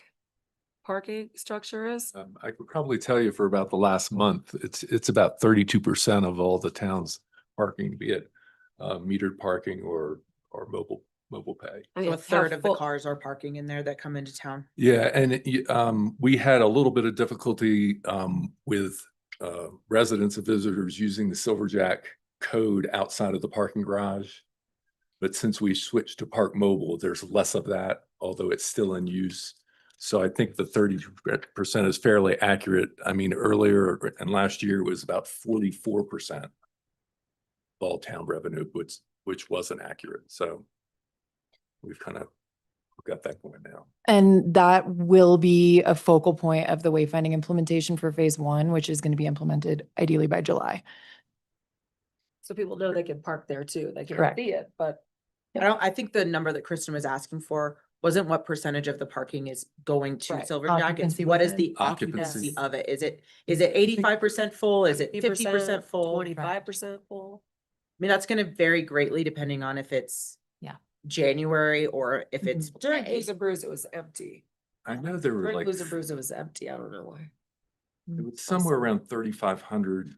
parking structure is? I could probably tell you for about the last month, it's about 32% of all the town's parking, be it metered parking or mobile pay. So a third of the cars are parking in there that come into town. Yeah, and we had a little bit of difficulty with residents and visitors using the Silverjack code outside of the parking garage. But since we switched to Park Mobile, there's less of that, although it's still in use. So I think the 30% is fairly accurate. I mean, earlier and last year was about 44% of all town revenue, which wasn't accurate. So we've kind of got that going now. And that will be a focal point of the wayfinding implementation for phase 1, which is going to be implemented ideally by July. So people know they can park there too. They can't Correct. see it, but I think the number that Kristen was asking for wasn't what percentage of the parking is going to Right. Silverjack. It's Occupancy what is within. the occupancy of it? Is it 85% full? Is it 50% full? 25% full. I mean, that's gonna vary greatly depending on if it's January or if it's During Blues and Brews, it was empty. I know there were During like Blues and Brews, it was empty. I don't know why. it was somewhere around 3,500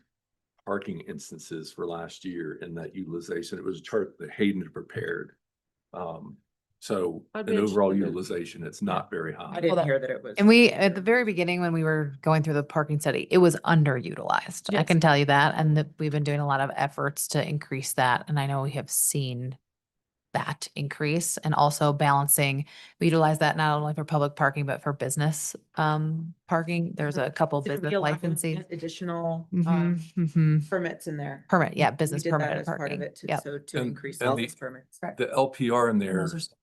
parking instances for last year in that utilization. It was a chart that Hayden had prepared. So I'd in be overall interested in- utilization, it's not very high. I didn't hear that it was. And we, at the very beginning, when we were going through the parking study, it was underutilized. I Yes. can tell you that. And that we've been doing a lot of efforts to increase that. And I know we have seen that increase and also balancing. We utilize that not only for public parking, but for business parking. There's a couple Did we business allow licensing. additional Permit, permits in there? yeah, We business did that permitted as part of parking. it Yep. to And- increase and all the- those permits. The LPR in there Those are-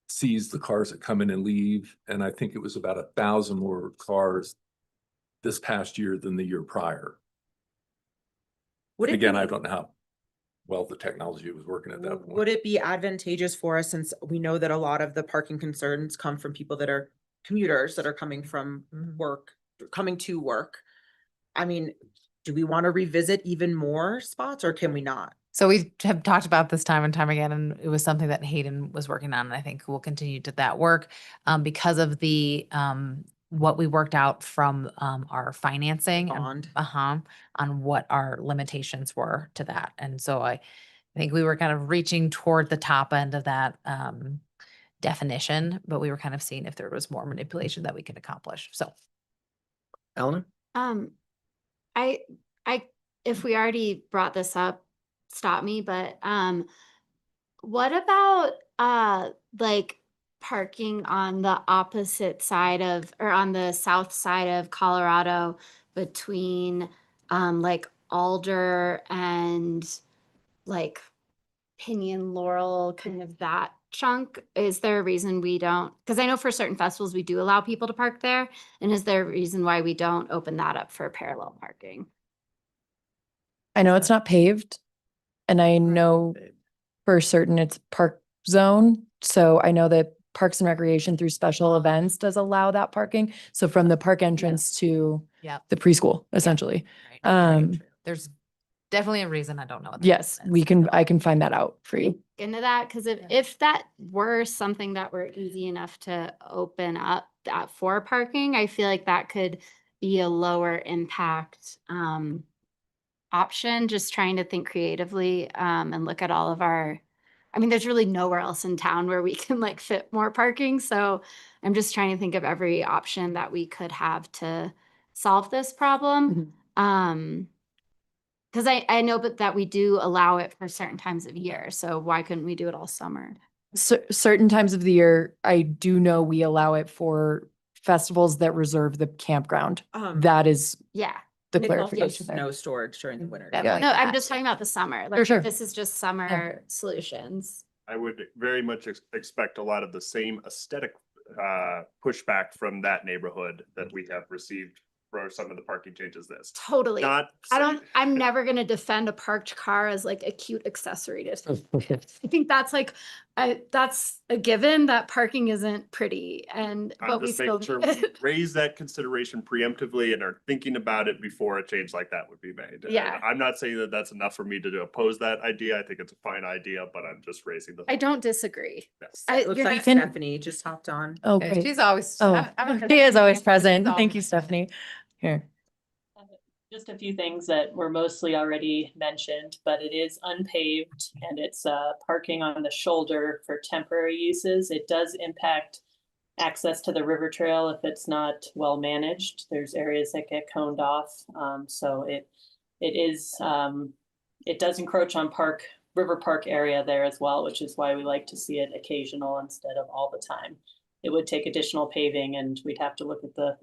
sees the cars that come in and leave, and I think it was about 1,000 more cars this past year than the year prior. Would it Again, be- I don't know how well the technology was working at that point. Would it be advantageous for us, since we know that a lot of the parking concerns come from people that are commuters that are coming from work, coming to work? I mean, do we want to revisit even more spots or can we not? So we have talked about this time and time again, and it was something that Hayden was working on, and I think we'll continue to that work because of the what we worked out from our financing Bond. on what our limitations were to that. And so I think we were kind of reaching toward the top end of that definition, but we were kind of seeing if there was more manipulation that we could accomplish. So Eleanor? If we already brought this up, stop me, but what about like parking on the opposite side of, or on the south side of Colorado between like Alder and like Pinion, Laurel, kind of that chunk? Is there a reason we don't? Because I know for certain festivals, we do allow people to park there. And is there a reason why we don't open that up for parallel parking? I know it's not paved, and I know for certain it's park zone. So I know that Parks and Recreation through special events does allow that parking. So from the park entrance to Yep. the preschool, essentially. There's definitely a reason. I don't know. what that Yes, is. I can find that out for you. Into that, because if that were something that were easy enough to open up that for parking, I feel like that could be a lower impact option. Just trying to think creatively and look at all of our I mean, there's really nowhere else in town where we can like fit more parking. So I'm just trying to think of every option that we could have to solve this problem. Because I know but that we do allow it for certain times of year. So why couldn't we do it all summer? Certain times of the year, I do know we allow it for festivals that reserve the campground. That is Yeah. the And it's also clarification there. snow storage during the winter. Yeah. No, I'm just talking about the summer. Like sure. this is just summer solutions. I would very much expect a lot of the same aesthetic pushback from that neighborhood that we have received for some of the parking changes this. Totally. Not I'm never going to defend a parked car as like a cute accessory to I think that's like, that's a given that parking isn't pretty and, I'm but we just still. making sure we raise that consideration preemptively and are thinking about it before a change like that would be made. Yeah. And I'm not saying that that's enough for me to oppose that idea. I think it's a fine idea, but I'm just raising the. I don't disagree. Yes. It looks you're like not- Stephanie just hopped on. Oh, Yeah, great. she's always. Oh, she is always present. Thank you, Stephanie. Here. Just a few things that were mostly already mentioned, but it is unpaved and it's parking on the shoulder for temporary uses. It does impact access to the river trail if it's not well managed. There's areas that get coned off. So it does encroach on River Park area there as well, which is why we like to see it occasional instead of all the time. It would take additional paving and we'd have to look at the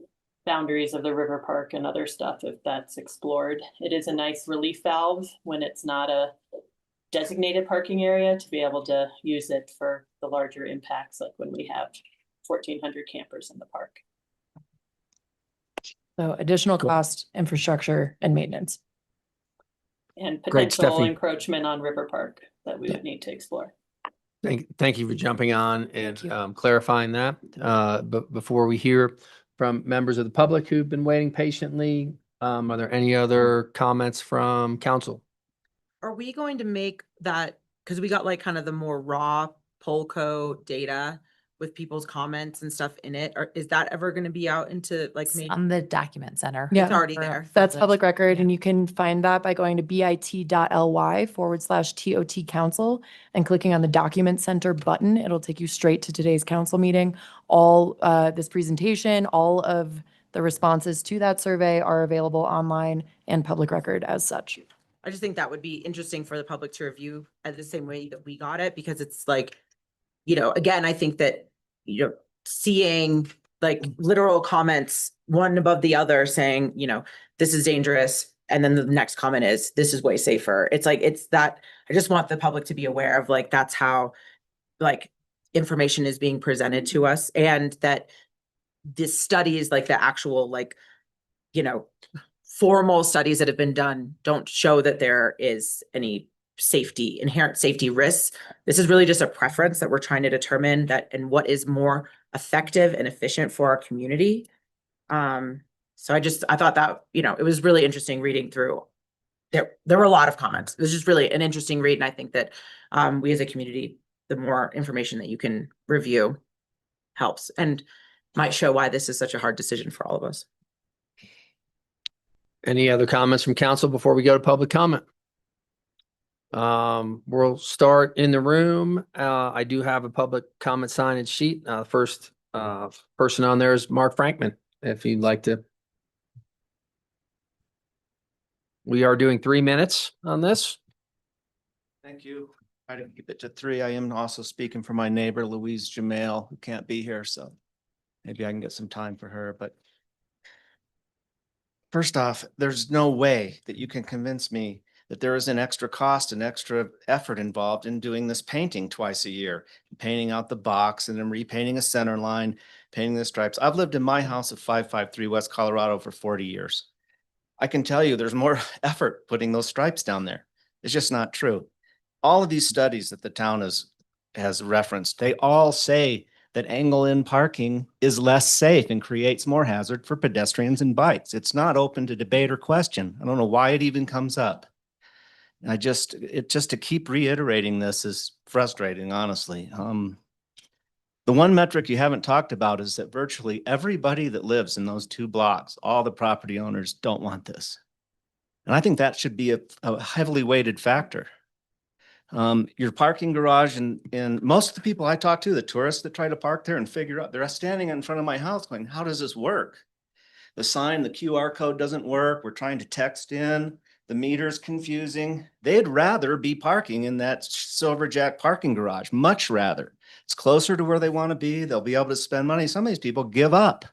boundaries of the river park and other stuff if that's explored. It is a nice relief valve when it's not a designated parking area to be able to use it for the larger impacts, like when we have 1,400 campers in the park. So additional cost, infrastructure and maintenance. And Great, potential Stephanie. encroachment on River Park that we would need to explore. Thank you for jumping on and clarifying that. But before we hear from members of the public who've been waiting patiently, are there any other comments from council? Are we going to make that, because we got like kind of the more raw Polco data with people's comments and stuff in it, or is that ever going to be out into like maybe? On the document center. Yeah. It's already there. That's public record and you can find that by going to bit.ly/TOT council and clicking on the document center button. It'll take you straight to today's council meeting. All this presentation, all of the responses to that survey are available online and public record as such. I just think that would be interesting for the public to review at the same way that we got it, because it's like, again, I think that, seeing like literal comments, one above the other saying, this is dangerous. And then the next comment is, this is way safer. It's like, it's that, I just want the public to be aware of like, that's how like information is being presented to us, and that this studies, like the actual, like, formal studies that have been done don't show that there is any inherent safety risks. This is really just a preference that we're trying to determine that and what is more effective and efficient for our community. So I thought that, it was really interesting reading through. There were a lot of comments. It was just really an interesting read. And I think that we as a community, the more information that you can review helps and might show why this is such a hard decision for all of us. Any other comments from council before we go to public comment? We'll start in the room. I do have a public comment signage sheet. First person on there is Mark Frankman, if you'd like to. We are doing 3 minutes on this. Thank you. I didn't keep it to 3. I am also speaking for my neighbor, Louise Jamel, who can't be here, so maybe I can get some time for her, but first off, there's no way that you can convince me that there is an extra cost and extra effort involved in doing this painting twice a year, painting out the box and then repainting a center line, painting the stripes. I've lived in my house at 553 West Colorado for 40 years. I can tell you there's more effort putting those stripes down there. It's just not true. All of these studies that the town has referenced, they all say that angle-in parking is less safe and creates more hazard for pedestrians and bikes. It's not open to debate or question. I don't know why it even comes up. Just to keep reiterating this is frustrating, honestly. The one metric you haven't talked about is that virtually everybody that lives in those 2 blocks, all the property owners don't want this. And I think that should be a heavily weighted factor. Your parking garage and most of the people I talk to, the tourists that try to park there and figure out, they're standing in front of my house going, how does this work? The sign, the QR code doesn't work. We're trying to text in. The meter's confusing. They'd rather be parking in that Silverjack parking garage, much rather. It's closer to where they want to be. They'll be able to spend money. Some of these people give up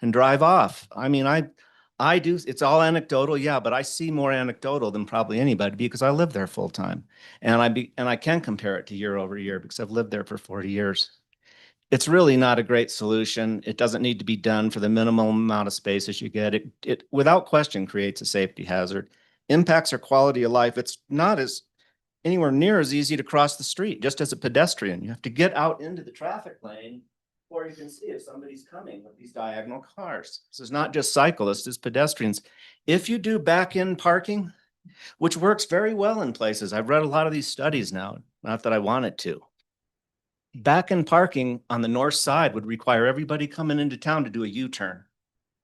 and drive off. I mean, I do, it's all anecdotal, yeah, but I see more anecdotal than probably anybody because I live there full time. And I can compare it to year over year because I've lived there for 40 years. It's really not a great solution. It doesn't need to be done for the minimum amount of spaces you get. It without question creates a safety hazard, impacts our quality of life. It's not as anywhere near as easy to cross the street just as a pedestrian. You have to get out into the traffic lane or you can see if somebody's coming with these diagonal cars. This is not just cyclists, it's pedestrians. If you do back-end parking, which works very well in places, I've read a lot of these studies now, not that I wanted to. Back-end parking on the north side would require everybody coming into town to do a U-turn,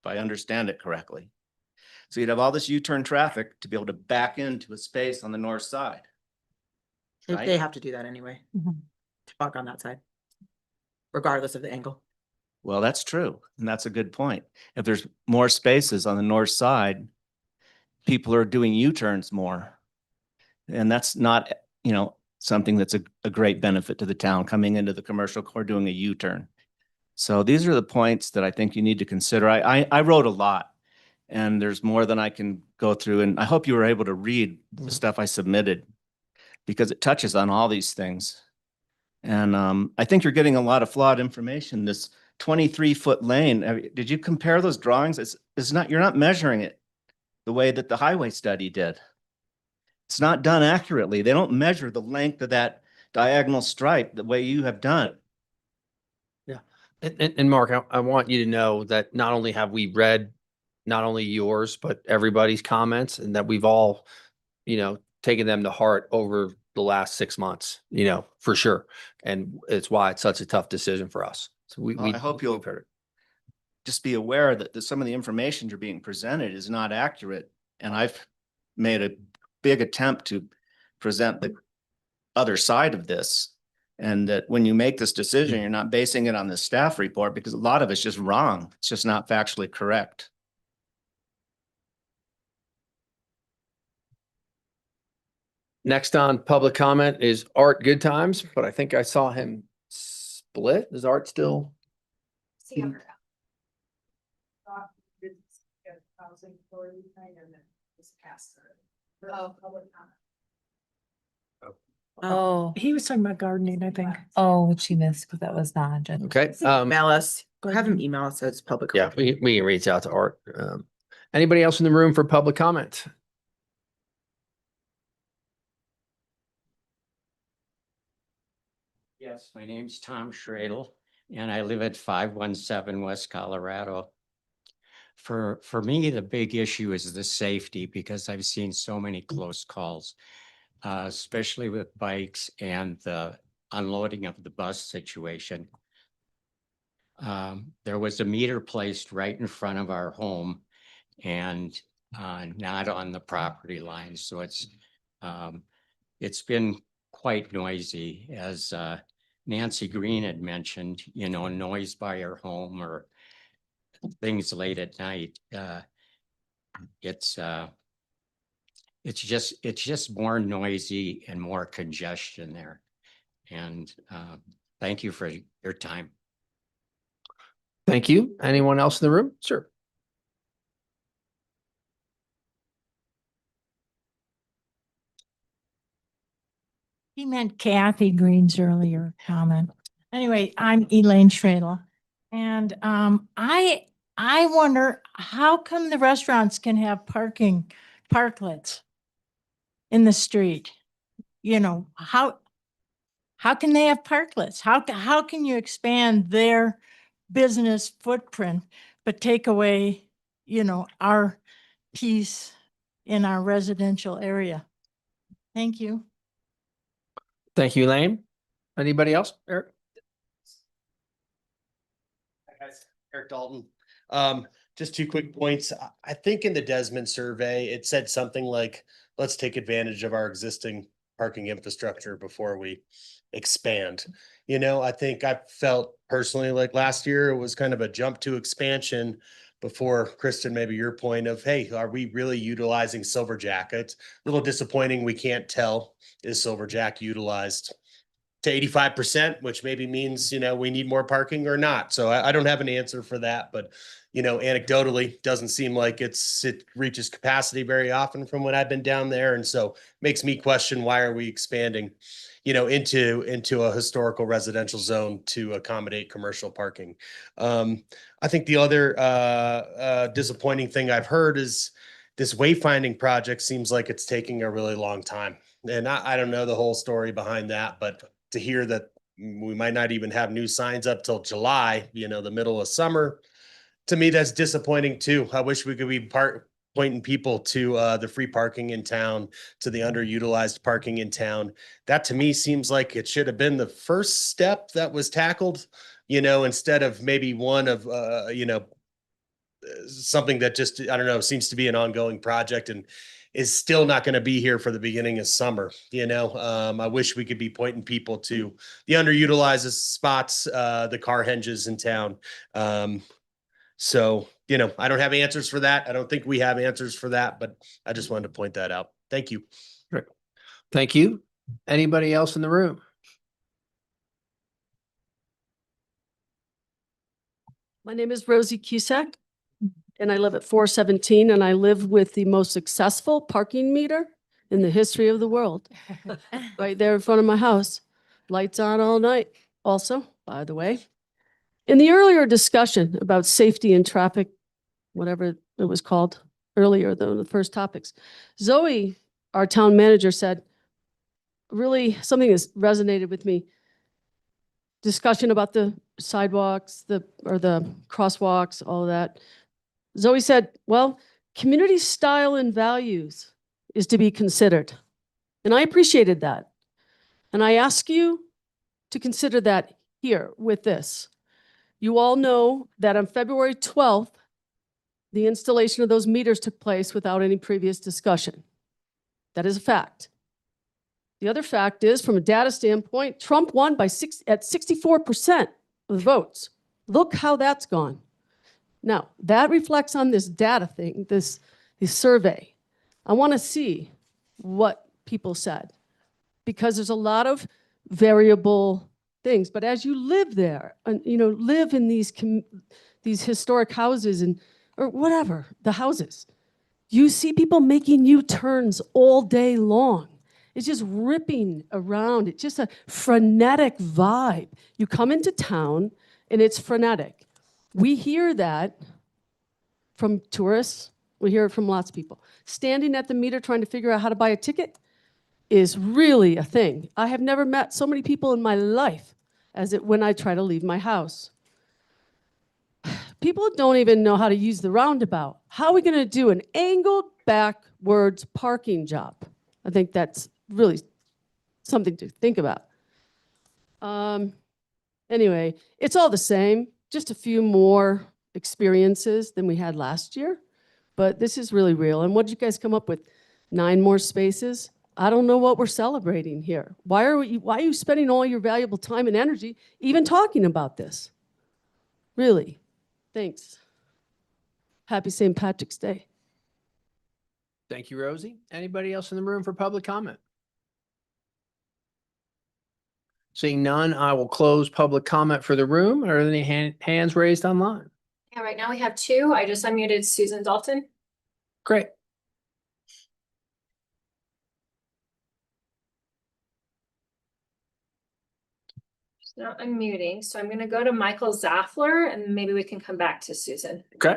if I understand it correctly. So you'd have all this U-turn traffic to be able to back into a space on the north side. Right? They have to do that anyway, to park on that side, regardless of the angle. Well, that's true. And that's a good point. If there's more spaces on the north side, people are doing U-turns more. And that's not, something that's a great benefit to the town coming into the commercial core doing a U-turn. So these are the points that I think you need to consider. I wrote a lot and there's more than I can go through. And I hope you were able to read the stuff I submitted because it touches on all these things. And I think you're getting a lot of flawed information. This 23-foot lane, did you compare those drawings? It's not, you're not measuring it the way that the highway study did. It's not done accurately. They don't measure the length of that diagonal stripe the way you have done. Yeah. And Mark, I want you to know that not only have we read not only yours, but everybody's comments and that we've all, taken them to heart over the last 6 months, for sure. And it's why it's such a tough decision for us. So I hope you'll just be aware that some of the information you're being presented is not accurate. And I've made a big attempt to present the other side of this. And that when you make this decision, you're not basing it on the staff report because a lot of it's just wrong. It's just not factually correct. Next on public comment is Art Goodtimes, but I think I saw him split. Is Art still? Oh, he was talking about gardening, I think. Oh, she missed because that was not on agenda. Okay. Email us, have him email us so it's public. Yeah, we can reach out to Art. Anybody else in the room for public comment? Yes, my name's Tom Schradel and I live at 517 West Colorado. For me, the big issue is the safety because I've seen so many close calls, especially with bikes and the unloading of the bus situation. There was a meter placed right in front of our home and not on the property line. So it's been quite noisy, as Nancy Green had mentioned, noise by your home or things late at night. It's just more noisy and more congestion there. And thank you for your time. Thank you. Anyone else in the room? Sure. He meant Kathy Green's earlier comment. Anyway, I'm Elaine Schradel. And I wonder, how come the restaurants can have parklets in the street? How can they have parklets? How can you expand their business footprint, but take away, our piece in our residential area? Thank you. Thank you, Elaine. Anybody else? Eric? Hi guys, Eric Dalton. Just 2 quick points. I think in the Desmond survey, it said something like, let's take advantage of our existing parking infrastructure before we expand. You know, I think I felt personally like last year it was kind of a jump to expansion before, Kristen, maybe your point of, hey, are we really utilizing Silverjack? It's a little disappointing. We can't tell, is Silverjack utilized to 85%, which maybe means, you know, we need more parking or not. So I don't have an answer for that, but, you know, anecdotally, doesn't seem like it reaches capacity very often from when I've been down there. And so makes me question, why are we expanding, you know, into a historical residential zone to accommodate commercial parking? I think the other disappointing thing I've heard is this wayfinding project seems like it's taking a really long time. And I don't know the whole story behind that, but to hear that we might not even have new signs up till July, you know, the middle of summer, to me, that's disappointing too. I wish we could be pointing people to the free parking in town, to the underutilized parking in town. That to me seems like it should have been the first step that was tackled, you know, instead of maybe one of, you know, something that just, I don't know, seems to be an ongoing project and is still not going to be here for the beginning of summer. You know, I wish we could be pointing people to the underutilized spots, the car henges in town. So, you know, I don't have answers for that. I don't think we have answers for that, but I just wanted to point that out. Thank you. Great. Thank you. Anybody else in the room? My name is Rosie Cusack, and I live at 417, and I live with the most successful parking meter in the history of the world, right there in front of my house. Lights on all night. Also, by the way, in the earlier discussion about safety and traffic, whatever it was called earlier, the first topics, Zoe, our town manager, said, really something that's resonated with me. Discussion about the sidewalks, the crosswalks, all of that. Zoe said, well, community style and values is to be considered. And I appreciated that. And I ask you to consider that here with this. You all know that on February 12th, the installation of those meters took place without any previous discussion. That is a fact. The other fact is, from a data standpoint, Trump won by 64% of the votes. Look how that's gone. Now, that reflects on this data thing, this survey. I want to see what people said, because there's a lot of variable things. But as you live there, and you know, live in these historic houses or whatever, the houses, you see people making U-turns all day long. It's just ripping around. It's just a frenetic vibe. You come into town and it's frenetic. We hear that from tourists. We hear it from lots of people. Standing at the meter trying to figure out how to buy a ticket is really a thing. I have never met so many people in my life as when I try to leave my house. People don't even know how to use the roundabout. How are we going to do an angled backwards parking job? I think that's really something to think about. Anyway, it's all the same, just a few more experiences than we had last year, but this is really real. And what did you guys come up with? 9 more spaces? I don't know what we're celebrating here. Why are you spending all your valuable time and energy even talking about this? Really? Thanks. Happy St. Patrick's Day. Thank you, Rosie. Anybody else in the room for public comment? Seeing none, I will close public comment for the room. Are there any hands raised online? Yeah, right now we have 2. I just unmuted Susan Dalton. Great. She's not unmuting, so I'm going to go to Michael Zaffler, and maybe we can come back to Susan. Okay.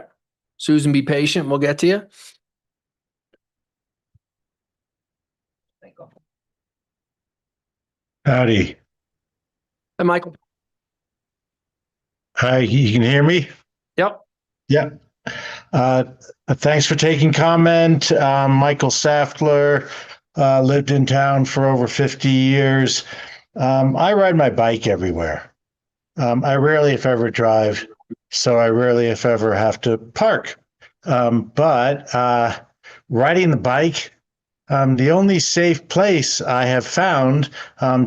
Susan, be patient. We'll get to you. Howdy. Hi, Michael. Hi, you can hear me? Yep. Yep. Thanks for taking comment. Michael Saftler, lived in town for over 50 years. I ride my bike everywhere. I rarely, if ever, drive, so I rarely, if ever, have to park. But riding the bike, The only safe place I have found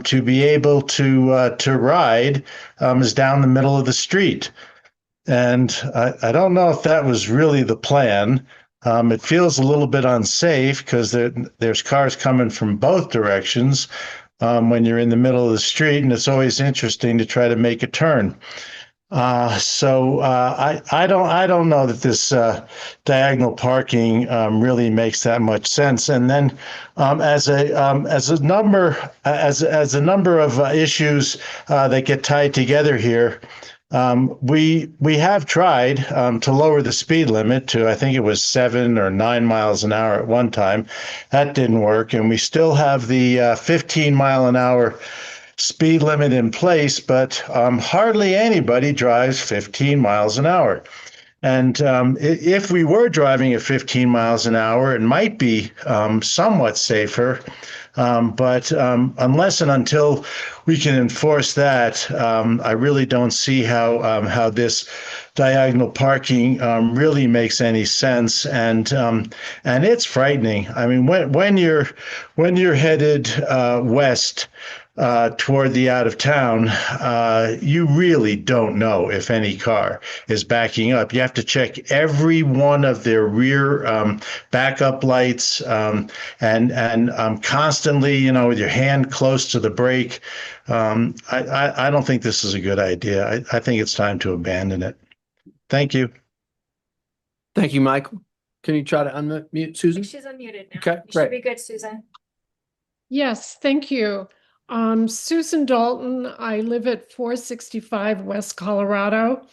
to be able to ride is down the middle of the street. And I don't know if that was really the plan. It feels a little bit unsafe because there's cars coming from both directions when you're in the middle of the street, and it's always interesting to try to make a turn. I don't know that this diagonal parking really makes that much sense. And then as a number of issues that get tied together here, we have tried to lower the speed limit to, I think it was 7 or 9 miles an hour at one time. That didn't work, and we still have the 15 mile an hour speed limit in place, but hardly anybody drives 15 miles an hour. And if we were driving at 15 miles an hour, it might be somewhat safer. But unless and until we can enforce that, I really don't see how this diagonal parking really makes any sense, and it's frightening. I mean, when you're headed west toward the out of town, you really don't know if any car is backing up. You have to check every one of their rear backup lights and constantly, with your hand close to the brake. I don't think this is a good idea. I think it's time to abandon it. Thank you. Thank you, Michael. Can you try to unmute Susan? She's unmuted now. Okay, You great. should be good, Susan. Yes, thank you. Susan Dalton, I live at 465 West Colorado.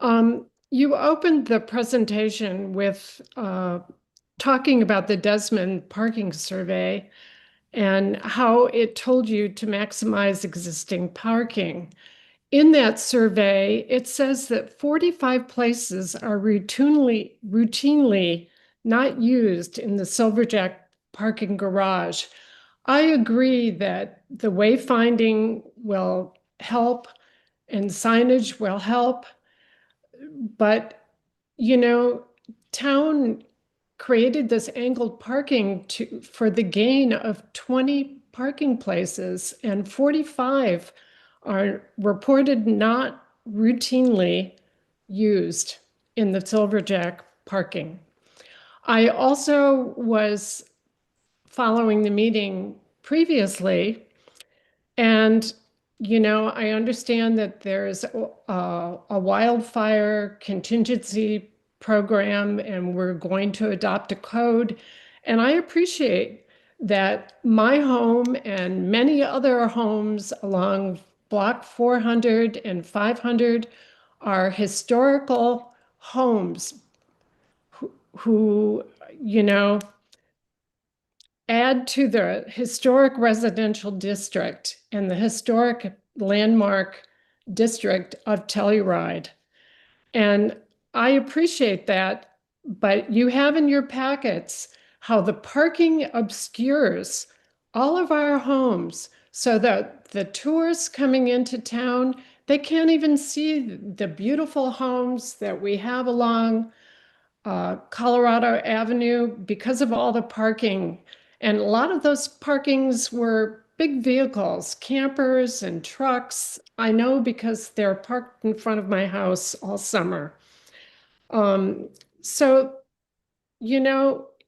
You opened the presentation with talking about the Desmond Parking Survey and how it told you to maximize existing parking. In that survey, it says that 45 places are routinely not used in the Silverjack parking garage. I agree that the wayfinding will help and signage will help, but town created this angled parking for the gain of 20 parking places, and 45 are reported not routinely used in the Silverjack parking. I also was following the meeting previously, and I understand that there's a wildfire contingency program, and we're going to adopt a code. And I appreciate that my home and many other homes along Block 400 and 500 are historical homes who add to the historic residential district and the historic landmark district of Telluride. And I appreciate that, but you have in your packets how the parking obscures all of our homes so that the tourists coming into town, they can't even see the beautiful homes that we have along Colorado Avenue because of all the parking. And a lot of those parkings were big vehicles, campers and trucks. I know because they're parked in front of my house all summer.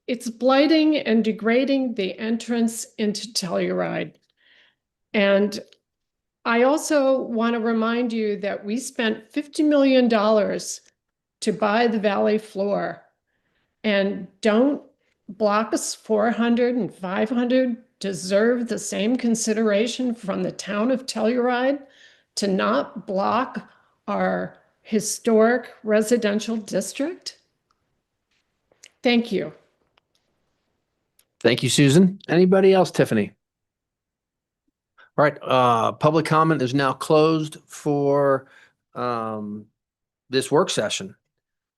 It's blighting and degrading the entrance into Telluride. And I also want to remind you that we spent $50 million to buy the valley floor. And don't blocks 400 and 500 deserve the same consideration from the town of Telluride to not block our historic residential district? Thank you. Thank you, Susan. Anybody else, Tiffany? All right, public comment is now closed for this work session.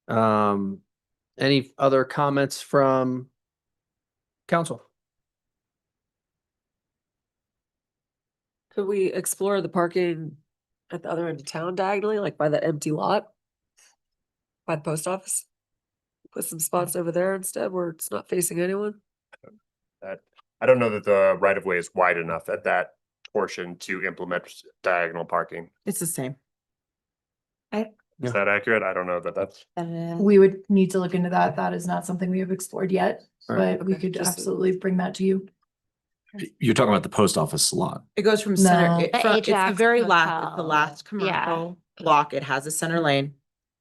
Any other comments from council? Could we explore the parking at the other end of town diagonally, like by that empty lot? By the post office? Put some spots over there instead where it's not facing anyone? That, I don't know that the right of way is wide enough at that portion to implement diagonal parking. It's the same. Is that accurate? I don't know that that's. We would need to look into that. That is not something we have explored yet, Right. but we could absolutely bring that to you. You're talking about the post office salon. It goes from center, No. it's the Ajax very last, it's the Hotel. last Yeah. commercial block. It has a center lane,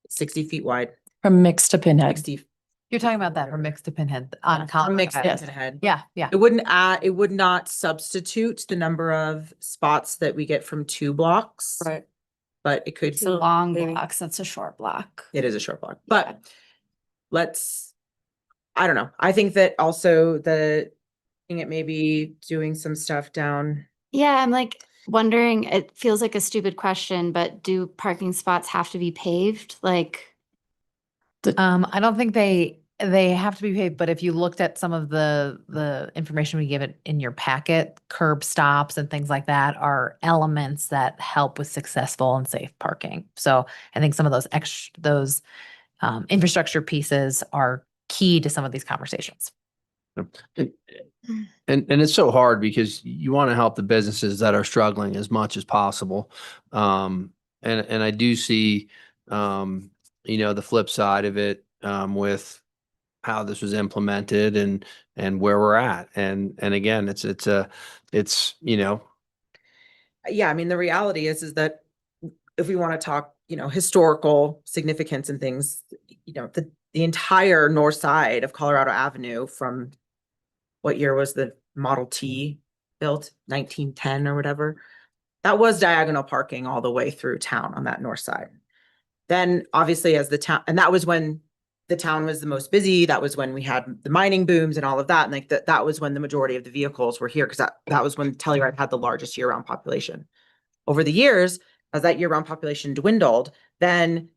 60 feet wide. From Mix to Pinhead. 60 You're talking about that from Mix to Pinhead on. From Mix to Yes. Pinhead. Yeah, yeah. It wouldn't add, it would not substitute the number of spots that we get from 2 blocks. Right. But it could. It's a long block, so it's a short block. It is a short block, but I don't know. I think that also looking at maybe doing some stuff down. Yeah, I'm like wondering, it feels like a stupid question, but do parking spots have to be paved? Like, I don't think they have to be paved, but if you looked at some of the information we give it in your packet, curb stops and things like that are elements that help with successful and safe parking. So I think some of those infrastructure pieces are key to some of these conversations. And it's so hard because you want to help the businesses that are struggling as much as possible. And I do see, the flip side of it, with how this was implemented and where we're at. And again, it's Yeah, I mean, the reality is that if we want to talk, historical significance and things, the entire north side of Colorado Avenue from what year was the Model T built? 1910 or whatever. That was diagonal parking all the way through town on that north side. Then obviously as the town, and that was when the town was the most busy. That was when we had the mining booms and all of that. And like that was when the majority of the vehicles were here, because that was when Telluride had the largest year-round population. Over the years, as that year-round population dwindled, then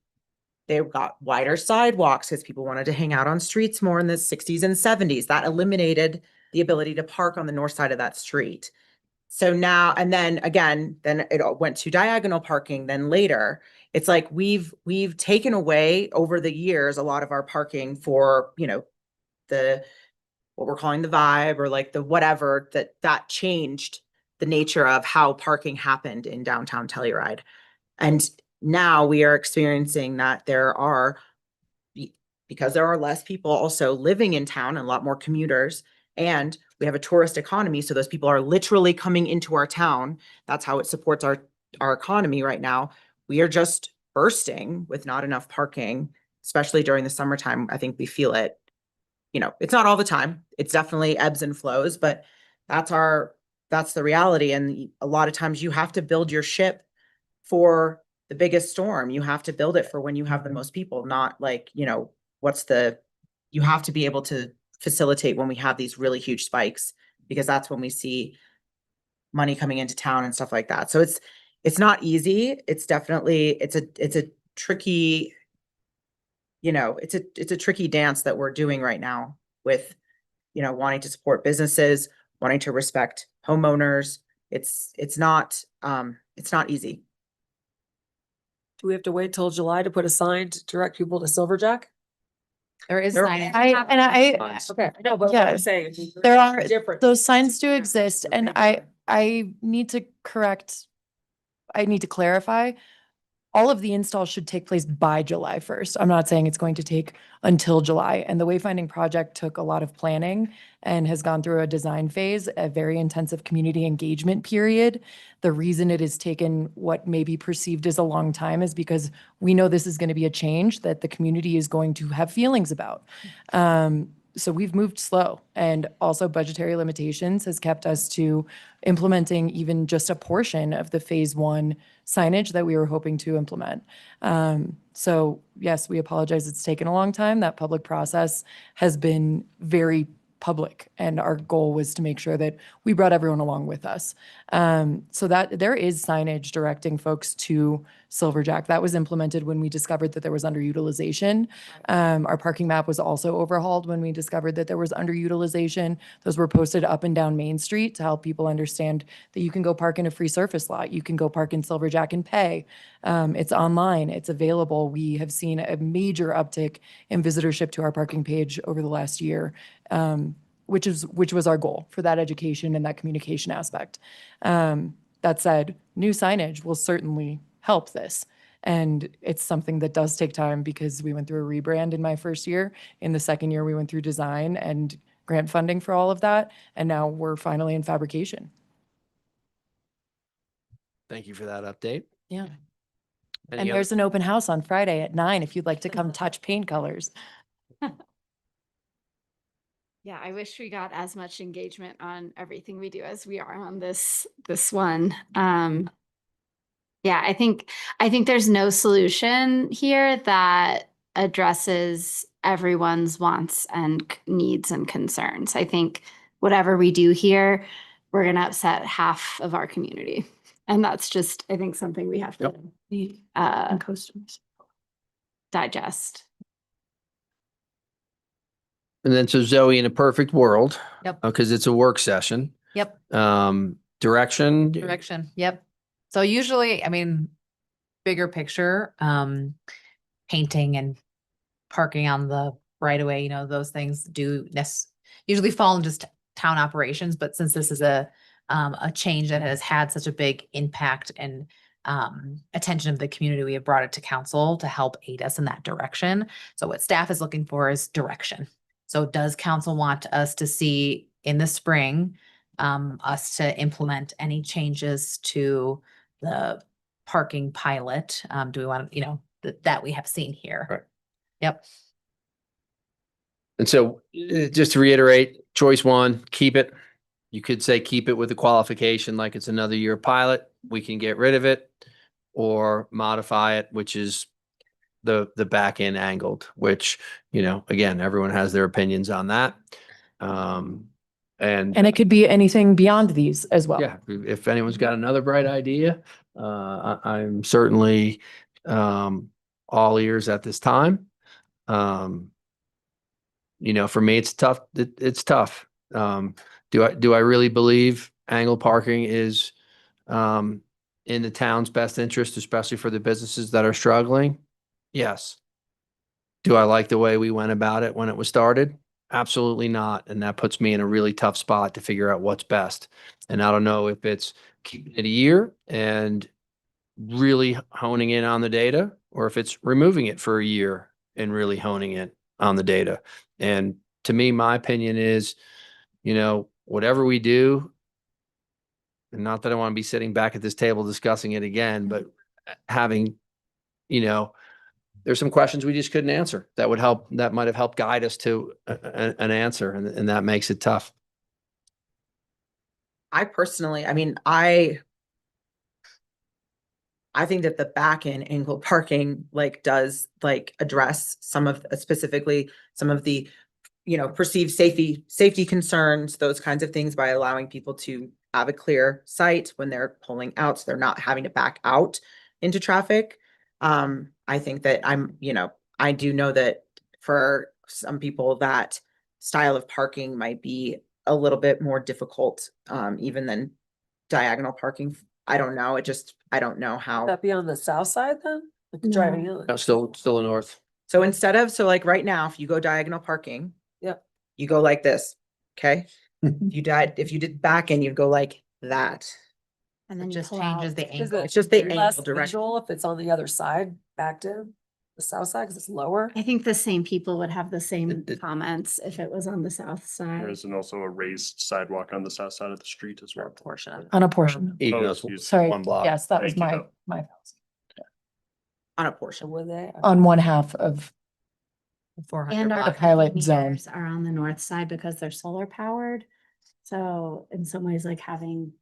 they got wider sidewalks because people wanted to hang out on streets more in the 60s and 70s. That eliminated the ability to park on the north side of that street. So now, and then again, then it went to diagonal parking. Then later, it's like we've taken away over the years a lot of our parking for, what we're calling the vibe, or like the whatever, that changed the nature of how parking happened in downtown Telluride. And now we are experiencing that because there are less people also living in town and a lot more commuters, and we have a tourist economy. So those people are literally coming into our town. That's how it supports our economy right now. We are just bursting with not enough parking, especially during the summertime. I think we feel it. It's not all the time. It's definitely ebbs and flows, but that's the reality. And a lot of times you have to build your ship for the biggest storm. You have to build it for when you have the most people, not like, you have to be able to facilitate when we have these really huge spikes, because that's when we see money coming into town and stuff like that. So it's not easy. It's definitely, it's a tricky, it's a tricky dance that we're doing right now with, wanting to support businesses, wanting to respect homeowners. It's not easy. Do we have to wait till July to put a sign to direct people to Silverjack? There is Okay, Okay, I know, but what I'm Yes. saying. There are, Different. those signs do exist, and I need to clarify. All of the installs should take place by July 1st. I'm not saying it's going to take until July. And the Wayfinding project took a lot of planning and has gone through a design phase, a very intensive community engagement period. The reason it has taken what may be perceived as a long time is because we know this is going to be a change that the community is going to have feelings about. So we've moved slow, and also budgetary limitations has kept us to implementing even just a portion of the phase 1 signage that we were hoping to implement. So yes, we apologize. It's taken a long time. That public process has been very public, and our goal was to make sure that we brought everyone along with us. So that there is signage directing folks to Silverjack. That was implemented when we discovered that there was underutilization. Our parking map was also overhauled when we discovered that there was underutilization. Those were posted up and down Main Street to help people understand that you can go park in a free surface lot. You can go park in Silverjack and pay. It's online, it's available. We have seen a major uptick in visitorship to our parking page over the last year. which was our goal for that education and that communication aspect. That said, new signage will certainly help this. And it's something that does take time because we went through a rebrand in my first year. In the second year, we went through design and grant funding for all of that. And now we're finally in fabrication. Thank you for that update. Yeah. Any And other- there's an open house on Friday at 9 if you'd like to come touch paint colors. Yeah, I wish we got as much engagement on everything we do as we are on this one. Yeah, I think there's no solution here that addresses everyone's wants and needs and concerns. I think whatever we do here, we're gonna upset half of our community. And that's just, I think, something we have to digest. And then so Zoe, in a perfect world. Yep. Because it's a work session. Yep. Direction. Direction. Yep. So usually, I mean, bigger picture, painting and parking on the right of way, you know, those things do usually fall into town operations. But since this is a change that has had such a big impact and attention of the community, we have brought it to council to help aid us in that direction. So what staff is looking for is direction. So does council want us to see in the spring, us to implement any changes to the parking pilot? Do we want, that we have seen here? Right. Yep. And so just to reiterate, choice one, keep it. You could say keep it with the qualification like it's another year pilot. We can get rid of it or modify it, which is the back end angled, which, again, everyone has their opinions on that. And And it could be anything beyond these as well. yeah, if anyone's got another bright idea, I'm certainly all ears at this time. For me, it's tough. It's tough. Do I really believe angle parking is in the town's best interest, especially for the businesses that are struggling? Yes. Do I like the way we went about it when it was started? Absolutely not. And that puts me in a really tough spot to figure out what's best. And I don't know if it's keeping it a year and really honing in on the data, or if it's removing it for a year and really honing it on the data. And to me, my opinion is, whatever we do, and not that I want to be sitting back at this table discussing it again, but having, there's some questions we just couldn't answer that might have helped guide us to an answer. And that makes it tough. I personally, I think that the back end angle parking does address specifically some of the, perceived safety concerns, those kinds of things, by allowing people to have a clear sight when they're pulling out, so they're not having to back out into traffic. I think that I do know that for some people that style of parking might be a little bit more difficult, even than diagonal parking. I don't know. I don't know how. That be on the south side then? Like driving in? No, still the north. So right now, if you go diagonal parking, Yep. you go like this. Okay. If you did back in, you'd go like that. And then It you just pull changes out. the Is angle. it It's just the less angle direction. visual if it's on the other side, backed in, the south side, because it's lower? I think the same people would have the same comments if it was on the south side. There is also a raised sidewalk on the south side of the street as well. Portion of it. On a portion. Even though Oh, it's excuse- Sorry. one block. Yes, that was Thank you, my though. house. On a portion. Were they? On one half of, 400 And our The pilot parking zone. meters are on the north side because they're solar powered. So in some ways, having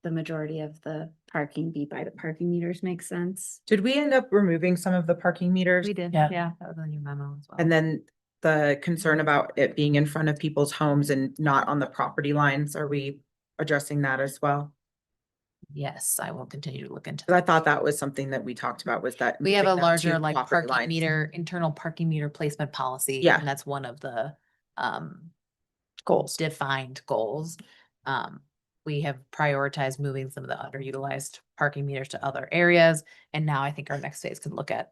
the majority of the parking be by the parking meters makes sense. Did we end up removing some of the parking meters? We did. Yeah. Yeah. That was on your memo as well. And then the concern about it being in front of people's homes and not on the property lines, are we addressing that as well? Yes, I will continue to look into 'Cause I thought that was something that we talked about, was that. We have a moving that to larger like property parking lines. meter, internal parking meter placement policy. Yeah. And that's one of the goals. defined goals. We have prioritized moving some of the underutilized parking meters to other areas. And now I think our next phase can look at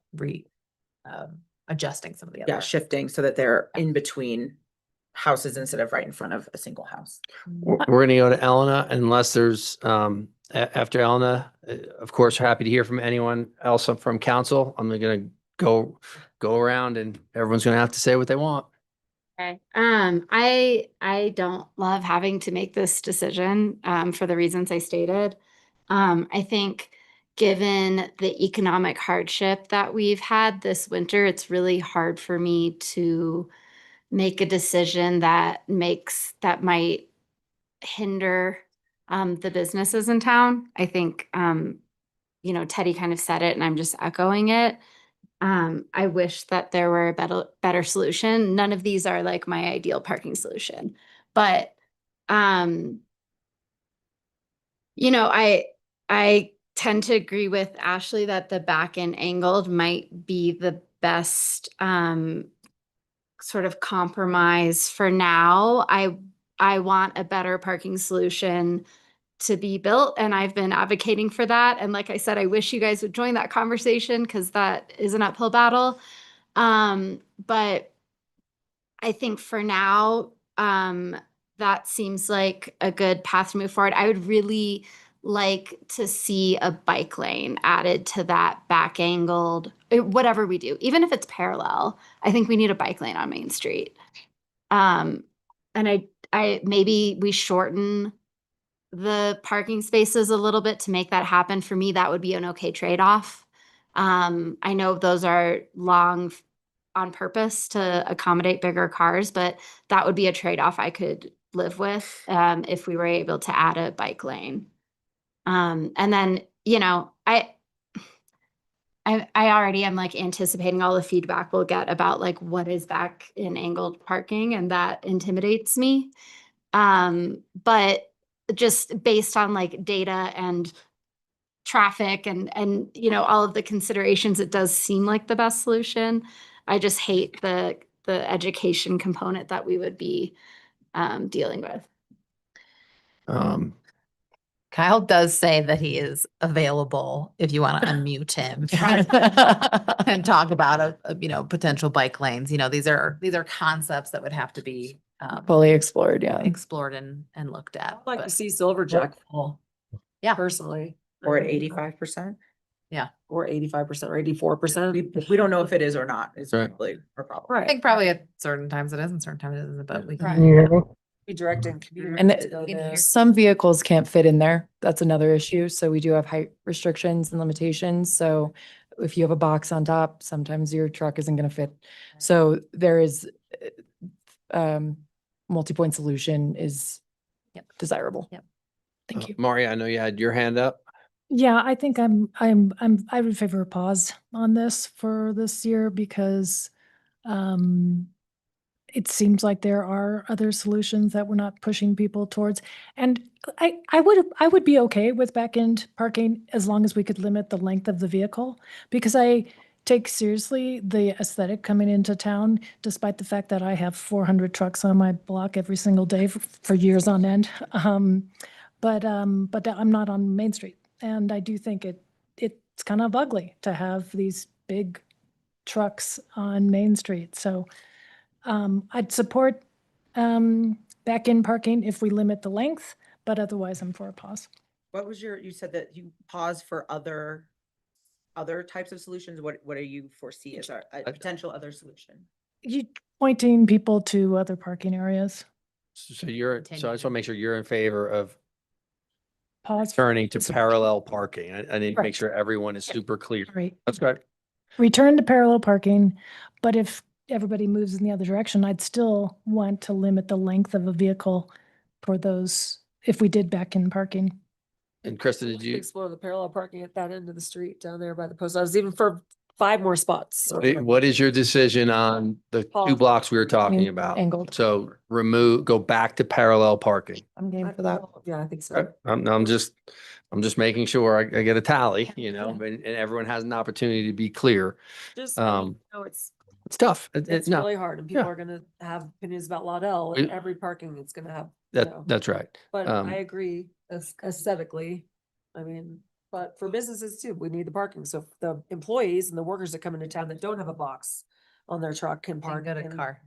adjusting some of the Yeah, other. shifting so that they're in between houses instead of right in front of a single house. We're gonna go to Elena unless there's, after Elena, of course, happy to hear from anyone else from council. I'm gonna go around and everyone's gonna have to say what they want. Okay. I don't love having to make this decision, for the reasons I stated. I think given the economic hardship that we've had this winter, it's really hard for me to make a decision that might hinder, the businesses in town. I think, Teddy kind of said it and I'm just echoing it. I wish that there were a better solution. None of these are like my ideal parking solution, but, I tend to agree with Ashley that the back end angled might be the best, sort of compromise for now. I want a better parking solution to be built, and I've been advocating for that. And like I said, I wish you guys would join that conversation because that is an uphill battle. But I think for now, that seems like a good path to move forward. I would really like to see a bike lane added to that back angled, whatever we do, even if it's parallel. I think we need a bike lane on Main Street. And I maybe we shorten the parking spaces a little bit to make that happen. For me, that would be an okay trade-off. I know those are long on purpose to accommodate bigger cars, but that would be a trade-off I could live with, if we were able to add a bike lane. And then, I already am like anticipating all the feedback we'll get about like what is back in angled parking, and that intimidates me. But just based on like data and traffic and all of the considerations, it does seem like the best solution. I just hate the education component that we would be dealing with. Kyle does say that he is available if you want to unmute him and talk about potential bike lanes. These are concepts that would have to be Fully explored, yeah. explored and looked at. I'd like to but- see Silverjack full. Yeah. Personally. Or at 85%. Yeah. Or 85% or 84%. We don't know if it is or not. It's Right. probably our problem. I Right. think probably at certain times it is and certain times it isn't, but we Right. Can you hear me? Be directing. community And to go there. some vehicles can't fit in there. That's another issue. So we do have height restrictions and limitations. So if you have a box on top, sometimes your truck isn't going to fit. So there is, multi-point solution is Yep. desirable. Yep. Thank you. Mari, I know you had your hand up. Yeah, I think I would favor a pause on this for this year because it seems like there are other solutions that we're not pushing people towards. And I would be okay with back end parking as long as we could limit the length of the vehicle, because I take seriously the aesthetic coming into town, despite the fact that I have 400 trucks on my block every single day for years on end. But I'm not on Main Street. And I do think it's kind of ugly to have these big trucks on Main Street. So I'd support back in parking if we limit the length, but otherwise I'm for a pause. What was you said that you pause for other types of solutions? What do you foresee as a potential other solution? You pointing people to other parking areas. So I just want to make sure you're in favor of Pause. turning to parallel parking. I need to Right. make sure everyone is super clear. Right. That's good. Return to parallel parking, but if everybody moves in the other direction, I'd still want to limit the length of a vehicle for those, if we did back in parking. And Krista, did To you, explore the parallel parking at that end of the street down there by the post office, even for 5 more spots. what is your decision on the 2 Pause. blocks we were talking about? Angled. So go back to parallel parking. I'm game for that. Yeah, I think so. Okay. I'm just making sure I get a tally, and everyone has an opportunity to be clear. Just, It's tough. it's No, really hard and people Yeah. are gonna have opinions about Laudel and every parking it's gonna have. that's right. But I agree aesthetically, but for businesses too, we need the parking. So if the employees and the workers that come into town that don't have a box on their truck can Can't park. go to in- car.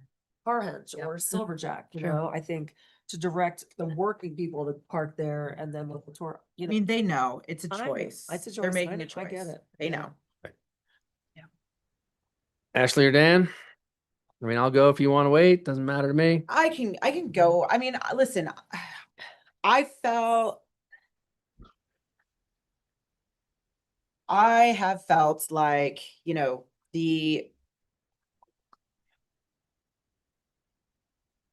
Parhenge Yeah. or Silverjack, you Sure. know, I think to direct the working people to park there and then with the tour, you I know. mean, they know it's a I know. choice. It's a They're choice. making a I choice. get it. They Yeah. know. Ashley or Dan? I mean, I'll go if you want to wait. Doesn't matter to me. I can go. I mean, listen, I have felt like, you know,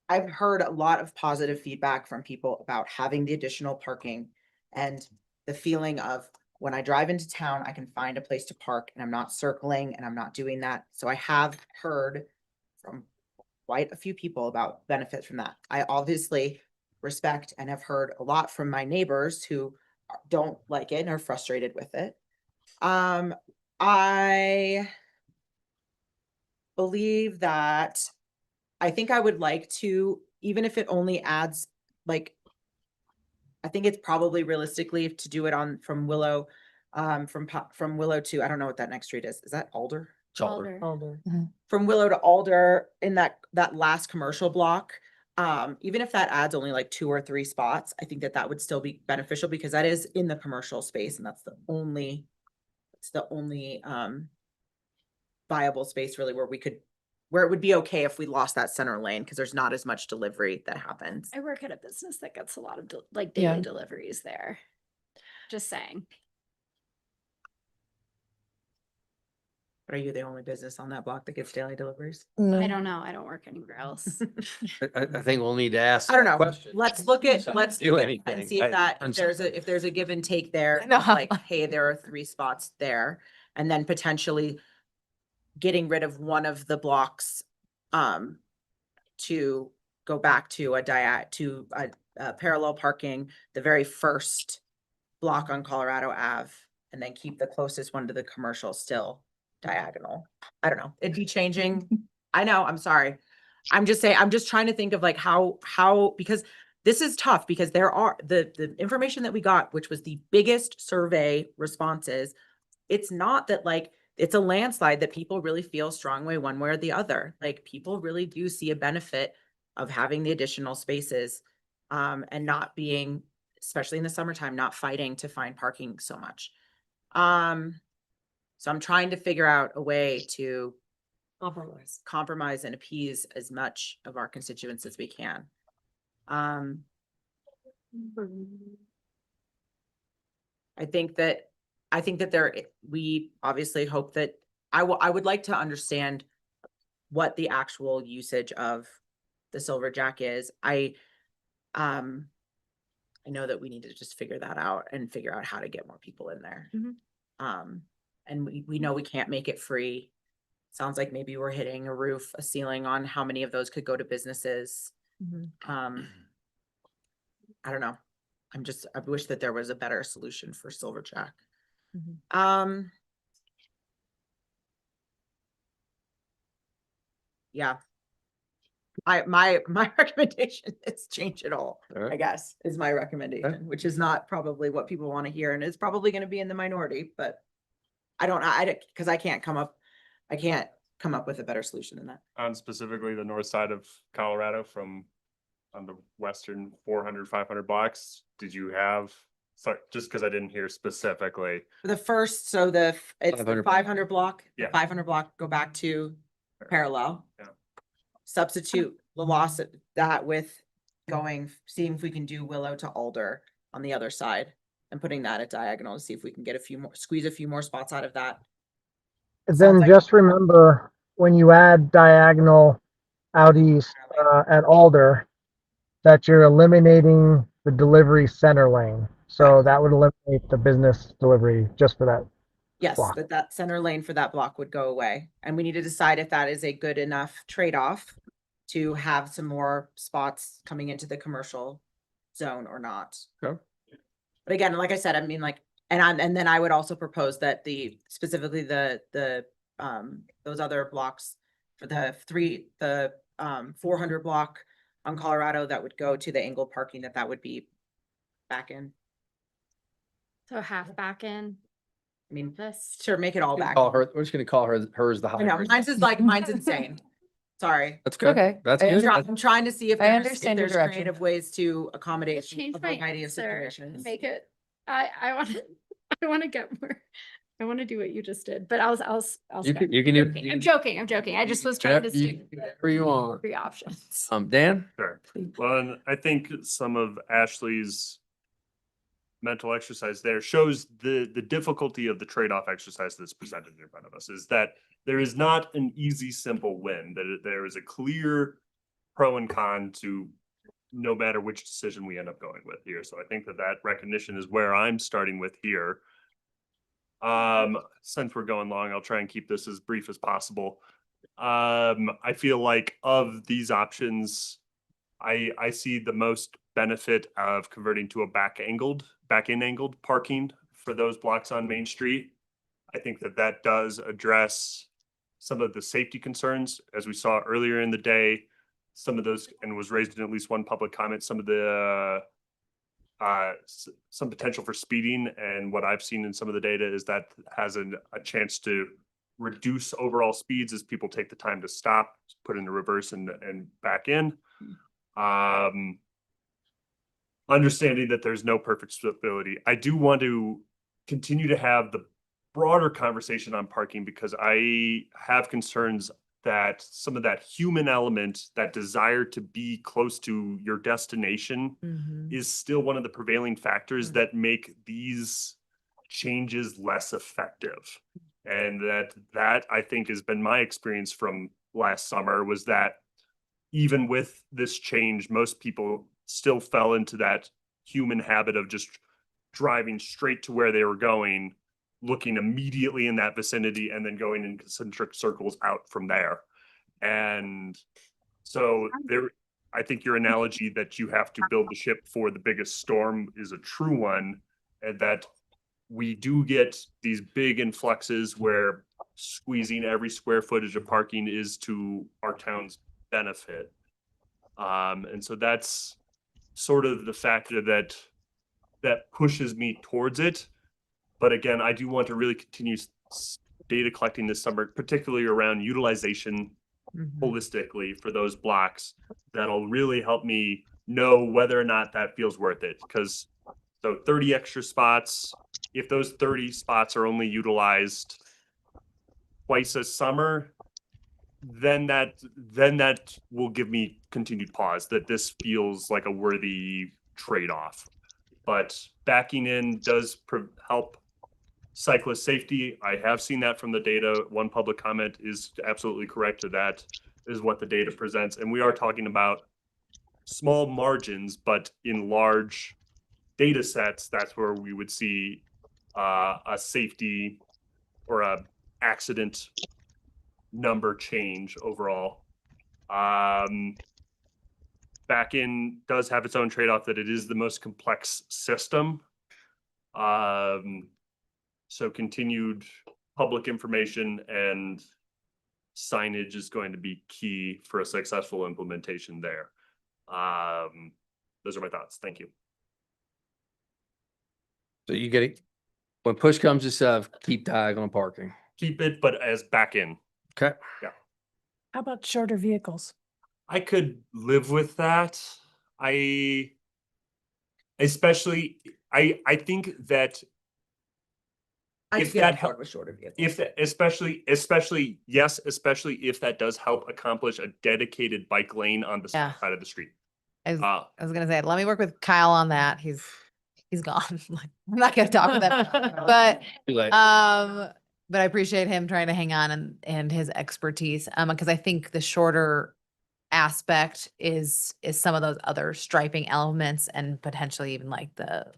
I've heard a lot of positive feedback from people about having the additional parking and the feeling of when I drive into town, I can find a place to park and I'm not circling and I'm not doing that. So I have heard from quite a few people about benefits from that. I obviously respect and have heard a lot from my neighbors who don't like it and are frustrated with it. I believe that I think I would like to, even if it only adds, like, I think it's probably realistically to do it on from Willow, from Willow to, I don't know what that next street is. Is that Alder? Alder. From Willow to Alder in that last commercial block. Even if that adds only like 2 or 3 spots, I think that would still be beneficial because that is in the commercial space and that's the only viable space really where it would be okay if we lost that center lane because there's not as much delivery that happens. I work at a business that gets a lot of Yeah. daily deliveries there. Just saying. Are you the only business on that block that gets daily deliveries? I don't know. I don't work anywhere else. I think we'll need to ask. I don't know. questions. Let's look at, So, let's do look at anything. and see if there's a give and take there. No. Like, hey, there are 3 spots there. And then potentially getting rid of one of the blocks to go back to a parallel parking, the very first block on Colorado Ave, and then keep the closest one to the commercial still diagonal. I don't know. It'd be changing. I know, I'm sorry. I'm just saying, I'm just trying to think of like how, because this is tough because there are the information that we got, which was the biggest survey responses. It's not that like, it's a landslide that people really feel strong way one way or the other. Like people really do see a benefit of having the additional spaces and not being, especially in the summertime, not fighting to find parking so much. So I'm trying to figure out a way to compromise and appease as much of our constituents as we can. I think that we obviously hope that I would like to understand what the actual usage of the Silverjack is. I know that we need to just figure that out and figure out how to get more people in there. And we know we can't make it free. Sounds like maybe we're hitting a ceiling on how many of those could go to businesses. I don't know. I wish that there was a better solution for Silverjack. Yeah. My recommendation is change it all, I guess, is my recommendation, which is not probably what people want to hear and is probably going to be in the minority, but because I can't come up with a better solution than that. On specifically the north side of Colorado on the western 400, 500 blocks, did you have, sorry, just because I didn't hear specifically. It's the 500 block, the Yeah. 500 block, go back to parallel. Yeah. Substitute the loss of that with seeing if we can do Willow to Alder on the other side and putting that at diagonal to see if we can get squeeze a few more spots out of that. Then just remember when you add diagonal out east at Alder, that you're eliminating the delivery center lane. So that would eliminate the business delivery just for that. Yes, block. that center lane for that block would go away. And we need to decide if that is a good enough trade-off to have some more spots coming into the commercial zone or not. Okay. But again, like I said, I mean, like, and then I would also propose that specifically those other blocks for the 400 block on Colorado that would go to the angled parking, that would be back in. So half back in. I mean, this. sure, make it all back. We're just gonna call hers the I know, hybrid. mine's insane. Sorry. That's good. Okay. That's I good. I'm trying to see if I there's, understand your there's direction. creative ways to accommodate Change a my variety of answer, situations. make it, I want to, I want to get more, I want to do what you just did, but I'll You stop. can, you can do. I'm joking. I just was trying to see Whatever you want. three options. Dan? Sure. Well, and I think some of Ashley's mental exercise there shows the difficulty of the trade-off exercise that's presented in front of us, is that there is not an easy, simple win, that there is a clear pro and con to no matter which decision we end up going with here. So I think that recognition is where I'm starting with here. Since we're going long, I'll try and keep this as brief as possible. I feel like of these options, I see the most benefit of converting to a back-in angled parking for those blocks on Main Street. I think that does address some of the safety concerns, as we saw earlier in the day. Some of those, and was raised in at least one public comment, some of the some potential for speeding, and what I've seen in some of the data is that has a chance to reduce overall speeds as people take the time to stop, put in the reverse and back in. Understanding that there's no perfect stability. I do want to continue to have the broader conversation on parking, because I have concerns that some of that human element, that desire to be close to your destination, is still one of the prevailing factors that make these changes less effective. And that I think has been my experience from last summer, was that even with this change, most people still fell into that human habit of just driving straight to where they were going, looking immediately in that vicinity, and then going in concentric circles out from there. And so I think your analogy that you have to build the ship for the biggest storm is a true one, and that we do get these big influxes where squeezing every square footage of parking is to our town's benefit. And so that's sort of the factor that pushes me towards it. But again, I do want to really continue data collecting this summer, particularly around utilization holistically for those blocks. That'll really help me know whether or not that feels worth it. Because so 30 extra spots, if those 30 spots are only utilized twice a summer, then that will give me continued pause that this feels like a worthy trade-off. But backing in does help cyclist safety. I have seen that from the data. One public comment is absolutely correct, that is what the data presents. And we are talking about small margins, but in large data sets, that's where we would see a safety or a accident number change overall. Back in does have its own trade-off, that it is the most complex system. So continued public information and signage is going to be key for a successful implementation there. Those are my thoughts. Thank you. So you get it. When push comes to shove, keep diagonal parking. Keep it, but as back in. Okay. Yeah. How about shorter vehicles? I could live with that. I think that if that helps with shorter vehicles. if that, especially if that does help accomplish a dedicated bike lane on the Yeah. side of the street. I was gonna say, let me work with Kyle on that. He's gone. Like, I'm not gonna talk with him, but Too late. but I appreciate him trying to hang on and his expertise. Because I think the shorter aspect is some of those other striping elements, and potentially even like the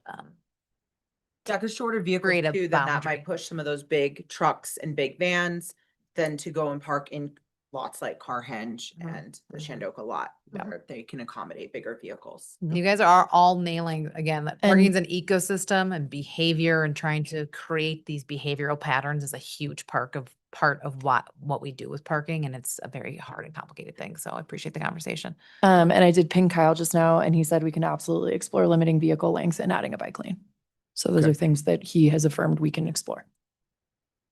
Yeah, because shorter vehicles create a too, then that boundary. might push some of those big trucks and big vans then to go and park in lots like Carhenge and the Shandoka lot, where they can accommodate bigger vehicles. You guys are all nailing again that parking's an ecosystem, and behavior, and trying to create these behavioral patterns is a huge part of what we do with parking, and it's a very hard and complicated thing. So I appreciate the conversation. And I did ping Kyle just now, and he said we can absolutely explore limiting vehicle lengths and adding a bike lane. So those Okay. are things that he has affirmed we can explore.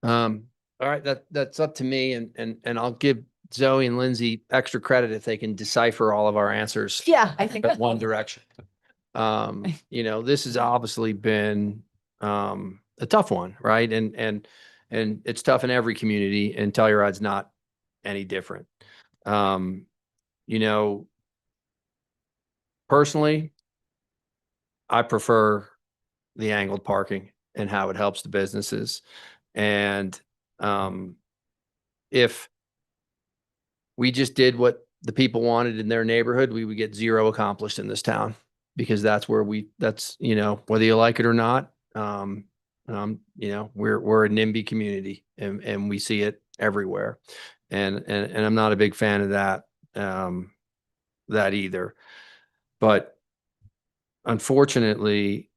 All right, that's up to me, and I'll give Zoe and Lindsay extra credit if they can decipher all of our answers. Yeah, I think. At one direction. You know, this has obviously been a tough one, right? And it's tough in every community, and Telluride's not any different. You know, personally, I prefer the angled parking and how it helps the businesses. And if we just did what the people wanted in their neighborhood, we would get zero accomplished in this town, because that's where that's, you know, whether you like it or not, you know, we're a NIMBY community, and we see it everywhere. And I'm not a big fan of that, that either. But unfortunately,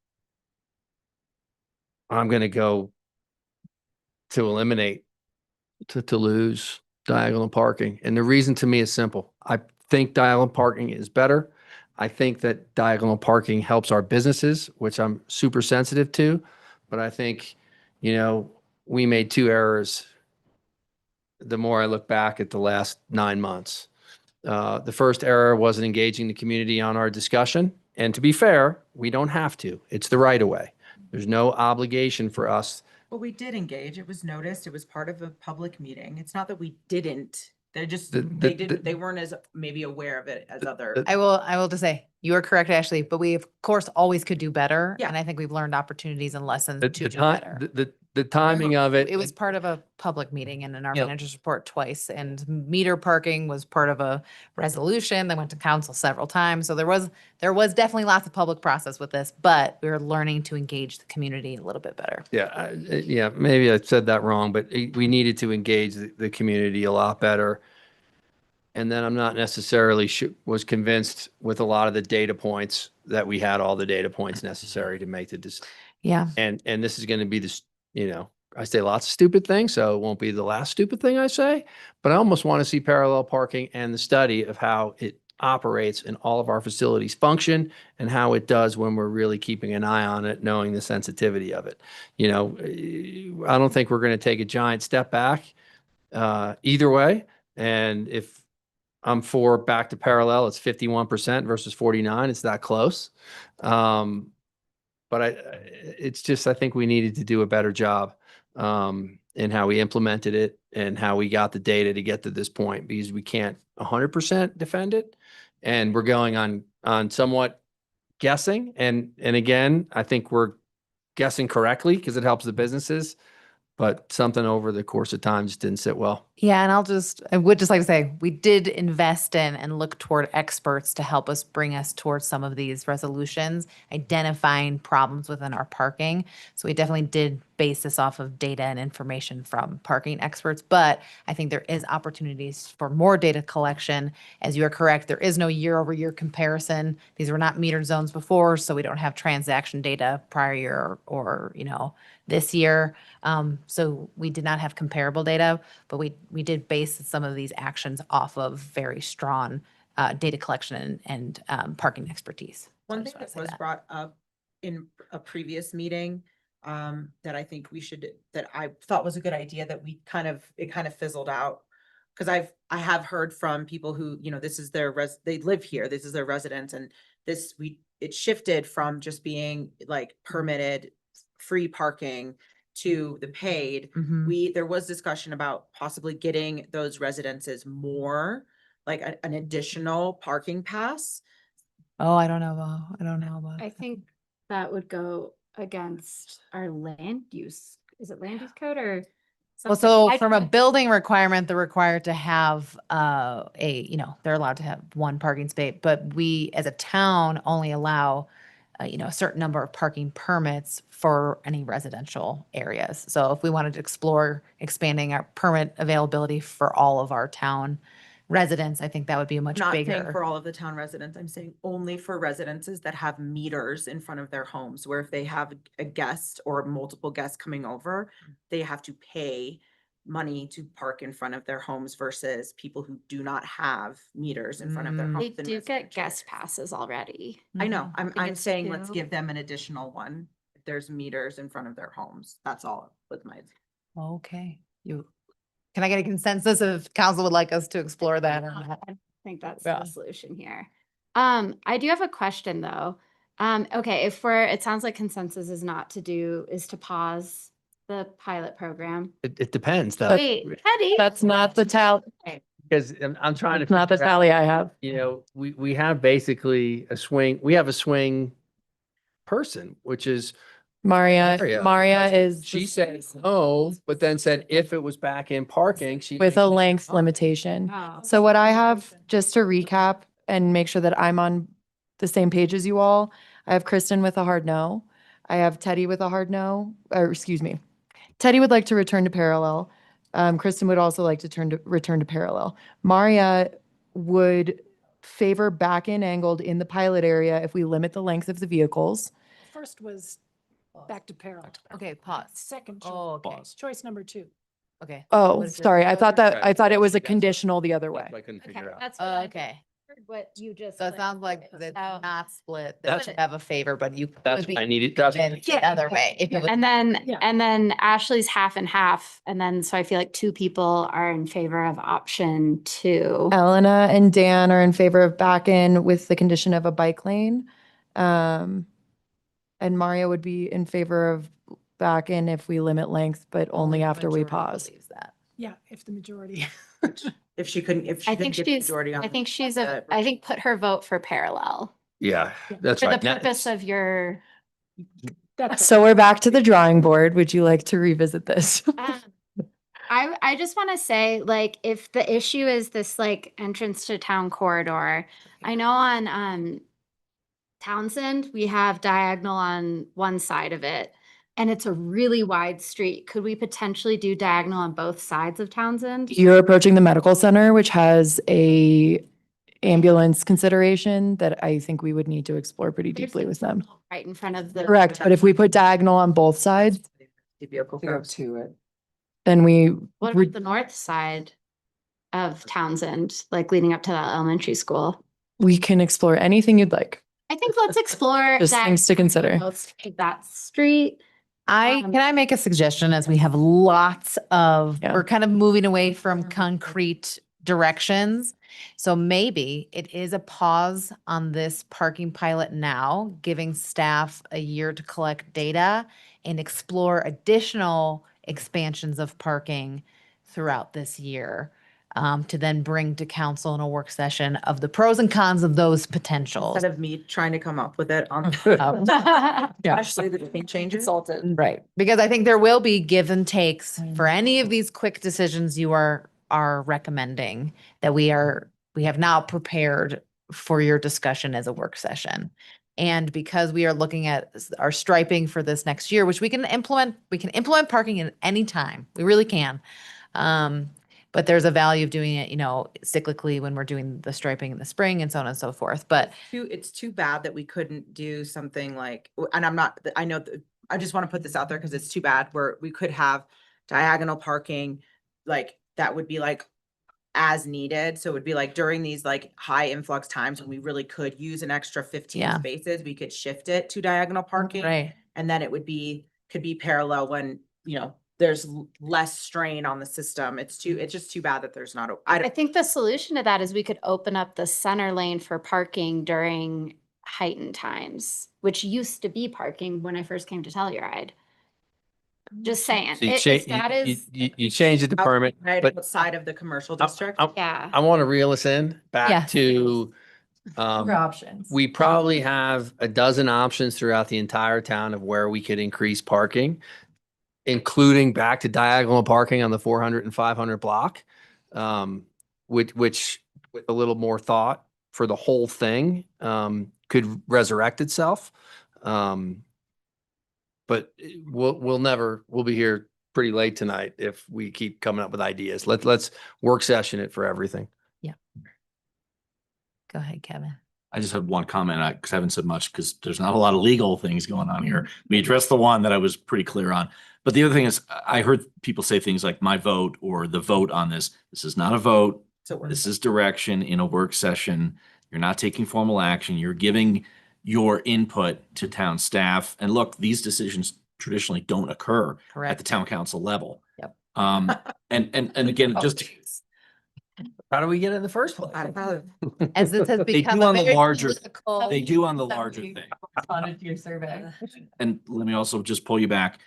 I'm going to go to eliminate, to lose diagonal parking. And the reason to me is simple. I think diagonal parking is better. I think that diagonal parking helps our businesses, which I'm super sensitive to. But I think, you know, we made two errors the more I look back at the last 9 months. The first error wasn't engaging the community on our discussion. And to be fair, we don't have to. It's the right of way. There's no obligation for us. Well, we did engage. It was noticed. It was part of a public meeting. It's not that we didn't. They're just, they weren't as maybe aware of it as other. I will just say, you are correct, Ashley, but we of course always could do better. Yeah. And I think we've learned opportunities and lessons The, to the do time, better. the timing of it. It was part of a public meeting and in our Yep. manager's report twice, and meter parking was part of a resolution that went to council several times. So there was definitely lots of public process with this, but we were learning to engage the community a little bit better. Yeah, yeah, maybe I said that wrong, but we needed to engage the community a lot better. And then I'm not necessarily was convinced with a lot of the data points that we had all the data points necessary to make the decision. Yeah. And this is going to be this, you know, I say lots of stupid things, so it won't be the last stupid thing I say, but I almost want to see parallel parking and the study of how it operates and all of our facilities function and how it does when we're really keeping an eye on it, knowing the sensitivity of it. You know, I don't think we're going to take a giant step back either way. And if I'm for back to parallel, it's 51% versus 49. It's that close. But it's just, I think we needed to do a better job in how we implemented it and how we got the data to get to this point, because we can't 100% defend it. And we're going on somewhat guessing. And again, I think we're guessing correctly because it helps the businesses, but something over the course of time just didn't sit well. Yeah, and I would just like to say, we did invest in and look toward experts to help us bring us towards some of these resolutions, identifying problems within our parking. So we definitely did base this off of data and information from parking experts, but I think there is opportunities for more data collection. As you are correct, there is no year-over-year comparison. These were not metered zones before, so we don't have transaction data prior year or you know, this year. So we did not have comparable data, but we did base some of these actions off of very strong data collection and parking expertise. One thing that was brought up in a previous meeting that I think that I thought was a good idea that it kind of fizzled out. Cause I have heard from people who, you know, this is they live here, this is their residence, and it shifted from just being like permitted free parking to the paid. There was discussion about possibly getting those residences more, like an additional parking pass. Oh, I don't know about. I think that would go against our land use. Is it land use code or? Well, something? so from a building requirement, they're required to have you know, they're allowed to have one parking space, but we as a town only allow you know, a certain number of parking permits for any residential areas. So if we wanted to explore expanding our permit availability for all of our town residents, I think that would be a much Not bigger. saying for all of the town residents, I'm saying only for residences that have meters in front of their homes, where if they have a guest or multiple guests coming over, they have to pay money to park in front of their homes versus people who do not have meters in front of their homes. They do get guest passes already. I know, I think I'm it's saying let's 2. give them an additional one if there's meters in front of their homes. That's all with my. Okay, you Can I get a consensus if council would like us to explore that? I think that's Yeah. the solution here. I do have a question though. Okay, it sounds like consensus is to pause the pilot program. It depends though. Wait, Teddy. That's not the tally. Because I'm trying to. It's not the figure out, tally I have. You know, we have basically we have a swing person, which is Maria is she said no, but then said if it was back in parking, she. with a length limitation. Oh. So what I have, just to recap and make sure that I'm on the same page as you all, I have Kristen with a hard no. I have Teddy with a hard no, or excuse me. Teddy would like to return to parallel. Kristen would also like to return to parallel. Maria would favor back in angled in the pilot area if we limit the length of the vehicles. First was back to parallel. Okay, pause. Second Oh, choice, okay. choice number 2. Okay. Oh, What is it? sorry. I thought Right. it was a conditional the other way. I couldn't figure out. That's Okay. what you just. So it sounds like it's Oh. not split. That's- That you have a favor, but you. That's could be what I needed. That's convinced the other way. If it was- And then Ashley's half and half. And then, so I feel like 2 people are in favor of option 2. Elena and Dan are in favor of back in with the condition of a bike lane. And Maria would be in favor of back in if we limit length, but only the after we majority pause. believes that. Yeah, if the majority. If she couldn't get the majority on. I think put her vote for parallel. Yeah, that's For the right. Now- purpose of your. So we're back to the drawing board. Would you like to revisit this? I just want to say, like, if the issue is this like entrance to town corridor, I know on Townsend, we have diagonal on one side of it. And it's a really wide street. Could we potentially do diagonal on both sides of Townsend? You're approaching the medical center, which has a ambulance consideration that I think we would need to explore pretty deeply with them. Right in front of the. Correct, but if we put diagonal on both sides, Go to it. then we What about the north side of Townsend, like leading up to that elementary school? we can explore anything you'd like. I think let's explore Just that. things to consider. That street. Can I make a suggestion as we have lots of, Yeah. we're kind of moving away from concrete directions. So maybe it is a pause on this parking pilot now, giving staff a year to collect data and explore additional expansions of parking throughout this year. To then bring to council in a work session of the pros and cons of those potentials. Instead of me trying to come up with it on. Yeah. Actually, the changes. Consultant. Right, because I think there will be give and takes for any of these quick decisions you are recommending that we have now prepared for your discussion as a work session. And because we are looking at our striping for this next year, which we can implement parking at any time. We really can. But there's a value of doing it, cyclically when we're doing the striping in the spring and so on and so forth. But It's too bad that we couldn't do something like, and I just want to put this out there because it's too bad where we could have diagonal parking, like that would be like as needed. So it would be like during these like high influx times when we really could use an extra 15 Yeah. spaces, we could shift it to diagonal parking. right. And then it could be parallel when, there's less strain on the system. It's just too bad that there's not, I think the solution to that is we could open up the center lane for parking during heightened times, which used to be parking when I first came to Telluride. Just saying. So you If that is, you changed it to permit, right but outside of the commercial I- district. yeah. I want to reel us in Yeah. back to, Options. we probably have a dozen options throughout the entire town of where we could increase parking, including back to diagonal parking on the 400 and 500 block, which with a little more thought for the whole thing, could resurrect itself. But we'll be here pretty late tonight if we keep coming up with ideas. Let's work session it for everything. Go ahead, Kevin. I just have one comment, because I haven't said much, because there's not a lot of legal things going on here. We addressed the one that I was pretty clear on. But the other thing is, I heard people say things like my vote or the vote on this. This is not a vote. This is direction in a work session. You're not taking formal action. You're giving your input to town staff. And look, these decisions traditionally don't occur at Correct. the town council level. Yep. And again, just How do we get in the first place? As this has they become do a on the very larger, political they do on the larger thing. responded to your survey. And let me also just pull you back.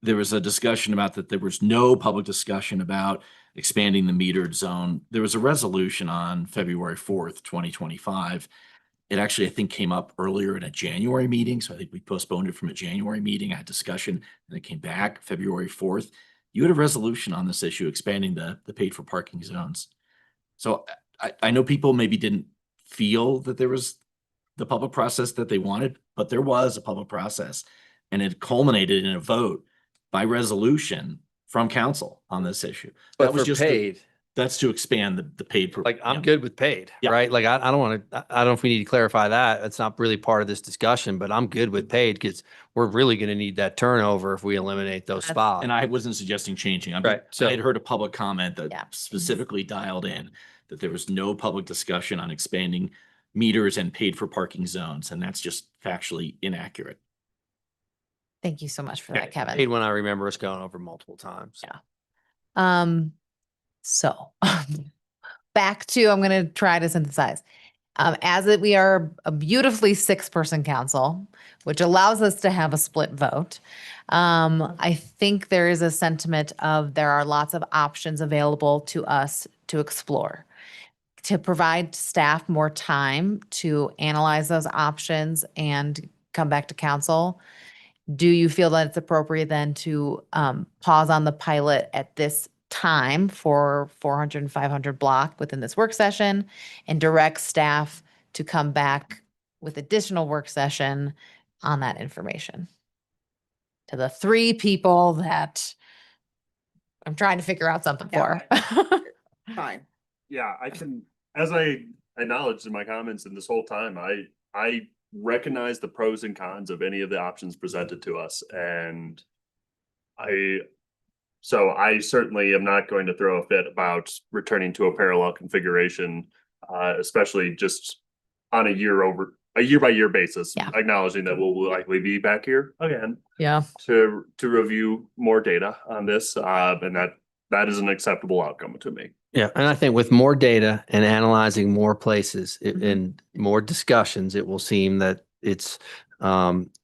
There was a discussion about that there was no public discussion about expanding the metered zone. There was a resolution on February 4th, 2025. It actually, I think, came up earlier in a January meeting. So I think we postponed it from a January meeting. I had discussion and it came back February 4th. You had a resolution on this issue, expanding the paid for parking zones. So I know people maybe didn't feel that there was the public process that they wanted, but there was a public process and it culminated in a vote by resolution from council on this issue. But for paid, that's to expand the paid. like I'm yeah. good with paid, Yeah. right? Like I don't want to, I don't know if we need to clarify that. It's not really part of this discussion, but I'm good with paid because we're really going to need that turnover if we eliminate those spots. And I wasn't suggesting changing. Right, so- I had heard a public comment that specifically dialed in that there was no public discussion on expanding meters and paid for parking zones, and that's just factually inaccurate. Thank you so much for that, Kevin. Paid when I remember us going over multiple times. Yeah. So back to, I'm going to try to synthesize. We are a beautifully 6-person council, which allows us to have a split vote. I think there is a sentiment of there are lots of options available to us to explore, to provide staff more time to analyze those options and come back to council. Do you feel that it's appropriate then to pause on the pilot at this time for 400 and 500 block within this work session and direct staff to come back with additional work session on that information? To the 3 people that I'm trying to figure out something for. Fine. Yeah, I can, as I acknowledged in my comments in this whole time, I recognize the pros and cons of any of the options presented to us. And so I certainly am not going to throw a fit about returning to a parallel configuration, especially just on a year by year basis, acknowledging that we'll likely be back here again. Yeah. To review more data on this, and that is an acceptable outcome to me. Yeah, and I think with more data and analyzing more places and more discussions, it will seem that it's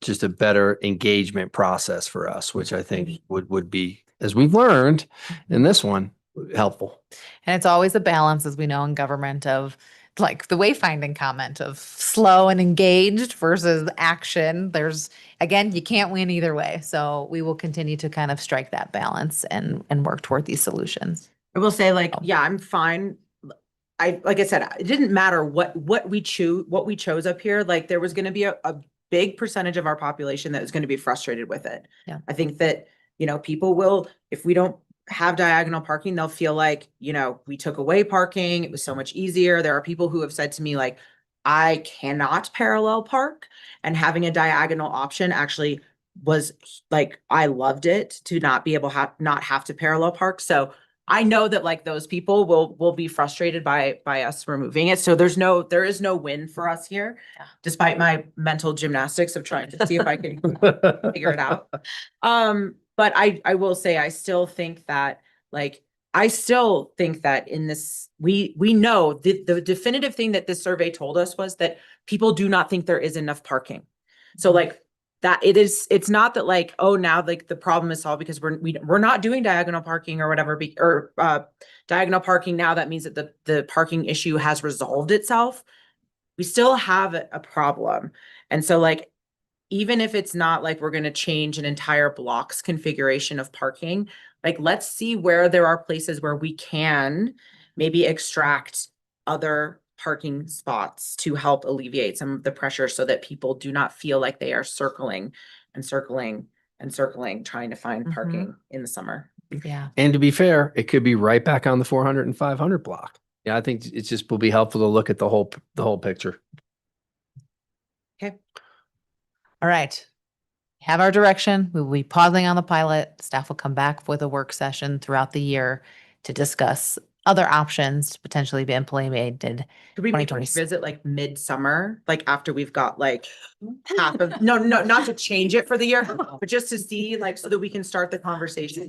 just a better engagement process for us, which I think would be, as we've learned in this one, helpful. And it's always a balance, as we know in government, of like the wayfinding comment of slow and engaged versus action. There's, again, you can't win either way. So we will continue to kind of strike that balance and work toward these solutions. I will say, like, yeah, I'm fine. Like I said, it didn't matter what we chose up here. Like, there was going to be a big percentage of our population that was going to be frustrated with it. Yeah. I think that, people will, if we don't have diagonal parking, they'll feel like, we took away parking. It was so much easier. There are people who have said to me, like, I cannot parallel park, and having a diagonal option actually was like, I loved it to not be able to not have to parallel park. So I know that, like, those people will be frustrated by us removing it. So there is no win for us here, despite my mental gymnastics of trying to see if I can figure it out. But I will say, I still think that in this, we know the definitive thing that this survey told us was that people do not think there is enough parking. So, like, that it's not that, like, oh, now, like, the problem is solved because we're not doing diagonal parking or whatever, diagonal parking now, that means that the parking issue has resolved itself. We still have a problem. And so, like, even if it's not like we're going to change an entire block's configuration of parking, like, let's see where there are places where we can maybe extract other parking spots to help alleviate some of the pressure so that people do not feel like they are circling and circling and circling, trying to find parking in the summer. Yeah. And to be fair, it could be right back on the 400 and 500 block. Yeah, I think it just will be helpful to look at the whole picture. Okay. All right. Have our direction. We will be pausing on the pilot. Staff will come back with a work session throughout the year to discuss other options to potentially be implemented. Could we maybe 2020. visit like midsummer, like after we've got like half of, no, not to change it for the year, but just to see like, so that we can start the conversation.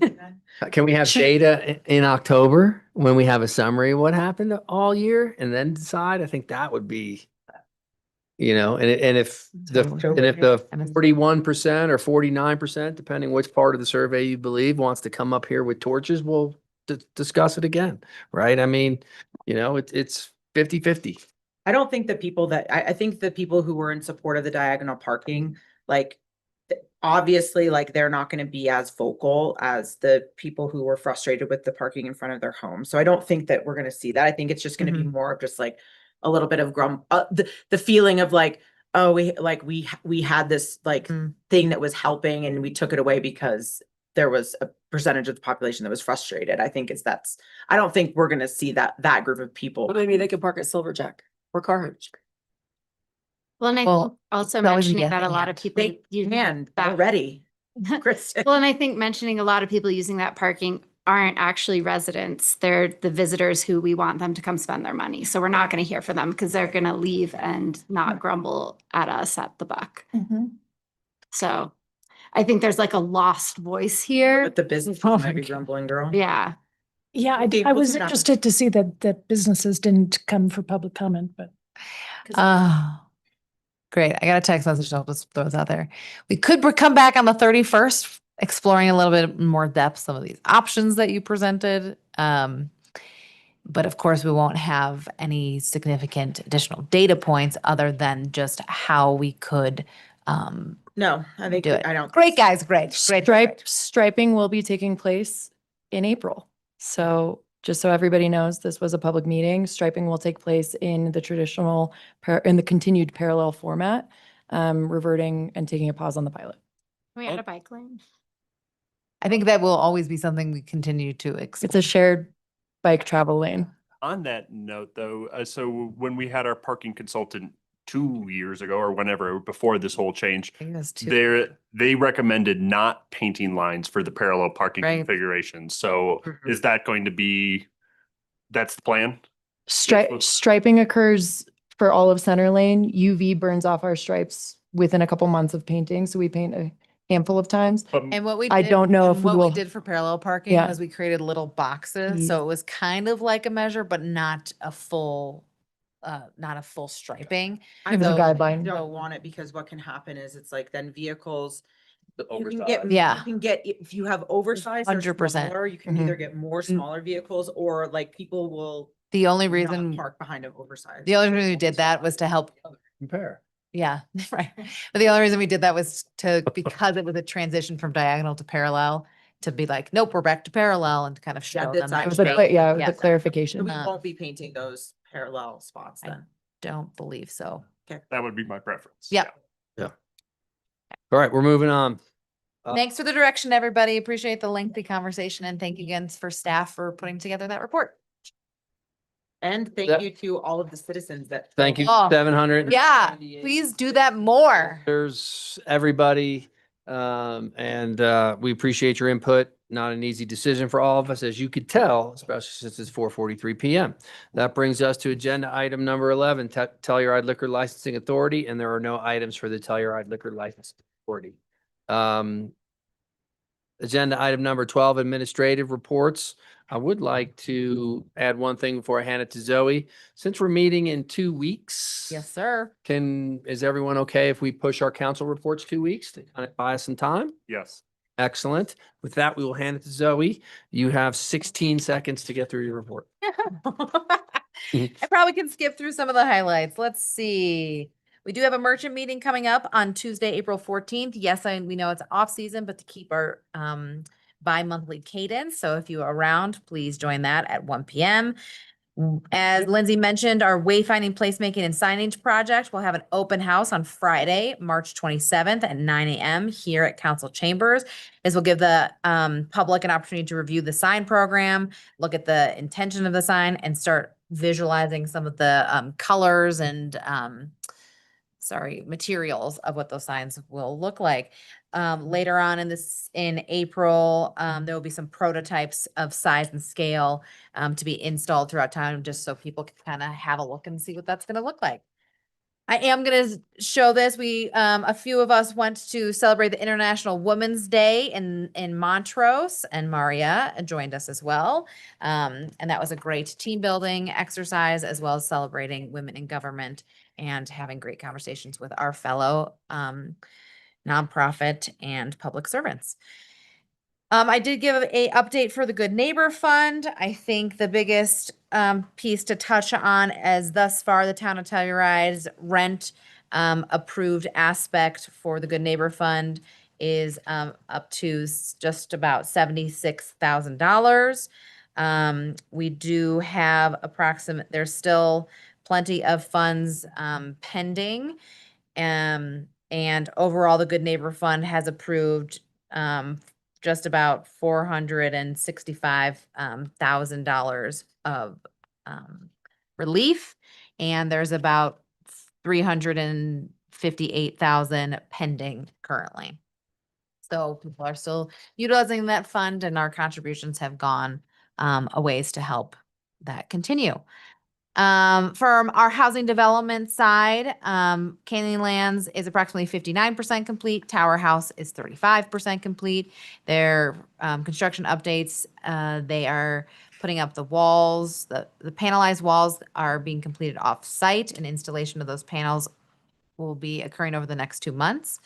Can we have data in October when we have a summary of what happened all year and then decide? I think that would be, and if the 41% or 49%, depending which part of the survey you believe, wants to come up here with torches, we'll discuss it again, right? I mean, it's 50-50. I don't think the people that, I think the people who were in support of the diagonal parking, like, obviously, like, they're not going to be as vocal as the people who were frustrated with the parking in front of their home. So I don't think that we're going to see that. I think it's just going to be more of just like a little bit of the feeling of like, oh, we had this like thing that was helping and we took it away because there was a percentage of the population that was frustrated. I think I don't think we're going to see that group of people. But maybe they could park at Silverjack or Carhart. Well, and I think also mentioning that a lot of people use that already. Kristen. Well, and I think mentioning a lot of people using that parking aren't actually residents. They're the visitors who we want them to come spend their money. So we're not going to hear from them because they're going to leave and not grumble at us at the buck. So I think there's like a lost voice here. But the business might be grumbling, girl. Yeah. Yeah, Okay, I we'll was see what happens. interested to see that businesses didn't come for public comment, but. Great. I got a text message. I'll just throw this out there. We could come back on the 31st, exploring a little bit more depth, some of these options that you presented. But of course, we won't have any significant additional data points other than just how we could No, I think do it. I don't. Great, guys. Great. Striping will be taking place in April. So just so everybody knows, this was a public meeting. Striping will take place in the traditional, in the continued parallel format, reverting and taking a pause on the pilot. Can we add a bike lane? I think that will always be something we continue to explore. It's a shared bike travel lane. On that note, though, so when we had our parking consultant 2 years ago or whenever before this whole change, I think it was 2. they recommended not painting lines for the parallel parking Right. configuration. So is that going to be, that's the plan? Striping occurs for all of Center Lane. UV burns off our stripes within a couple months of painting, so we paint a handful of times. And what we I did- don't know and if we what will. we did for parallel parking Yeah. was we created little boxes. So it was kind of like a measure, but not a full striping. I There's a guideline. don't want it because what can happen is it's like then vehicles. You can Oversized. get, Yeah. you can get, if you have oversized or 100%. smaller, you can either get more smaller vehicles or like people will The only not reason park behind an oversized. the only reason we did that was to help. Compare. Yeah, right. But the only reason we did that was because it was a transition from diagonal to parallel, to be like, nope, we're back to parallel, and to kind of show them that's that. It was a, actually- it was Yeah. a clarification. So we won't be painting those parallel spots I then. don't believe so. That would be my preference. Yep. All right, we're moving on. Thanks for the direction, everybody. Appreciate the lengthy conversation, and thank you again for staff for putting together that report. And thank you to all of the citizens that. Thank you, Oh, 700. Yeah, please do that more. There's everybody, and we appreciate your input. Not an easy decision for all of us, as you could tell, especially since it's 4:43 PM. That brings us to agenda item number 11, Telluride Liquor Licensing Authority, and there are no items for the Telluride Liquor Licensing Authority. Agenda item number 12, administrative reports. I would like to add one thing before I hand it to Zoe. Since we're meeting in 2 weeks. Yes, sir. Is everyone okay if we push our council reports 2 weeks to kind of buy us some time? Yes. Excellent. With that, we will hand it to Zoe. You have 16 seconds to get through your report. I probably can skip through some of the highlights. Let's see. We do have a merchant meeting coming up on Tuesday, April 14th. Yes, we know it's off season, but to keep our bi-monthly cadence. So if you're around, please join that at 1 p.m. As Lindsay mentioned, our wayfinding, placemaking, and signage project will have an open house on Friday, March 27th at 9 a.m. here at Council Chambers. This will give the public an opportunity to review the sign program, look at the intention of the sign, and start visualizing some of the colors and materials of what those signs will look like. Later on in April, there will be some prototypes of size and scale to be installed throughout town, just so people can kind of have a look and see what that's going to look like. I am going to show this. A few of us went to celebrate the International Women's Day in Montrose, and Maria joined us as well. And that was a great team building exercise, as well as celebrating women in government and having great conversations with our fellow nonprofit and public servants. I did give a update for the Good Neighbor Fund. I think the biggest piece to touch on is thus far the town of Telluride's rent approved aspect for the Good Neighbor Fund is up to just about $76,000. We do have there's still plenty of funds pending. And overall, the Good Neighbor Fund has approved just about $465,000 of relief, and there's about $358,000 pending currently. So people are still utilizing that fund, and our contributions have gone a ways to help that continue. From our housing development side, Canyon Lands is approximately 59% complete. Tower House is 35% complete. Their construction updates, they are putting up the walls. The panelized walls are being completed off-site, and installation of those panels will be occurring over the next 2 months.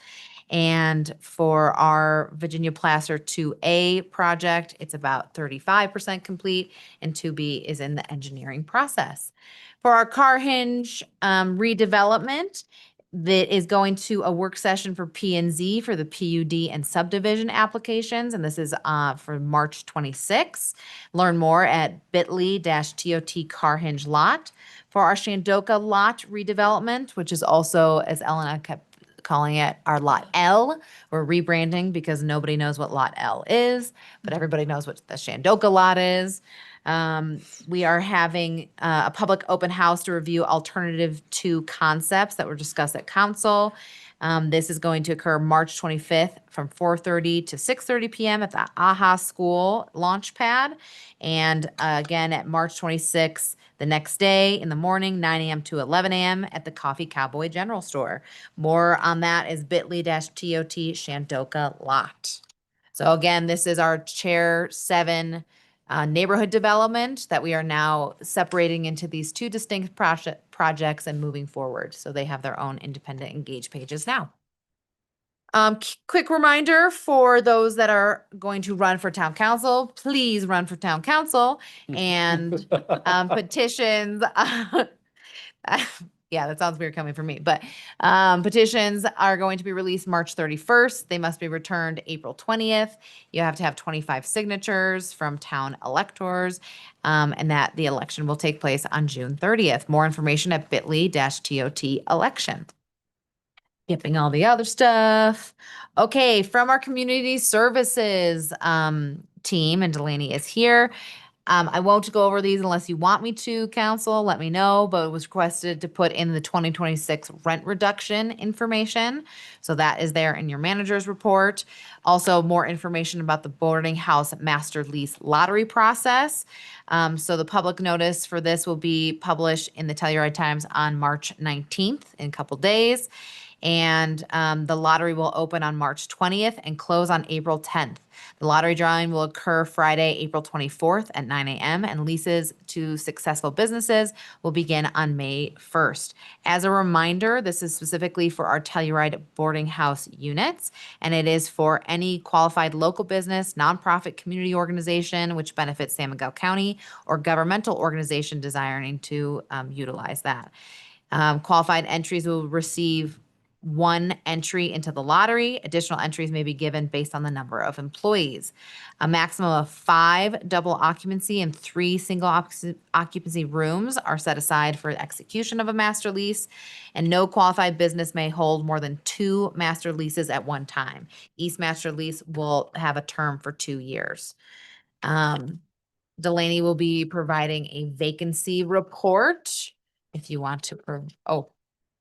And for our Virginia Placer 2A project, it's about 35% complete, and 2B is in the engineering process. For our Car Hinge redevelopment, that is going to a work session for P&Z for the PUD and subdivision applications, and this is for March 26th. Learn more at bit.ly/TOT Car Hinge lot. For our Shandoka lot redevelopment, which is also, as Elena kept calling it, our Lot L. We're rebranding because nobody knows what Lot L is, but everybody knows what the Shandoka lot is. We are having a public open house to review alternative 2 concepts that were discussed at council. This is going to occur March 25th from 4:30 to 6:30 p.m. at the AHA School launch pad. And again, at March 26th, the next day in the morning, 9 a.m. to 11 a.m. at the Coffee Cowboy General Store. More on that is bit.ly/TOT Shandoka lot. So again, this is our Chair 7 neighborhood development that we are now separating into these 2 distinct projects and moving forward. So they have their own independent engage pages now. Quick reminder for those that are going to run for town council, please run for town council, and petitions. Yeah, that sounds weird coming from me, but petitions are going to be released March 31st. They must be returned April 20th. You have to have 25 signatures from town electors, and that the election will take place on June 30th. More information at bit.ly/TOT election. Skipping all the other stuff. Okay, from our community services team, and Delaney is here. I won't go over these unless you want me to, council, let me know, but it was requested to put in the 2026 rent reduction information. So that is there in your manager's report. Also, more information about the boarding house master lease lottery process. So the public notice for this will be published in the Telluride Times on March 19th in a couple days. And the lottery will open on March 20th and close on April 10th. The lottery drawing will occur Friday, April 24th at 9 a.m. and leases to successful businesses will begin on May 1st. As a reminder, this is specifically for our Telluride boarding house units, and it is for any qualified local business, nonprofit community organization which benefits San Miguel County, or governmental organization desiring to utilize that. Qualified entries will receive 1 entry into the lottery. Additional entries may be given based on the number of employees. A maximum of 5 double occupancy and 3 single occupancy rooms are set aside for execution of a master lease, and no qualified business may hold more than 2 master leases at one time. Each master lease will have a term for 2 years. Delaney will be providing a vacancy report if you want to.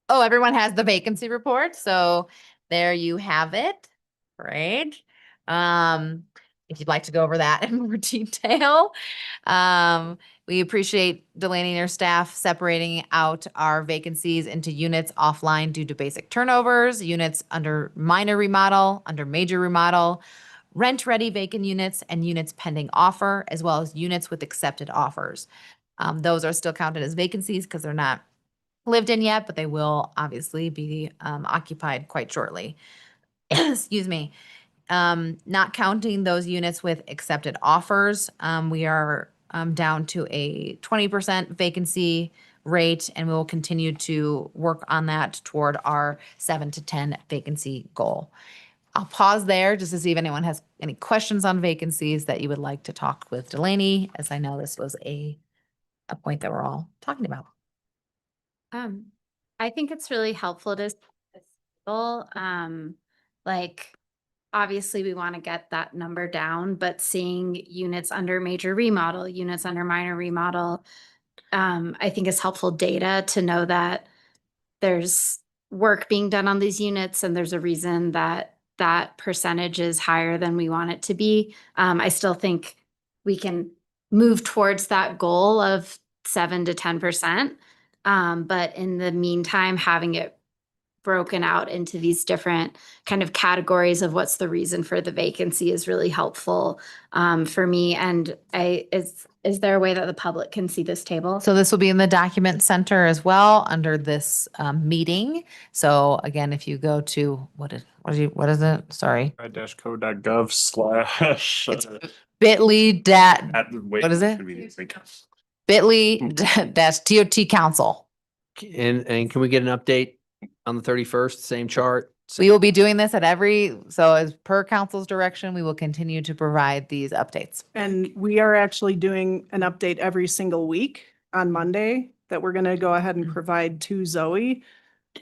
Oh, everyone has the vacancy report, so there you have it. Great. If you'd like to go over that in more detail. We appreciate Delaney and her staff separating out our vacancies into units offline due to basic turnovers, units under minor remodel, under major remodel, rent-ready vacant units, and units pending offer, as well as units with accepted offers. Those are still counted as vacancies because they're not lived in yet, but they will obviously be occupied quite shortly. Excuse me. Not counting those units with accepted offers, we are down to a 20% vacancy rate, and we will continue to work on that toward our 7 to 10 vacancy goal. I'll pause there just to see if anyone has any questions on vacancies that you would like to talk with Delaney, as I know this was a point that we're all talking about. I think it's really helpful to people, like, obviously we want to get that number down, but seeing units under major remodel, units under minor remodel, I think is helpful data to know that there's work being done on these units and there's a reason that that percentage is higher than we want it to be. I still think we can move towards that goal of 7 to 10%. But in the meantime, having it broken out into these different kind of categories of what's the reason for the vacancy is really helpful for me. And is there a way that the public can see this table? So this will be in the document center as well under this meeting. So again, if you go to, what is it? Sorry. Ride-co.gov slash. Bit.ly what is it? Bit.ly dash TOT council. And can we get an update on the 31st, same chart? We will be doing this so as per council's direction, we will continue to provide these updates. And we are actually doing an update every single week on Monday that we're going to go ahead and provide to Zoe,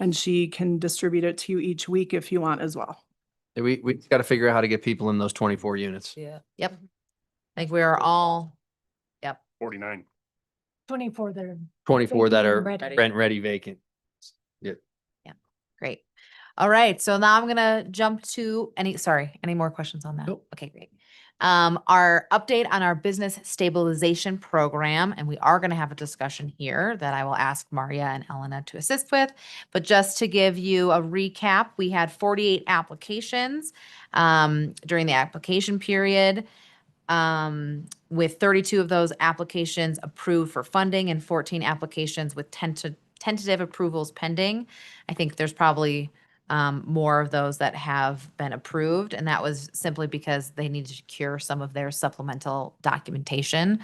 and she can distribute it to you each week if you want as well. We got to figure out how to get people in those 24 units. Yeah. Yep. I think we are all, 49. 24 that are 24 that are Ready. rent ready vacant. Yeah. great. All right, so now I'm gonna jump to any more questions on that? Nope. Okay, great. Our update on our business stabilization program, and we are gonna have a discussion here that I will ask Maria and Elena to assist with. But just to give you a recap, we had 48 applications during the application period. With 32 of those applications approved for funding and 14 applications with tentative approvals pending. I think there's probably more of those that have been approved, and that was simply because they needed to cure some of their supplemental documentation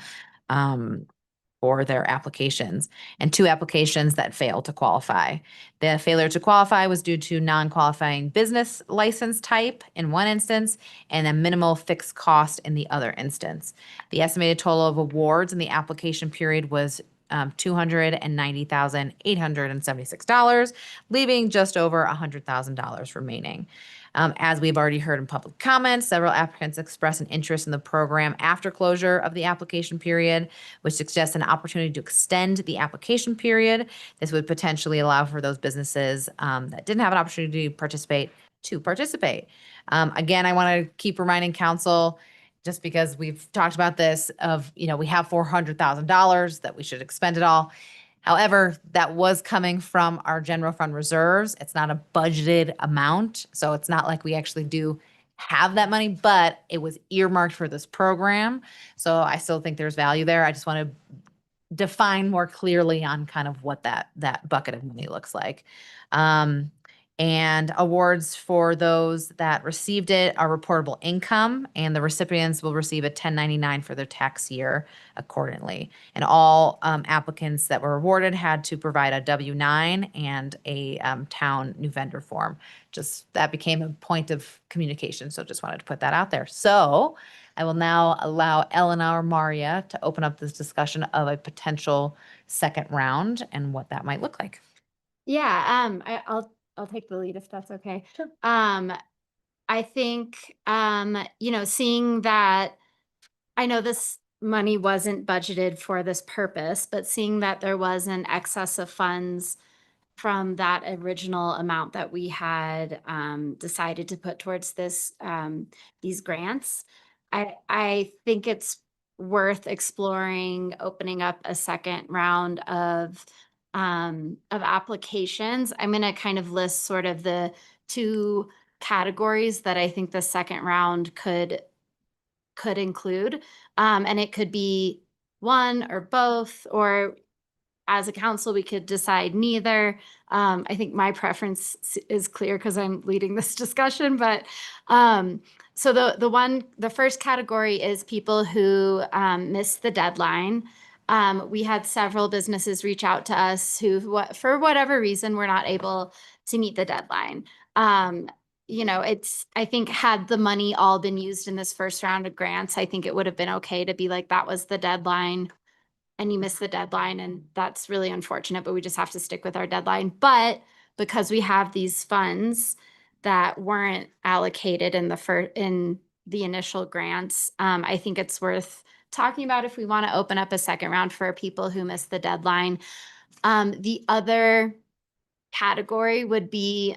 for their applications, and 2 applications that failed to qualify. The failure to qualify was due to non-qualifying business license type in one instance and a minimal fixed cost in the other instance. The estimated total of awards in the application period was $290,876, leaving just over $100,000 remaining. As we've already heard in public comments, several applicants expressed an interest in the program after closure of the application period, which suggests an opportunity to extend the application period. This would potentially allow for those businesses that didn't have an opportunity to participate. Again, I want to keep reminding council, just because we've talked about this we have $400,000 that we should expend it all. However, that was coming from our general fund reserves. It's not a budgeted amount. So it's not like we actually do have that money, but it was earmarked for this program. So I still think there's value there. I just want to define more clearly on kind of what that bucket of money looks like. And awards for those that received it are reportable income, and the recipients will receive a 1099 for their tax year accordingly. And all applicants that were awarded had to provide a W-9 and a town new vendor form. Just that became a point of communication, so just wanted to put that out there. So I will now allow Elena or Maria to open up this discussion of a potential second round and what that might look like. Yeah, I'll take the lead if that's okay. Sure. I think, seeing that, I know this money wasn't budgeted for this purpose, but seeing that there was an excess of funds from that original amount that we had decided to put towards this these grants. I think it's worth exploring opening up a second round of applications. I'm going to kind of list sort of the two categories that I think the second round could include. And it could be one or both, or as a council, we could decide neither. I think my preference is clear because I'm leading this discussion, but so the first category is people who missed the deadline. We had several businesses reach out to us who, for whatever reason, were not able to meet the deadline. You know, I think had the money all been used in this first round of grants, I think it would have been okay to be like, that was the deadline and you missed the deadline, and that's really unfortunate, but we just have to stick with our deadline. But because we have these funds that weren't allocated in the initial grants, I think it's worth talking about if we want to open up a second round for people who missed the deadline. The other category would be,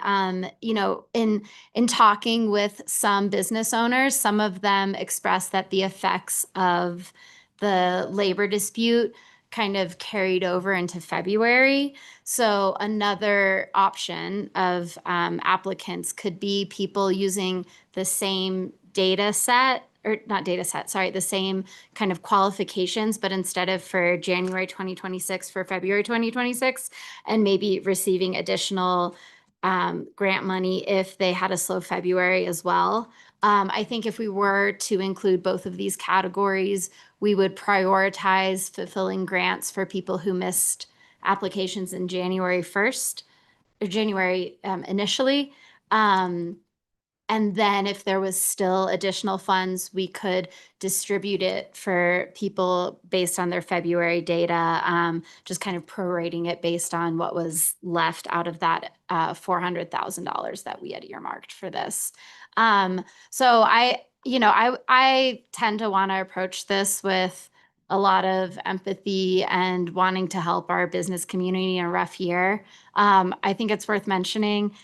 you know, in talking with some business owners, some of them expressed that the effects of the labor dispute kind of carried over into February. So another option of applicants could be people using the same data set, or not data set, sorry, the same kind of qualifications, but instead of for January 2026, for February 2026, and maybe receiving additional grant money if they had a slow February as well. I think if we were to include both of these categories, we would prioritize fulfilling grants for people who missed applications in January 1st, or January initially. And then if there was still additional funds, we could distribute it for people based on their February data, just kind of prorating it based on what was left out of that $400,000 that we had earmarked for this. So I tend to want to approach this with a lot of empathy and wanting to help our business community in a rough year. I think it's worth mentioning,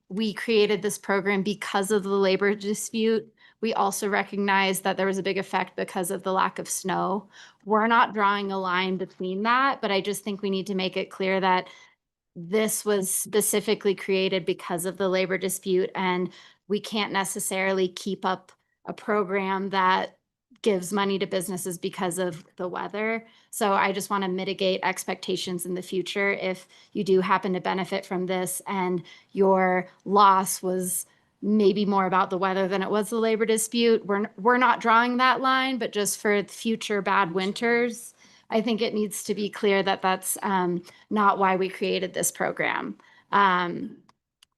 we created this program because of the labor dispute. We also recognize that there was a big effect because of the lack of snow. We're not drawing a line between that, but I just think we need to make it clear that this was specifically created because of the labor dispute, and we can't necessarily keep up a program that gives money to businesses because of the weather. So I just want to mitigate expectations in the future. If you do happen to benefit from this and your loss was maybe more about the weather than it was the labor dispute, we're not drawing that line, but just for future bad winters, I think it needs to be clear that that's not why we created this program.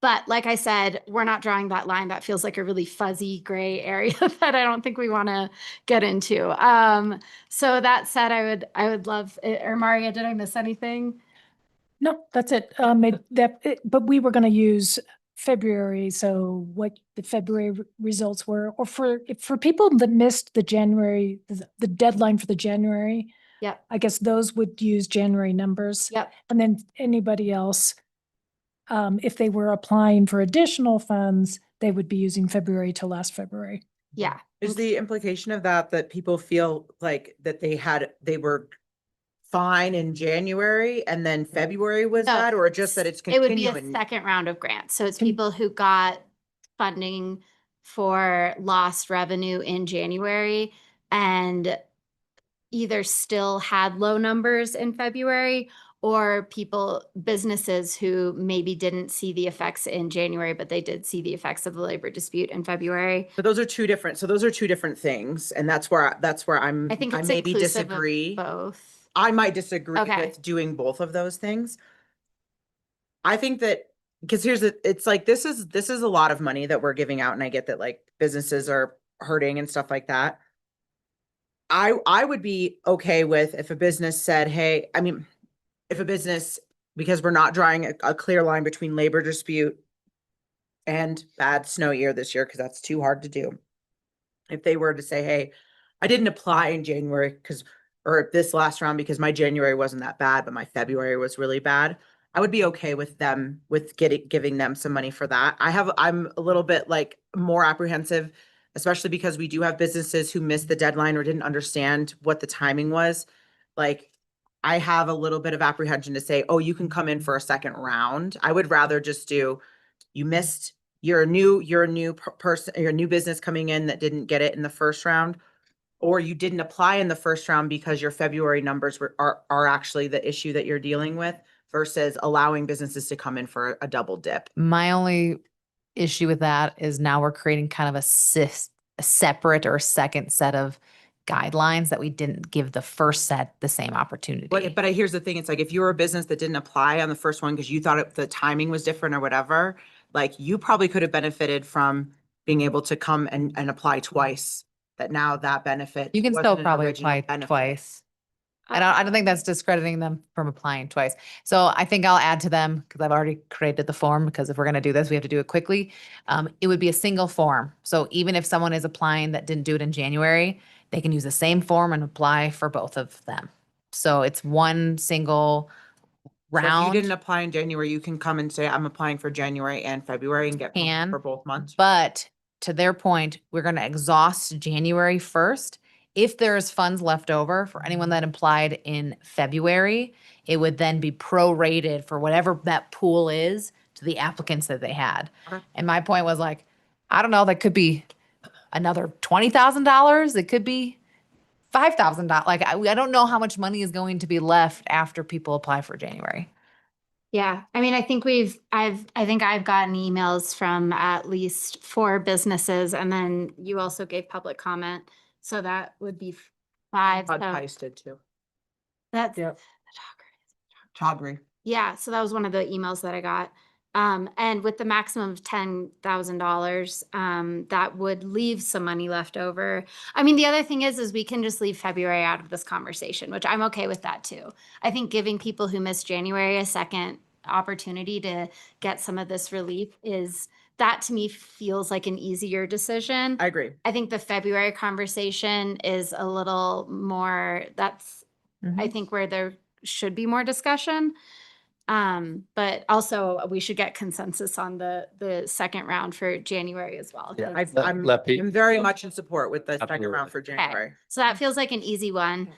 But like I said, we're not drawing that line. That feels like a really fuzzy gray area that I don't think we want to get into. So that said, I would love, or Maria, did I miss anything? No, that's it. But we were going to use February. So what the February results were, or for people that missed the January, the deadline for the January. Yep. I guess those would use January numbers. Yep. And then anybody else, if they were applying for additional funds, they would be using February to last February. Yeah. Is the implication of that people feel like that they were fine in January and then February was No, bad, or just that it's It would be continuing? a second round of grants. So it's people who got funding for lost revenue in January and either still had low numbers in February, or businesses who maybe didn't see the effects in January, but they did see the effects of the labor dispute in February. But those are two different things. And that's where I think it's maybe inclusive of disagree. both. I might disagree Okay. with doing both of those things. I think that, because it's like, this is a lot of money that we're giving out. And I get that like businesses are hurting and stuff like that. I would be okay with if a business said, hey, I mean, if a business, because we're not drawing a clear line between labor dispute and bad snow year this year, because that's too hard to do. If they were to say, hey, I didn't apply in January or this last round because my January wasn't that bad, but my February was really bad. I would be okay with them, with giving them some money for that. I'm a little bit like more apprehensive, especially because we do have businesses who missed the deadline or didn't understand what the timing was. Like, I have a little bit of apprehension to say, oh, you can come in for a second round. I would rather just do, you missed, you're a new person, you're a new business coming in that didn't get it in the first round, or you didn't apply in the first round because your February numbers are actually the issue that you're dealing with, versus allowing businesses to come in for a double dip. My only issue with that is now we're creating kind of a separate or second set of guidelines that we didn't give the first set the same opportunity. But here's the thing, it's like, if you were a business that didn't apply on the first one because you thought the timing was different or whatever, like, you probably could have benefited from being able to come and apply twice, that now that benefit. You can wasn't still an probably original apply benefit. twice. I don't think that's discrediting them from applying twice. So I think I'll add to them, because I've already created the form, because if we're gonna do this, we have to do it quickly. It would be a single form. So even if someone is applying that didn't do it in January, they can use the same form and apply for both of them. So it's one single So if round. you didn't apply in January, you can come and say, I'm applying for January and February and get Can, for both months. But to their point, we're gonna exhaust January 1st. If there's funds left over for anyone that applied in February, it would then be prorated for whatever that pool is to the applicants that they had. Okay. And my point was like, I don't know, that could be another $20,000. It could be $5,000. Like, I don't know how much money is going to be left after people apply for January. Yeah, I mean, I think I've gotten emails from at least 4 businesses, and then you also gave public comment. So that would be 5. Todd so Tice did too. That's, Chaudhry. yeah, so that was one of the emails that I got. And with the maximum of $10,000, that would leave some money left over. I mean, the other thing is we can just leave February out of this conversation, which I'm okay with that too. I think giving people who missed January a second opportunity to get some of this relief that to me feels like an easier decision. I agree. I think the February conversation is a little more, I think where there should be more discussion. But also we should get consensus on the second round for January as well. Yeah, 'cause- I'm very much in support with the second Absolutely. round for January. So that feels like an easy one.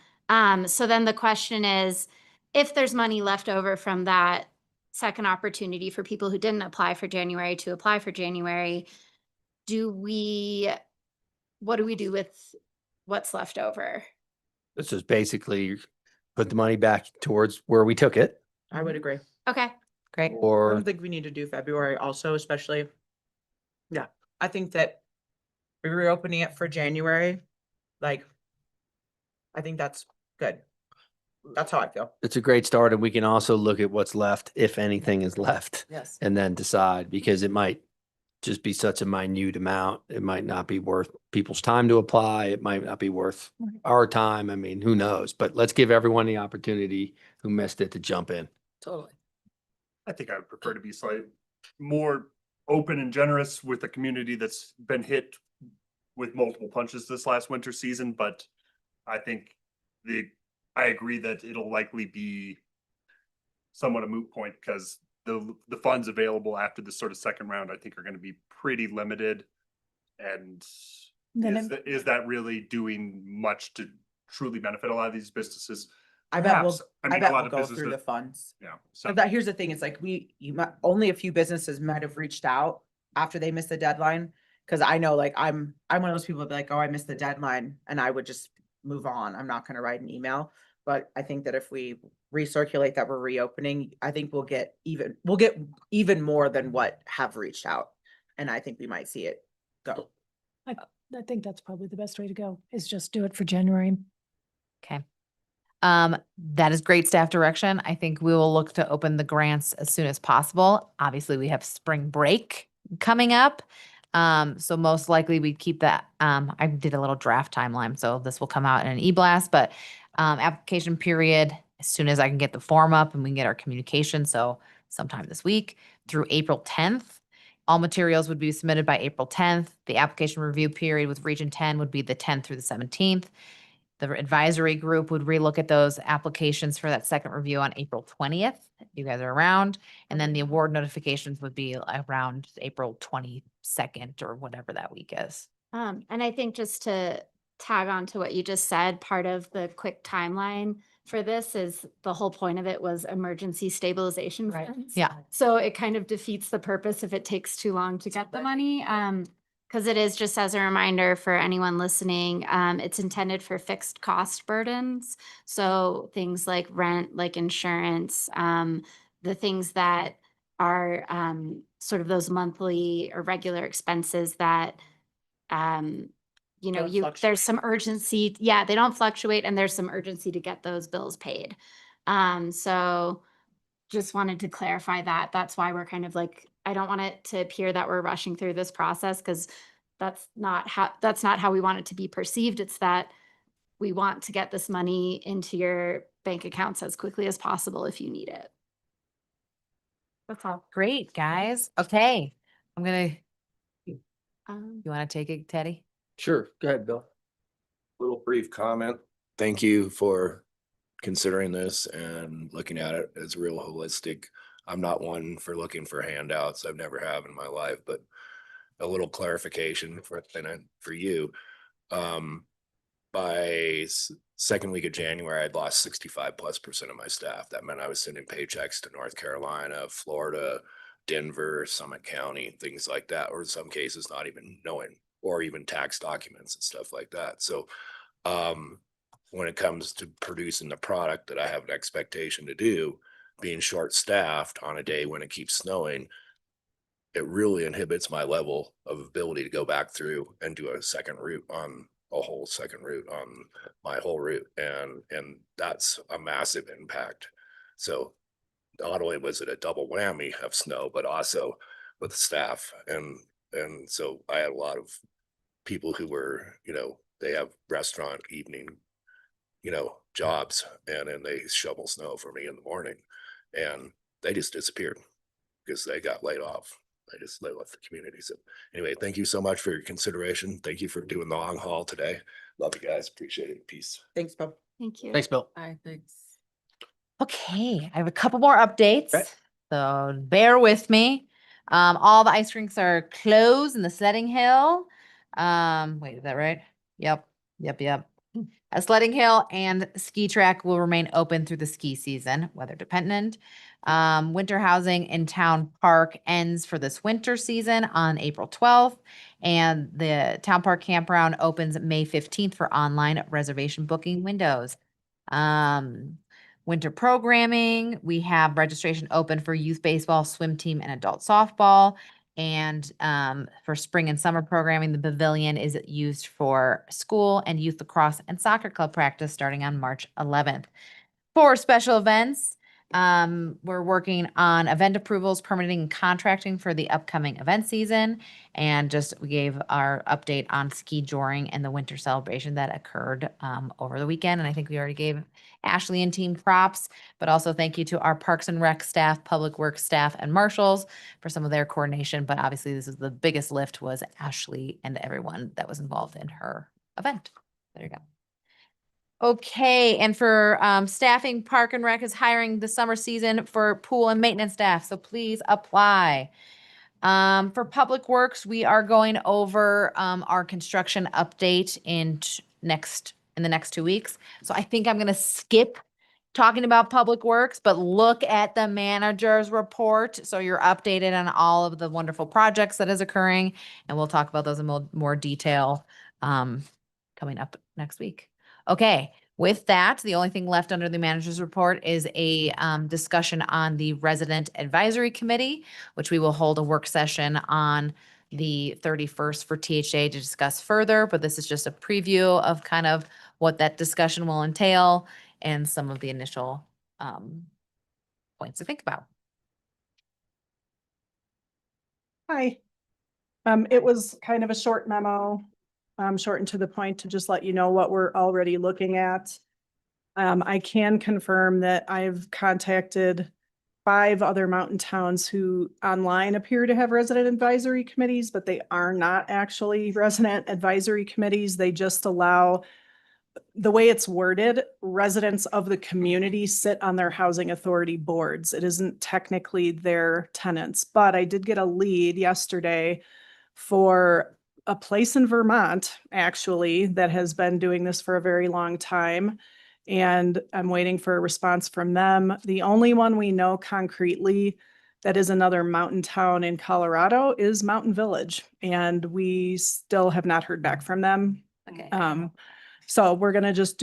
So then the question is, if there's money left over from that second opportunity for people who didn't apply for January to apply for January, what do we do with what's left over? This is basically put the money back towards where we took it, I would agree. Okay, great. I or don't think we need to do February also, especially. Yeah, I think that reopening it for January, like, I think that's good. That's how I feel. it's a great start, and we can also look at what's left, if anything is left, Yes. and then decide, because it might just be such a minute amount. It might not be worth people's time to apply. It might not be worth our time. I mean, who knows? But let's give everyone the opportunity who missed it to jump in. Totally. I think I would prefer to be slightly more open and generous with a community that's been hit with multiple punches this last winter season, but I think I agree that it'll likely be somewhat a moot point, because the funds available after this sort of second round, I think, are going to be pretty limited. And Then is that really doing much to truly benefit a lot of these businesses? I bet we'll, Perhaps. I mean, a bet lot we'll of go through the businesses- funds. Yeah. So that, here's the thing, it's like only a few businesses might have reached out after they missed the deadline. Cause I know, like, I'm one of those people that be like, oh, I missed the deadline, and I would just move on. I'm not gonna write an email. But I think that if we recirculate that we're reopening, I think we'll get even more than what have reached out. And I think we might see it go. I think that's probably the best way to go, is just do it for January. Okay. That is great staff direction. I think we will look to open the grants as soon as possible. Obviously, we have spring break coming up. So most likely we'd keep that. I did a little draft timeline, so this will come out in an e-blast, but application period, as soon as I can get the form up and we can get our communication. So sometime this week through April 10th. All materials would be submitted by April 10th. The application review period with Region 10 would be the 10th through the 17th. The advisory group would relook at those applications for that second review on April 20th. If you guys are around. And then the award notifications would be around April 22nd or whatever that week is. And I think just to tag on to what you just said, part of the quick timeline for this is the whole point of it was emergency stabilization funds. Yeah. So it kind of defeats the purpose if it takes too long to get the money. Because it is, just as a reminder for anyone listening, it's intended for fixed cost burdens. So things like rent, like insurance, the things that are sort of those monthly or regular expenses that there's some urgency. Yeah, they don't fluctuate, and there's some urgency to get those bills paid. So just wanted to clarify that. That's why we're kind of like, I don't want it to appear that we're rushing through this process, because that's not how we want it to be perceived. It's that we want to get this money into your bank accounts as quickly as possible if you need it. That's all. Great, guys. Okay. I'm gonna, you Um, want to take it, Teddy? Sure. Go ahead, Bill. Little brief comment. Thank you for considering this and looking at it as real holistic. I'm not one for looking for handouts. I've never have in my life, but a little clarification for you. By second week of January, I'd lost 65+% of my staff. That meant I was sending paychecks to North Carolina, Florida, Denver, Summit County, things like that, or in some cases not even knowing, or even tax documents and stuff like that. So when it comes to producing the product that I have an expectation to do, being short-staffed on a day when it keeps snowing, it really inhibits my level of ability to go back through and do a second route on a whole second route on my whole route. And that's a massive impact. So not only was it a double whammy of snow, but also with staff. And so I had a lot of people who were, they have restaurant evening, jobs, and then they shovel snow for me in the morning, and they just disappeared because they got laid off. They left the community. So anyway, thank you so much for your consideration. Thank you for doing the long haul today. Love you guys. Appreciate it. Peace. Thanks, Bob. Thank you. Thanks, Bill. Bye, thanks. Okay, I have a couple more updates. Okay. So bear with me. All the ice rinks are closed in the Sledding Hill. Wait, is that right? Yep. Sledding Hill and ski track will remain open through the ski season, weather dependent. Winter housing in Town Park ends for this winter season on April 12th, and the Town Park Campground opens May 15th for online reservation booking windows. Winter programming, we have registration open for youth baseball, swim team, and adult softball. And for spring and summer programming, the pavilion is used for school and youth lacrosse and soccer club practice starting on March 11th. For special events, we're working on event approvals, permitting, and contracting for the upcoming event season. And we gave our update on ski joring and the winter celebration that occurred over the weekend. And I think we already gave Ashley and team props, but also thank you to our Parks and Rec staff, Public Works staff, and marshals for some of their coordination. But obviously this is the biggest lift was Ashley and everyone that was involved in her event. There you go. Okay, and for staffing, Park and Rec is hiring the summer season for pool and maintenance staff, so please apply. For Public Works, we are going over our construction update in the next 2 weeks. So I think I'm gonna skip talking about Public Works, but look at the manager's report so you're updated on all of the wonderful projects that is occurring, and we'll talk about those in more detail coming up next week. Okay, with that, the only thing left under the manager's report is a discussion on the Resident Advisory Committee, which we will hold a work session on the 31st for THA to discuss further, but this is just a preview of kind of what that discussion will entail and some of the initial points to think about. Hi. It was kind of a short memo, short and to the point to just let you know what we're already looking at. I can confirm that I've contacted 5 other mountain towns who online appear to have resident advisory committees, but they are not actually resident advisory committees. They just allow the way it's worded, residents of the community sit on their housing authority boards. It isn't technically their tenants, but I did get a lead yesterday for a place in Vermont, actually, that has been doing this for a very long time. And I'm waiting for a response from them. The only one we know concretely that is another mountain town in Colorado is Mountain Village. And we still have not heard back from them. Okay. So we're gonna just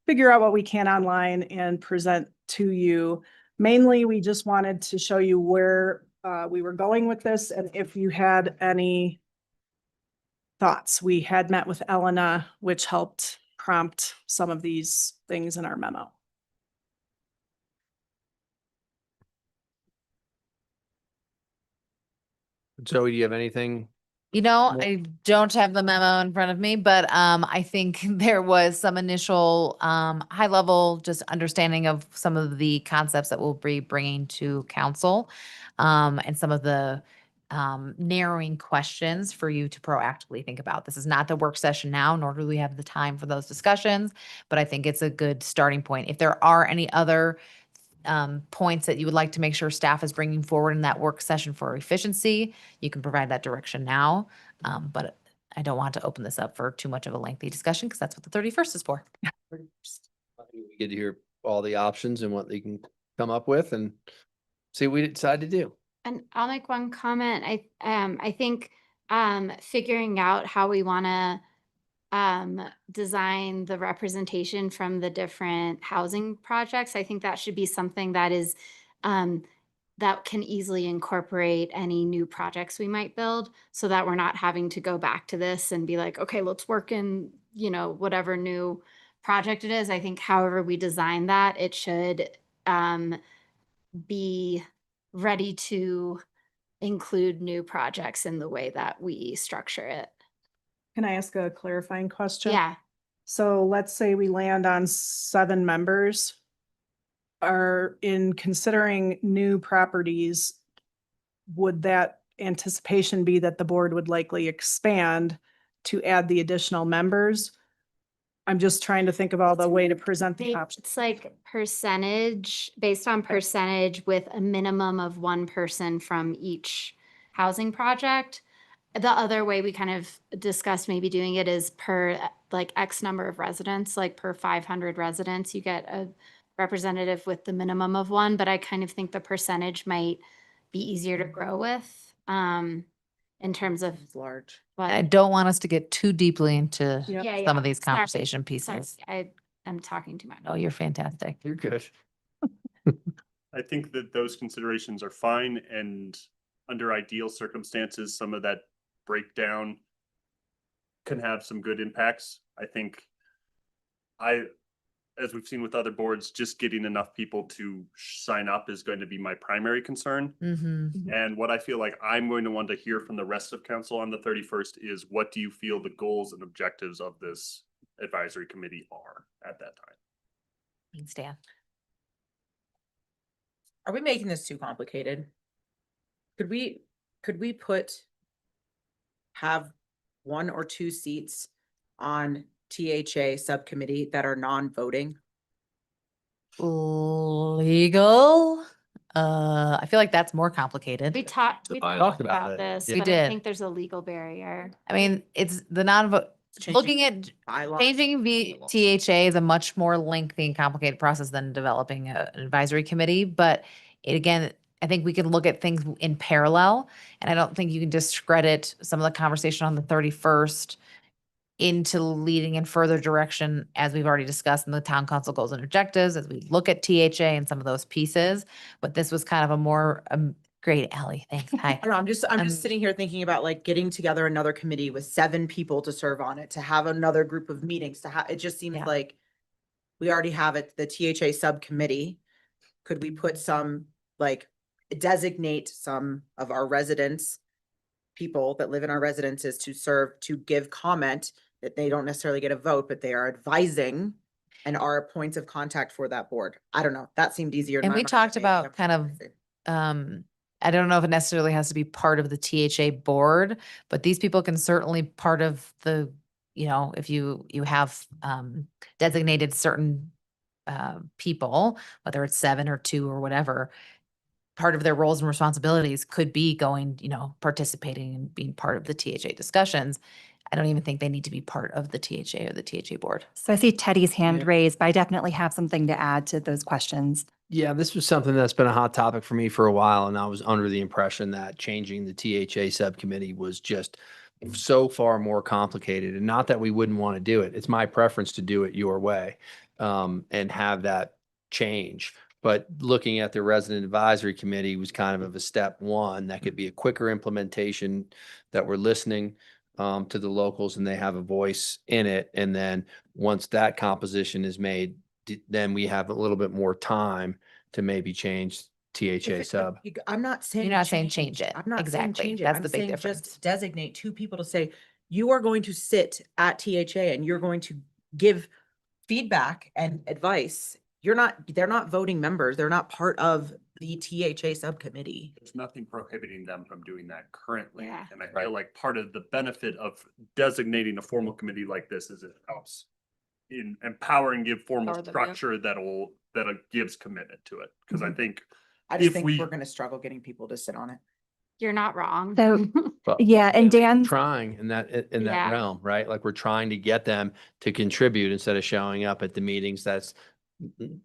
figure out what we can online and present to you. Mainly, we just wanted to show you where we were going with this and if you had any thoughts. We had met with Elena, which helped prompt some of these things in our memo. Zoe, do you have anything? You know, Well- I don't have the memo in front of me, but I think there was some initial high level just understanding of some of the concepts that we'll be bringing to council and some of the narrowing questions for you to proactively think about. This is not the work session now, nor do we have the time for those discussions, but I think it's a good starting point. If there are any other points that you would like to make sure staff is bringing forward in that work session for efficiency, you can provide that direction now. But I don't want to open this up for too much of a lengthy discussion because that's what the 31st is for. We get to hear all the options and what they can come up with and see what we decide to do. And I'll make one comment. I think figuring out how we want to design the representation from the different housing projects, I think that should be something that is that can easily incorporate any new projects we might build, so that we're not having to go back to this and be like, okay, let's work in, whatever new project it is. I think however we design that, it should be ready to include new projects in the way that we structure it. Can I ask a clarifying question? Yeah. So let's say we land on 7 members. Are in considering new properties, would that anticipation be that the board would likely expand to add the additional members? I'm just trying to think of all the way to present the options. It's like percentage, based on percentage with a minimum of 1 person from each housing project. The other way we kind of discussed maybe doing it is per like X number of residents, like per 500 residents, you get a representative with the minimum of 1, but I kind of think the percentage might be easier to grow with in terms of large. I don't want us to get too deeply into Yeah, some of these Sorry. conversation Sorry, pieces. I'm talking too much. Oh, you're fantastic. You're good. I think that those considerations are fine, and under ideal circumstances, some of that breakdown can have some good impacts. I think as we've seen with other boards, just getting enough people to sign up is going to be my primary concern. Mm-hmm. And what I feel like I'm going to want to hear from the rest of council on the 31st is, what do you feel the goals and objectives of this advisory committee are at that time? Thanks, Dan. Are we making this too complicated? Could we have 1 or 2 seats on THA subcommittee that are non-voting? Legal. I feel like that's more complicated. We talked talked about about it. this, Yeah. We but I did. think there's a legal barrier. I mean, it's the non-vote. Looking at changing THA is a much more lengthy and complicated process than developing an advisory committee. But again, I think we can look at things in parallel, and I don't think you can discredit some of the conversation on the 31st into leading in further direction, as we've already discussed in the town council goals and objectives, as we look at THA and some of those pieces. But this was kind of a more great, Ally. Thanks. Hi. I don't know, I'm just sitting here thinking about like getting together another committee with 7 people to serve on it, to have another group of meetings, it just seems like we already have it, the THA subcommittee. Could we put some, like, designate some of our residents, people that live in our residences to serve, to give comment, that they don't necessarily get a vote, but they are advising and are points of contact for that board? I don't know. That seemed easier. in And my we mind. talked about kind of, I don't know if it necessarily has to be part of the THA board, but these people can certainly part of the you know, if you have designated certain people, whether it's 7 or 2 or whatever, part of their roles and responsibilities could be going, you know, participating and being part of the THA discussions. I don't even think they need to be part of the THA or the THA board. So I see Teddy's hand raised, but I definitely have something to add to those questions. Yeah, this was something that's been a hot topic for me for a while, and I was under the impression that changing the THA subcommittee was just so far more complicated. And not that we wouldn't want to do it. It's my preference to do it your way, and have that change. But looking at the resident advisory committee was kind of a step one that could be a quicker implementation, that we're listening to the locals and they have a voice in it. And then once that composition is made, then we have a little bit more time to maybe change THA sub. I'm not saying. You're not saying change it. I'm not saying Exactly. change it. That's I'm the big saying difference. just designate 2 people to say, you are going to sit at THA and you're going to give feedback and advice. They're not voting members. They're not part of the THA subcommittee. There's nothing prohibiting them from doing that currently. Yeah. And I feel like part of the benefit of designating a formal committee like this is it helps in empowering, give formal Empower them, yeah. structure that gives commitment to it. Because I think I just if think we, we're gonna struggle getting people to sit on it. You're not wrong. So, Well, yeah, and Dan, trying in that Yeah. realm, right? Like we're trying to get them to contribute instead of showing up at the meetings. That's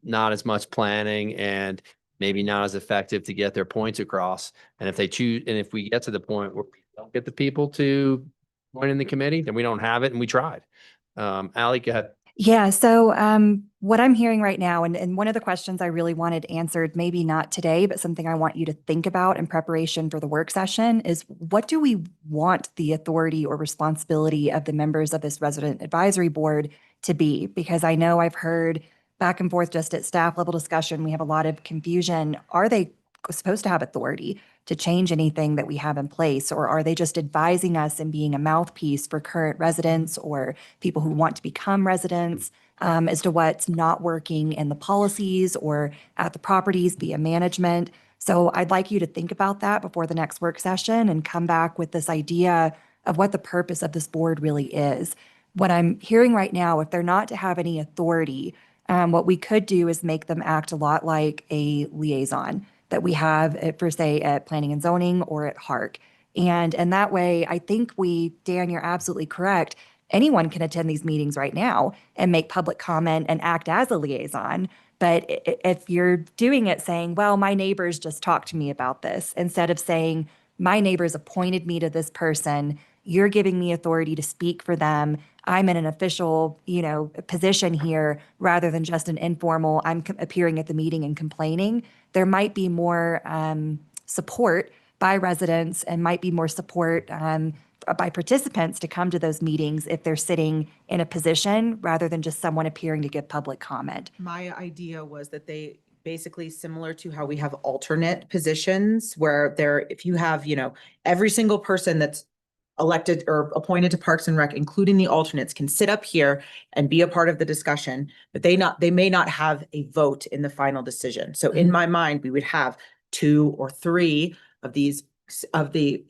not as much planning and maybe not as effective to get their points across. And if they choose, and if we get to the point where we don't get the people to join in the committee, then we don't have it and we tried. Ally, go ahead. yeah, so what I'm hearing right now, and one of the questions I really wanted answered, maybe not today, but something I want you to think about in preparation for the work session is, what do we want the authority or responsibility of the members of this resident advisory board to be? Because I know I've heard back and forth just at staff level discussion, we have a lot of confusion. Are they supposed to have authority to change anything that we have in place? Or are they just advising us and being a mouthpiece for current residents or people who want to become residents as to what's not working in the policies or at the properties via management? So I'd like you to think about that before the next work session and come back with this idea of what the purpose of this board really is. What I'm hearing right now, if they're not to have any authority, what we could do is make them act a lot like a liaison that we have for, say, at Planning and Zoning or at HARC. And that way, I think Dan, you're absolutely correct. Anyone can attend these meetings right now and make public comment and act as a liaison. But if you're doing it saying, well, my neighbors just talked to me about this, instead of saying, my neighbors appointed me to this person, you're giving me authority to speak for them. I'm in an official, position here rather than just an informal, I'm appearing at the meeting and complaining. There might be more support by residents and might be more support by participants to come to those meetings if they're sitting in a position rather than just someone appearing to give public comment. My idea was that they basically similar to how we have alternate positions where if you have, every single person that's elected or appointed to Parks and Rec, including the alternates, can sit up here and be a part of the discussion, but they may not have a vote in the final decision. So in my mind, we would have 2 or 3 of the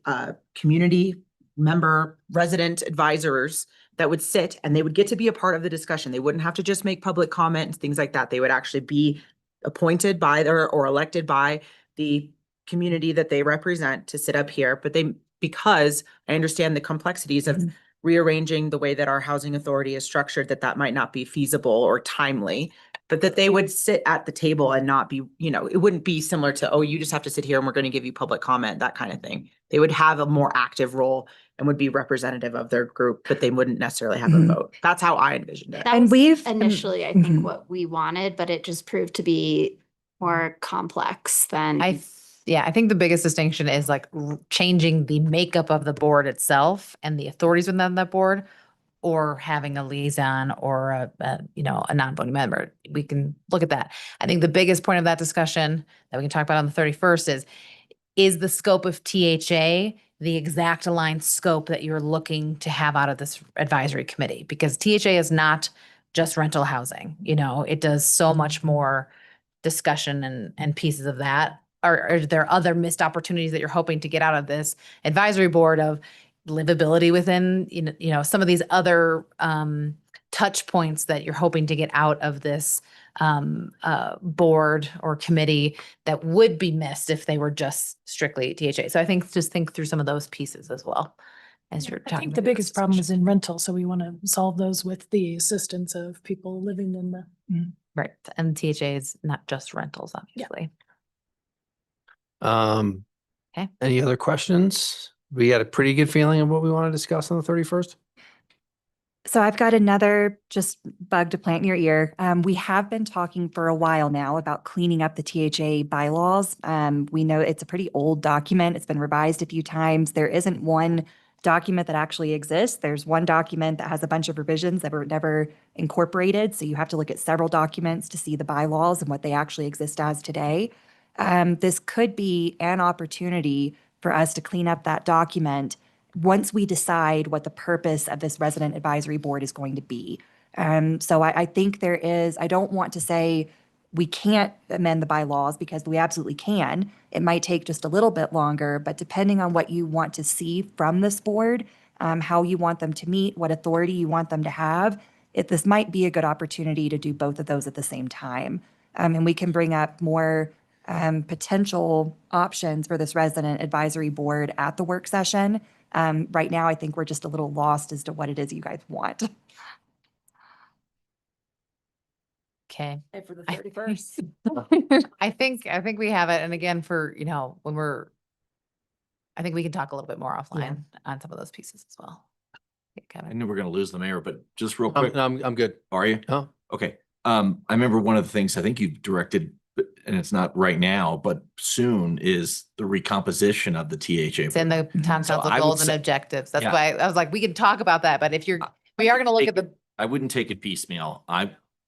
community member resident advisors that would sit and they would get to be a part of the discussion. They wouldn't have to just make public comment and things like that. They would actually be appointed by or elected by the community that they represent to sit up here, but because I understand the complexities of rearranging the way that our housing authority is structured, that might not be feasible or timely, but that they would sit at the table and not be, it wouldn't be similar to, oh, you just have to sit here and we're going to give you public comment, that kind of thing. They would have a more active role and would be representative of their group, but they wouldn't necessarily have a vote. That's how I envisioned it. That was initially, I think, what we wanted, but it just proved to be more complex than. I think the biggest distinction is like changing the makeup of the board itself and the authorities within that board, or having a liaison or a non-voting member. We can look at that. I think the biggest point of that discussion that we can talk about on the 31st is the scope of THA the exact aligned scope that you're looking to have out of this advisory committee? Because THA is not just rental housing, it does so much more discussion and pieces of that. Are there other missed opportunities that you're hoping to get out of this advisory board of livability within, some of these other touch points that you're hoping to get out of this board or committee that would be missed if they were just strictly THA. So I think just think through some of those pieces as well as you're I talking. think the biggest problem is in rental, so we want to solve those with the assistance of people living in the. Right. And THA is not just rentals, obviously. Okay. Any other questions? We had a pretty good feeling of what we want to discuss on the 31st. So I've got another just bug to plant in your ear. We have been talking for a while now about cleaning up the THA bylaws. We know it's a pretty old document. It's been revised a few times. There isn't one document that actually exists. There's one document that has a bunch of revisions that were never incorporated. So you have to look at several documents to see the bylaws and what they actually exist as today. This could be an opportunity for us to clean up that document once we decide what the purpose of this resident advisory board is going to be. So I think there is, I don't want to say we can't amend the bylaws because we absolutely can. It might take just a little bit longer, but depending on what you want to see from this board, how you want them to meet, what authority you want them to have, this might be a good opportunity to do both of those at the same time. And we can bring up more potential options for this resident advisory board at the work session. Right now, I think we're just a little lost as to what it is you guys want. Okay. And for the 31st. I think we have it. And again, for, I think we can talk a little bit more offline on some of those pieces as well. Okay, I Kevin. knew we're going to lose the mayor, but just real quick. I'm good. Are you? Oh, Okay. I remember one of the things I think you've directed, and it's not right now, but soon, is the recomposition of the THA. It's in the town So council I would goals and say- objectives. That's Yeah. why I was like, we can talk about that, but if we are going to look at the, I wouldn't take it piecemeal.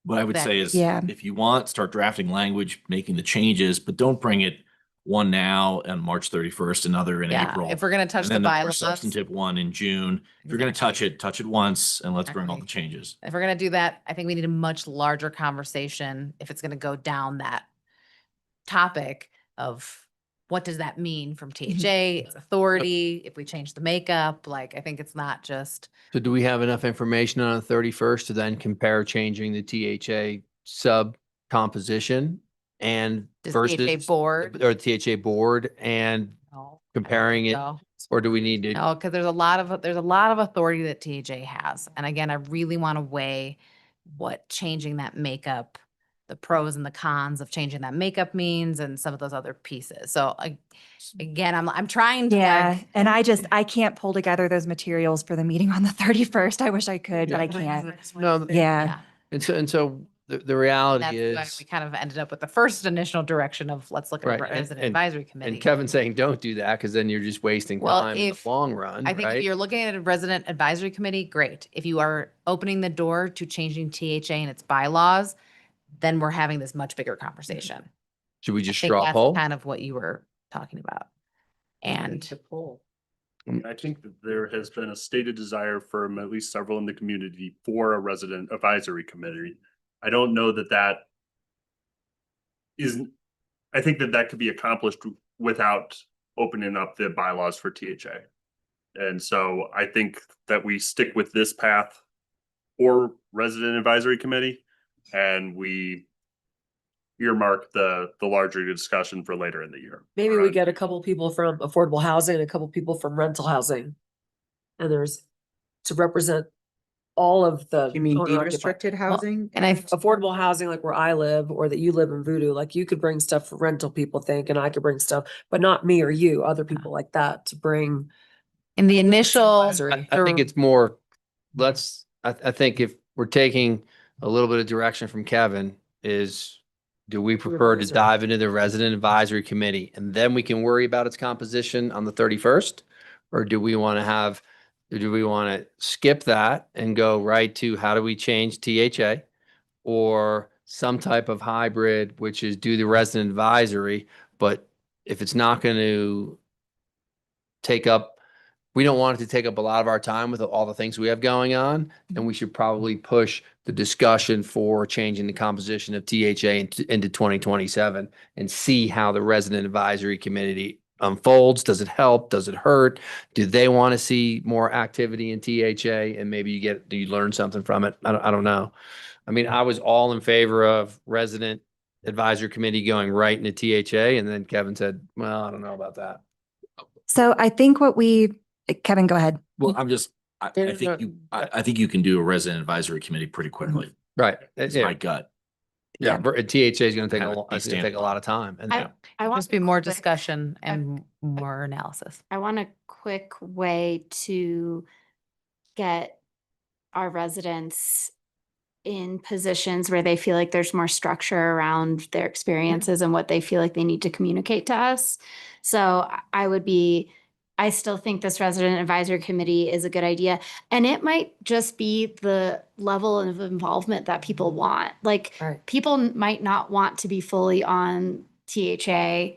What I would say is, Yeah. if you want, start drafting language, making the changes, but don't bring it one now on March 31st, another in yeah, April. if we're going to touch and the then more bylaws, substantive one in June. If you're going to touch it once, and let's bring all the Exactly. changes. if we're going to do that, I think we need a much larger conversation if it's going to go down that topic of what does that mean from THA, its authority, if we change the makeup, like, I think it's not just, so do we have enough information on the 31st to then compare changing the THA sub composition and does versus THA board? or THA board and No, comparing it, no. or do we need to? No, because there's a lot of authority that THA has. And again, I really want to weigh what changing that makeup, the pros and the cons of changing that makeup means and some of those other pieces. So again, I'm trying to Yeah, and I can't pull together those materials for the meeting on the 31st. I wish I could, but I can't. No, Yeah. and so the reality that's why we is, kind of ended up with the first initial direction of let's look at Right, the and- resident and- advisory committee. and Kevin's saying, don't do that because then you're just wasting Well, time in the if- long run, I think if right? you're looking at a resident advisory committee, great. If you are opening the door to changing THA and its bylaws, then we're having this much bigger conversation. Should we I just think straw that's poll? kind of what you were talking about. And I think that there has been a stated desire from at least several in the community for a resident advisory committee. I don't know that that isn't, I think that that could be accomplished without opening up the bylaws for THA. And so I think that we stick with this path or resident advisory committee, and we earmark the larger discussion for later in the year. Maybe we get a couple people from affordable housing and a couple people from rental housing. And there's to represent all of the. You mean owner-occupied- deed-restricted housing? And affordable housing, like where I live, or that you live in Voodoo, like you could bring stuff for rental people think, and I could bring stuff, but not me or you, other people like that to bring. in the initial, advisory. I think it's more, I think if we're taking a little bit of direction from Kevin is, do we prefer to Advisory. dive into the resident advisory committee and then we can worry about its composition on the 31st? Or do we want to skip that and go right to how do we change THA? Or some type of hybrid, which is do the resident advisory, but if it's not going to we don't want it to take up a lot of our time with all the things we have going on. And we should probably push the discussion for changing the composition of THA into 2027 and see how the resident advisory committee unfolds? Does it help? Does it hurt? Do they want to see more activity in THA? And maybe do you learn something from it? I don't know. I mean, I was all in favor of resident advisory committee going right into THA. And then Kevin said, well, I don't know about that. So I think Kevin, go ahead. Well, I think you can do a resident advisory committee pretty quickly. Right. It's Yeah. my gut. Yeah. THA is going to Have it be take a lot of time. And I want Just be more discussion and more analysis. I want a quick way to get our residents in positions where they feel like there's more structure around their experiences and what they feel like they need to communicate to us. So I still think this resident advisory committee is a good idea. And it might just be the level of involvement that people want. Like people might not want to be fully on THA,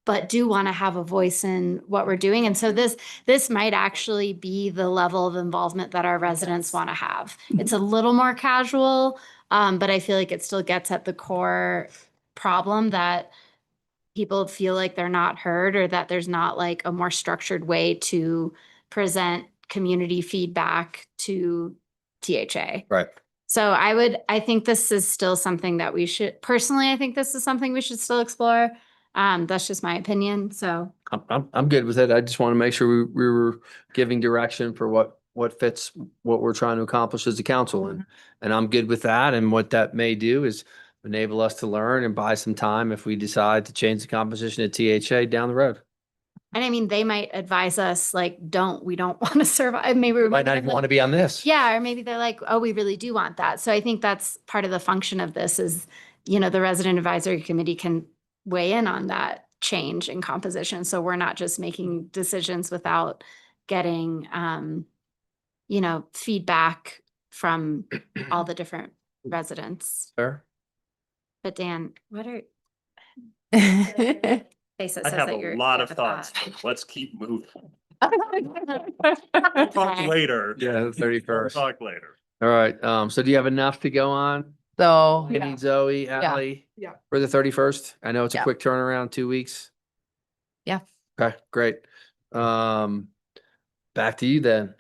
but do want to have a voice in what we're doing. And so this might actually be the level of involvement that our residents want to have. It's a little more casual, but I feel like it still gets at the core problem that people feel like they're not heard, or that there's not like a more structured way to present community feedback to THA. Right. So I think this is still something that I think this is something we should still explore. That's just my opinion. So I'm good with it. I just want to make sure we were giving direction for what fits what we're trying to accomplish as a council. And I'm good with that. And what that may do is enable us to learn and buy some time if we decide to change the composition of THA down the road. and I mean, they might advise us like, we don't want to survive. Maybe we Might not even want to be on this. Yeah, or maybe they're like, oh, we really do want that. So I think that's part of the function of this is, the resident advisory committee can weigh in on that change in composition. So we're not just making decisions without getting, feedback from all the different residents. Fair. But Dan, what are face that I says have that a you're lot you of have a thoughts. thought. But let's keep moving. We'll talk Okay. later. Yeah, the 31st. We'll talk later. All right. So do you have enough to go on? So, Penny, Zoe, Ally? Yeah. For the 31st? I know it's a Yeah. quick turnaround, 2 weeks. Yeah. Okay, great. Back to you then.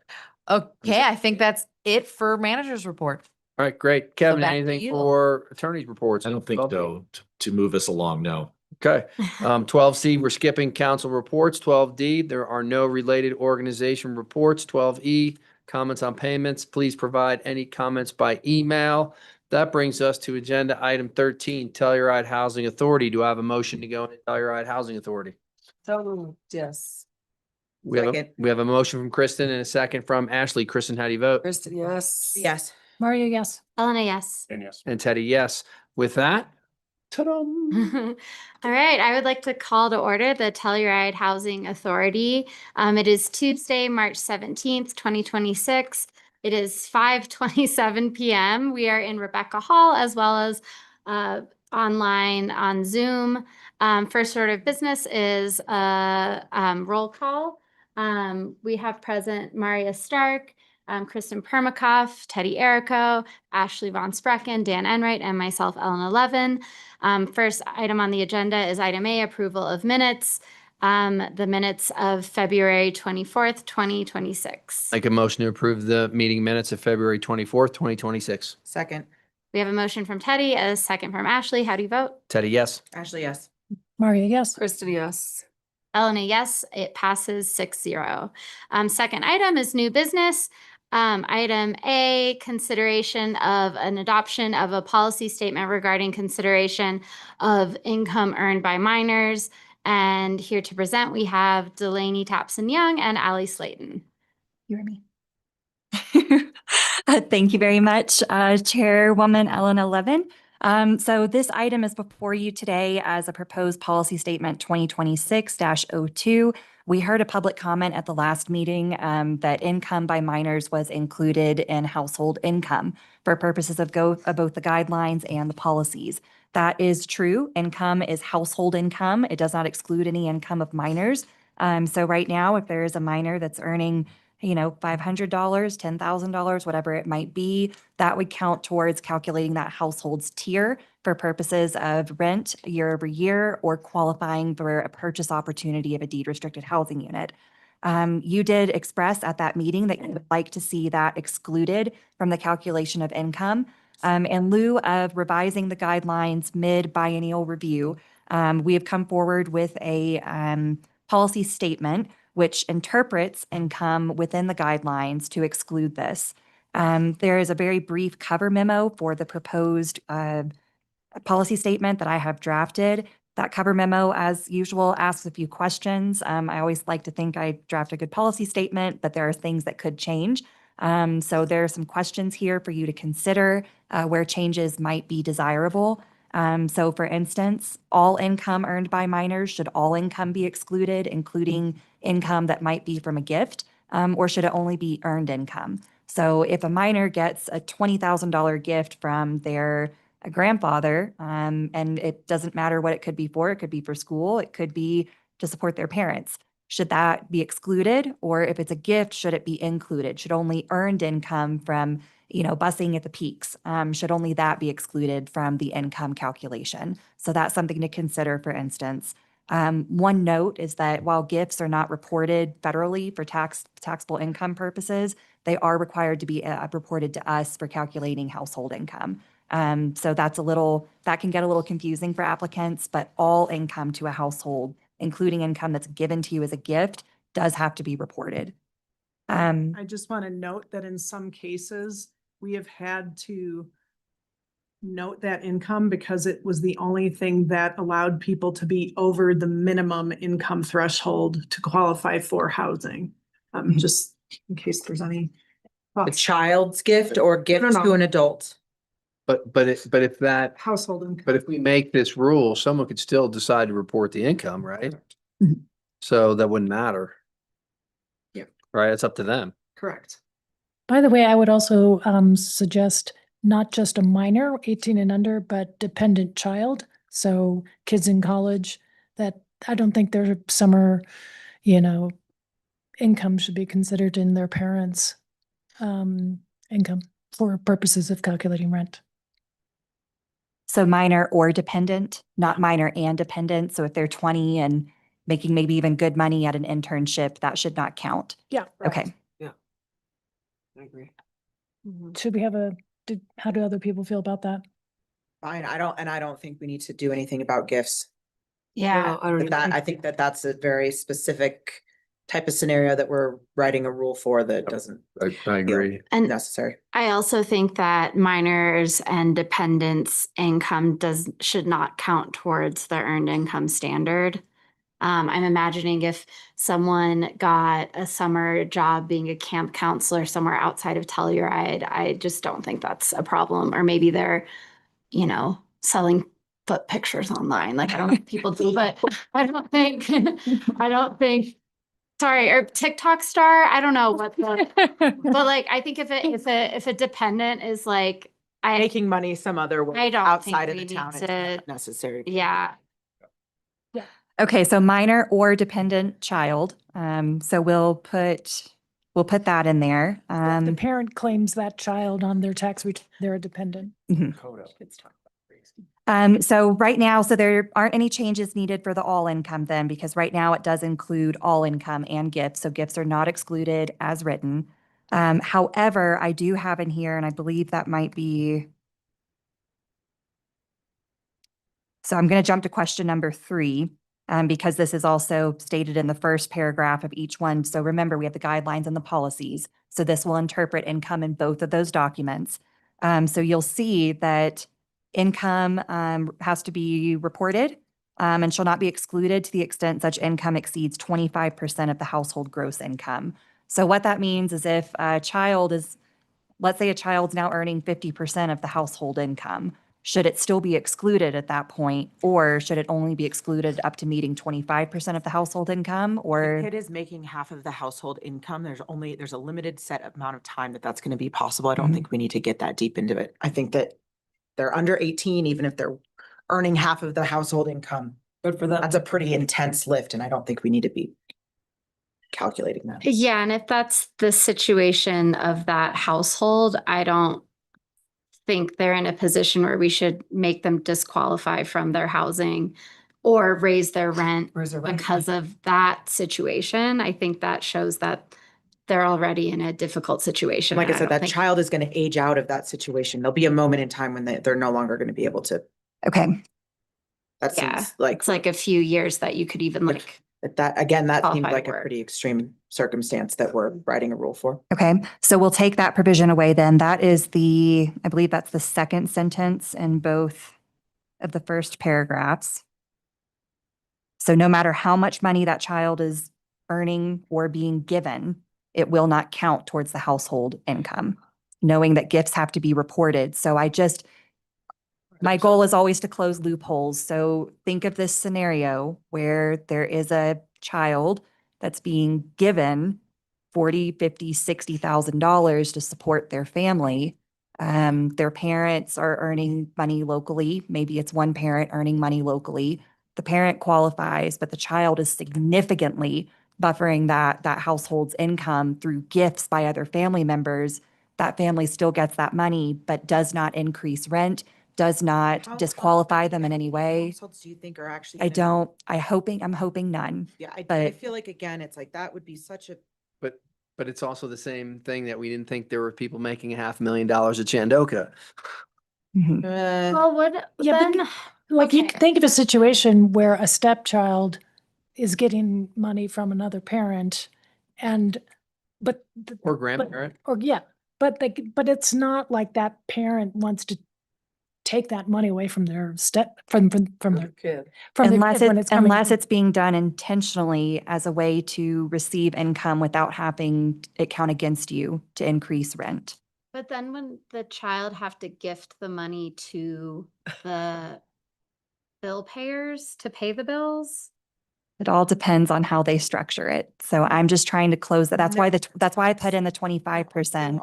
Okay, I think that's it for manager's report. All right, great. Kevin, back to anything you. for attorney's reports? I don't think so, to move us along, no. Okay. 12C, we're skipping council reports. 12D, there are no related organization reports. 12E, comments on payments. Please provide any comments by email. That brings us to agenda item 13, Telluride Housing Authority. Do I have a motion to go into Telluride Housing Authority? So, yes. We have Second. we have a motion from Kristen and a second from Ashley. Kristen, how do you vote? Kristen, yes. Yes. Mario, yes. Elena, yes. And yes. And Teddy, yes. With that, ta-da. All right, I would like to call to order the Telluride Housing Authority. It is Tuesday, March 17th, 2026. It is 5:27 p.m. We are in Rebecca Hall as well as online on Zoom. First order of business is a roll call. We have present Maria Stark, Kristen Permakoff, Teddy Erico, Ashley Von Sprecken, Dan Enright, and myself, Elena Levin. First item on the agenda is item A, approval of minutes. The minutes of February 24th, 2026. Make a motion to approve the meeting minutes of February 24th, 2026. Second. We have a motion from Teddy, a second from Ashley. How do you vote? Teddy, yes. Ashley, yes. Mario, yes. Kristen, yes. Elena, yes, it passes 6-0. Second item is new business. Item A, consideration of an adoption of a policy statement regarding consideration of income earned by minors. And here to present, we have Delaney Tapson Young and Allie Slayton. You or me? Thank you very much, Chairwoman Elena Levin. So this item is before you today as a proposed policy statement 2026-02. We heard a public comment at the last meeting that income by minors was included in household income for purposes of both the guidelines and the policies. That is true. Income is household income. It does not exclude any income of minors. So right now, if there is a minor that's earning $500, $10,000, whatever it might be, that would count towards calculating that household's tier for purposes of rent year over year or qualifying for a purchase opportunity of a deed restricted housing unit. You did express at that meeting that you would like to see that excluded from the calculation of income. In lieu of revising the guidelines mid-biennial review, we have come forward with a policy statement which interprets income within the guidelines to exclude this. There is a very brief cover memo for the proposed policy statement that I have drafted. That cover memo, as usual, asks a few questions. I always like to think I draft a good policy statement, but there are things that could change. So there are some questions here for you to consider where changes might be desirable. So for instance, all income earned by minors, should all income be excluded, including income that might be from a gift, or should it only be earned income? So if a minor gets a $20,000 gift from their grandfather, and it doesn't matter what it could be for, it could be for school, it could be to support their parents. Should that be excluded? Or if it's a gift, should it be included? Should only earned income from, busing at the peaks, should only that be excluded from the income calculation? So that's something to consider, for instance. One note is that while gifts are not reported federally for taxable income purposes, they are required to be reported to us for calculating household income. So that can get a little confusing for applicants, but all income to a household, including income that's given to you as a gift, does have to be reported. I just want to note that in some cases, we have had to note that income because it was the only thing that allowed people to be over the minimum income threshold to qualify for housing. Just in case there's any. A child's gift or gift No. to an adult? But if that, Household income. but if we make this rule, someone could still decide to report the income, right? Mhm. So that wouldn't matter. Yeah. Right? It's up to them. Correct. By the way, I would also suggest not just a minor, 18 and under, but dependent child. So kids in college, that I don't think their summer, income should be considered in their parents' income for purposes of calculating rent. So minor or dependent, not minor and dependent. So if they're 20 and making maybe even good money at an internship, that should not count. Yeah. Okay. I agree. Should we have how do other people feel about that? Fine, I don't think we need to do anything about gifts. Yeah. I don't But that, I think that that's a very specific type of scenario that we're writing a rule for that doesn't I agree. And necessary. I also think that minors and dependents' income should not count towards the earned income standard. I'm imagining if someone got a summer job being a camp counselor somewhere outside of Telluride, I just don't think that's a problem. Or maybe they're, selling foot pictures online. Like I don't know what people do, but I don't think, sorry, or TikTok star. I don't know what but like, I think if a dependent is like, Making money some other way I don't outside of think the we town, need it's to- not necessary. yeah. Okay, so minor or dependent child. So we'll put that in there. If the parent claims that child on their tax return, they're a dependent. So right now, so there aren't any changes needed for the all income then, because right now it does include all income and gifts. So gifts are not excluded as written. However, I do have in here, and I believe that might be. So I'm going to jump to question number 3. Because this is also stated in the first paragraph of each one. So remember, we have the guidelines and the policies. So this will interpret income in both of those documents. So you'll see that income has to be reported and shall not be excluded to the extent such income exceeds 25% of the household gross income. So what that means is if a child is, let's say a child's now earning 50% of the household income, should it still be excluded at that point, or should it only be excluded up to meeting 25% of the household income? Or If it is making half of the household income, there's a limited set amount of time that's going to be possible. I don't think we need to get that deep into it. I think that they're under 18, even if they're earning half of the household income. Good for them. That's a pretty intense lift, and I don't think we need to be calculating that. Yeah, and if that's the situation of that household, I don't think they're in a position where we should make them disqualify from their housing or raise their rent because of that situation. I think that shows that they're already in a difficult situation. Like I and said, don't that think- child is going to age out of that situation. There'll be a moment in time when they're no longer going to be able to. Okay. That Yeah, seems like it's like a few years that you could even like. that, again, that seems qualify like a for. pretty extreme circumstance that we're writing a rule for. Okay, so we'll take that provision away then. That is I believe that's the second sentence in both of the first paragraphs. So no matter how much money that child is earning or being given, it will not count towards the household income, knowing that gifts have to be reported. So my goal is always to close loopholes. So think of this scenario where there is a child that's being given $40,000, $50,000, $60,000 to support their family. Their parents are earning money locally. Maybe it's one parent earning money locally. The parent qualifies, but the child is significantly buffering that household's income through gifts by other family members. That family still gets that money, but does not increase rent, does not disqualify them in any way. Households do you think are actually? I'm hoping none. Yeah, I but feel like, again, it's like, that would be such a. But it's also the same thing that we didn't think there were people making $500,000 at Chandoka. Well, what Yeah, then? like you can think of a situation where a stepchild is getting money from another parent but Or grandparent. but it's not like that parent wants to take that money away from their from their kid. from their Unless kid when it's coming unless in. it's being done intentionally as a way to receive income without having it count against you to increase rent. But then when the child have to gift the money to the bill payers to pay the bills? It all depends on how they structure it. So I'm just trying to close that. That's why I put in the 25%.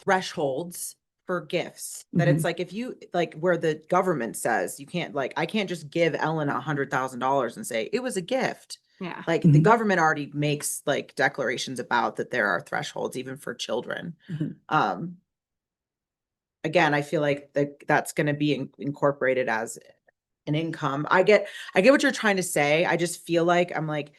Thresholds for gifts, that it's Mhm. like, if you, like, where the government says you can't, like, I can't just give Ellen $100,000 and say it was a gift. Yeah. Like, the government already makes like declarations about that there are thresholds even for children. Again, I feel like that's going to be incorporated as an income. I get what you're trying to say. I just feel like I'm like,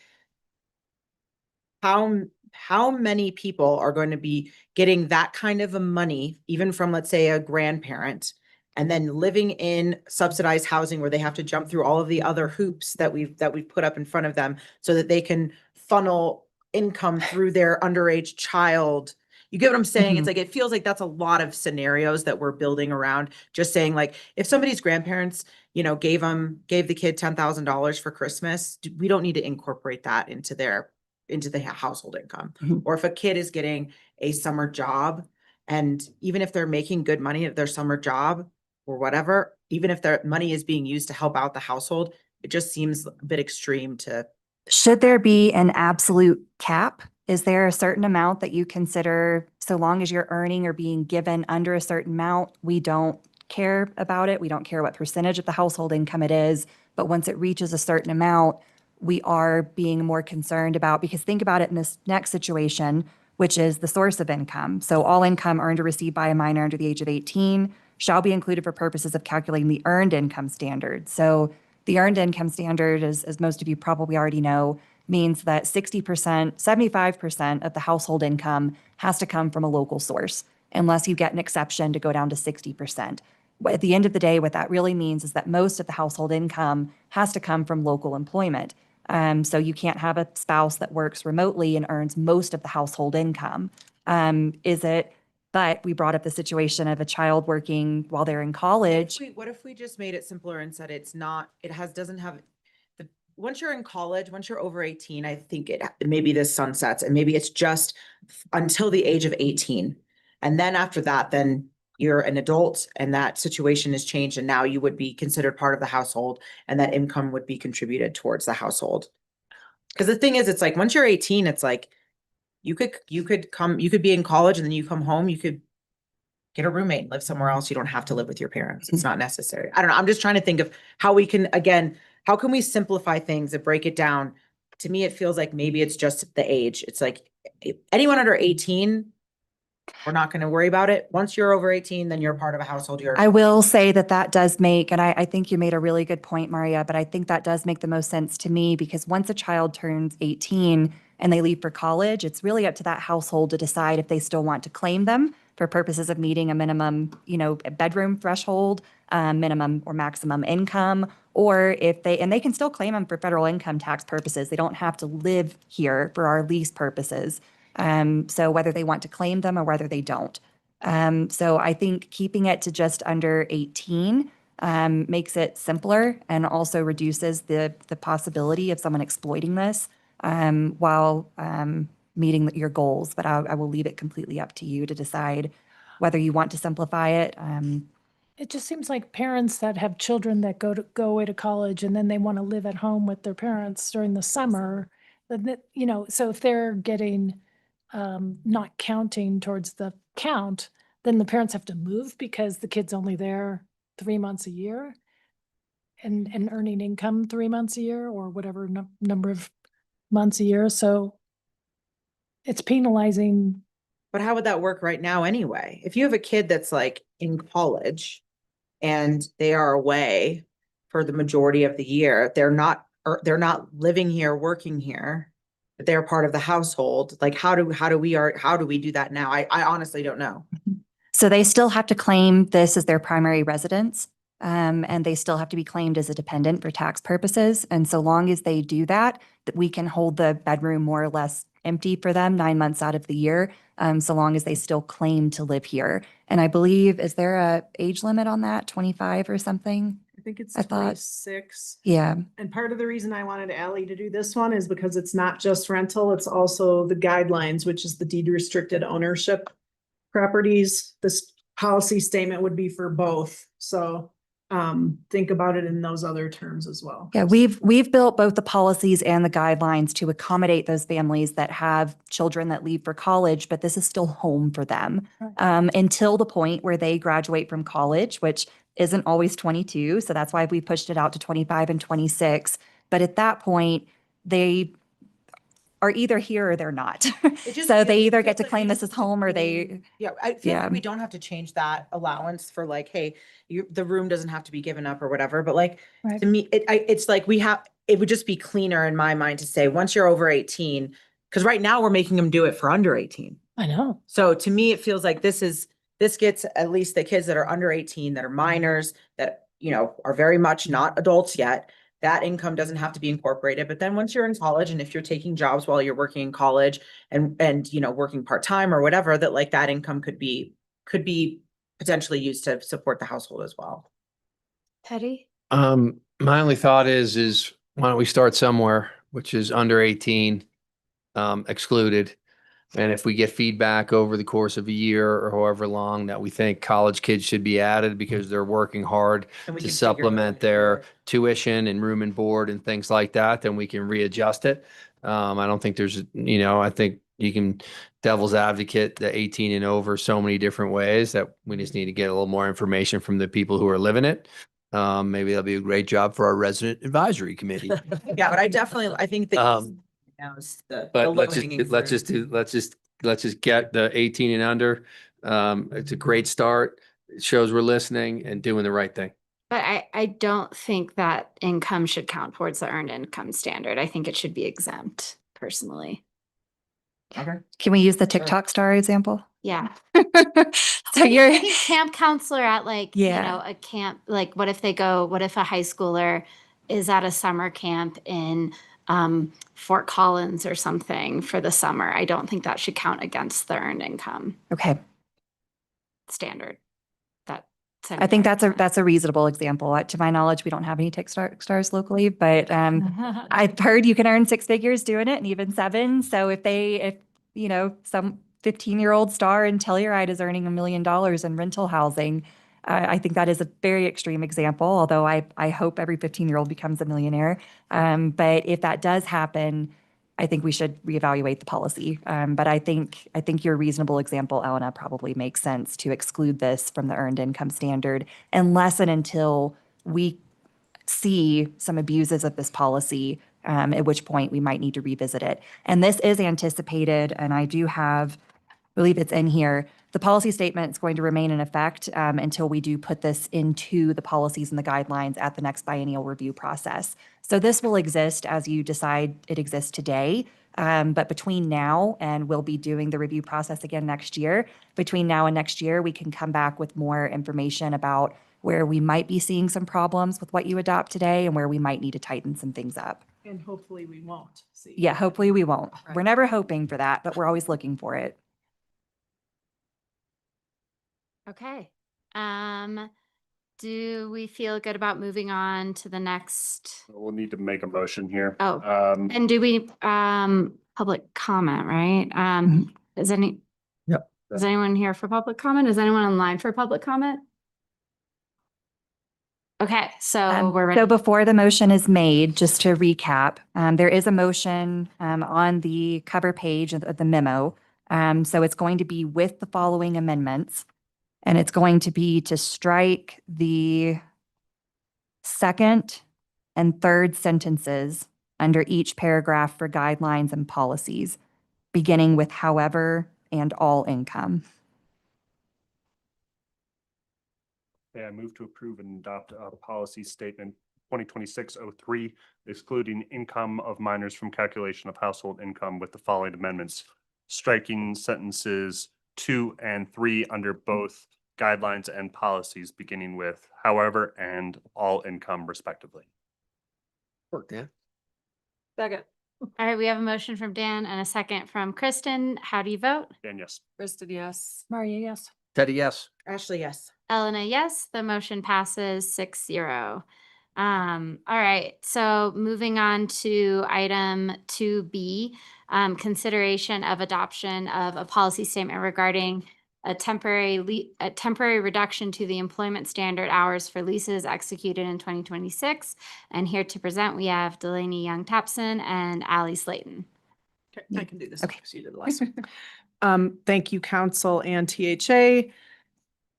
how many people are going to be getting that kind of a money, even from, let's say, a grandparent, and then living in subsidized housing where they have to jump through all of the other hoops that we've put up in front of them so that they can funnel income through their underage child. You get what I'm saying? It's like, it feels like that's a lot of scenarios that we're building around just saying, like, if somebody's grandparents, gave the kid $10,000 for Christmas, we don't need to incorporate that into the household income. Or if a kid is getting a summer job, and even if they're making good money at their summer job or whatever, even if their money is being used to help out the household, it just seems a bit extreme to. Should there be an absolute cap? Is there a certain amount that you consider, so long as you're earning or being given under a certain amount, we don't care about it? We don't care what percentage of the household income it is, but once it reaches a certain amount, we are being more concerned about, because think about it in this next situation, which is the source of income. So all income earned or received by a minor under the age of 18 shall be included for purposes of calculating the earned income standard. So the earned income standard, as most of you probably already know, means that 60%, 75% of the household income has to come from a local source, unless you get an exception to go down to 60%. But at the end of the day, what that really means is that most of the household income has to come from local employment. So you can't have a spouse that works remotely and earns most of the household income. But we brought up the situation of a child working while they're in college. What if we just made it simpler and said doesn't have once you're in college, once you're over 18, I think maybe this sunsets, and maybe it's just until the age of 18. And then after that, then you're an adult and that situation has changed, and now you would be considered part of the household, and that income would be contributed towards the household. Because the thing is, it's like, once you're 18, it's like, you could be in college, and then you come home, you could get a roommate and live somewhere else. You don't have to live with your parents. It's not necessary. I don't know. I'm just trying to think of how we can, again, how can we simplify things and break it down? To me, it feels like maybe it's just the age. It's like anyone under 18 We're not going to worry about it. Once you're over 18, then you're part of a household. You're I will say that that does make, and I think you made a really good point, Maria, but I think that does make the most sense to me because once a child turns 18 and they leave for college, it's really up to that household to decide if they still want to claim them for purposes of meeting a minimum, bedroom threshold, minimum or maximum income, or if and they can still claim them for federal income tax purposes. They don't have to live here for our lease purposes. So whether they want to claim them or whether they don't. So I think keeping it to just under 18 makes it simpler and also reduces the possibility of someone exploiting this while meeting your goals. But I will leave it completely up to you to decide whether you want to simplify it. It just seems like parents that have children that go away to college and then they want to live at home with their parents during the summer, so if they're getting not counting towards the count, then the parents have to move because the kid's only there 3 months a year and earning income 3 months a year or whatever number of months a year. So it's penalizing. But how would that work right now anyway? If you have a kid that's like in college and they are away for the majority of the year, they're not living here, working here, but they're part of the household. Like how do we do that now? I honestly don't know. So they still have to claim this as their primary residence. And they still have to be claimed as a dependent for tax purposes. And so long as they do that we can hold the bedroom more or less empty for them 9 months out of the year, so long as they still claim to live here. And I believe, is there a age limit on that, 25 or something? I think it's I thought- 26. Yeah. And part of the reason I wanted Ally to do this one is because it's not just rental, it's also the guidelines, which is the deed restricted ownership properties. This policy statement would be for both. So think about it in those other terms as well. Yeah, we've built both the policies and the guidelines to accommodate those families that have children that leave for college, but this is still home for them until the point where they graduate from college, which isn't always 22. So that's why we pushed it out to 25 and 26. But at that point, they are either here or they're not. So they either get to claim this as home or they. Yeah, I feel Yeah. like we don't have to change that allowance for like, hey, the room doesn't have to be given up or whatever. But like Right. to me, it's like it would just be cleaner in my mind to say once you're over 18, because right now we're making them do it for under 18. I know. So to me, it feels like this gets at least the kids that are under 18, that are minors, that, are very much not adults yet. That income doesn't have to be incorporated. But then once you're in college and if you're taking jobs while you're working in college and working part-time or whatever, that like that income could be potentially used to support the household as well. Teddy? My only thought is why don't we start somewhere, which is under 18, excluded. And if we get feedback over the course of a year or however long that we think college kids should be added because they're working hard And we to can figure supplement their tuition and room and board and things like that, then we can readjust it. I don't think there's, I think you can devil's advocate the 18 and over so many different ways that we just need to get a little more information from the people who are living it. Maybe that'll be a great job for our resident advisory committee. Yeah, but I think that now is the But let's low-hanging just get the 18 and under. It's a great start. It shows we're listening and doing the right thing. But I don't think that income should count towards the earned income standard. I think it should be exempt personally. Okay. Can we use the TikTok star example? Yeah. So you're I think camp counselor at Yeah. a camp, like what if a high schooler is at a summer camp in Fort Collins or something for the summer? I don't think that should count against the earned income okay. standard. I think that's a reasonable example. To my knowledge, we don't have any stars locally, but I've heard you can earn 6 figures doing it and even 7. So if some 15-year-old star in Telluride is earning $1 million in rental housing, I think that is a very extreme example, although I hope every 15-year-old becomes a millionaire. But if that does happen, I think we should reevaluate the policy. But I think your reasonable example, Elena, probably makes sense to exclude this from the earned income standard unless and until we see some abuses of this policy, at which point we might need to revisit it. And this is anticipated, and I believe it's in here, The policy statement is going to remain in effect until we do put this into the policies and the guidelines at the next biennial review process. So this will exist as you decide it exists today. But between now and we'll be doing the review process again next year, between now and next year, we can come back with more information about where we might be seeing some problems with what you adopt today and where we might need to tighten some things up. And hopefully we won't see. Yeah, hopefully we won't. We're never hoping for that, but we're always looking for it. Okay. Do we feel good about moving on to the next? We'll need to make a motion here. Oh, and do we, public comment, right? Is anyone here for public comment? Is anyone online for public comment? Okay, so we're ready. So before the motion is made, just to recap, there is a motion on the cover page of the memo. So it's going to be with the following amendments. And it's going to be to strike the second and third sentences under each paragraph for guidelines and policies, beginning with however and all income. Okay, I move to approve and adopt a policy statement 2026-03, excluding income of minors from calculation of household income with the following amendments. Striking sentences 2 and 3 under both guidelines and policies, beginning with however and all income respectively. Work, Dan. Second. All right, we have a motion from Dan and a second from Kristen. How do you vote? Dan, yes. Kristen, yes. Maria, yes. Teddy, yes. Ashley, yes. Elena, yes. The motion passes 6-0. All right, so moving on to item 2B, consideration of adoption of a policy statement regarding a temporary reduction to the employment standard hours for leases executed in 2026. And here to present, we have Delaney Young-Tapson and Ally Slayton. Okay, I can do this. Okay. You did the last one. Thank you, council and THA.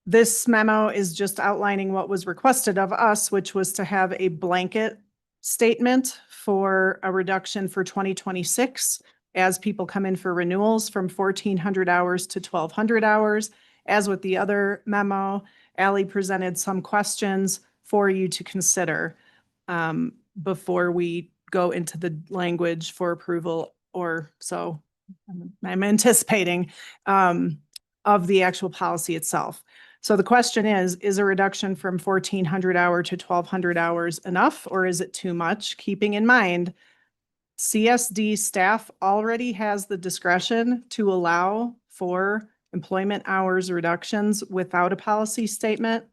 This memo is just outlining what was requested of us, which was to have a blanket statement for a reduction for 2026 as people come in for renewals from 1,400 hours to 1,200 hours. As with the other memo, Ally presented some questions for you to consider before we go into the language for approval, or so I'm anticipating of the actual policy itself. So the question is a reduction from 1,400 hour to 1,200 hours enough, or is it too much? Keeping in mind, CSD staff already has the discretion to allow for employment hours reductions without a policy statement.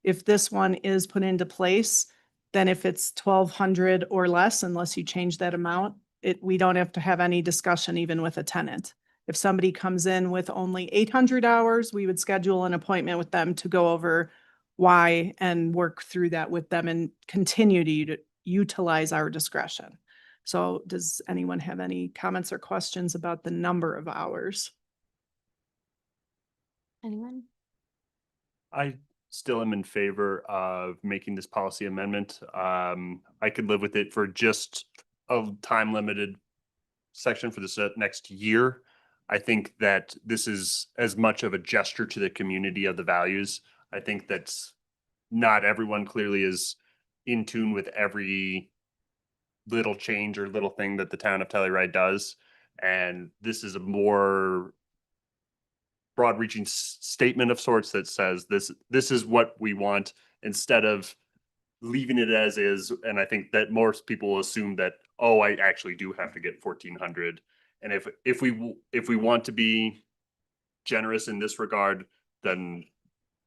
If this one is put into place, then if it's 1,200 or less, unless you change that amount, we don't have to have any discussion even with a tenant. If somebody comes in with only 800 hours, we would schedule an appointment with them to go over why and work through that with them and continue to utilize our discretion. So does anyone have any comments or questions about the number of hours? Anyone? I still am in favor of making this policy amendment. I could live with it for just a time limited section for this next year. I think that this is as much of a gesture to the community of the values. I think that's not everyone clearly is in tune with every little change or little thing that the town of Telluride does. And this is a more broad reaching statement of sorts that says this is what we want, instead of leaving it as is. And I think that most people will assume that, oh, I actually do have to get 1,400. And if we want to be generous in this regard, then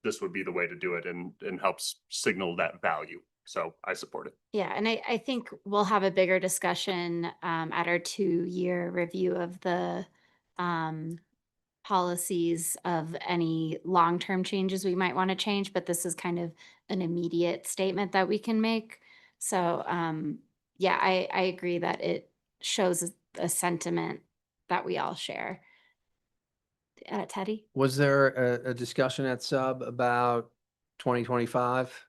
this would be the way to do it and helps signal that value. So I support it. Yeah, and I think we'll have a bigger discussion at our 2-year review of the policies of any long-term changes we might want to change, but this is kind of an immediate statement that we can make. So yeah, I agree that it shows a sentiment that we all share. Teddy? Was there a discussion at sub about 2025?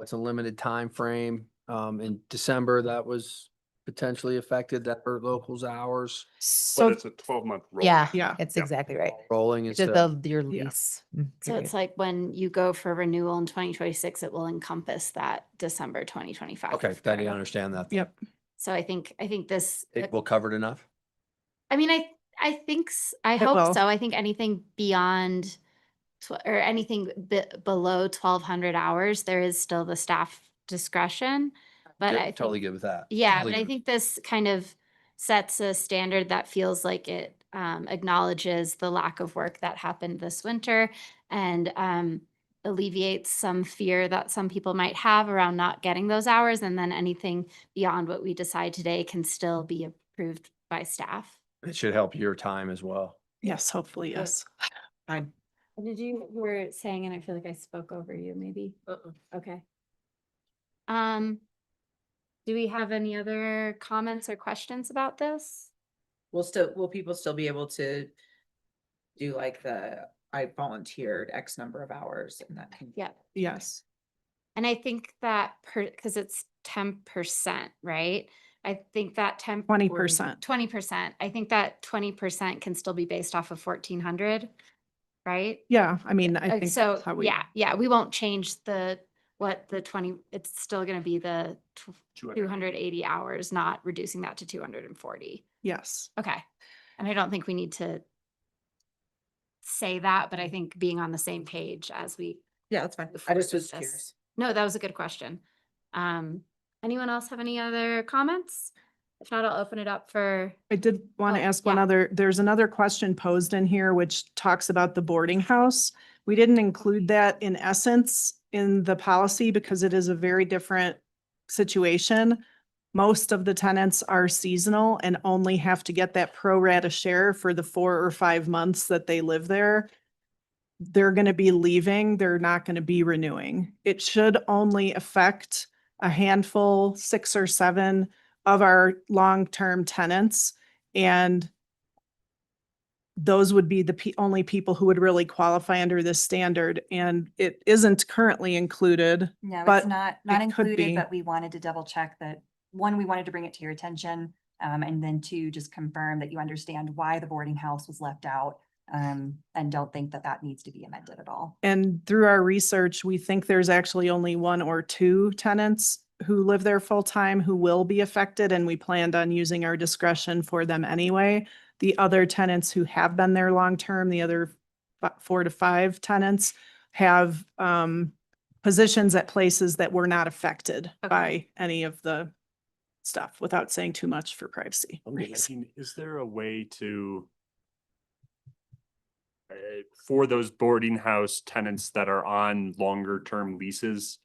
It's a limited time frame. In December, that was potentially affected that are locals hours But So, it's a 12-month roll. yeah, Yeah. it's Yeah. exactly right. rolling Just instead of. your Yeah. lease. So period. it's like when you go for renewal in 2026, it will encompass that December 2025. Okay, then you understand that. Yep. So I think this, It will cover it enough? I mean, I think, I It hope will. so. I think anything beyond or anything below 1,200 hours, there is still the staff discretion. But Good, I think, totally good with that. yeah, Totally but I good. think this kind of sets a standard that feels like it acknowledges the lack of work that happened this winter and alleviates some fear that some people might have around not getting those hours. And then anything beyond what we decide today can still be approved by staff. It should help your time as well. Yes, hopefully, yes. Fine. You were saying, and I feel like I spoke over you, maybe? Okay. Do we have any other comments or questions about this? Will people still be able to do like I volunteered X number of hours and that can? Yeah. Yes. And I think that because it's 10%, right? I think that 20%. 20%. I think that 20% can still be based off of 1,400, right? Yeah, I mean, I think So, that's how we. yeah, we won't change the 20, it's still gonna be the 280 hours, not reducing that to 240. Yes. Okay. And I don't think we need to say that, but I think being on the same page as we. Yeah, that's fine. I just was discuss- curious. No, that was a good question. Anyone else have any other comments? If not, I'll open it up for. I did want to Oh, ask one yeah. other, there's another question posed in here which talks about the boarding house. We didn't include that in essence in the policy because it is a very different situation. Most of the tenants are seasonal and only have to get that pro rata share for the 4 or 5 months that they live there. They're going to be leaving, they're not going to be renewing. It should only affect a handful, 6 or 7 of our long-term tenants. And those would be the only people who would really qualify under this standard. And it isn't currently included. No, but it's not it could included, be. but we wanted to double check that, one, we wanted to bring it to your attention. And then 2, just confirm that you understand why the boarding house was left out. And don't think that that needs to be amended at all. And through our research, we think there's actually only 1 or 2 tenants who live there full-time who will be affected, and we planned on using our discretion for them anyway. The other tenants who have been there long-term, the other 4 to 5 tenants have positions at places that were not affected by any of the stuff, without saying too much for privacy reasons. Is there a way to for those boarding house tenants that are on longer term leases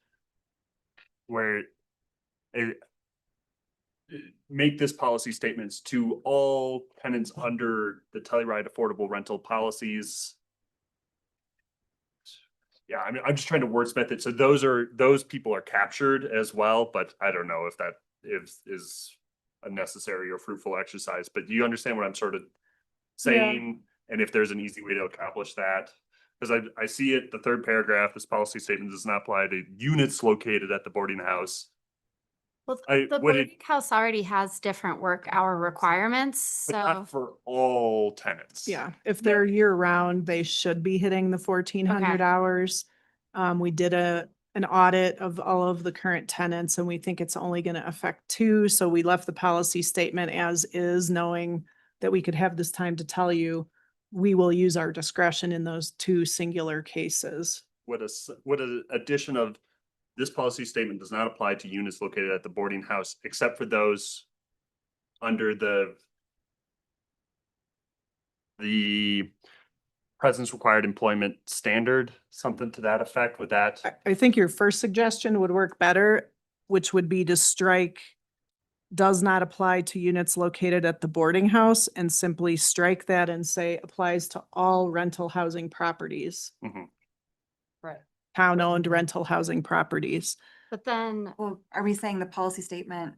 where make this policy statements to all tenants under the Telluride affordable rental policies? Yeah, I mean, I'm just trying to wordsmith it. So those people are captured as well, but I don't know if that is a necessary or fruitful exercise. But do you understand what I'm sort of saying? And if there's an easy way to accomplish that? Because I see it, the 3rd paragraph, this policy statement does not apply to units located at the boarding house. Well, I- the would it- boarding house already has different work hour requirements, But so. not for all tenants. Yeah, if they're year round, they should be hitting the 1,400 Okay. hours. We did an audit of all of the current tenants and we think it's only going to affect 2. So we left the policy statement as is, knowing that we could have this time to tell you, we will use our discretion in those 2 singular cases. What an addition of this policy statement does not apply to units located at the boarding house, except for those under the presence required employment standard, something to that effect. With that, I think your first suggestion would work better, which would be to strike does not apply to units located at the boarding house and simply strike that and say applies to all rental housing properties. Right. Town-owned rental housing properties. But then, Well, are we saying the policy statement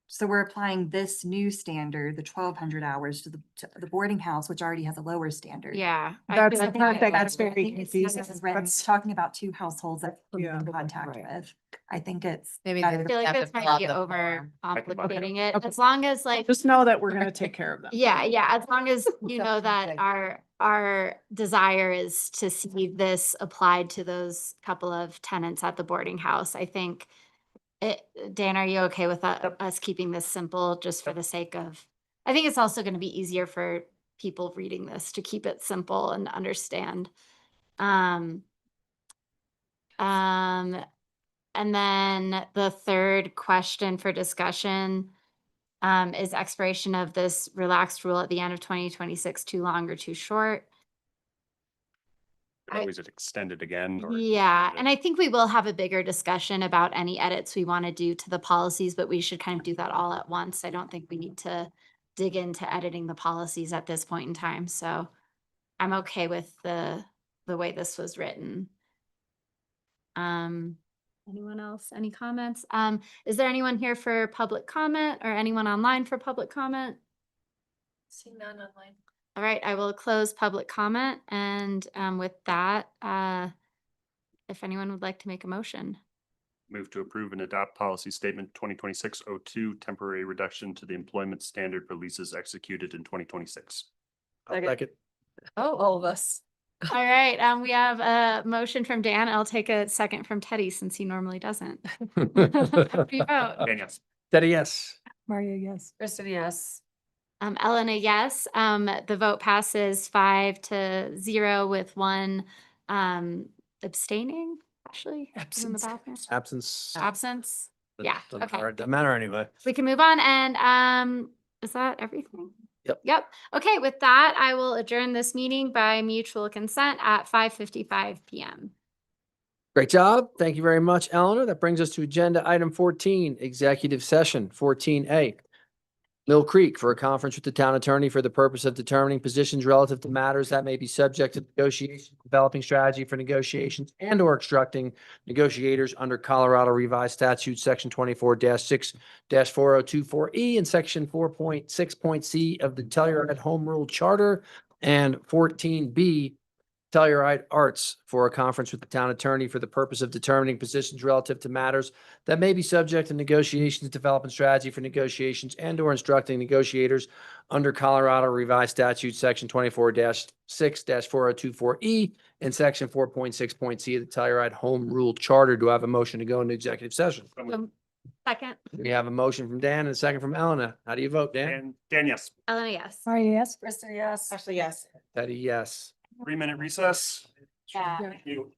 So we're applying this new standard, the 1,200 hours to the boarding house, which already has a lower standard. Yeah. That's I the think part that gets I very think it's- confusing. this is written- It's talking about two households that we're in contact with. I think it's. Maybe better they I feel like have to this fill might out be the over form. complicating it, Okay. as long as like, Just know that we're gonna take care of them. yeah, as long as you know that our desire is to see this applied to those couple of tenants at the boarding house. I think Dan, are you okay with us keeping this simple just for the sake of, I think it's also going to be easier for people reading this to keep it simple and understand. And then the third question for discussion is expiration of this relaxed rule at the end of 2026 too long or too short? Or is it extended again? Or Yeah, and I think we will have a bigger discussion about any edits we want to do to the policies, but we should kind of do that all at once. I don't think we need to dig into editing the policies at this point in time, so I'm okay with the way this was written. Anyone else? Any comments? Is there anyone here for public comment or anyone online for public comment? See none online. All right, I will close public comment and with that, if anyone would like to make a motion. Move to approve and adopt policy statement 2026-02, temporary reduction to the employment standard for leases executed in 2026. Second. Oh, all of us. All right, we have a motion from Dan. I'll take a second from Teddy since he normally doesn't. How do you vote? Dan, yes. Teddy, yes. Maria, yes. Kristen, yes. Elena, yes. The vote passes 5-0 with one abstaining. Ashley, is in the bathroom. Absence. Absence. Yeah. Okay. Doesn't matter anyway. We can move on and is that everything? Yep. Yep. Okay, with that, I will adjourn this meeting by mutual consent at 5:55 p.m. Great job. Thank you very much, Eleanor. That brings us to agenda item 14, executive session 14A. Mill Creek for a conference with the town attorney for the purpose of determining positions relative to matters that may be subject to negotiation, developing strategy for negotiations and or instructing negotiators under Colorado Revised Statute, section 24-6-4024E and section 4.6.c of the Telluride Home Rule Charter and 14B Telluride Arts for a conference with the town attorney for the purpose of determining positions relative to matters that may be subject to negotiations, development strategy for negotiations and or instructing negotiators under Colorado Revised Statute, section 24-6-4024E and section 4.6.c of the Telluride Home Rule Charter. Do I have a motion to go into executive session? Second. We have a motion from Dan and a second from Elena. How do you vote, Dan? Dan, yes. Elena, yes. Maria, yes. Kristen, yes. Ashley, yes. Teddy, yes. 3-minute recess. Yeah. Thank you.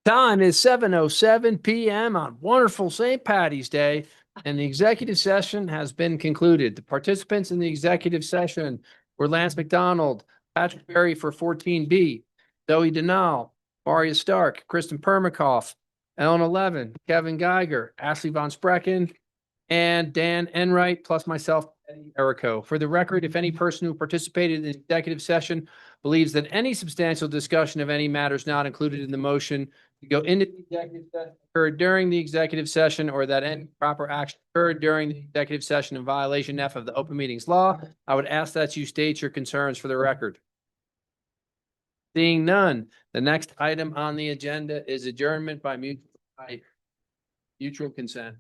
Time is 7:07 PM on wonderful St. Patty's Day, and the executive session has been concluded. The participants in the executive session were Lance McDonald, Patrick Berry for 14B, Zoe Denal, Maria Stark, Kristen Permakoff, Ellen Levin, Kevin Geiger, Ashley Von Sprecken, and Dan Enright, plus myself, Eddie Erico. For the record, if any person who participated in the executive session believes that any substantial discussion of any matters not included in the motion to go into the executive session occurred during the executive session, or that any proper action occurred during the executive session in violation F of the open meetings law, I would ask that you state your concerns for the record. Seeing none, the next item on the agenda is adjournment by mutual consent.